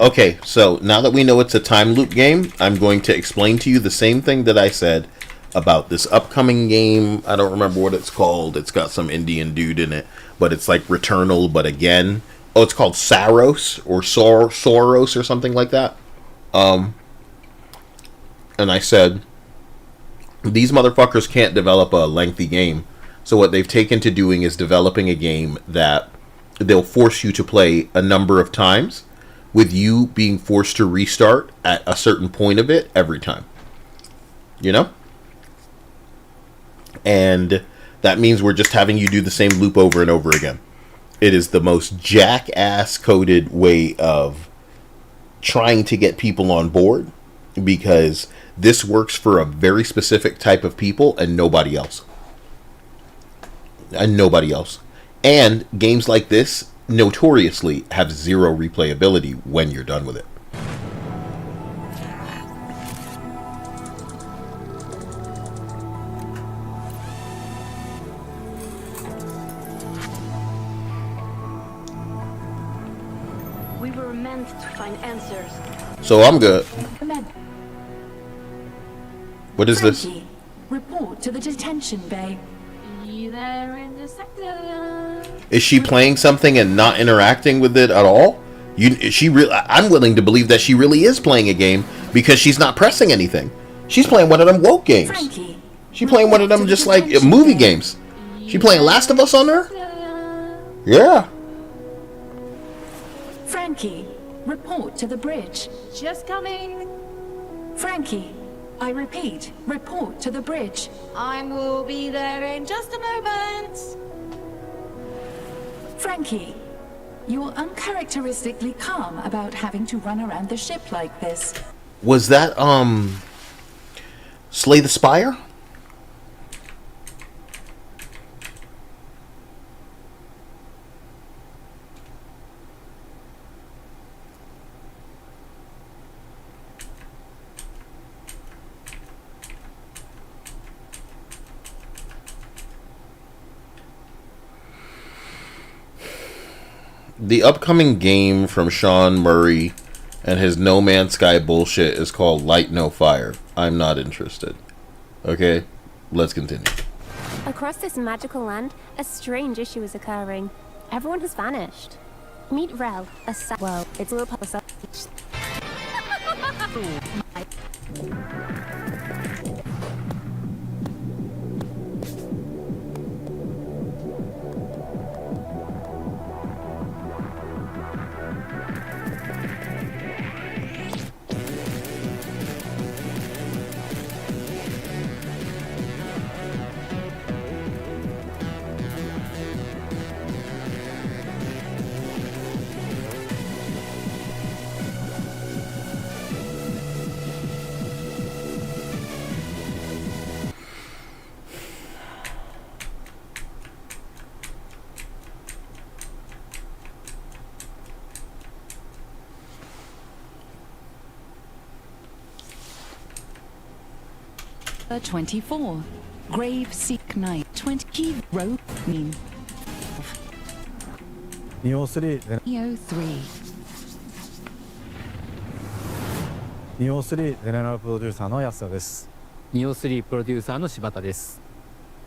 Okay, so now that we know it's a time loop game, I'm going to explain to you the same thing that I said about this upcoming game. I don't remember what it's called. It's got some Indian dude in it, but it's like Returnal, but again. Oh, it's called Saros or Soros or something like that. And I said, these motherfuckers can't develop a lengthy game. So what they've taken to doing is developing a game that they'll force you to play a number of times, with you being forced to restart at a certain point of it every time. You know? And that means we're just having you do the same loop over and over again. It is the most jackass-coded way of trying to get people on board, because this works for a very specific type of people and nobody else. and nobody else. And games like this notoriously have zero replayability when you're done with it. We were meant to find answers. So I'm good. What is this? Frankie, report to the detention bay. There in the sector. Is she playing something and not interacting with it at all? I'm willing to believe that she really is playing a game because she's not pressing anything. She's playing one of them woke games. Frankie, She's playing one of them just like movie games. She playing Last of Us on her? Yeah. Frankie, report to the bridge. Just coming. Frankie, I repeat, report to the bridge. I will be there in just a moment. Frankie, you're uncharacteristically calm about having to run around the ship like this. Was that Slay the Spire? The upcoming game from Sean Murray and his No Man's Sky bullshit is called Light No Fire. I'm not interested. Okay, let's continue. Across this magical land, a strange issue is occurring. Everyone has vanished. Meet Rel, a well, it's a little Number 24. Grave Seek Knight. 20 Rope Mean. Neo 3 Neo 3. Neo 3ゼネラルプロデューサーの安田です。ニオ3プロデューサーの柴田です。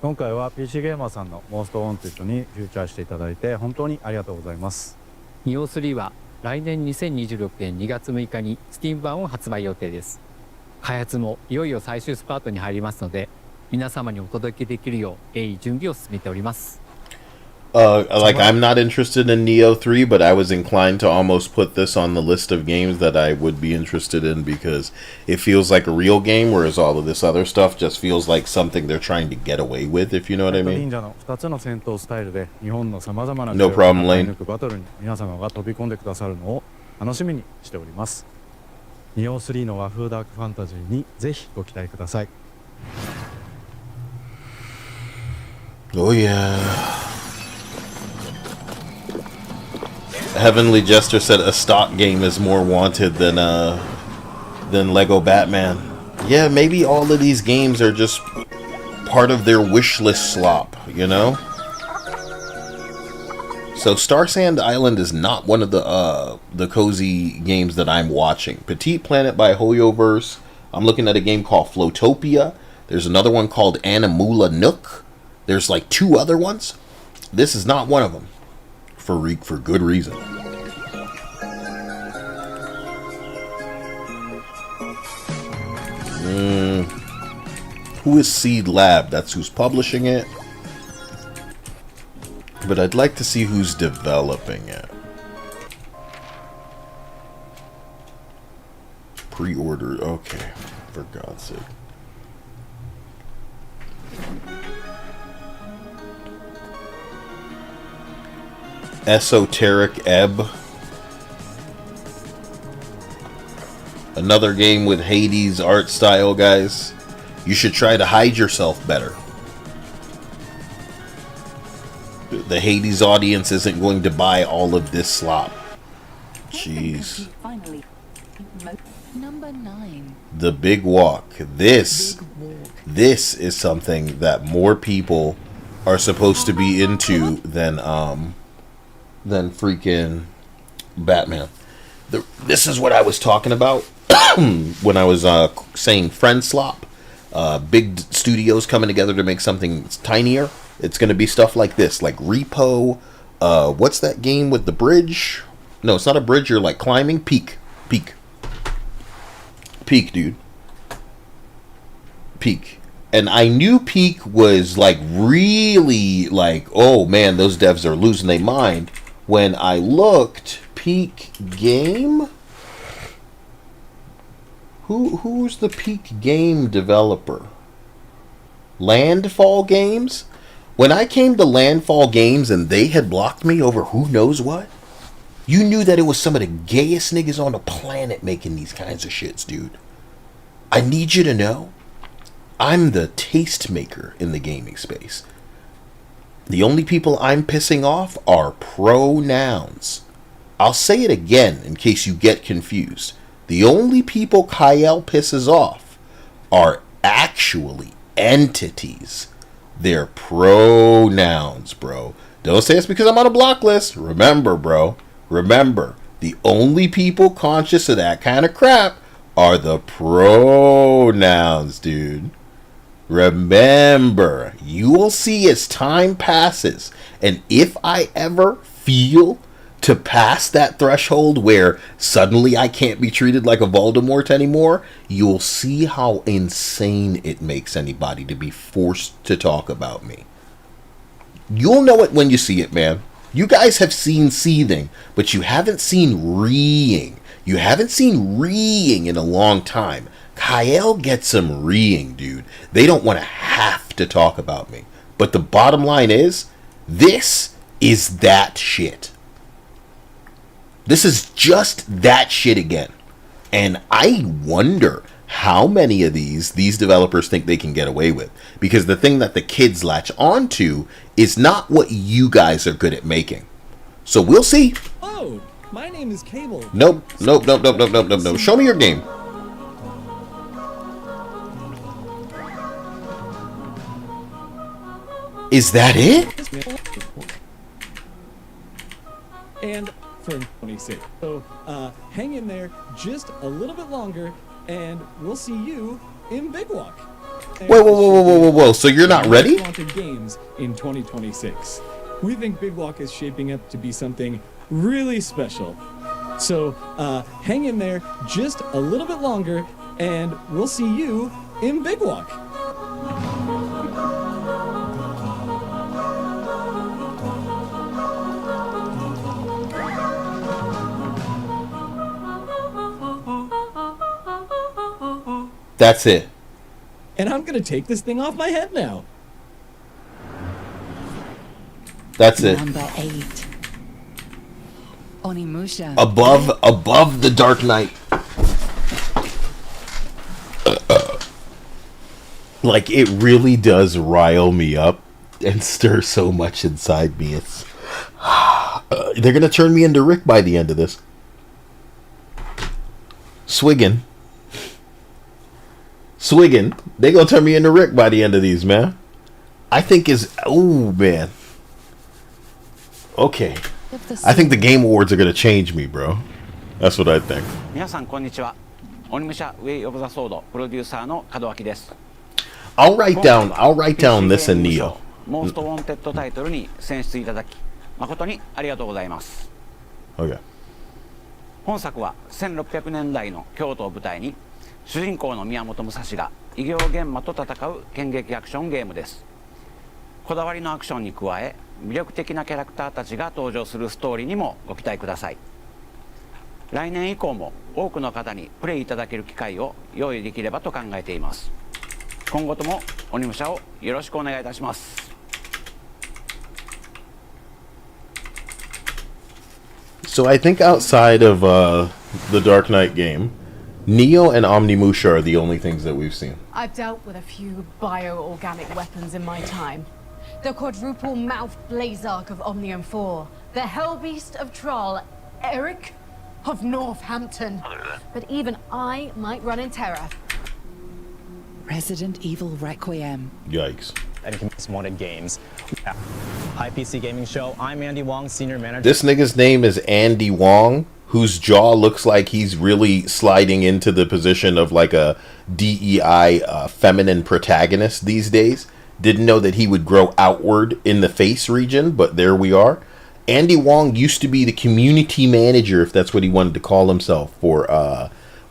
今回は PC ゲーマーさんのモーストウォンテッドにフューチャーしていただいて本当にありがとうございます。ニオ3は来年2026年2月6日に Steam 版を発売予定です。開発もいよいよ最終スパートに入りますので、皆様にお届けできるよう鋭意準備を進めております。Like I'm not interested in Neo 3, but I was inclined to almost put this on the list of games that I would be interested in because it feels like a real game, whereas all of this other stuff just feels like something they're trying to get away with, if you know what I mean. 忍者の2つの戦闘スタイルで日本のさまざまな No problem, Lane. バトルに皆様が飛び込んでくださるのを楽しみにしております。ニオ3の和風ダークファンタジーにぜひご期待ください。Oh yeah. Heavenly Jester said a stock game is more wanted than Lego Batman. Yeah, maybe all of these games are just part of their wish list slop, you know? So Star Sand Island is not one of the cozy games that I'm watching. Petite Planet by Hoyoverse. I'm looking at a game called Flotopia. There's another one called Animula Nook. There's like 2 other ones. This is not one of them. For good reason. Who is Seed Lab? That's who's publishing it. But I'd like to see who's developing it. Pre-order. Okay. For God's sake. Esoteric Ebb. Another game with Hades art style, guys. You should try to hide yourself better. The Hades audience isn't going to buy all of this slop. Jeez. Finally, number 9. The Big Walk. This is something that more people are supposed to be into than freaking Batman. This is what I was talking about when I was saying friend slop. Big studios coming together to make something tinier. It's going to be stuff like this, like Repo. What's that game with the bridge? No, it's not a bridge. You're like climbing. Peak, dude. Peak. And I knew Peak was like really like, oh man, those devs are losing their mind. When I looked, Peak game. Who's the Peak game developer? Landfall Games? When I came to Landfall Games and they had blocked me over who knows what, you knew that it was some of the gayest niggas on the planet making these kinds of shits, dude. I need you to know, I'm the tastemaker in the gaming space. The only people I'm pissing off are pronouns. I'll say it again in case you get confused. The only people Kyle pisses off are actually entities. They're pronouns, bro. Don't say it's because I'm on a block list. Remember, bro. Remember, the only people conscious of that kind of crap are the pronouns, dude. Remember, you will see as time passes, and if I ever feel to pass that threshold where suddenly I can't be treated like a Voldemort anymore, you'll see how insane it makes anybody to be forced to talk about me. You'll know it when you see it, man. You guys have seen seething, but you haven't seen reeing. You haven't seen reeing in a long time. Kyle gets some reeing, dude. They don't want to have to talk about me. But the bottom line is, this is that shit. This is just that shit again. And I wonder how many of these developers think they can get away with. Because the thing that the kids latch onto is not what you guys are good at making. So we'll see. Oh, my name is Cable. Nope. Show me your game. Is that it? And for 26. So hang in there just a little bit longer, and we'll see you in Big Walk. Whoa. So you're not ready? Games in 2026. We think Big Walk is shaping up to be something really special. So hang in there just a little bit longer, and we'll see you in Big Walk. That's it. And I'm gonna take this thing off my head now. That's it. Number 8. Onimusha. Above the Dark Knight. Like, it really does rile me up and stir so much inside me. It's they're gonna turn me into Rick by the end of this. Swiggin'. They gonna turn me into Rick by the end of these, man. I think man. Okay. I think the Game Awards are gonna change me, bro. That's what I think. 皆さんこんにちは。オニムシャウェイオブザソードプロデューサーの門脇です。I'll write down this in Neo. モーストウォンテッドタイトルに選出いただき誠にありがとうございます。Okay. 本作は1600年代の京都を舞台に主人公の宮本武蔵が異形現魔と戦う剣撃アクションゲームです。こだわりのアクションに加え魅力的なキャラクターたちが登場するストーリーにもご期待ください。来年以降も多くの方にプレイいただける機会を用意できればと考えています。今後とも鬼武者をよろしくお願いいたします。So I think outside of the Dark Knight game, Neo and Omnimusha are the only things that we've seen. I've dealt with a few bioorganic weapons in my time. the quadruple mouth blazark of Omnium 4, the hellbeast of Thrall, Eric of Northampton. But even I might run in terror. Resident Evil Requiem. Yikes. And Most Wanted Games. Hi, PC Gaming Show. I'm Andy Wong, Senior Manager. This nigga's name is Andy Wong, whose jaw looks like he's really sliding into the position of like a DEI feminine protagonist these days. Didn't know that he would grow outward in the face region, but there we are. Andy Wong used to be the community manager, if that's what he wanted to call himself, for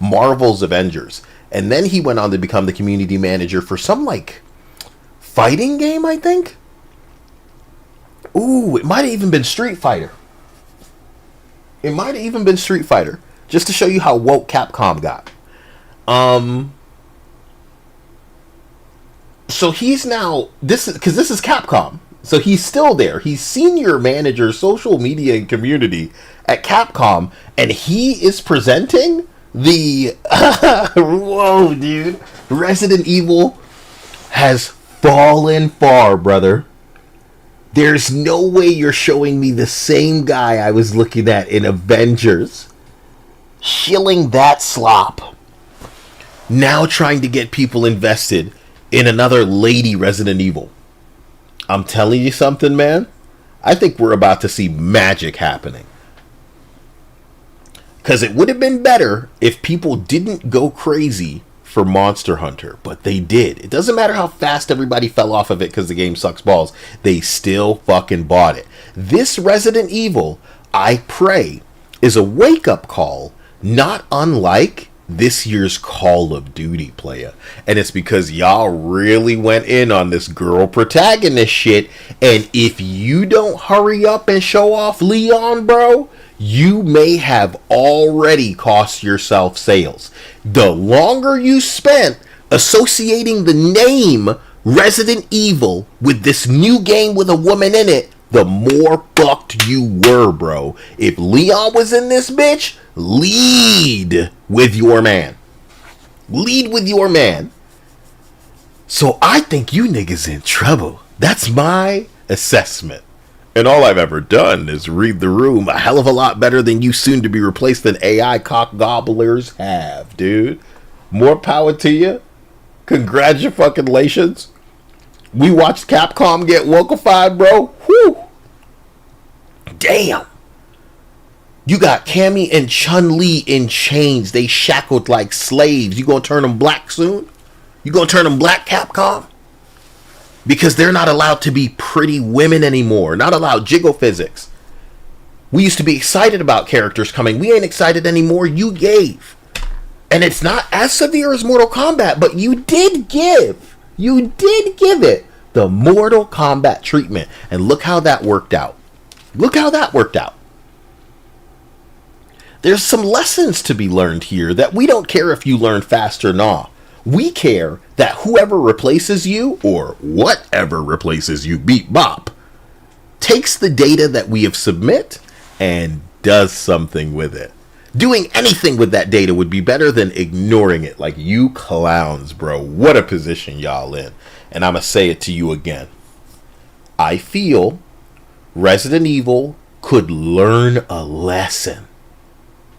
Marvel's Avengers. And then he went on to become the community manager for some, like, fighting game, I think? Ooh, it might have even been Street Fighter. It might have even been Street Fighter. Just to show you how woke Capcom got. So he's now... this is Capcom. So he's still there. He's senior manager, social media and community at Capcom. And he is presenting... the whoa, dude, Resident Evil has fallen far, brother. There's no way you're showing me the same guy I was looking at in Avengers shilling that slop, now trying to get people invested in another lady Resident Evil. I'm telling you something, man. I think we're about to see magic happening. Because it would have been better if people didn't go crazy for Monster Hunter, but they did. It doesn't matter how fast everybody fell off of it because the game sucks balls. They still fucking bought it. This Resident Evil, I pray, is a wake-up call, not unlike this year's Call of Duty, player. And it's because y'all really went in on this girl protagonist shit, and if you don't hurry up and show off Leon, bro, you may have already cost yourself sales. The longer you spent associating the name Resident Evil with this new game with a woman in it, the more fucked you were, bro. If Leon was in this bitch, lead with your man. Lead with your man. So I think you niggas in trouble. That's my assessment. And all I've ever done is read the room a hell of a lot better than you soon to be replaced than AI cock gobblers have, dude. More power to you. Congratulations. We watched Capcom get wokeified, bro. Whew. Damn. You got Cammy and Chun-Li in chains. They shackled like slaves. You gonna turn them black soon? You gonna turn them black, Capcom? Because they're not allowed to be pretty women anymore. Not allowed jiggle physics. We used to be excited about characters coming. We ain't excited anymore. You gave. And it's not as severe as Mortal Kombat, but you did give. You did give it the Mortal Kombat treatment. And look how that worked out. Look how that worked out. There's some lessons to be learned here that we don't care if you learn fast or not. We care that whoever replaces you, or whatever replaces you, beep bop, takes the data that we have submit and does something with it. Doing anything with that data would be better than ignoring it. Like, you clowns, bro. What a position y'all in. And I'm going to say it to you again. I feel Resident Evil could learn a lesson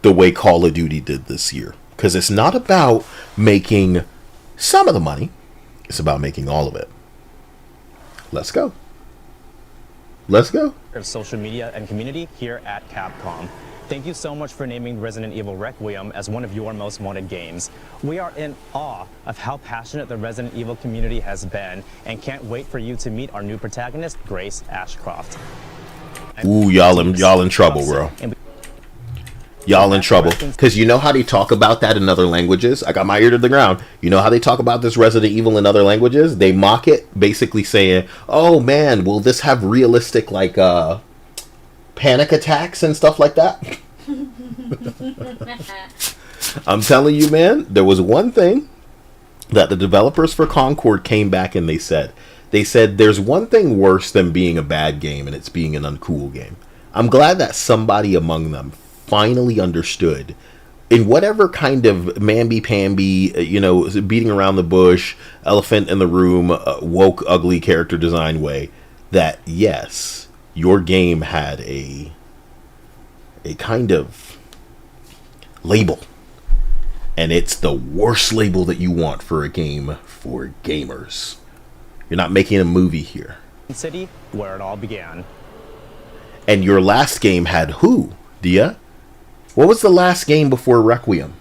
the way Call of Duty did this year. Because it's not about making some of the money. It's about making all of it. Let's go. Let's go. Social media and community here at Capcom. Thank you so much for naming Resident Evil Requiem as one of your most wanted games. We are in awe of how passionate the Resident Evil community has been and can't wait for you to meet our new protagonist, Grace Ashcroft. Ooh, y'all in trouble, bro. Y'all in trouble. Because you know how they talk about that in other languages? I got my ear to the ground. You know how they talk about this Resident Evil in other languages? They mock it, basically saying, oh man, will this have realistic, like, panic attacks and stuff like that? I'm telling you, man, there was one thing that the developers for Concord came back and they said there's one thing worse than being a bad game, and it's being an uncool game. I'm glad that somebody among them finally understood, in whatever kind of mamby-pamby, beating around the bush, elephant in the room, woke, ugly character design way, that yes, your game had a kind of label, and it's the worst label that you want for a game for gamers. You're not making a movie here. City, where it all began. And your last game had who, Dia? What was the last game before Requiem?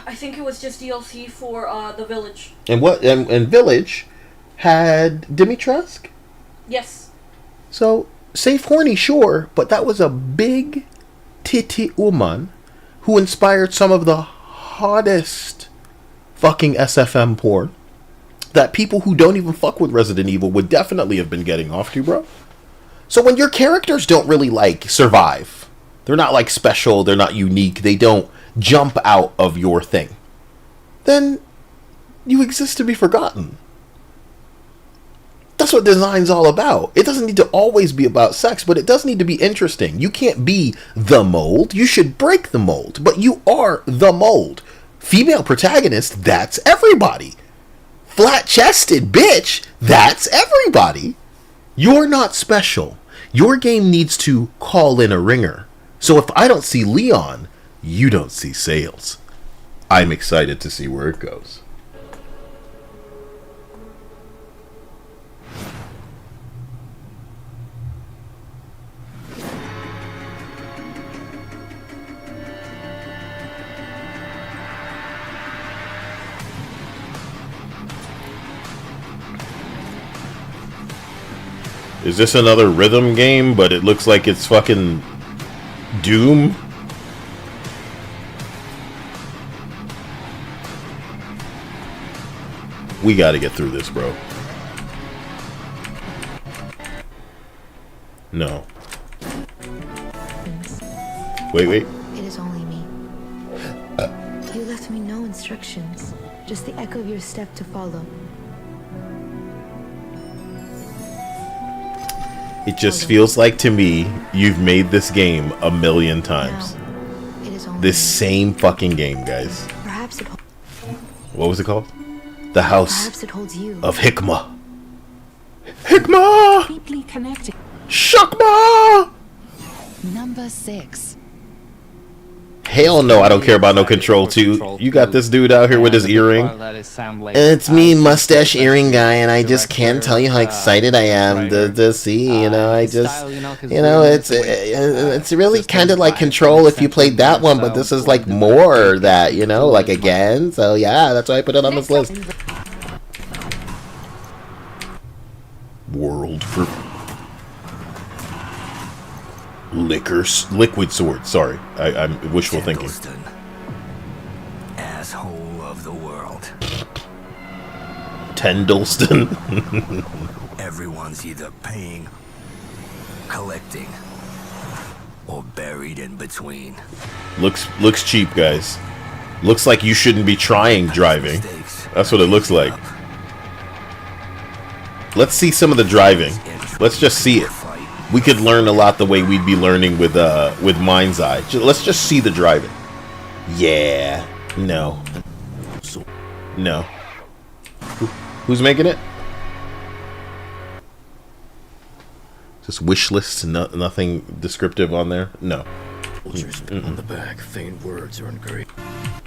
I think it was just DLC for The Village. And what? And Village had Dimitrescu? Yes. So, Safe Horny, sure, but that was a big titty woman who inspired some of the hottest fucking SFM porn that people who don't even fuck with Resident Evil would definitely have been getting off to, bro. So when your characters don't really, like, survive, they're not, like, special, they're not unique, they don't jump out of your thing, then you exist to be forgotten. That's what design's all about. It doesn't need to always be about sex, but it does need to be interesting. You can't be the mold. You should break the mold, but you are the mold. Female protagonist, that's everybody. Flat-chested bitch, that's everybody. You're not special. Your game needs to call in a ringer. So if I don't see Leon, you don't see sales. I'm excited to see where it goes. Is this another rhythm game, but it looks like it's fucking Doom? We gotta get through this, bro. No. Wait. It is only me. You left me no instructions, just the echo of your step to follow. It just feels like to me you've made this game a million times. This same fucking game, guys. Perhaps it What was it called? The House Perhaps it holds you. of Hikmah. Hikmah! Deeply connected. Shukma! Number 6. Hell no, I don't care about no Control 2. You got this dude out here with his earring. It's me, mustache earring guy, and I just can't tell you how excited I am to see, you know, I just, you know, it's really kind of like Control if you played that one, but this is like more that, you know, like again, so yeah, that's why I put it on this list. World for liquid sword. Sorry, I'm wishful thinking. Asshole of the world. Tendleston. Everyone's either paying, collecting, or buried in between. Looks cheap, guys. Looks like you shouldn't be trying driving. That's what it looks like. Let's see some of the driving. Let's just see it. We could learn a lot the way we'd be learning with Mind's Eye. Let's just see the driving. Yeah. No. No. Who's making it? Just wish list, nothing descriptive on there? No. Soldiers on the back, feigned words are engraved.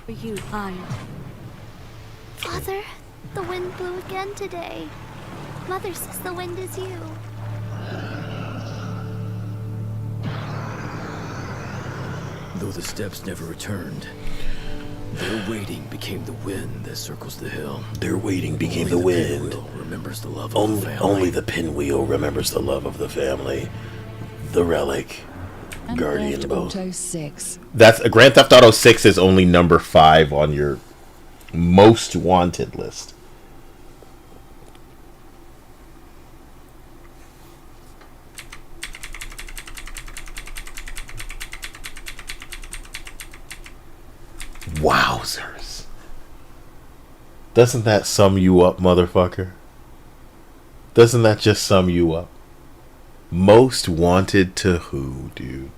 For you, fine. Father, the wind blew again today. Mother says the wind is you. Though the steps never returned, their waiting became the wind that circles the hill. Their waiting became the wind. Remembers the love of the family. Only the pinwheel remembers the love of the family. The relic. Guardian bow. Auto 6. That's Grand Theft Auto 6 is only number 5 on your most wanted list. Wowzers. Doesn't that sum you up, motherfucker? Doesn't that just sum you up? Most wanted to who, dude?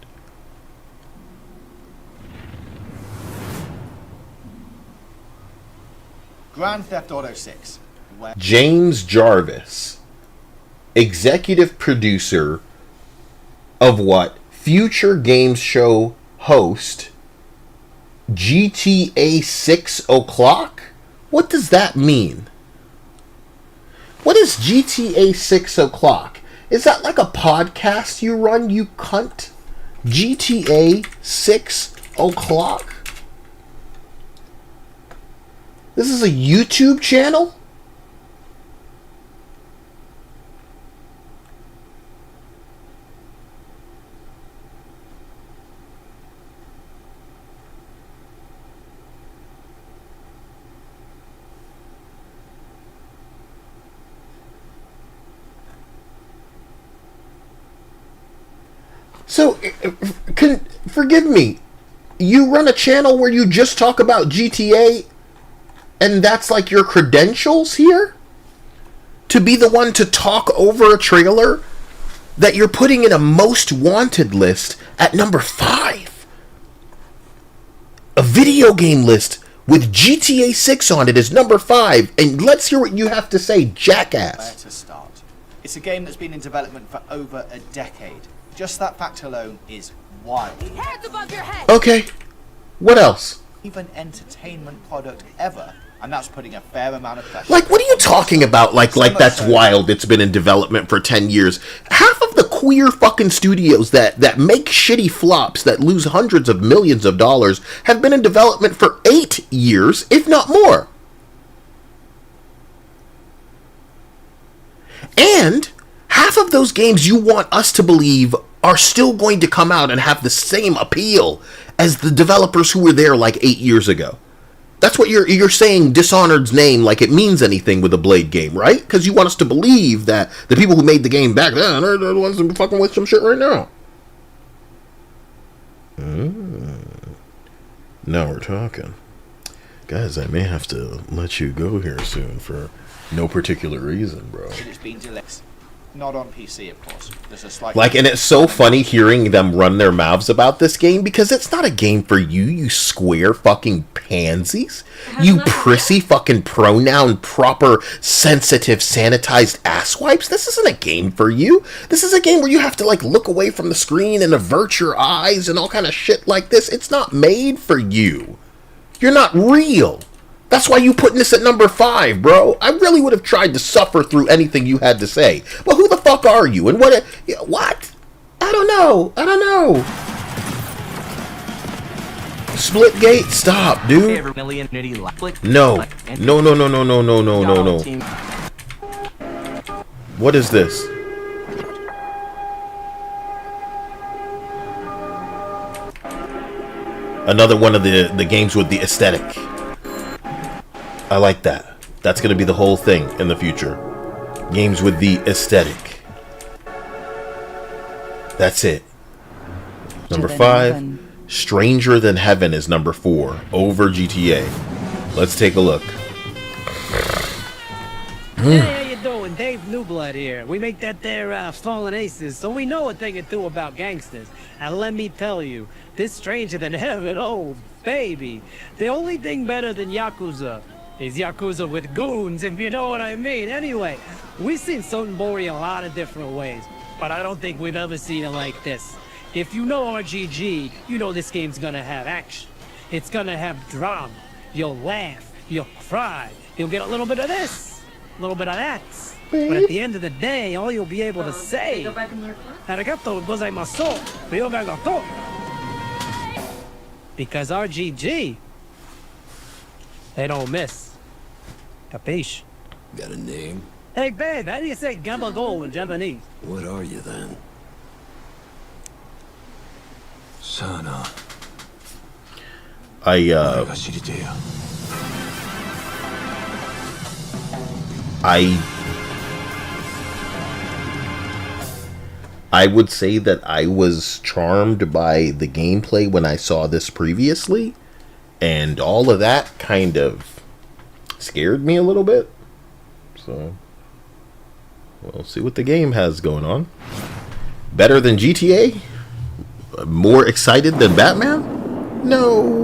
Grand Theft Auto 6. James Jarvis, executive producer of what? Future Games Show host, GTA 6 o'clock? What does that mean? What is GTA 6 o'clock? Is that like a podcast you run, you cunt? GTA 6 o'clock? This is a YouTube channel? So, forgive me, you run a channel where you just talk about GTA, and that's like your credentials here? To be the one to talk over a trailer that you're putting in a most wanted list at number 5? A video game list with GTA 6 on it is number 5, and let's hear what you have to say, jackass. Where to start? It's a game that's been in development for over a decade. Just that fact alone is wild. Hands above your head! Okay, what else? Even entertainment product ever, and that's putting a fair amount of pressure. Like, what are you talking about? Like that's wild. It's been in development for 10 years. Half of the queer fucking studios that make shitty flops that lose hundreds of millions of dollars have been in development for 8 years, if not more. And half of those games you want us to believe are still going to come out and have the same appeal as the developers who were there like 8 years ago. That's what you're saying Dishonored's name like it means anything with a Blade game, right? Because you want us to believe that the people who made the game back then are the ones who are fucking with some shit right now. Now we're talking. Guys, I may have to let you go here soon for no particular reason, bro. It's been delayed. Not on PC, of course. There's a slight... Like, and it's so funny hearing them run their mouths about this game because it's not a game for you, you square fucking pansies. You prissy fucking pronoun proper sensitive sanitized asswipes. This isn't a game for you. This is a game where you have to like look away from the screen and avert your eyes and all kind of shit like this. It's not made for you. You're not real. That's why you putting this at number 5, bro. I really would have tried to suffer through anything you had to say. Well, who the fuck are you? And what? I don't know. Splitgate? Stop, dude. No. What is this? Another one of the games with the aesthetic. I like that. That's going to be the whole thing in the future. Games with the aesthetic. That's it. Number 5. Stranger Than Heaven is number 4. Over GTA. Let's take a look. Hey, how you doing? Dave Newblood here. We make that there Fallen Aces, so we know a thing or two about gangsters. And let me tell you, this Stranger Than Heaven, oh, baby. The only thing better than Yakuza is Yakuza with goons, if you know what I mean. Anyway, we've seen Soten Bori a lot of different ways, but I don't think we've ever seen it like this. If you know RGG, you know this game's gonna have action. It's gonna have drama. You'll laugh, you'll cry, you'll get a little bit of this, a little bit of that. But at the end of the day, all you'll be able to say, Arigato gozaimasu, ryogagato. Because RGG, they don't miss. Capiche? Got a name? Hey, babe, how do you say gabagool in Japanese? What are you then? Sana. I would say that I was charmed by the gameplay when I saw this previously, and all of that kind of scared me a little bit. So we'll see what the game has going on. Better than GTA? More excited than Batman? No.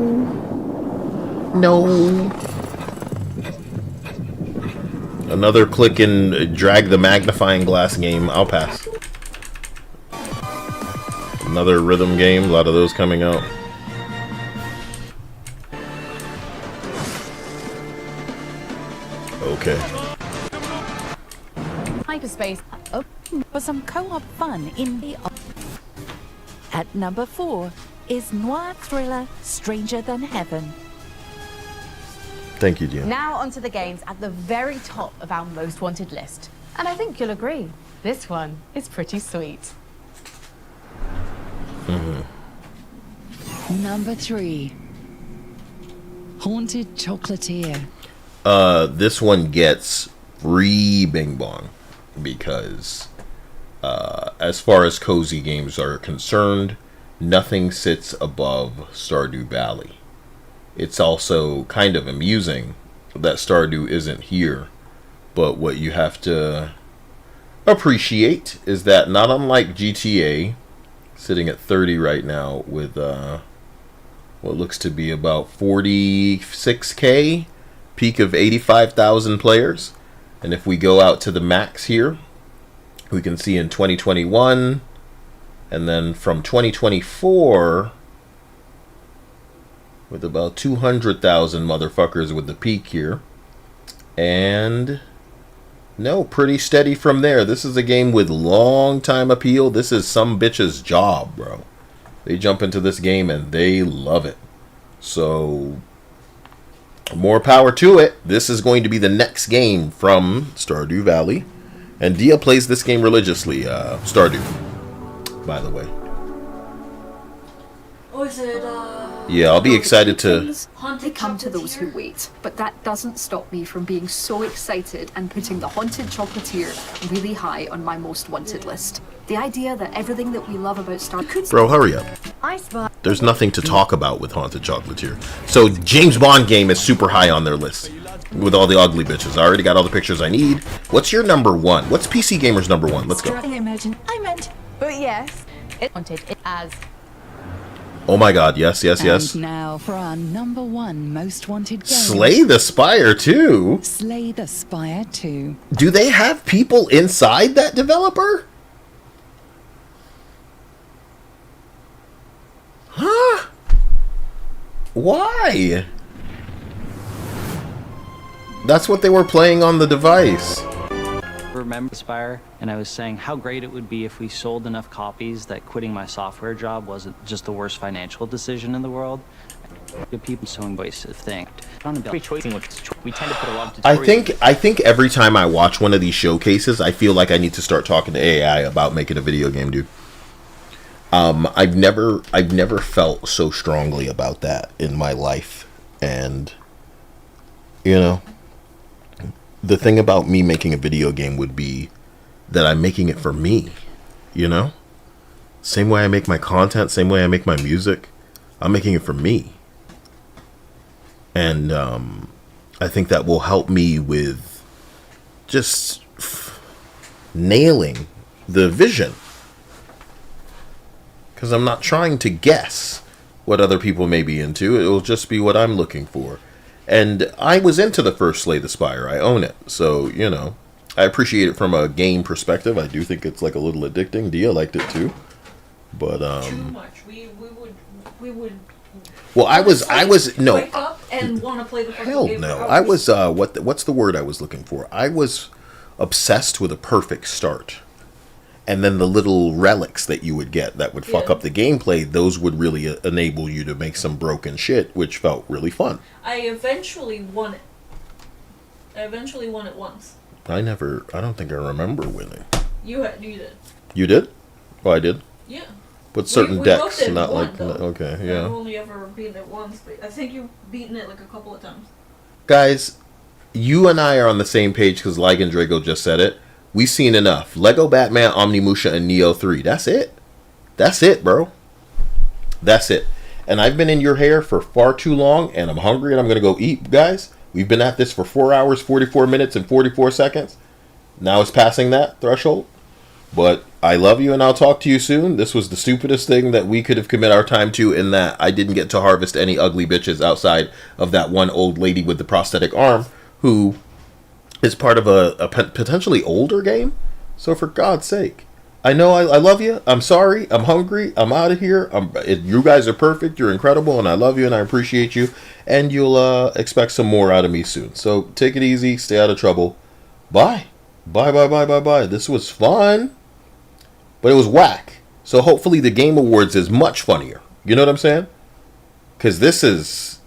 Another click and drag the magnifying glass game. I'll pass. Another rhythm game. A lot of those coming out. Okay. Hyperspace. For some co-op fun in the... At number 4 is noir thriller Stranger Than Heaven. Thank you, Dion. Now onto the games at the very top of our most wanted list. And I think you'll agree, this one is pretty sweet. Number 3. Haunted Chocolatier. This one gets free Bing Bong because as far as cozy games are concerned, nothing sits above Stardew Valley. It's also kind of amusing that Stardew isn't here, but what you have to appreciate is that not unlike GTA, sitting at 30 right now with what looks to be about 46k, peak of 85,000 players, and if we go out to the max here, we can see in 2021, and then from 2024, with about 200,000 motherfuckers with the peak here, and no, pretty steady from there. This is a game with long time appeal. This is some bitch's job, bro. They jump into this game and they love it. So more power to it. This is going to be the next game from Stardew Valley, and Dia plays this game religiously. Stardew, by the way. Oh, is it, Yeah, I'll be excited to... They come to those who wait, but that doesn't stop me from being so excited and putting the Haunted Chocolatier really high on my most wanted list. The idea that everything that we love about Star could... Bro, hurry up. There's nothing to talk about with Haunted Chocolatier. So, James Bond game is super high on their list. With all the ugly bitches. I already got all the pictures I need. What's your number 1? What's PC Gamer's number 1? Let's go. But yes, it wanted it as... Oh my god, yes, yes, yes. And now for our number 1 most wanted game. Slay the Spire 2? Slay the Spire 2. Do they have people inside that developer? Huh? Why? That's what they were playing on the device. Remember Spire, and I was saying how great it would be if we sold enough copies that quitting my software job wasn't just the worst financial decision in the world. The people so invasive thing. We tend to put a lot of I think every time I watch one of these showcases, I feel like I need to start talking to AI about making a video game, dude. I've never felt so strongly about that in my life, and you know, the thing about me making a video game would be that I'm making it for me, you know? Same way I make my content, same way I make my music, I'm making it for me. And I think that will help me with just nailing the vision. Because I'm not trying to guess what other people may be into. It will just be what I'm looking for. And I was into the first Slay the Spire. I own it. So, you know, I appreciate it from a game perspective. I do think it's like a little addicting. Dia liked it too. But too much. We would well, I was no. Wake up and want to play the Hell game no. for I was what's the word I was looking for? I was obsessed with a perfect start. And then the little relics that you would get that would fuck up the gameplay, those would really enable you to make some broken shit, which felt really fun. I eventually won it. Once. I don't think I remember winning. You did. You did? Oh, I did? Yeah. With certain we decks, both did not one, like... though. Okay, yeah. I've only ever beaten it once, but I think you've beaten it like a couple of times. Guys, you and I are on the same page because Ligan Drago just said it. We've seen enough. Lego Batman, Omnimusha, and Neo 3. That's it. That's it, bro. That's it. And I've been in your hair for far too long, and I'm hungry, and I'm going to go eat, guys. We've been at this for 4 hours, 44 minutes, and 44 seconds. Now it's passing that threshold. But I love you, and I'll talk to you soon. This was the stupidest thing that we could have committed our time to, in that I didn't get to harvest any ugly bitches outside of that one old lady with the prosthetic arm, who is part of a potentially older game. So for God's sake, I know I love you. I'm sorry. I'm hungry. I'm out of here. You guys are perfect. You're incredible, and I love you, and I appreciate you. And you'll expect some more out of me soon. So take it easy. Stay out of trouble. Bye. Bye, bye, bye, bye, bye. This was fun, but it was whack. So hopefully the Game Awards is much funnier. You know what I'm saying? Because this is,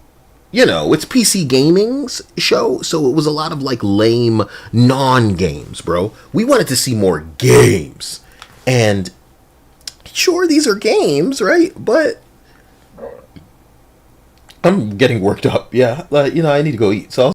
it's PC Gaming's show, so it was a lot of like lame non-games, bro. We wanted to see more games. And sure, these are games, right? But I'm getting worked up. Yeah, I need to go eat. So